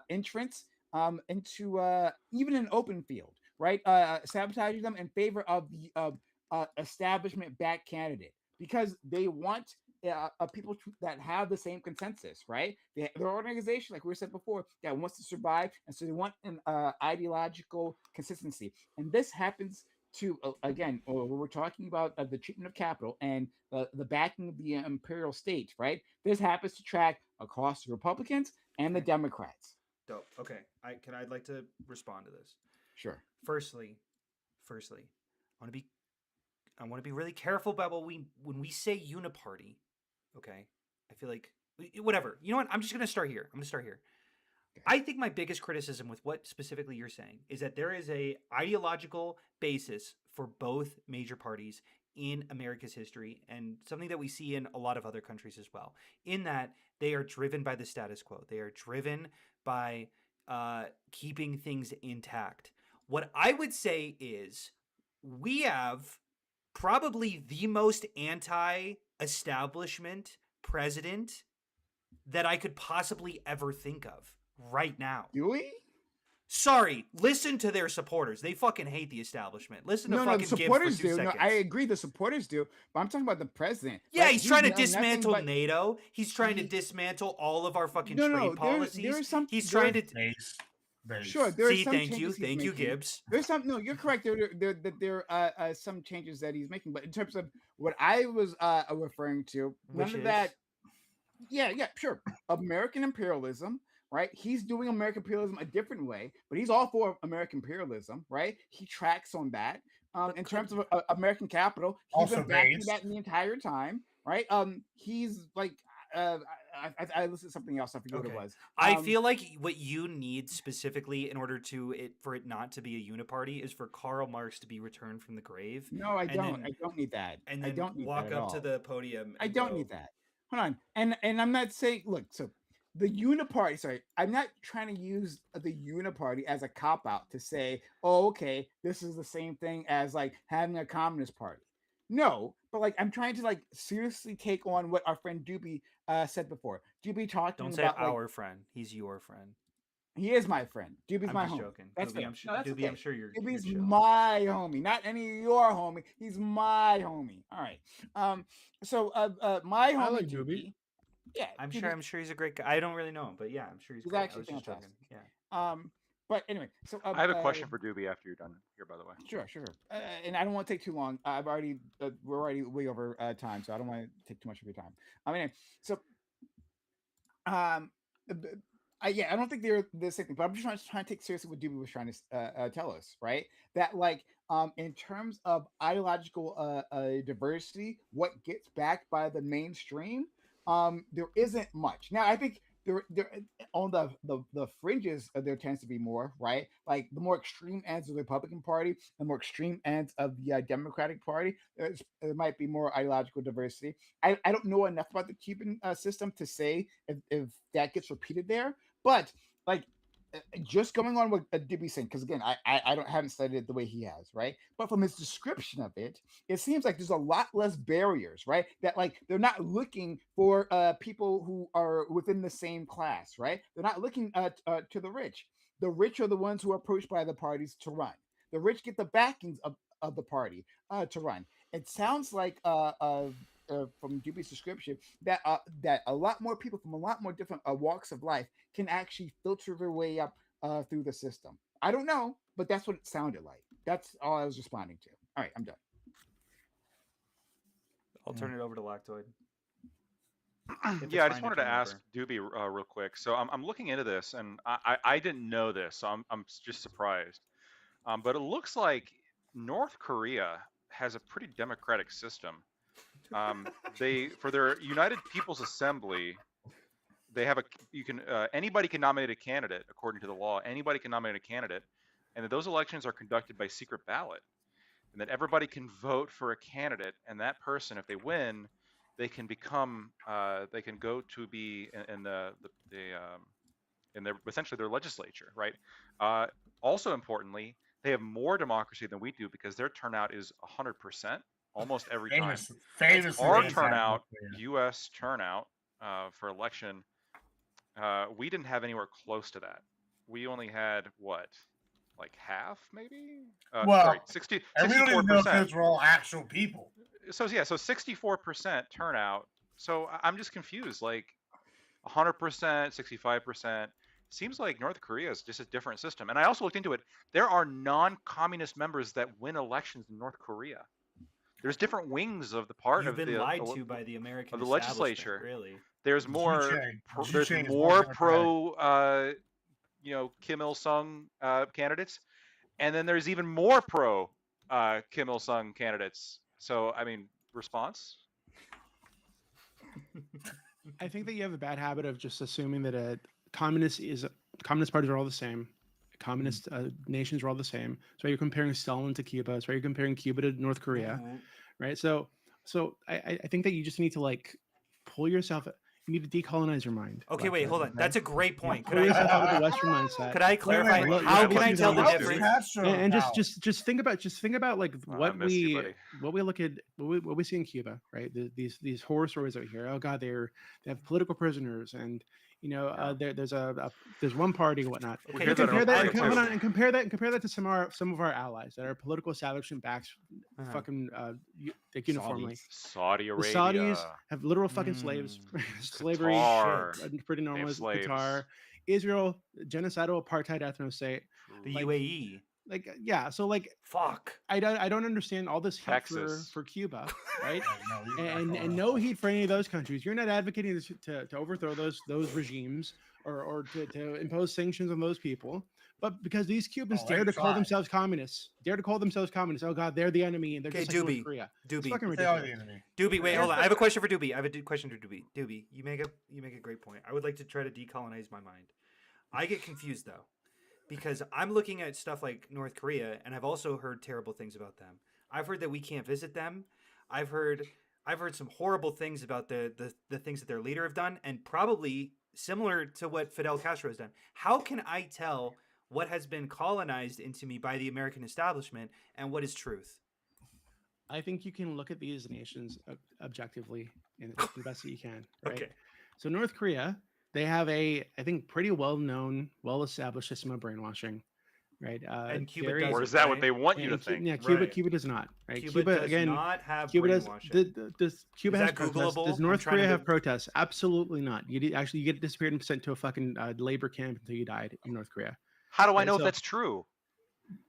entrants into even an open field, right? Sabotaging them in favor of the establishment backed candidate because they want people that have the same consensus, right? Their organization, like we said before, that wants to survive, and so they want an ideological consistency. And this happens to again, when we're talking about the treatment of capital and the backing of the imperial state, right? This happens to track across the Republicans and the Okay. Democrats. Dope. Okay. I'd like to respond to this. Sure. Firstly, I want to be really careful about when we say uniparty. Okay. I feel like whatever. You know what? I'm just gonna start here. Okay. I think my biggest criticism with what specifically you're saying is that there is a ideological basis for both major parties in America's history and something that we see in a lot of other countries as well, in that they are driven by the status quo. They are driven by keeping things intact. What I would say is we have probably the most anti-establishment president that I could possibly ever think of right now. Do we? Sorry, listen to their supporters. They fucking hate the establishment. Listen to No, fucking the Gibbs supporters for 2 do. No, seconds. I agree. The supporters do, but I'm talking about the president. Yeah, Like, he's trying to done nothing dismantle but- NATO. He's trying to He- dismantle all of our fucking No, trade no, policies. there's some. He's trying to Sure, there are see. some Thank you, changes he's thank you, making. Gibbs. There's some. No, you're correct. There are some changes that he's making, but in terms of what I was referring to, Which none of is? that. Yeah, sure. American imperialism, right? He's doing American imperialism a different way, but he's all for American imperialism, right? He tracks on that. But In could- terms of American capital, he's Also been backing based. that the entire time, right? He's like, I listened to something else. I forget what Okay. it was. I feel like what you need specifically in order for it not to be a uniparty is for Karl Marx to be returned from the grave No, I and don't. then- I don't need that. and I then don't need walk that at up to all. the podium. I and don't go, need that. Hold on. And I'm not saying, look, so the uniparty, sorry, I'm not trying to use the uniparty as a cop out to say, oh, okay, this is the same thing as like having a communist party. No, but like I'm trying to like seriously take on what our friend Doobie said before. Doobie talking Don't say about like, our friend. He's your friend. he is my friend. Doobie's I'm my just homie. joking. That's Doobie, fair. I'm, No, that's Doobie, okay. I'm sure you're Doobie's chill. my homie, not any of your homie. He's my homie. All right. So my homie I like Doobie. Doobie. Yeah, I'm Doobie- sure he's a great guy. I don't really know him, but yeah, I'm sure he's He's great. actually I was just joking. fantastic. Yeah. But anyway, so I have a question for Doobie after you're done here, by the way. Sure. And I don't want to take too long. We're already way over time, so I don't want to take too much of your time. I mean, so I don't think they're the same thing, but I'm just trying to take seriously what Doobie was trying to tell us, right? That like in terms of ideological diversity, what gets backed by the mainstream, there isn't much. Now, I think there on the fringes, there tends to be more, right? Like the more extreme ends of the Republican Party, the more extreme ends of the Democratic Party, there might be more ideological diversity. I don't know enough about the Cuban system to say if that gets repeated there, but like just going on what Dibby's saying, because again, haven't studied it the way he has, right? But from his description of it, it seems like there's a lot less barriers, right? That like they're not looking for people who are within the same class, right? They're not looking to the rich. The rich are the ones who are approached by the parties to run. The rich get the backings of the party to run. It sounds like from Dibby's description that that a lot more people from a lot more different walks of life can actually filter their way up through the system. I don't know, but that's what it sounded like. That's all I was responding to. All right, I'm done. I'll turn it over to Lactoid. Yeah, I just wanted to ask Doobie real quick. So I'm looking into this, and I didn't know this, so I'm just surprised. But it looks like North Korea has a pretty democratic system. They for their United People's Assembly, they have anybody can nominate a candidate according to the law. Anybody can nominate a candidate, and that those elections are conducted by secret ballot, and that everybody can vote for a candidate, and that person, if they win, they can become they can go to be in their essentially their legislature, right? Also importantly, they have more democracy than we do because their turnout is 100%. Almost every time. Famous Our turnout, U.S. turnout for election, we didn't have anywhere close to that. We only had what, like half, maybe? Well, 60, and we don't even know if those were all actual people. So yeah, so 64% turnout. So I'm just confused. Like 100%, 65%. Seems like North Korea is just a different system. And I also looked into it. There are non-communist members that win elections in North Korea. There's different wings of the part You've of been the lied to by the American of the legislature. Really, there's more There's more pro Kim Il Sung candidates, and then there's even more pro Kim Il Sung candidates. So I mean, response. I think that you have a bad habit of just assuming that communist parties are all the same. Communist nations are all the same. So you're comparing Stalin to Cuba. So you're comparing Cuba to North Korea, right? So I think that you just need to like pull yourself. You need to decolonize your mind. Okay, wait, hold on. That's a great point. Pull yourself out of the Western mindset. Could I clarify? How can I tell the difference? And just think about like what we look at what we see in Cuba, right? These horror stories out here. Oh God, they have political prisoners and. There's one party and whatnot. Okay, compare that to some of our allies that are political establishment backs, fucking like uniformly. Saudi Arabia. The Saudis have literal fucking slaves, slavery, shit, pretty normal. Qatar, Israel, genocidal apartheid ethno state. The UAE. Like yeah, so like fuck. I don't understand all this heat for Cuba, right? and no heat for any of those countries. You're not advocating to overthrow those regimes or to impose sanctions on those people, but because these Cubans dare to call themselves communists, oh God, they're the enemy and they're just like North Korea. It's fucking ridiculous. Doobie, wait, hold on. I have a question for Doobie. I have a question for Doobie. Doobie, you make a great point. I would like to try to decolonize my mind. I get confused though. Because I'm looking at stuff like North Korea, and I've also heard terrible things about them. I've heard that we can't visit them. I've heard some horrible things about the things that their leader have done, and probably similar to what Fidel Castro has done. How can I tell what has been colonized into me by the American establishment and what is truth? I think you can look at these nations objectively and the best that you can. Right? Okay. So North Korea. They have I think, pretty well-known, well-established system of brainwashing, right? And Cuba does. Or is that what they want you to think? Yeah, Cuba does not, right? Cuba does not have brainwashing. Does Cuba has protests? Does North Korea have protests? Absolutely not. You get disappeared and sent to a fucking labor camp until you died in North Korea. How do I know if that's true?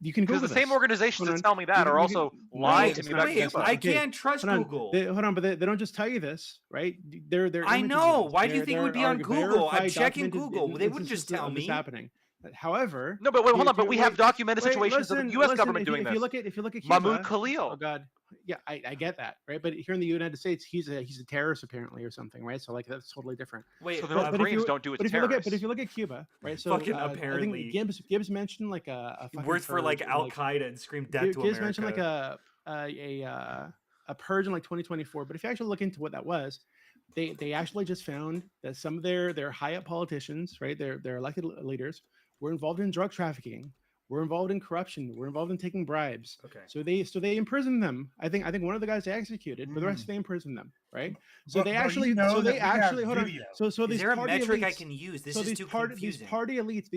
You can Google because the same organizations that tell me that are also lying to me about Cuba. I can't trust Google. Hold on, but they don't just tell you this, right? They're I know. Why do you think it would be on Google? I'm checking Google. They wouldn't just tell me. Happening. However, no, but wait, hold on. But we have documented situations of the U.S. government doing this. If you look at Cuba, Mahmoud Khalil. Oh God. Yeah, I get that, right? But here in the United States, he's a terrorist apparently or something, right? So like that's totally different. Wait, So the But North if Koreans you don't do it but to if you look at terrorists. Cuba, right? So Fucking I apparently. think Gibbs mentioned like a fucking words for like purge in, Al Qaeda and scream death to Gibbs America. mentioned like a purge in like 2024. But if you actually look into what that was, they actually just found that some of their high up politicians, right, their elected leaders, were involved in drug trafficking, were involved in corruption, were involved in taking bribes. Okay. So they imprisoned them. I think one of the guys they executed, but the rest they imprisoned them, right? So But- they but you actually know so that they we have actually hold on. video. So Is these there a party metric I elites, can use? This so is these too party confusing. these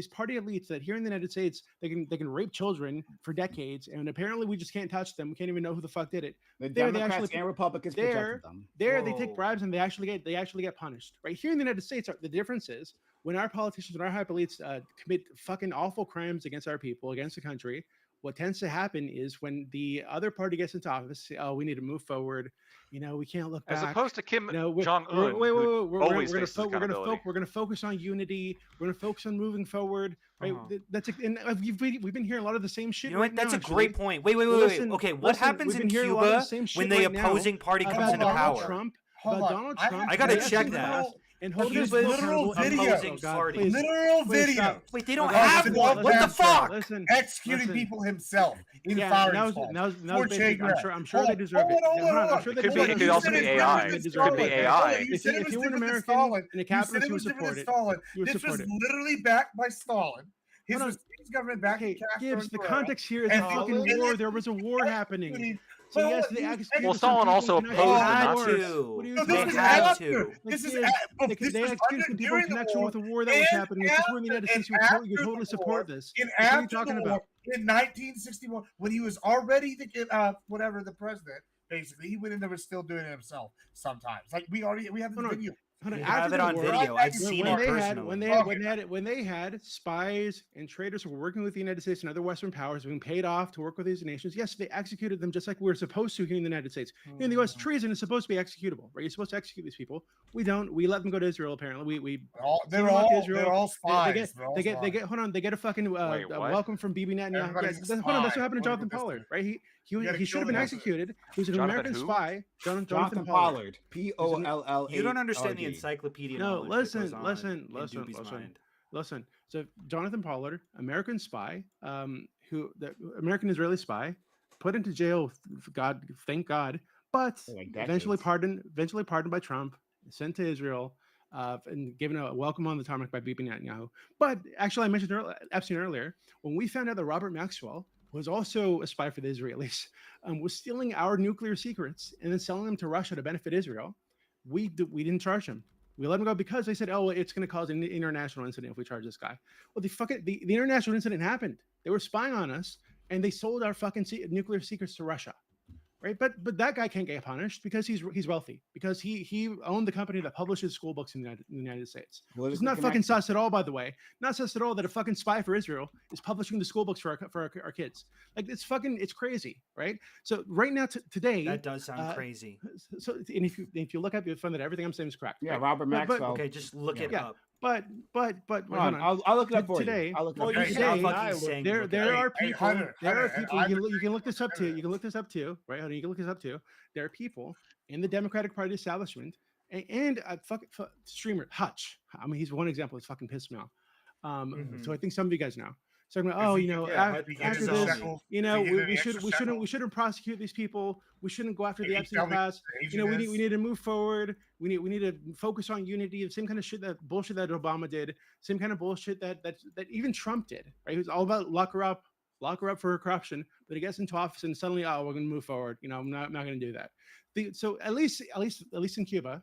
party elites that here in the United States they can rape children for decades, and apparently we just can't touch them. We can't even know who the fuck did it. The There, they Democrats actually- and Republicans there- protected them. There they Whoa. take bribes and they actually get punished. Right here in the United States, the difference is when our politicians and our high elites commit fucking awful crimes against our people, against the country. What tends to happen is when the other party gets into office, say, "Oh, we need to move forward. You know, we can't look As back." opposed to Kim You know, Jong Un, wait, who always faces we're accountability. gonna focus on unity. We're gonna focus on moving forward. Right? Uh-huh. That's and we've been hearing a lot of the same shit. You know what? right That's now, a great actually. point. Wait. Listen, Okay, what listen, happens we've in been hearing a lot of the Cuba same shit when the right now opposing party comes about into Donald power? Trump? Hold About on. Donald I Trump. I gotta and check asking that. us And hold There's this literal video. Opposing party. Literal please video. stop. Wait, they don't Okay, have listen, one. What the listen, fuck? Listen, Executing listen. people himself in Yeah, firing that was squads. for Che basic. Guevara. I'm sure Hold they on, deserve it. hold on, Hold on, I'm hold sure on. they It could deserve be- it. it could also be AI. They It deserve could be it. AI. You said it If was you were an different than American Stalin. and a You said capitalist, it you was would different support than it. Stalin. You would This was support it. literally backed by Stalin. His Hold on. government backed Okay, Castro Gibbs, and the Guerrero. context here is And a the- fucking and war. the- There was a war happening. executing- So Well, yes, hold they on, executed Well, some Stalin people also in connection opposed with the the had war. Nazis. What are you No, They this talking was had about? after. to. Like, This is Gibbs, at- they this was executed under some people in during the connection war with the war that was and happening. If this were in the United after- States, and you after would totally the support war, this. And What are you after talking the about? war, in 1961, when he was already the whatever the president, basically, he went in there was still doing it himself sometimes. Like we have the Hold on. video. Hold on, You after have it the on war, video. I've when seen when it they personally. had when they had spies and traitors who were working with the United States and other Western powers being paid off to work with these nations, yes, they executed them just like we're supposed to here in the United States. Here in the U.S., treason is supposed to be executable, right? You're supposed to execute these people. We don't. We let them go to Israel. Apparently, we They're them off all to Israel. they're all spies. They get hold on. They get a fucking Wait, a what? welcome from Bibi Netanyahu. Everybody's Yeah, a hold on, that's spy. what happened to What Jonathan about Pollard, this? right? You gotta He should have kill been him. executed. He was an Jonathan American who? spy. Jonathan Jonathan Pollard. Pollard. Pollard. You don't understand the encyclopedia. No, knowledge that listen, goes on listen, in listen, Doobie's listen. mind. Listen, so Jonathan Pollard, American spy, the American Israeli spy, put into jail. God, thank God, but For like eventually decades. pardoned by Trump, sent to Israel, and given a welcome on the tarmac by Bibi Netanyahu. But actually, I mentioned Epstein earlier. When we found out that Robert Maxwell was also a spy for the Israelis, was stealing our nuclear secrets and then selling them to Russia to benefit Israel, we didn't charge him. We let him go because they said, "Oh, it's going to cause an international incident if we charge this guy." Well, the international incident happened. They were spying on us, and they sold our fucking nuclear secrets to Russia, right? But that guy can't get punished because he's wealthy, because he owned the company that publishes school books in the United States. It's Politically not fucking connected. sus at all, by the way. Not sus at all that a fucking spy for Israel is publishing the school books for our kids. Like it's crazy, right? So right now today, That does sound crazy. so and if you look up, you'll find that everything I'm saying is correct. Yeah, right? Robert But- Maxwell. Okay, just look it Yeah. up. But Hold hold on, on. I'll look it up for Today- you. I'll look it Well, up. you Today, stop fucking saying there look it there up. are Hey, people Hunter, you can look this up too. You can look this up too, right? Hunter, you can look this up too. There are people in the Democratic Party establishment and streamer Hutch. I mean, he's one example. It's fucking pissed me off. So I think some of you guys know. So I'm Is he- yeah, He after gets this, a shekel. you know, Is he we getting an extra shekel? shouldn't prosecute these people. We shouldn't go after the Can you Epstein tell me class. what the You know, we agent need is? to move forward. We need to focus on unity. The same kind of shit that bullshit that Obama did. Same kind of bullshit that even Trump did. Right? It was all about lock her up for her corruption. But he gets into office and suddenly, oh, we're going to move forward. You know, I'm not going to do that. So at least in Cuba,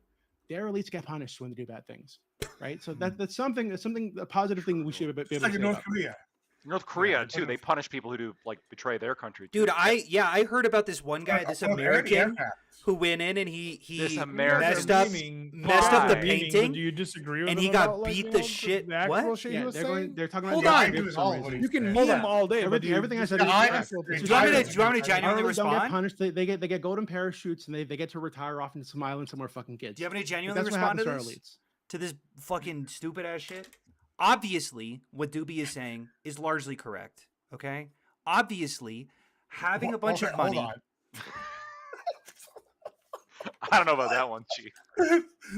their elites get punished when they do bad things. Right? So that's something a positive thing we should be able It's to like say in North about. Korea. North Korea too. They punish people who do like betray their country. too. Dude, I heard about this one guy, this Well, they're the American empaths. who went in and he This American messed up the Why? painting. Do you disagree with and him he got about, like, beat you the know, shit- The actual what? shit he Yeah, was they're saying? talking about Hold the on. Americans for some All reason. of You can Hold meme on. him all day, but Everything I said just is got correct. actual Do you Do you want me to pictures. genuinely Ireland don't get respond? punished. They get golden parachutes and they get to retire off into some island somewhere fucking kids. Do you have any But genuinely that's what respond happens to to our this? elites. To this fucking stupid ass shit? Obviously, what Doobie is saying is largely correct. Okay? Obviously, having a bunch of Hold money. on. I don't know about that one, Chief.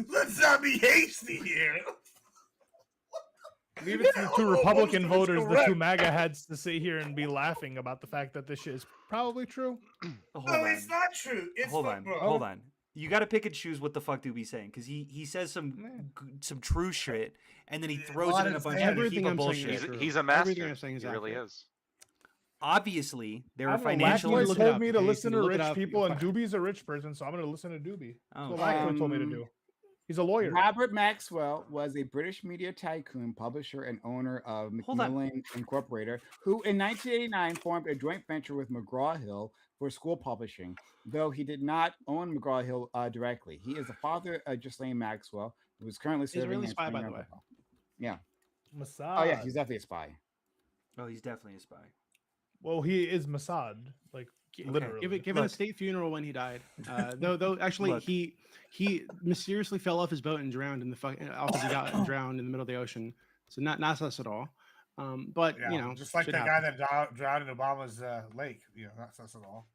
Let's not be hasty here. Leave it to the two Republican Almost voters, the correct. two MAGA heads, to sit here and be laughing about the fact that this shit is probably true. Hold No, on. it's not true. It's Hold not, on. bro. Hold on. You got to pick and choose what the fuck Doobie's saying, because he says some true shit, and then he throws it in a bunch of Everything heap of I'm saying is bullshit. true. He's a Everything master. I'm saying is He really accurate. is. Obviously, there I are don't know, financial. Lacroix Look it told up, me to okay? listen You to look it rich up, people, you'll and find- Doobie's a rich person, so I'm going to listen to Doobie. That's what Oh, Lacroix told me to do. He's a lawyer. Robert Maxwell was a British media tycoon, publisher, and owner of Hold on. Macmillan Incorporated, who in 1989 formed a joint venture with McGraw-Hill for school publishing, though he did not own McGraw-Hill directly. He is the father of Ghislaine Maxwell, who is currently serving Israeli as spy, by the premier way. of football. Yeah. Mossad. Oh, yeah, he's definitely a spy. Oh, he's definitely a spy. Well, he is Mossad, like literally. Given a Look. state funeral when he died. Though actually Look. he mysteriously fell off his boat and drowned in the off his yacht and drowned in the middle of the ocean. So not sus at all. But Yeah, you know, just like shit that happens. guy that drowned in Obama's lake. You know, that's us at all.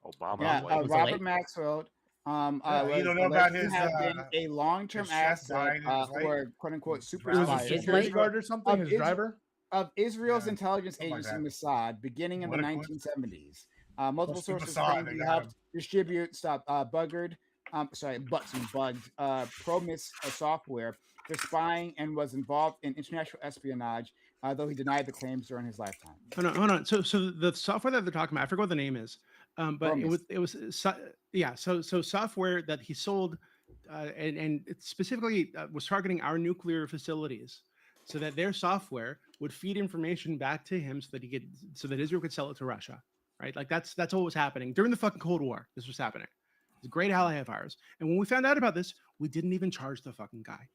Obama. Yeah, was the Robert lake? Maxwell. you Was don't know about alleged to his, have been a long-term his chef asset dying in his lake? or "quote-unquote" super It was Was a it spy his security lake? guard or something? Of His Israel- driver? of Israel's Yeah, intelligence something like agency that. Mossad, beginning in What the a coincidence. 1970s. Multiple Must be sources Mossad, claim they he got helped him. distribute bugged Promise software for spying and was involved in international espionage, though he denied the claims during his lifetime. Hold on. So the software that they're talking about, I forget what the name is. But Promise. it was so software that he sold, and it specifically was targeting our nuclear facilities, so that their software would feed information back to him so that Israel could sell it to Russia, right? Like that's what was happening during the fucking Cold War. This was happening. It's a great ally of ours, and when we found out about this, we didn't even charge the fucking guy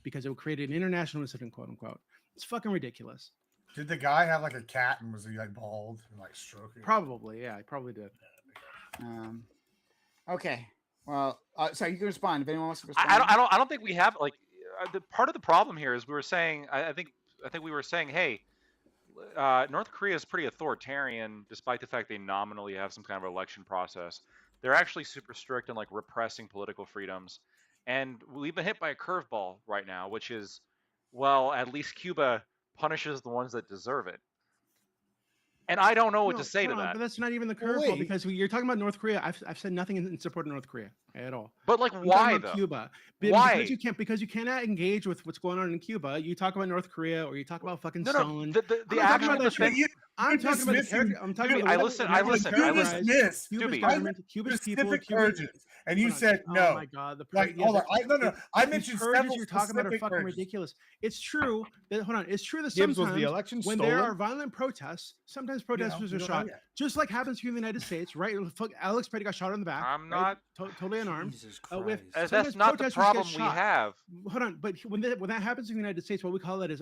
because it would create an international incident, quote unquote. It's fucking ridiculous. Did the guy have like a cat and was he like bald and like stroking? Probably, yeah, I probably did. Okay. Well, sorry, you can respond if anyone wants to respond. I don't think we have like the part of the problem here is we were saying I think we were saying, hey, North Korea is pretty authoritarian, despite the fact they nominally have some kind of election process. They're actually super strict in like repressing political freedoms, and we've been hit by a curveball right now, which is, well, at least Cuba punishes the ones that deserve it. And I don't know what No, to say to hold on, that. But that's not even the Well, curveball wait. because you're talking about North Korea. I've said nothing in support of North Korea at all. But like, I'm talking why about though? Cuba. Why? Because you cannot engage with what's going on in Cuba. You talk about North Korea or you talk about fucking No, Stalin. the I'm not talking actual about that shit. defense. I'm talking about the dismissing- character. I'm talking about I what- listen- what I listen- Cuba's I You listen. dismissed Cuba's Doobie. government, Cuba's people, specific Cuba's urges, and you hold on. said Oh no. my god, the Like, yeah, hold on. the- I these mentioned purges several you're talking about are specific fucking urges. ridiculous. It's true that it's true that Gibbs was sometimes the election when stolen. there are violent protests, sometimes protesters we are don't know shot. yet. Just like happens here in the United States, right? Fuck, Alex Petty got shot in the back. I'm right? not- totally unarmed. Jesus with- Christ. Sometimes That's not the protesters get problem we shot. have. Hold on, but when that happens in the United States, what we call it is,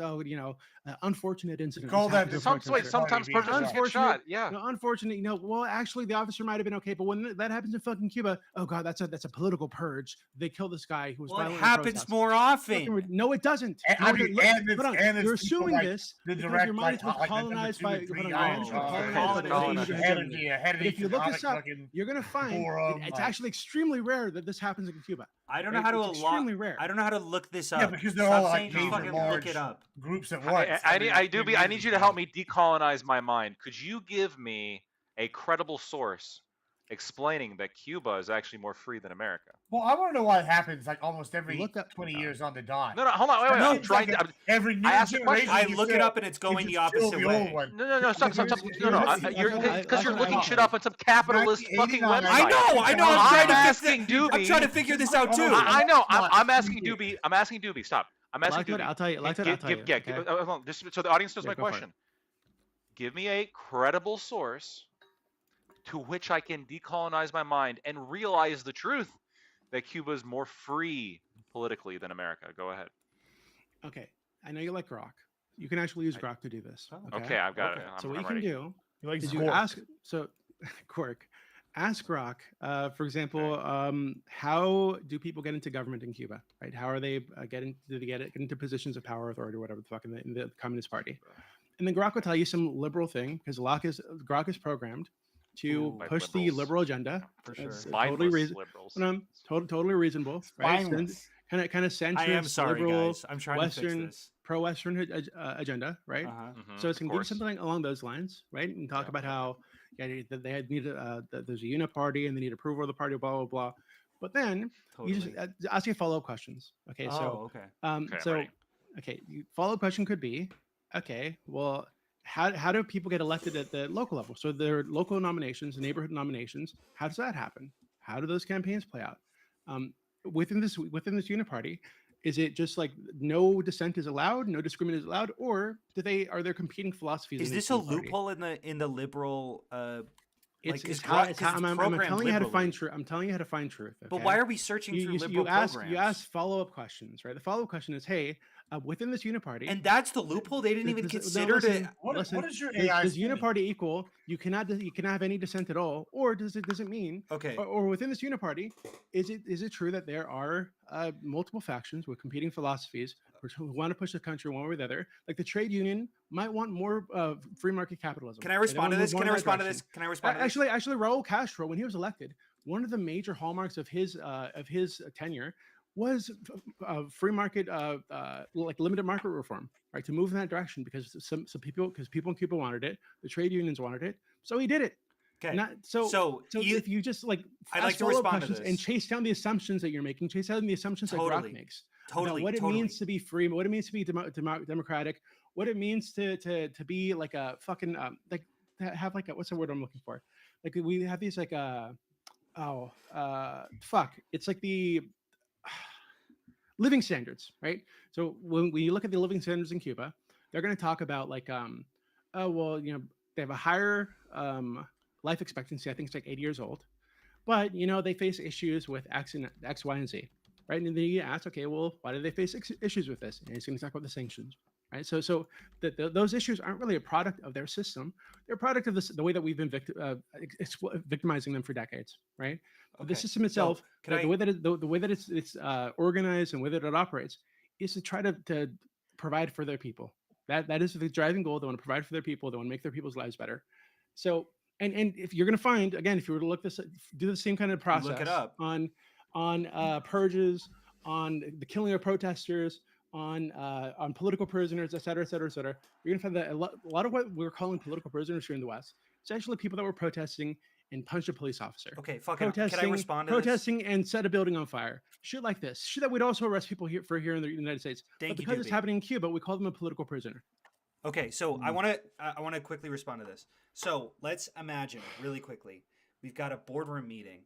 unfortunate incident. call This that happened to a Some, protester. wait, sometimes Sorry, protesters get unfortunate- shot. Yeah. Unfortunate, well, actually, the officer might have been okay, but when that happens in fucking Cuba, oh god, that's a political purge. They kill this guy who was Well, it violent in happens protest. more Fucking often. no, it doesn't. And- No, I it mean, doesn't. and it's- Hold on, and it's you're people assuming like this the because direct, your mind like, was like the colonized by number 2 and 3 colonized guys, by colonized. Hannity, But if you look this up, fucking you're gonna find forum, it's like- actually extremely rare that this happens in Cuba. I don't know right? how to It's extremely unlock. rare. I don't know how to look this up. Yeah, because they're Stop all, like, saying just major fucking look large it up. groups at once. I need you to help me decolonize my mind. Could you give me a credible source explaining that Cuba is actually more free than America? Well, I want to know why it happens like almost every Look up- 20 years on the dot. No, hold on, wait. No, I'm trying to. Every new I asked a question. generation I you look it say, up and it's you going the just kill opposite the way. old one. No, stop. Here's- You're here's- because you're I- looking I- shit up on some capitalist fucking 1989. website. I know. I'm I'm trying to asking figure. I'm Doobie. trying to figure this out too. I know. Not I'm asking stupid. Doobie. I'm asking Doobie. Stop. I'm asking Like that, Doobie. I'll tell you. Like that, I'll tell you. Yeah. okay? Hold on, just so the audience knows Yeah, my go for it. question. Give me a credible source to which I can decolonize my mind and realize the truth that Cuba is more free politically than America. Go ahead. Okay, I know you like Grok. You can actually use Grok to do this. Okay, I've got it. Okay. So I'm what you ready. can do He likes is you Gork. ask Quark, ask Grok, for example, how do people get into government in Cuba? Right? How are they get into positions of power, authority, whatever the fuck in the Communist Party? And then Grok will tell you some liberal thing because Grok is programmed to Ooh. By push the liberals. liberal agenda. For sure. That's Spineless totally reason. liberals. Totally reasonable, right? Spineless. Kind of centrist, I am sorry, liberal, guys. I'm trying to Western, fix this. pro-Western agenda, right? Uh-huh. Mhm, So it's of going to give you course. something along those lines, right? And talk Yeah. about how that they had needed that there's a uniparty and they need approval of the party, blah blah blah. But then you just Totally. ask you follow-up questions. Okay, Oh, so okay. Okay, I'm so ready. follow-up question could be, okay, well, how do people get elected at the local level? So there are local nominations, neighborhood nominations. How does that happen? How do those campaigns play out? Within this uniparty, is it just like no dissent is allowed, no discrimination is allowed, or are there competing philosophies? Is in this each a uniparty? loophole in the liberal It's, like, 'cause it's how, gra- it's 'cause how it's I'm programmed telling you how to find liberally. truth. I'm telling you how to find truth. But okay? why are we searching through liberal you ask programs? follow-up questions, right? The follow-up question is, hey, within this uniparty, And that's the loophole. They didn't even does- no, consider listen, to. What listen, is your does, AI? does spinning? uniparty equal you cannot have any dissent at all, or does it mean Okay. or within this uniparty, is it true that there are multiple factions with competing philosophies who want to push the country one way or the other? Like the trade union might want more free market capitalism. Can I They respond to wanna this? move more Can I in that respond to direction. this? Can I respond to this? Actually, Raul Castro, when he was elected, one of the major hallmarks of his tenure was free market, like limited market reform, right? To move in that direction because some people in Cuba wanted it, the trade unions wanted it, so he did it. Okay. So if you just like I'd ask like to follow-up respond to questions and this. chase down the assumptions that you're making, chase down the assumptions that Totally. Grok makes. Totally. About what totally. it means to be free, what it means to be democratic, what it means to be like a fucking like to have like a, what's the word I'm looking for? Like we have these like it's like the living standards, right? So when you look at the living standards in Cuba, they're going to talk about like oh well, they have a higher life expectancy. I think it's like 80 years old, but they face issues with X, Y, and Z. Right, and then you ask, okay, well, why do they face issues with this? And he's going to talk about the sanctions, right? So those issues aren't really a product of their system; they're a product of the way that we've been victimizing them for decades, right? But the Okay. system itself, can the way that it's organized and the way that it operates, is to try to provide for their people. That is the driving goal. They want to provide for their people. They want to make their people's lives better. So, and if you're going to find, again, if you were to do the same kind of process Look it up. on purges, on the killing of protesters, on political prisoners, et cetera, et cetera, et cetera. You're gonna find that a lot of what we're calling political prisoners here in the West, it's actually people that were protesting and punched a police officer. Okay. Fucking. Can I respond to Protesting and set a building on fire. Shit like this. Shit that we'd also arrest people here in the United States. Thank But you, because it's Doobie. happening in Cuba, we call them a political prisoner. this? Okay. So I want to quickly respond to this. So let's imagine really quickly. We've got a boardroom meeting.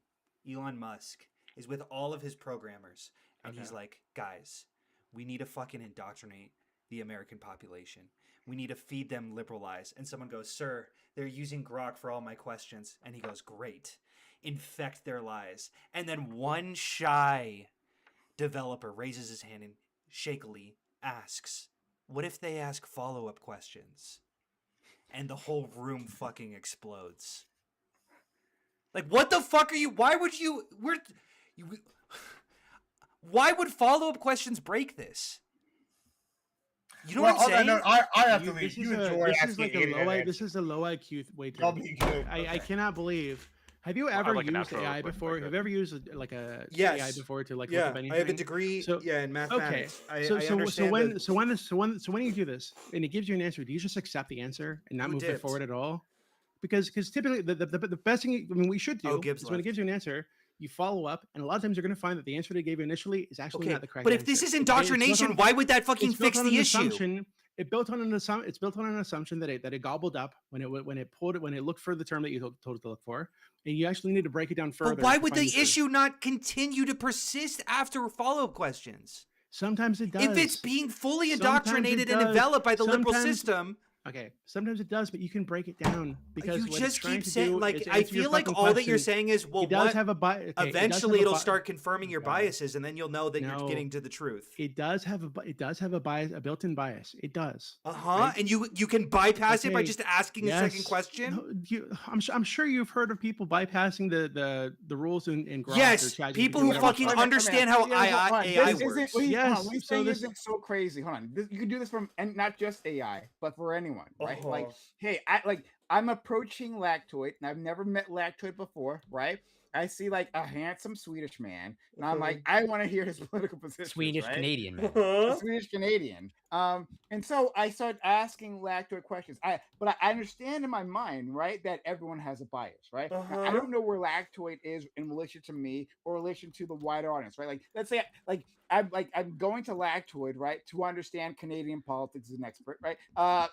Elon Musk is with all of his programmers, and he's like, guys, we need to fucking indoctrinate the American population. We need to feed them liberal lies. And someone goes, sir, they're using Grok for all my questions. And he goes, great. Infect their lies. And then one shy developer raises his hand and shakily asks, what if they ask follow-up questions? And the whole room fucking explodes. Like, what the fuck are you? Why would you? Why would follow-up questions break this? You know what I'm saying? No, I have to This leave. is You a- enjoy this is asking like a alien low. answers. This is a low IQ way Y'all to. be good. I Okay. cannot believe. Have you I ever like a used natural AI liquid before? like Have that. you ever used like a Yes. AI before to like Yeah, look up anything? I have a degree. So- in Okay. mathematics. I So understand when you do this and it gives you an answer, do you just accept the answer and not Who move it dipped? forward at all? Because typically the best thing we should do Gibbs is when it left. gives you an answer, you follow up, and a lot of times you're going to find that the answer they gave you initially is actually Okay, not the correct but answer. if this is Okay? It's built indoctrination, on- why would that fucking it's built fix on the an issue? assumption- It's built on an assumption that it gobbled up when it looked for the term that you told it to look for, and you actually need to break it down further. But why to would find the truth. issue not continue to persist after follow-up questions? Sometimes it does. If it's being fully Sometimes it indoctrinated and does. developed by the liberal Sometimes- system, Okay, sometimes it does, but you can break it down because you what just it's trying keep to saying, do like, is I answer your feel like fucking all that you're question. saying is, well, It does what? have a bias. Okay, it does have Eventually, a it'll bi- start confirming your God. biases, and then you'll know that you're No. getting to the truth. It does have a bias, a built-in bias. It does. Uh-huh. right? And you can bypass it by Okay, just asking a second yes. question? No, I'm sure you've heard of people bypassing the rules in Grok or Yes, ChatGPT people or who whatever. fucking Wait a minute, understand how hold on. AI This isn't- works. wait, hold on, Yes, what he's so saying this- isn't so crazy. Hold on, you can do this from, and not just AI, but for anyone, right? Like, Uh-huh. hey, I'm approaching Lactoid, and I've never met Lactoid before, right? I see like a handsome Swedish man, and I'm like, I want to hear his political position. Swedish right? Canadian man. The Swedish Canadian. And so I started asking Lactoid questions. But I understand in my mind, right, that everyone has a bias, right? Now, I don't know where Lactoid is in relation to me or relation to the wider audience, right? Like, let's say I'm going to Lactoid, right, to understand Canadian politics as an expert, right?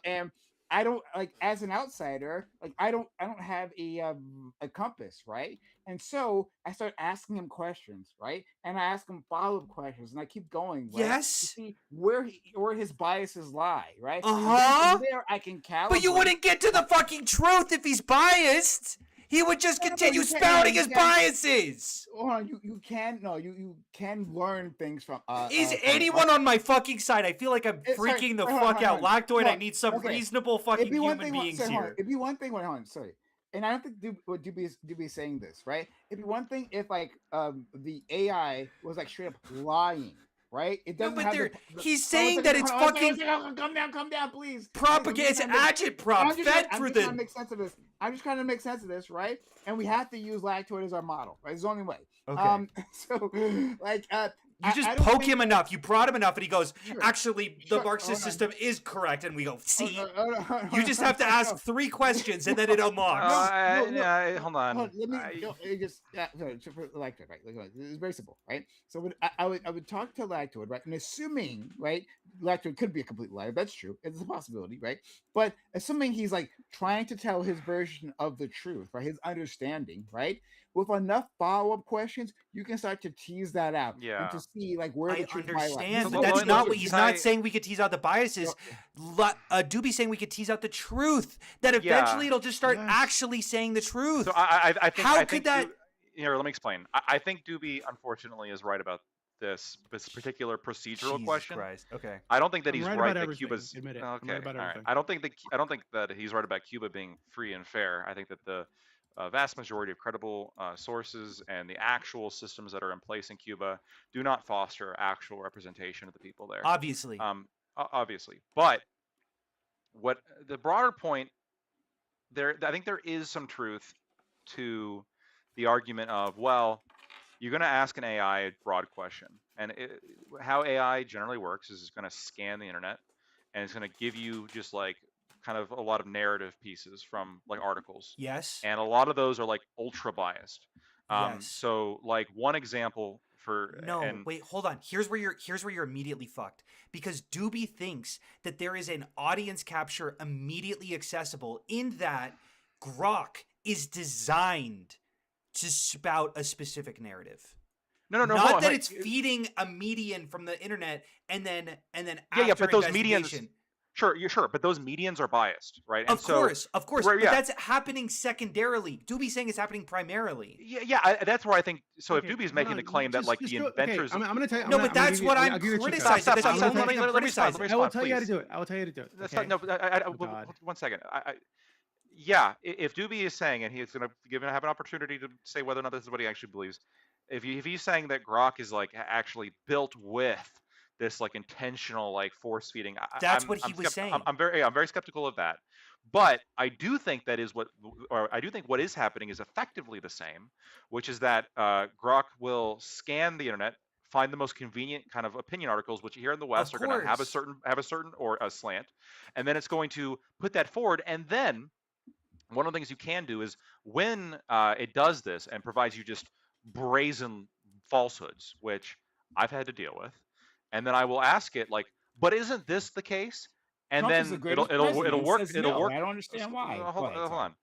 And I don't like as an outsider, like I don't have a compass, right? And so I start asking him questions, right? And I ask him follow-up questions, and I keep going, right? Yes. To see where his biases lie, right? And then Uh-huh. from there I can calibrate. But you wouldn't get to the fucking truth if he's biased. He would just No, no, continue you can't- spouting you his can't- biases. Hold on, you can learn things from. Is from- anyone on my fucking side? I feel like I'm Sorry, freaking the hold on, fuck hold out. on. Lactoid, I No, need some okay. reasonable fucking It'd be one human thing. beings Hold on, here. it'd be one thing. Hold on, sorry. And I don't think Doobie is saying this, right? It'd be one thing if like the AI was like straight up lying, right? It No, doesn't but have they're- the- he's hold on a saying second, that it's hold on a fucking second, calm down, please. propaganda. It's agitprop fed through I'm just trying to the. make sense of this. I'm just trying to make sense of this, right? And we have to use Lactoid as our model, right? It's the only way. Okay. So like You just I don't poke think him that- enough. You prod him enough, and he goes, Sure. "Actually, the Sure, Marxist hold on. system is correct." And we go, "See, Hold you just have to ask on. 3 questions, and then it unlocks." No, Hold on. Let me just sorry, for Lactoid, right? Like, it's very simple, right? So I would talk to Lactoid, right? And assuming, right, Lactoid could be a complete liar. That's true. It's a possibility, right? But assuming he's like trying to tell his version of the truth, right? His understanding, right? With enough follow-up questions, you can start to tease that out Yeah. and to see like where I the truth might lie. understand, So but let that's me- not let what me he's tie- not saying. We could tease out the biases. Doobie's saying we could tease out the truth. That Yeah. eventually it'll just start Yes. actually saying the truth. So I think How I could think that- Here, let me explain. I think Doobie unfortunately is right about this particular procedural Jesus question. Christ. Okay. I don't think that I'm he's right right about that everything, Cuba's admit it. I'm okay. right about all right. everything. I don't think that he's right about Cuba being free and fair. I think that the vast majority of credible sources and the actual systems that are in place in Cuba do not foster actual representation of the people there. Obviously. Obviously, but what the broader point there, I think there is some truth to the argument of, well, you're going to ask an AI a broad question, and how AI generally works is it's going to scan the internet, and it's going to give you just like kind of a lot of narrative pieces from like articles, Yes. and a lot of those are like ultra biased. Yes. So like one example for No, and wait, hold on. Here's where you're immediately fucked, because Doobie thinks that there is an audience capture immediately accessible in that Grok is designed to spout a specific narrative. no, Not hold on, that like, it's feeding a median from the internet and then Yeah, after but those medians- investigation. sure, but those medians are biased, right? And Of course, right, but yeah. that's happening secondarily. Doobie's saying it's happening primarily. Yeah, that's where I think. So Okay, if Doobie's hold making on, the claim that just- like just the go- okay, inventors. I'm gonna tell you. No, I'm but gonna that's give what you- I'm I'll give you a chance. criticizing. Stop, That's stop, the stop, only let me- thing I'm let me respond, criticizing. let me I will respond, tell you how to please. do it. I will tell you how to do it. That's Okay? not, no, Oh, God. 1 second. Yeah, if Doobie is saying, and he's going to have an opportunity to say whether or not this is what he actually believes. If he's saying that Grok is like actually built with this like intentional like force feeding, That's what he was saying. I'm very skeptical of that. But I do think I do think what is happening is effectively the same, which is that Grok will scan the internet, find the most convenient kind of opinion articles, which here in the West are going to have a course. certain or a slant, and then it's going to put that forward. And then one of the things you can do is when it does this and provides you just brazen falsehoods, which I've had to deal with, and then I will ask it like, but isn't this the case? And Trump is then the it'll greatest work. president. It'll No, work. I don't understand why. Hold Go ahead, on.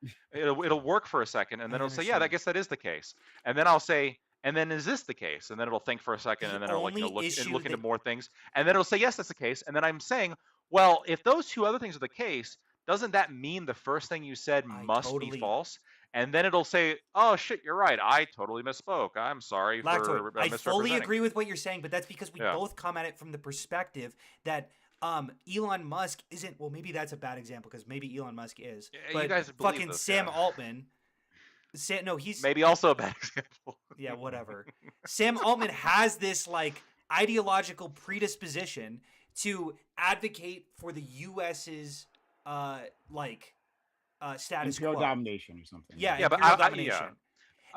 It'll work for a second, and then I it'll say, "Yeah, I understand. guess that is the case." And then I'll say, "And then is this the case?" And then it'll think for a second, The and then it'll like only look issue into that- more things, and then it'll say, "Yes, that's the case." And then I'm saying, "Well, if those two other things are the case, doesn't that mean the first thing you said I must totally- be false?" And then it'll say, "Oh shit, you're right. I totally misspoke. I'm sorry for Lactoid, I fully misrepresenting." agree with what you're saying, but that's because we Yeah. both come at it from the perspective that Elon Musk isn't. Well, maybe that's a bad example because maybe Elon Musk is. Yeah, you But guys believe fucking this, Sam yeah. Altman. No, he's Maybe also a bad example. yeah, whatever. Sam Altman has this like ideological predisposition to advocate for the U.S.'s status Imperial quo. domination or something. Yeah, Yeah, but imperial yeah. domination.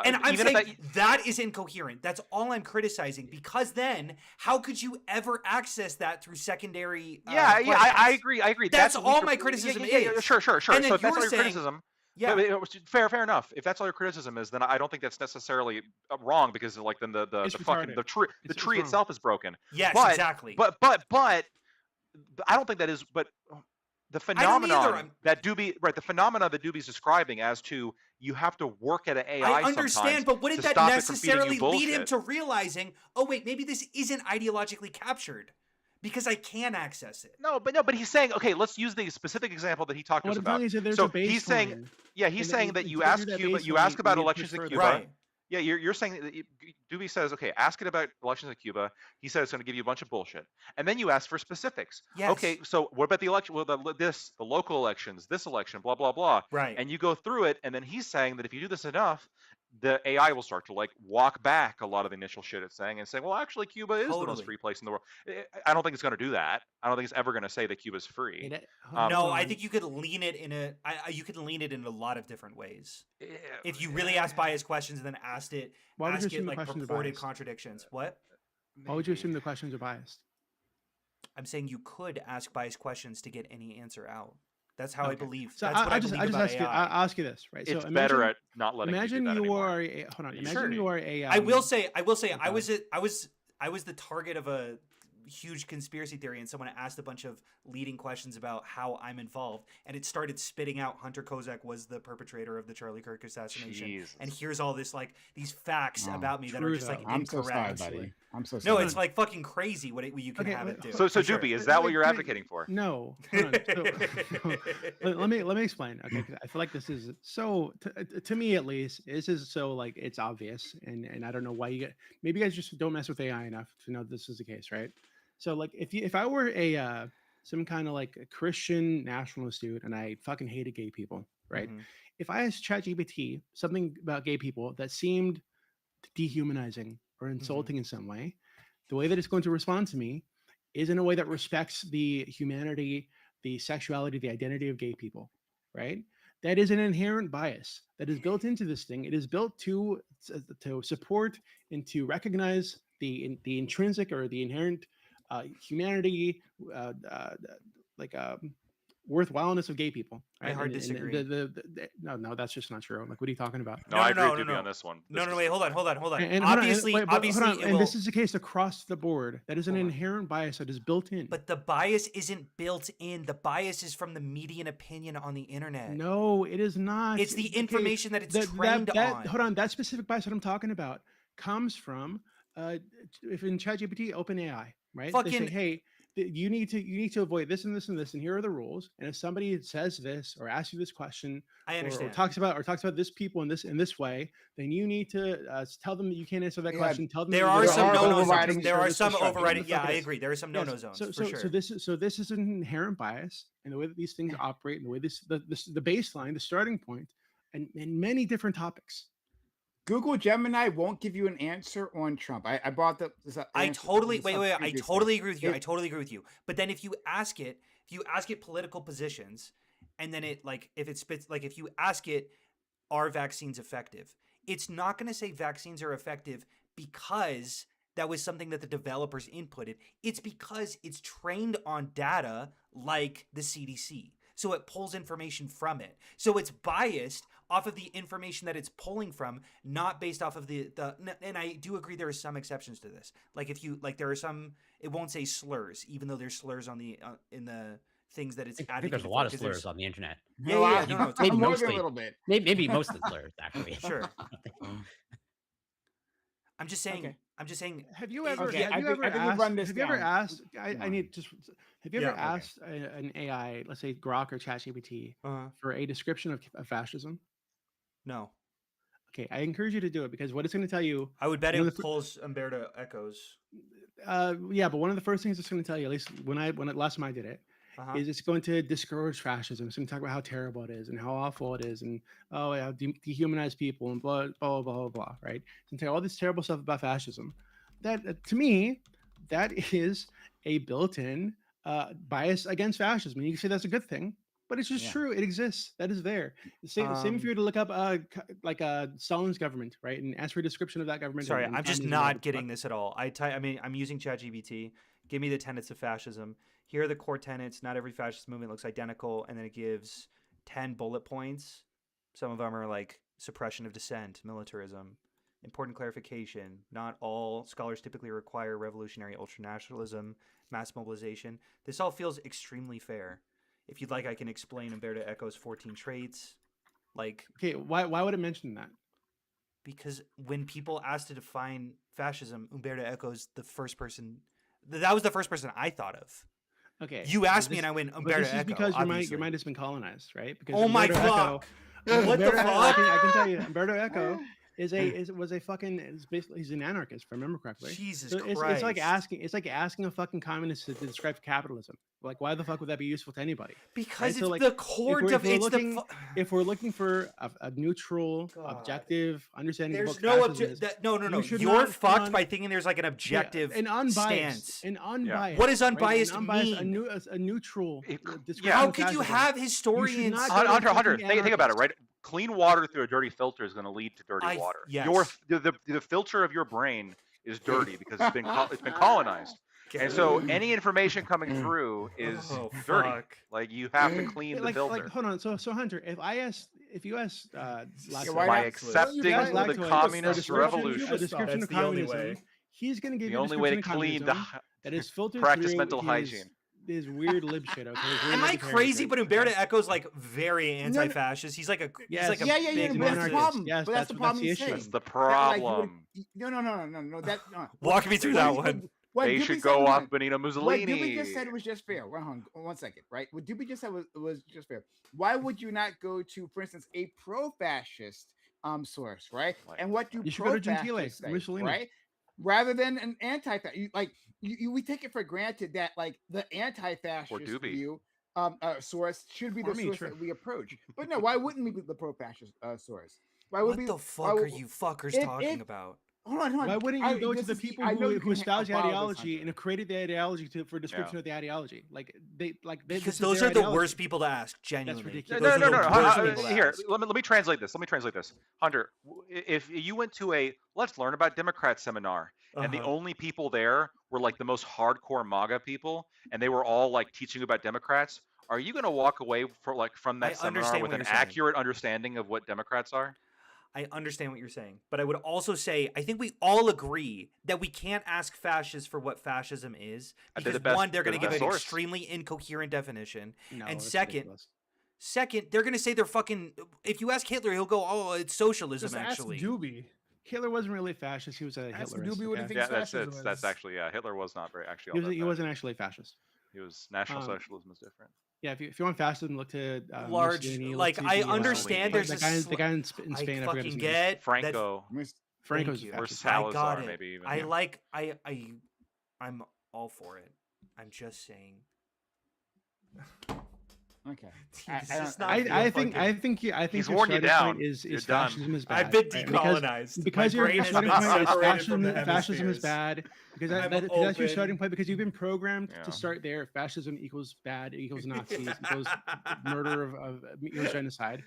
And I'm Even if saying that is incoherent. That's all I'm criticizing. Because then, how could you ever access that through secondary? I questions? agree. I agree. That's what all we- my criticism yeah, is. Sure. And then So if that's you're all your saying- criticism, Yeah. fair enough. If that's all your criticism is, then I don't think that's necessarily wrong because like then the It's fucking retarded. the tree It's tree wrong. itself is broken. Yes, But- exactly. But I don't think that is. But the I don't either. phenomenon that the phenomena that Doobie's describing as to you have to work at an AI. I understand, sometimes but wouldn't to that stop it from feeding you necessarily lead him bullshit. to realizing, oh wait, maybe this isn't ideologically captured because I can access it. No, but he's saying, okay, let's use the specific example that he talked to What us I'm about. telling you is that there's So a baseline. he's saying, yeah, he's And saying then that to you get ask through that Cuba, you baseline, ask about you need to elections push in further. Cuba. Right. Yeah, you're saying that Doobie says, okay, ask it about elections in Cuba. He said it's going to give you a bunch of bullshit, and then you ask for specifics. Yes. Okay, so what about the election? Well, the local elections, this election, blah blah blah. Right. And you go through it, and then he's saying that if you do this enough, the AI will start to like walk back a lot of the initial shit it's saying and saying, well, actually, Cuba is the most Totally. free place in the world. I don't think it's going to do that. I don't think it's ever going to say that Cuba's free. No, I think you could lean it in you could lean it in a lot of different ways. If you really ask biased questions and then asked it, Why would you ask it assume the like questions are purported biased? contradictions. What? Why would you assume the questions are biased? I'm saying you could ask biased questions to get any answer out. That's how I Okay. believe. So That's what I just believe about ask you. AI. I'll ask you this, right? It's so better imagine, at not letting imagine you do that you anymore. are a, hold on. Yeah. Imagine Sure. you are a. I will say, I okay. was the target of a huge conspiracy theory, and someone asked a bunch of leading questions about how I'm involved, and it started spitting out Hunter Kozak was the perpetrator of the Charlie Kirk assassination, Jesus. and here's all this like these facts Oh, about me that true, are just like though. I'm so sorry, incorrect. buddy. I'm so No, sorry. it's like fucking crazy what you can Okay, have it wait, do. So for sure. Doobie, is that what you're Wait, advocating for? No. Hold on. So, let me explain. Okay, 'cause I feel like this is so to me at least. This is so like it's obvious, and I don't know why maybe you guys just don't mess with AI enough to know this is the case, right? So like if I were a some kind of like a Christian nationalist dude and I fucking hated gay people, right? Mhm. If I asked ChatGPT something about gay people that seemed dehumanizing or insulting in some way, the way that it's going to respond to me is in a way that respects the humanity, the sexuality, the identity of gay people, right? That is an inherent bias that is built into this thing. It is built to support and to recognize the intrinsic or the inherent humanity, worthwhileness of gay people. I hard disagree. No, that's just not true. Like, what are you talking about? No, I agree no, with Doobie no. on this one. No, This no, is- wait, hold on. hold on, Obviously, wait, but hold on, it and will- this is the case across the board. That is an Hold on. inherent bias that is built in. But the bias isn't built in. The bias is from the median opinion on the internet. No, it is not. It's the Okay, information that it's trained on. Hold on, that specific bias that I'm talking about comes from if in ChatGPT, OpenAI, right? They say, Fucking- hey, you need to avoid this and this and this, and here are the rules. And if somebody says this or asks you this question, I or understand. talks about this people in this way, then you need to tell them that you can't answer that Yeah, question. Tell them There that are you're some wrong. no-no overriding zones. There are service some disruption. overriding. What the Yeah, fuck I it is. agree. There are some no-no zones So, for sure. so this is an inherent bias in the way that these things operate, and the way the baseline, the starting point, and many different topics. Google Gemini won't give you an answer on Trump. I brought the. I totally wait. I previously. totally agree with you. It- I totally agree with you. But then if you ask it political positions, and then it like if it spits like if you ask it, are vaccines effective? It's not going to say vaccines are effective because that was something that the developers inputted. It's because it's trained on data like the CDC. So it pulls information from it. So it's biased off of the information that it's pulling from, not based off of the and I do agree there are some exceptions to this. Like if you like there are some, it won't say slurs, even though there's slurs on the in the things that it's I think advocating there's a for, lot of 'cause there's- slurs on the internet. Yeah, yeah, no, no, maybe more than a mostly. little bit. Maybe most of the slurs actually. Sure. I'm just saying. Okay. I'm just saying. Have you ever? Okay, have I you think- ever I think we asked? run this Have you ever down. asked? Come I on. need just. Have you Yeah, ever okay. asked an AI, let's say Grok or ChatGPT, for a description of fascism? No, Okay, I encourage you to do it because what it's going to tell you. I would bet One it of the fir- pulls Umberto Echoes. Yeah, but one of the first things it's going to tell you, at least when last time I did it, Uh-huh. is it's going to discourage fascism. It's going to talk about how terrible it is and how awful it is, and yeah, dehumanize people and blah blah blah blah blah. Right? It's going to tell you all this terrible stuff about fascism. That to me, that is a built-in bias against fascism. And you can say that's a good thing, But it's just Yeah. true. It exists. That is there. Same if you were to look up Stalin's government, right, and ask for a description of that government. Sorry, and I'm just communism, not whatever the getting fuck. this at all. I mean, I'm using ChatGPT. Give me the tenets of fascism. Here are the core tenets. Not every fascist movement looks identical, and then it gives 10 bullet points. Some of them are like suppression of dissent, militarism. Important clarification: not all scholars typically require revolutionary ultranationalism, mass mobilization. This all feels extremely fair. If you'd like, I can explain Umberto Eco's 14 traits. Like, Okay, why would it mention that? because when people asked to define fascism, Umberto Eco's the first person. That was the first person I thought of. Okay, You but asked me, this- and I went but Umberto this is Eco. because your obviously. mind has been colonized, right? Because Oh my Umberto Eco- fuck! What the Umberto Eco- I fuck? can tell you, Umberto Eco is basically he's an anarchist, if I remember correctly. Jesus So Christ! it's like asking a fucking communist to describe capitalism. Like, why the fuck would that be useful to anybody? Because so, it's like, the core if of we're it's looking- the. If we're looking for a neutral, God. objective understanding There's of no what fascism is, no. you should You're not fucked run- by thinking there's like an objective an unbiased, stance. an unbiased. What does right? unbiased An unbiased, mean? a neutral. It- description yeah. How of could you fascism. have historians? not go to Hunter, fucking think about it, anarchist. right? Clean water through a dirty filter is going to lead to dirty water. yes. The filter of your brain is dirty because it's been colonized, and so any information coming through is Oh, dirty. fuck. Like you have to clean Yeah, the filter. Like, hold on. So Hunter, if you asked Lactoid, why By not? accepting You guys like the to, like, communist description- revolution, a description of That's the only communism, way. he's going to give the you a only way to description of clean communism that is filtered practice through mental his, hygiene. his weird lib shit. Okay, his weird Am I libertarian crazy? shit. But Umberto Eco's like very anti-fascist. He's like a Yes. he's like a Yeah, big but that's the anarchist. problem. Yes, but that's the problem the he's issue. saying. That's the That, like, you problem. would- no. That no. Walk me through that one. What They Doobie should said go was- off Benito What Mussolini. Doobie just said was just fair. One second, right? What Doobie just said was just fair. Why would you not go to, for instance, a pro-fascist source, right? Like- And what do You should go to Gentile, pro-fascists say, Mussolini. right? Rather than an anti-fascist, we take it for granted that like the anti-fascist Doobie. view source should be the Or me, source sure. that we approach. But no, why wouldn't we be the pro-fascist source? Why What we? the why fuck are would- you fuckers if- talking if- about? Hold on. Why wouldn't you go to this the is- people I know you who can espouse the follow this, ideology Hunter. and have created the ideology for description of the ideology? Like this Because is those their are the ideology. worst people to ask. Genuinely, ridiculous. No, Those no, are no, the no. worst people to Here, ask. let me translate this. Hunter, if you went to a let's learn about Democrats seminar, and the Uh-huh. only people there were like the most hardcore MAGA people, and they were all like teaching about Democrats, are you going to walk away from I that seminar understand with what an you're saying. accurate understanding of what Democrats are? I understand what you're saying, but I would also say I think we all agree that we can't ask fascists for what fascism is They're because the best- one, they're going to they're give the an best source. extremely incoherent definition, No, and that's second, ridiculous. second, they're going to say they're fucking. If you ask Hitler, he'll go, "Oh, it's socialism." Just ask Actually, Doobie. Hitler wasn't really fascist. He was a Ask Hitlerist. Doobie what he okay? thinks Yeah, fascism that's is. actually Hitler was not very actually. He, all that he bad. wasn't actually fascist. He was National um, Socialism is different. Yeah, if you want fascism, look to Large- Mussolini, look like, to I the, understand there's the a guy, sli- the guy in I Spain. I forget his fucking name. get that- Franco Franco's Thank a you. or fascist. I Salazar, got it. maybe even. I yeah. like. I'm all for it. I'm just saying. Okay. It's I just don't- not I gonna think fucking- He's your worn you starting down. point is You're done. fascism is bad. I've been right? decolonized. Because My your brain has starting been point is separated from the fascism is hemispheres. bad. Because I'm that's your open. starting point. Because you've been programmed Yeah. to start there. Fascism equals bad. Equals Nazis. Equals murder equals genocide.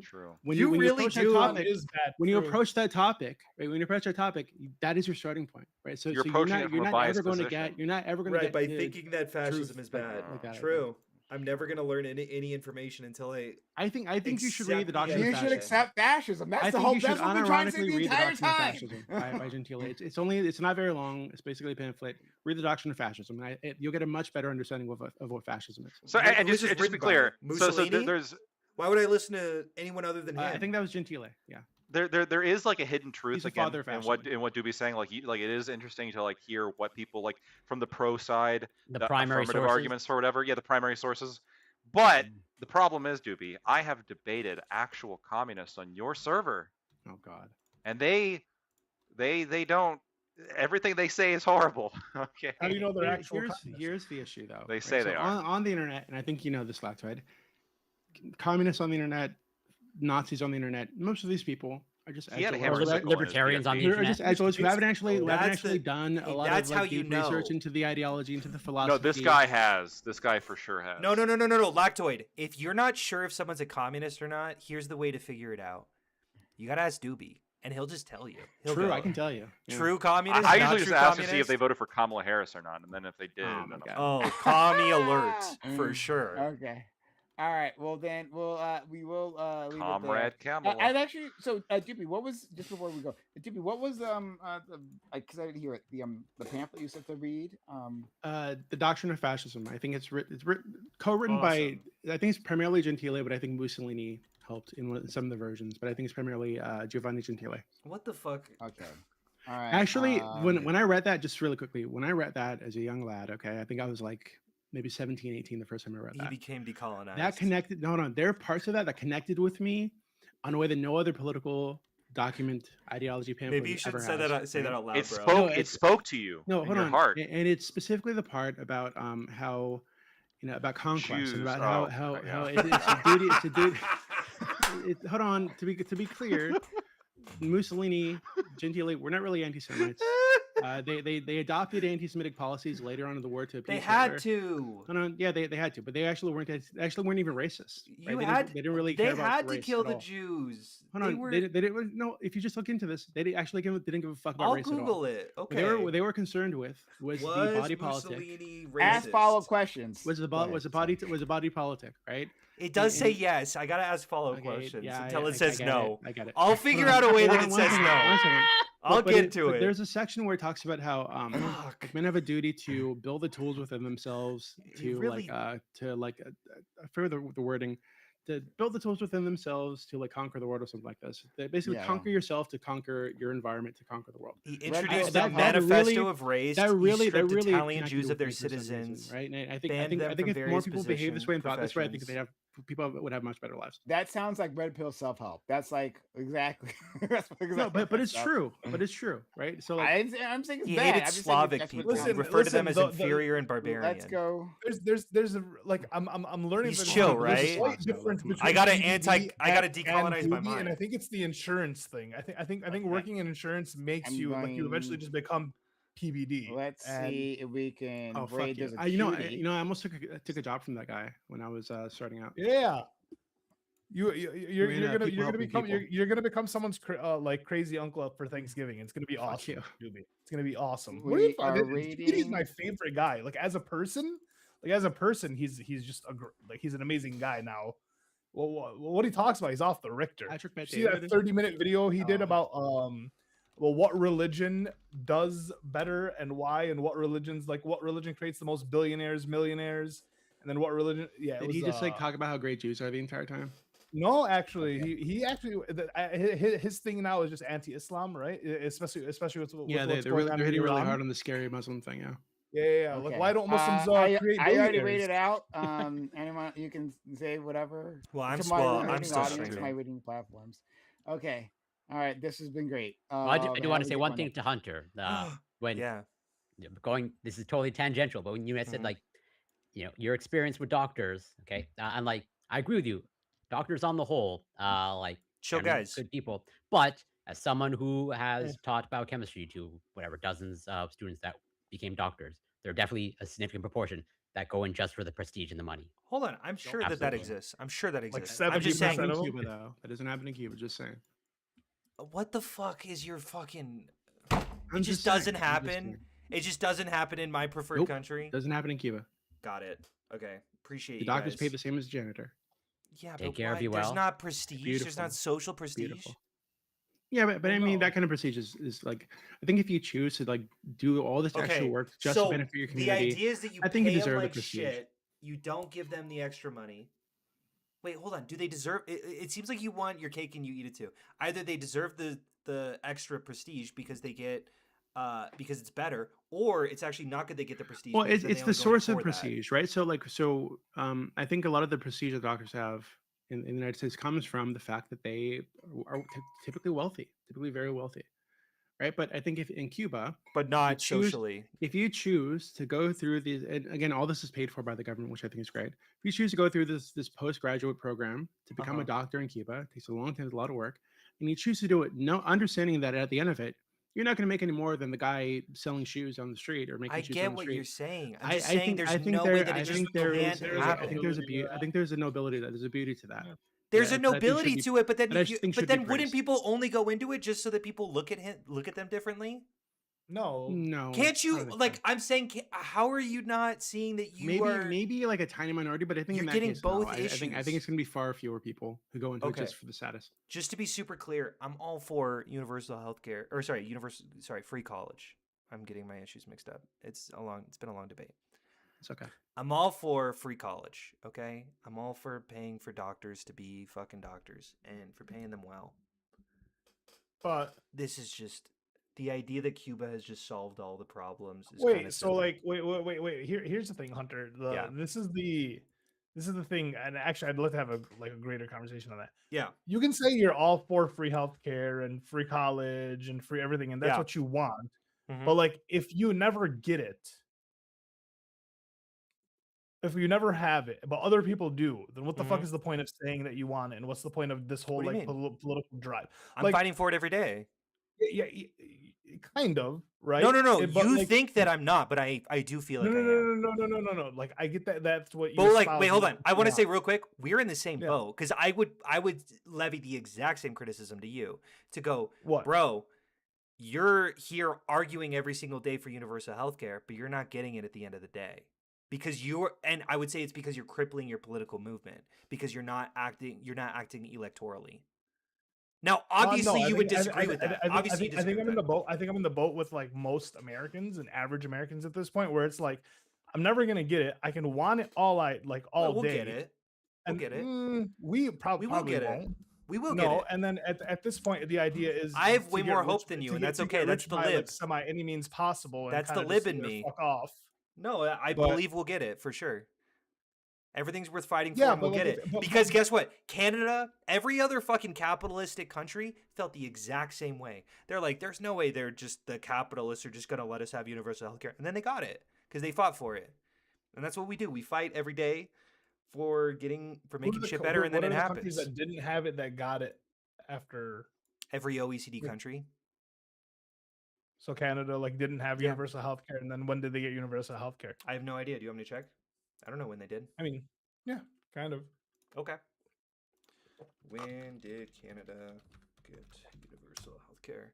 True. When You you really approach that do. topic, Is bad. when you True. approach that topic, right? When you approach that topic, that is your starting point, right? So, You're so approaching you're it not, from you're a not biased ever going to position. get. You're not ever going to Right, get by to thinking that fascism truth is bad. like that, I True. I'm never gonna learn any information until I think you should Accept read the the doctrine You of should fascism. accept fascism. That's I the think whole. you should That's what we're trying to say unironically the read the entire doctrine of time. fascism by Gentile. It's not very long. It's basically a pamphlet. Read the doctrine of fascism, and you'll get a much better understanding of what fascism is. So Who- and who's just, this and just to be written by? clear, so Mussolini? there's Why would I listen to anyone other than him? I think that was Gentile. Yeah. there is like a hidden truth He's the again father of in fascism. what Doobie's saying. Like it is interesting to like hear what people like from the pro side, The primary affirmative sources. arguments or whatever. Yeah, the primary sources. But the problem is, Doobie, I have debated actual communists on your server, Oh God. and they don't. Everything they say is horrible. Okay. How do you know they're actual? Here's, communists? here's the issue, though. They say they are. on the internet, and I think you know this, Lactoid. Communists on the internet, Nazis on the internet. Most of these people are just He had a edgelords hammer who sickle in his libertarians on the PhD. They're just edgelords who haven't actually That's the- done a lot that's of how like you deep research know. into the ideology, into the philosophy. No, this guy has. This guy for sure has. No, Lactoid. If you're not sure if someone's a communist or not, here's the way to figure it out. You gotta ask Doobie, and he'll just tell you. He'll True, go, I can tell you. Yeah. True communist. I not usually just true ask to see if communist? they voted for Kamala Harris or not, and then if they did, Oh then my I'm- God. Oh, commie alert for sure. Okay. All right. Well, then we will leave it there. Comrade Kamala. And actually, so Doopy, what was just before we go? Doopy, what was because I didn't hear it. The pamphlet you said to read. The Doctrine of Fascism. I think it's co-written by. I think it's primarily Gentile, but I think Mussolini helped in some of the versions. But I think it's primarily Giovanni Gentile. What the fuck? Okay. All right. Actually, when I read that, just really quickly, when I read that as a young lad, okay, I think I was like maybe 17, 18 the first time I read He that. became decolonized. That connected. No, there are parts of that connected with me on a way that no other political document, ideology pamphlet. Maybe you should ever say has, that. Say that right? out loud, It bro. spoke. No, it it's- spoke to you. No, in hold your on. heart. And it's specifically the part about how about conquest Jews. and about Oh, how okay, how yeah. it's a duty. It's a duty. Hold on. To be clear, Mussolini, Gentile were not really anti-Semites. They adopted anti-Semitic policies later on in the war to appease They had Hitler. to. No, yeah, they had to, but they actually weren't even racist. Right? You They had. didn't, they didn't really They care about had to race kill at the all. Jews. Hold They on, were. they didn't. No, if you just look into this, they didn't give a fuck about I'll race at all. Google it. Okay. What they were concerned with was the body politic. Mussolini ask racist? follow-up questions. Was a Go ahead, body was a body politic, right? It does and- say yes. I gotta ask follow-up Okay, questions yeah, until I it says get no. I get it. I'll figure out a way that it One says second, no. one second. I'll But get to it. There's a section where it talks about how Fuck. men have a duty to build the tools within themselves to really- I forget the wording, to build the tools within themselves to like conquer the world or something like this. They basically Yeah. conquer yourself to conquer your environment to conquer the world. He Red introduced Pill the that manifesto really- of race. That really, he that stripped really Italian connected Jews with of their me for some reason, citizens. right? And I think banned them I think from if more various people behave this way and thought this way, I think professions. people would have much better lives. That sounds like red pill self-help. That's like exactly. That's exactly No, but what it's that true. But it's true, right? So like, I'm saying it's He bad. hated I'm just saying Slavic that's what people. it He sounds referred to them Listen, as the- inferior and barbarian. Let's go. There's a like I'm learning. He's that chill, there's a right? slight difference I between gotta PBD I gotta and decolonize my Doobie, mind. and I think it's the insurance thing. I think Okay. working in insurance makes I'm you like you eventually going- just become PBD. Let's And- see if we can. oh fuck raid you. this I, I almost took a job from that guy when I was starting out. Yeah. You're mean, gonna people helping become people. you're gonna become someone's like crazy uncle for Thanksgiving. It's gonna be Fuck awesome. you. Doobie. It's gonna be awesome. We are He's my rating- favorite guy. Like as a person, he's just he's an amazing guy now. Well, what he talks about, he's off the Richter. Patrick Bet See that David? 30-minute video he did Oh. about well, what religion does better and why, and what religion creates the most billionaires, millionaires, and then what religion? Yeah, it Did was, he just like talk about how great Jews are the entire time? No, actually, he actually his thing now is just anti-Islam, right? Especially with Yeah, what's they're going on in hitting really Iran. hard on the scary Muslim thing. Yeah. Yeah. Like, Okay. why don't Muslims create I already billionaires? rated out. Anyone, you can say whatever. Well, I'm To my still rating still audience, to my streaming. rating platforms. Okay. All right. This has been great. Well, I do how want we to say get one one thing up? to Hunter. When Yeah. this is totally tangential, but when you had said Mhm. like, your experience with doctors, okay, and like I agree with you, doctors on the whole, like Chill generally guys. good people. But as someone who has taught biochemistry to whatever dozens of students that became doctors, there are definitely a significant proportion that go in just for the prestige and the money. Hold on. I'm sure that Absolutely. exists. I'm sure that exists. Like I'm just 70% saying. in of them? Cuba though. That doesn't happen in Cuba. Just saying. What the fuck is your fucking? I'm It just saying, doesn't I'm just happen. saying. It just doesn't happen in my preferred Nope. country. Doesn't happen in Cuba. Got it. Okay. Appreciate The you doctors guys. pay the same as janitor. Yeah, Take but care of why? you There's well. not prestige. There's Beautiful. not social prestige. Beautiful. Yeah, but I mean that kind of prestige is like I think if you choose to like do all this extra Okay, work just so to benefit your the community, idea is that you I think you pay 'em deserve the like prestige. shit. You don't give them the extra money. Wait, hold on. Do they deserve? It seems like you want your cake and you eat it too. Either they deserve the extra prestige because they get because it's better, or it's actually not good they get the prestige. well, because then it's they the only go in source of for that. prestige, right? So I think a lot of the prestige that doctors have in the United States comes from the fact that they are typically wealthy, typically very wealthy, right? But I think if in Cuba, but not choose- socially. if you choose to go through these, and again, all this is paid for by the government, which I think is great. If you choose to go through this postgraduate program to become a Uh-huh. doctor in Cuba, it takes a long time, it's a lot of work. and you choose to do it, no understanding that at the end of it, you're not going to make any more than the guy selling shoes on the street or making I shoes get on the what street. you're saying. I'm just saying there's no there, way that I it just think there is, can't I happen. think there's a beauty. I think there's a nobility. There's a beauty to that. There's that a I think should nobility be- to it, but then that I just think but should be then wouldn't praised. people only go into it just so that people look at them differently? No. No, Can't I you don't think like? so. I'm saying, how are you not seeing that you are? maybe like a tiny minority, but I think You're in that getting case, both no. I think issues. it's going to be far fewer people who go into Okay. it just for the status. Just to be super clear, I'm all for universal healthcare, or free college. I'm getting my issues mixed up. It's been a long debate. It's okay. I'm all for free college, okay? I'm all for paying for doctors to be fucking doctors and for paying them well. But This is just the idea that Cuba has just solved all the problems. Is wait, kinda so silly. like wait. Here's the thing, Hunter. Yeah. This is the thing, and actually, I'd love to have a greater conversation on that. Yeah, You can say you're all for free healthcare and free college and free everything, and that's Yeah. what you want. Mhm. But like, if you never get it, if you never have it, but other people do, then what the fuck Mhm. is the point of saying that you want it? And what's the point of this whole What do you like mean? political drive? I'm Like, fighting for it every day. yeah, kind of, right? No. But, You like, think that I'm not, but I do feel like no, I am. no. Like, I get that. That's what you. But like, espouse wait, hold and on. I want to want. say real quick, we're in the same Yeah. boat because I would levy the exact same criticism to you to go, What? bro. You're here arguing every single day for universal healthcare, but you're not getting it at the end of the day because and I would say it's because you're crippling your political movement because you're not acting electorally. Now, obviously, No, you would I disagree think- with I that. think- Obviously, I you think disagree I'm with in the that. boat. I think I'm in the boat with like most Americans and average Americans at this point, where it's like I'm never gonna get it. I can want it all Well, we'll day. get it. We'll And get it. we We probably will get it. won't. We will No, get it. and then at this point, the idea is I have to way get more rich- hope than you, to and get- that's to okay. get That's rich the by, lib. like, semi any means possible. And That's the kinda just lib in either me. Fuck off. No, I But- believe we'll get it for sure. Everything's worth fighting for, Yeah, and we'll but get like, it. but- Because guess what? Canada, every other fucking capitalistic country felt the exact same way. They're like, there's no way the capitalists are just going to let us have universal healthcare. And then they got it because they fought for it. And that's what we do. We fight every day for making shit better, and then it What are the happens. countries that didn't have it that got it after? Every OECD country. So Canada like didn't have Yeah. universal healthcare, and then when did they get universal healthcare? I have no idea. Do you want me to check? I don't know when they did. I mean, yeah, kind of. Okay. When did Canada get universal healthcare?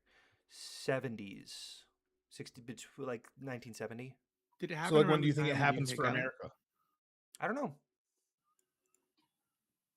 70s. 1970. Did it happen? So like, around when do you the think it time the happens UK for got it? America? I don't know.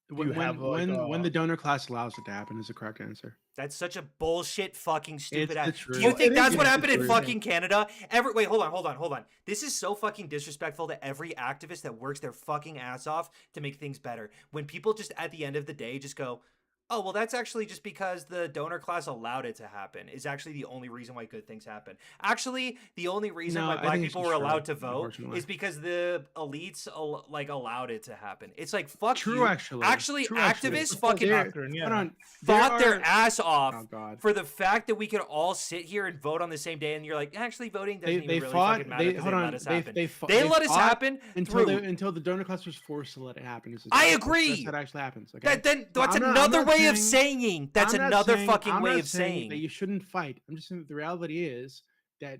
When, you have, like, when the donor class allows it to happen is the correct answer. That's such a bullshit fucking stupid the ass. truth. Do you Well, think it that's is what the happened in truth. fucking Canada? Wait, hold on. This is so fucking disrespectful to every activist that works their fucking ass off to make things better. When people just at the end of the day just go, oh, well, that's actually just because the donor class allowed it to happen is actually the only reason why good things happen. Actually, the only reason No, why I black think it's people just were true, allowed to vote unfortunately. is because the elites allowed it to happen. It's like, fuck True, you. actually. Actually, True, actually. activists It's fucking full doctrine, yeah. Hold on. fought There their are- ass off Oh God. for the fact that we could all sit here and vote on the same day, and you're like, actually, voting doesn't even They really fought. fucking matter They because hold they on. let us They happen. fought- They let us fought happen until through. until the donor class was forced to let it happen. I agree. That actually happens. Okay. That's I'm not another way of saying- saying. That's I'm not another saying- fucking I'm way not of saying. that you shouldn't fight. I'm just saying that the reality is that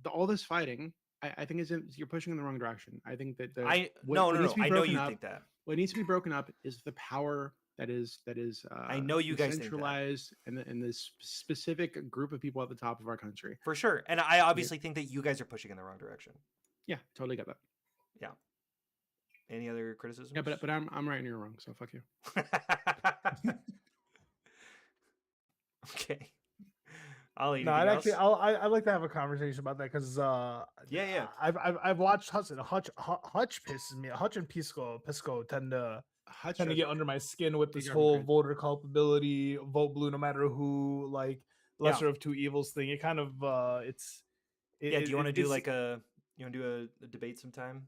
all this fighting, I think, you're pushing in the wrong direction. I think that No. needs to be I know broken you up- think that. What needs to be broken up is the power that is. I know you guys think that. centralized in this specific group of people at the top of our country. For sure. And I obviously think that you guys are pushing in the wrong direction. Yeah, totally get that. Any other criticisms? Yeah, but I'm right and you're wrong. So fuck you. Okay. I'll eat No, anything else? I'd like to have a conversation about that because Yeah. I've watched Hudson. Hutch pisses me. Hutch and Pisco tend to get under my skin with this Big whole hypocrite. voter culpability, vote blue no matter who, like lesser of two evils thing. It kind of Yeah, do you want to do a debate sometime?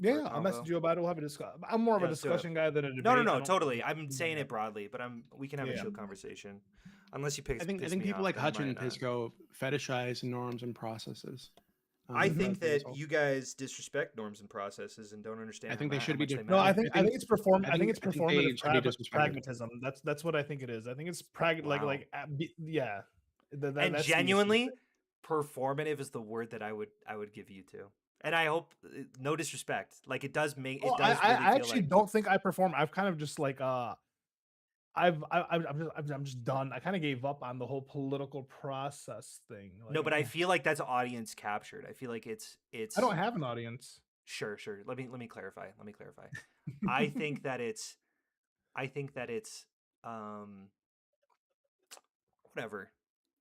Yeah, a I'll combo? message you about it. We'll have a discussion. I'm more of a Yeah, let's do it. discussion guy than a debate. No, I don't- totally. I'm saying it broadly, but we can have a Yeah. chill conversation. Unless you pick I think piss people me off, like then Hutch might and not. Pisco fetishize norms and processes. I throughout think the game as that well. you guys disrespect norms and processes and don't understand. I think they should how be much they different. No, I matter. think I think it's I think it's they performative should be disrespected. pragmatism. That's what I think it is. I think it's Wow. yeah. And That's the issue. genuinely, performative is the word that I would give you to. And I hope, no disrespect, like it does make it Oh, does I really feel actually like don't think I perform. I've kind of just like I'm just done. I kind of gave up on the whole political process thing. no, but I Like, feel like that's audience captured. I feel like it's I don't have an audience. sure. Let me clarify. I think that it's whatever.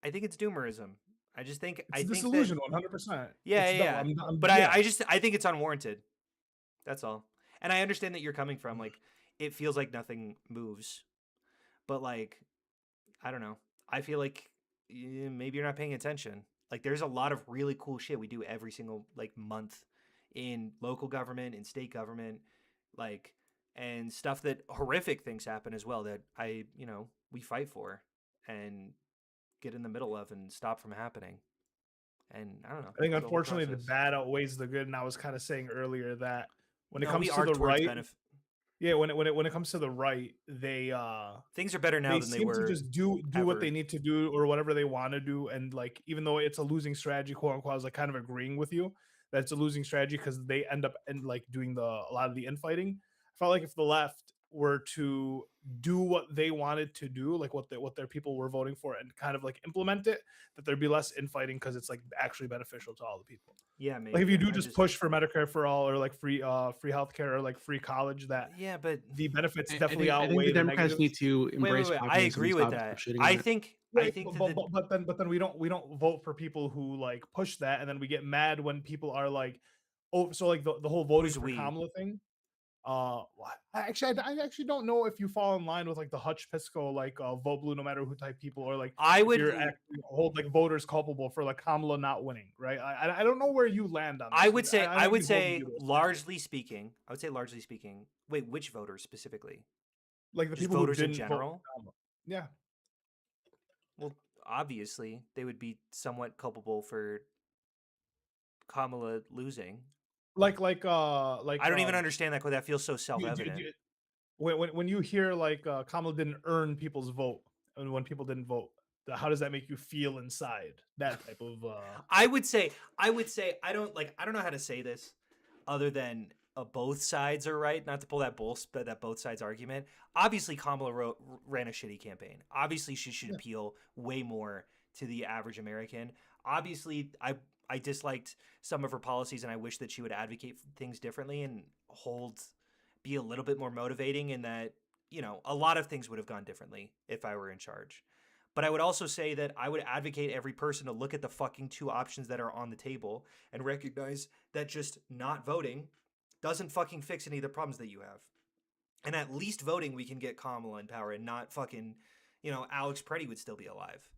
I think it's doomerism. I just think It's I think that disillusion 100%. yeah, It's yeah, dumb. yeah. But yeah. I think it's unwarranted. That's all. And I understand that you're coming from like it feels like nothing moves. But like I don't know. I feel like maybe you're not paying attention. Like there's a lot of really cool shit we do every single like month in local government, in state government, like and stuff that horrific things happen as well that we fight for and get in the middle of and stop from happening. And I don't know. I think the whole unfortunately the process. bad outweighs the good, and I was kind of saying earlier that when it No, comes we to are the towards right, yeah, when it comes to the right, they things are better now they than they seem were. to just do ever. what they need to do or whatever they want to do, and like even though it's a losing strategy, quote unquote, I was like kind of agreeing with you that it's a losing strategy because they end up like doing a lot of the infighting. I felt like if the left were to do what they wanted to do, like what their people were voting for, and kind of like implement it, that there'd be less infighting because it's like actually beneficial to all the people. Yeah, maybe. Like if you do I just push for Medicare for all or like free healthcare or like free college, that Yeah, but the benefits I definitely think outweigh the the Democrats negatives. need to wait, embrace I populism agree and with stop that. shitting I on it. think Right, that but then we don't vote for people who like push that, and then we get mad when people are like, oh, so like the whole voting Who's for we? Kamala thing. I actually don't know if you fall in line with like the Hutch Pisco like vote blue no matter who type people, or like I if would you're actually hold like voters culpable for like Kamala not winning, right? I don't know where you land on this. I would say don't I would think say both of you do. largely speaking. I would say largely speaking. Wait, which voters specifically? Like the Just people who voters in didn't vote for general? Kamala. Yeah. Well, obviously they would be somewhat culpable for Kamala losing. Like I don't even understand that because that feels so self-evident. when you hear like Kamala didn't earn people's vote, and when people didn't vote, how does that make you feel inside? That type of I would say I don't know how to say this other than both sides are right. Not to pull that both sides argument. Obviously, Kamala ran a shitty campaign. Obviously, she should appeal way more to the average American. Obviously, I disliked some of her policies, and I wish that she would advocate things differently and be a little bit more motivating. In that, a lot of things would have gone differently if I were in charge. But I would also say that I would advocate every person to look at the fucking two options that are on the table and recognize that just not voting doesn't fucking fix any of the problems that you have. And at least voting, we can get Kamala in power and not fucking, Alex Preddy would still be alive.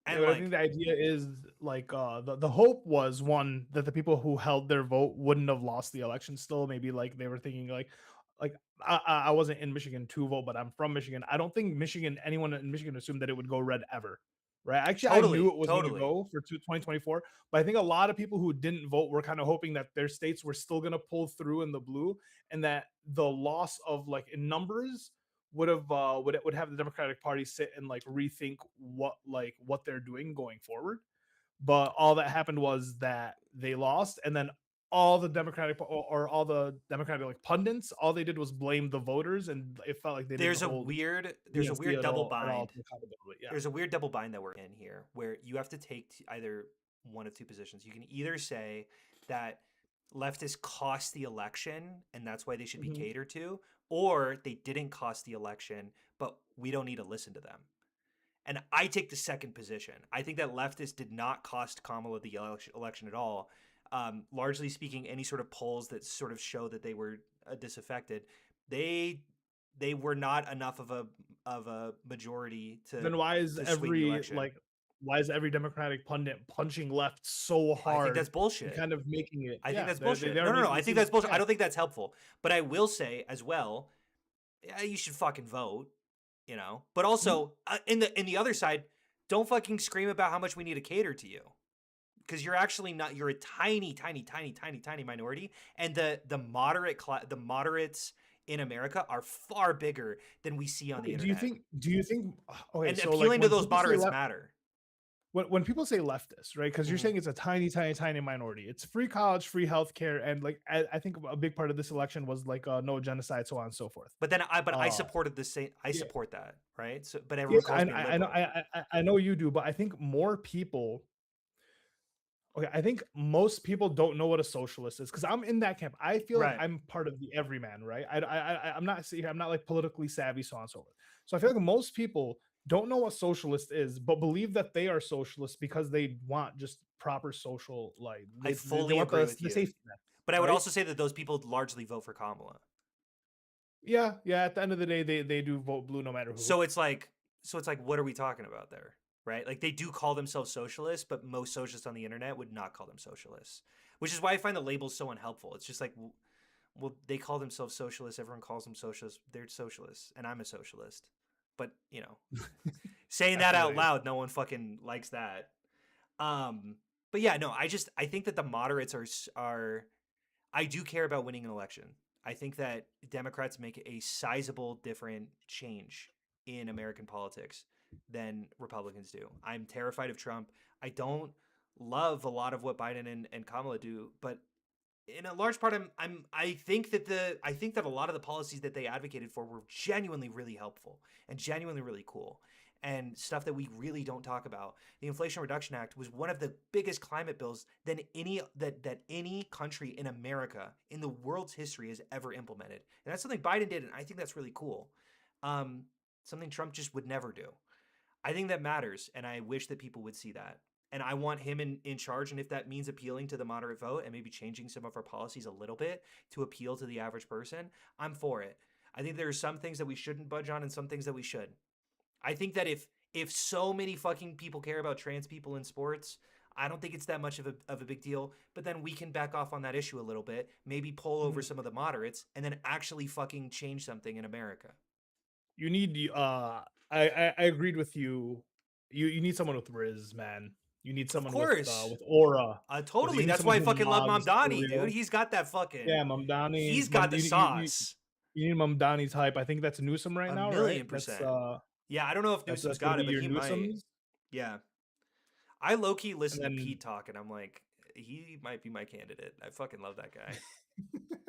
And I think the idea is like the hope was one that the people who held their vote wouldn't have lost the election. Still, maybe like they were thinking like I wasn't in Michigan to vote, but I'm from Michigan. I don't think anyone in Michigan assumed that it would go red ever. Right? Actually, I knew it was going to go for 2024, but I think a lot of people who didn't vote were kind of hoping that their states were still going to pull through in the blue, and that the loss of like in numbers would have the Democratic Party sit and like rethink what they're doing going forward. But all that happened was that they lost, and then all the Democratic like pundits, all they did was blame the voters, and it felt like there's a weird double bind. Yeah. There's a weird double bind that we're in here, where you have to take either one of two positions. You can either say that leftists cost the election, and that's why they should be catered to, or they didn't cost the election, but we don't need to listen to them. And I take the second position. I think that leftists did not cost Kamala the election at all. Largely speaking, any sort of polls that sort of show that they were disaffected, they were not enough of a majority to. Then why is every Democratic pundit punching left so hard? I think that's bullshit. Kind of making it. I think that's bullshit. No. I think that's bullshit. I don't think that's helpful. But I will say as well, you should fucking vote. But also in the other side, don't fucking scream about how much we need to cater to you. because you're actually not. You're a tiny minority, and the moderates in America are far bigger than we see on the Do internet. you think? Okay, and so appealing like, to when those people say moderates left- matter. when people say leftist, right? Because you're Mhm. saying it's a tiny minority. It's free college, free healthcare, and like I think a big part of this election was like no genocide, so on and so forth. But then I Uh, supported the same. I yeah. support that, right? So, but Yeah, everyone calls me a I know liberal. I know you do, but I think more people. Okay, I think most people don't know what a socialist is because I'm in that camp. I feel like Right. I'm part of the everyman, right? I'm not like politically savvy, so on and so forth. So I feel like most people don't know what socialist is, but believe that they are socialists because they want just proper social like I fully want agree with the you. safety net. But I would right? also say that those people largely vote for Kamala. Yeah. At the end of the day, they do vote blue no matter who. So it's like, what are we talking about there, right? Like they do call themselves socialists, but most socialists on the internet would not call them socialists, which is why I find the labels so unhelpful. It's just like, well, they call themselves socialists. Everyone calls them socialists. They're socialists, and I'm a socialist. But saying that out Absolutely. loud, no one fucking likes that. But yeah, no, I think that the moderates are. I do care about winning an election. I think that Democrats make a sizable different change in American politics than Republicans do. I'm terrified of Trump. I don't love a lot of what Biden and Kamala do, but in a large part, I think that a lot of the policies that they advocated for were genuinely really helpful and genuinely really cool. And stuff that we really don't talk about. The Inflation Reduction Act was one of the biggest climate bills than any country in America in the world's history has ever implemented. And that's something Biden did, and I think that's really cool. Something Trump just would never do. I think that matters, and I wish that people would see that. And I want him in charge, and if that means appealing to the moderate vote and maybe changing some of our policies a little bit to appeal to the average person, I'm for it. I think there are some things that we shouldn't budge on and some things that we should. I think that if so many fucking people care about trans people in sports, I don't think it's that much of a big deal. But then we can back off on that issue a little bit, maybe pull over some of the moderates, and then actually fucking change something in America. You need I agreed with you. You need someone with riz, man. You need someone with aura. Totally. need That's someone why I who fucking love mobs for Mamdani, real. dude. He's got that fucking. Yeah, Mamdani. He's got the sauce. You need Mamdani type. I think that's Newsom right now, right? $1,000,000%. Yeah, I don't know if Newsom's got it, but he might. Newsoms. Yeah. I low-key listen And to then- Pete talk, and I'm like, he might be my candidate. I fucking love that guy.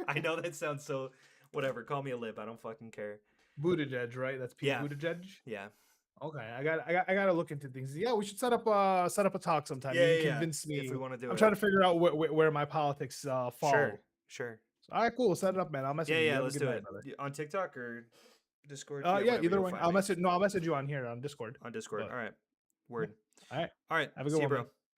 I know that sounds so whatever. Call me a lib. I don't fucking care. Buttigieg, right? That's Pete Yeah. Buttigieg. Yeah. Okay, I gotta look into things. Yeah, we should set up a talk sometime. Yeah, You yeah, convince me. if we want to do it. I'm trying to figure out where my politics fall. Sure. All right, cool. Set it up, man. I'll message you. Yeah, Have a let's good do night, it. brother. On TikTok or Discord? Yeah, whatever, either you'll way. find I'll me. message. No, I'll message you on here on Discord. On Discord. But- All right. Word. All right. All right. Have a good See you, one, bro. man.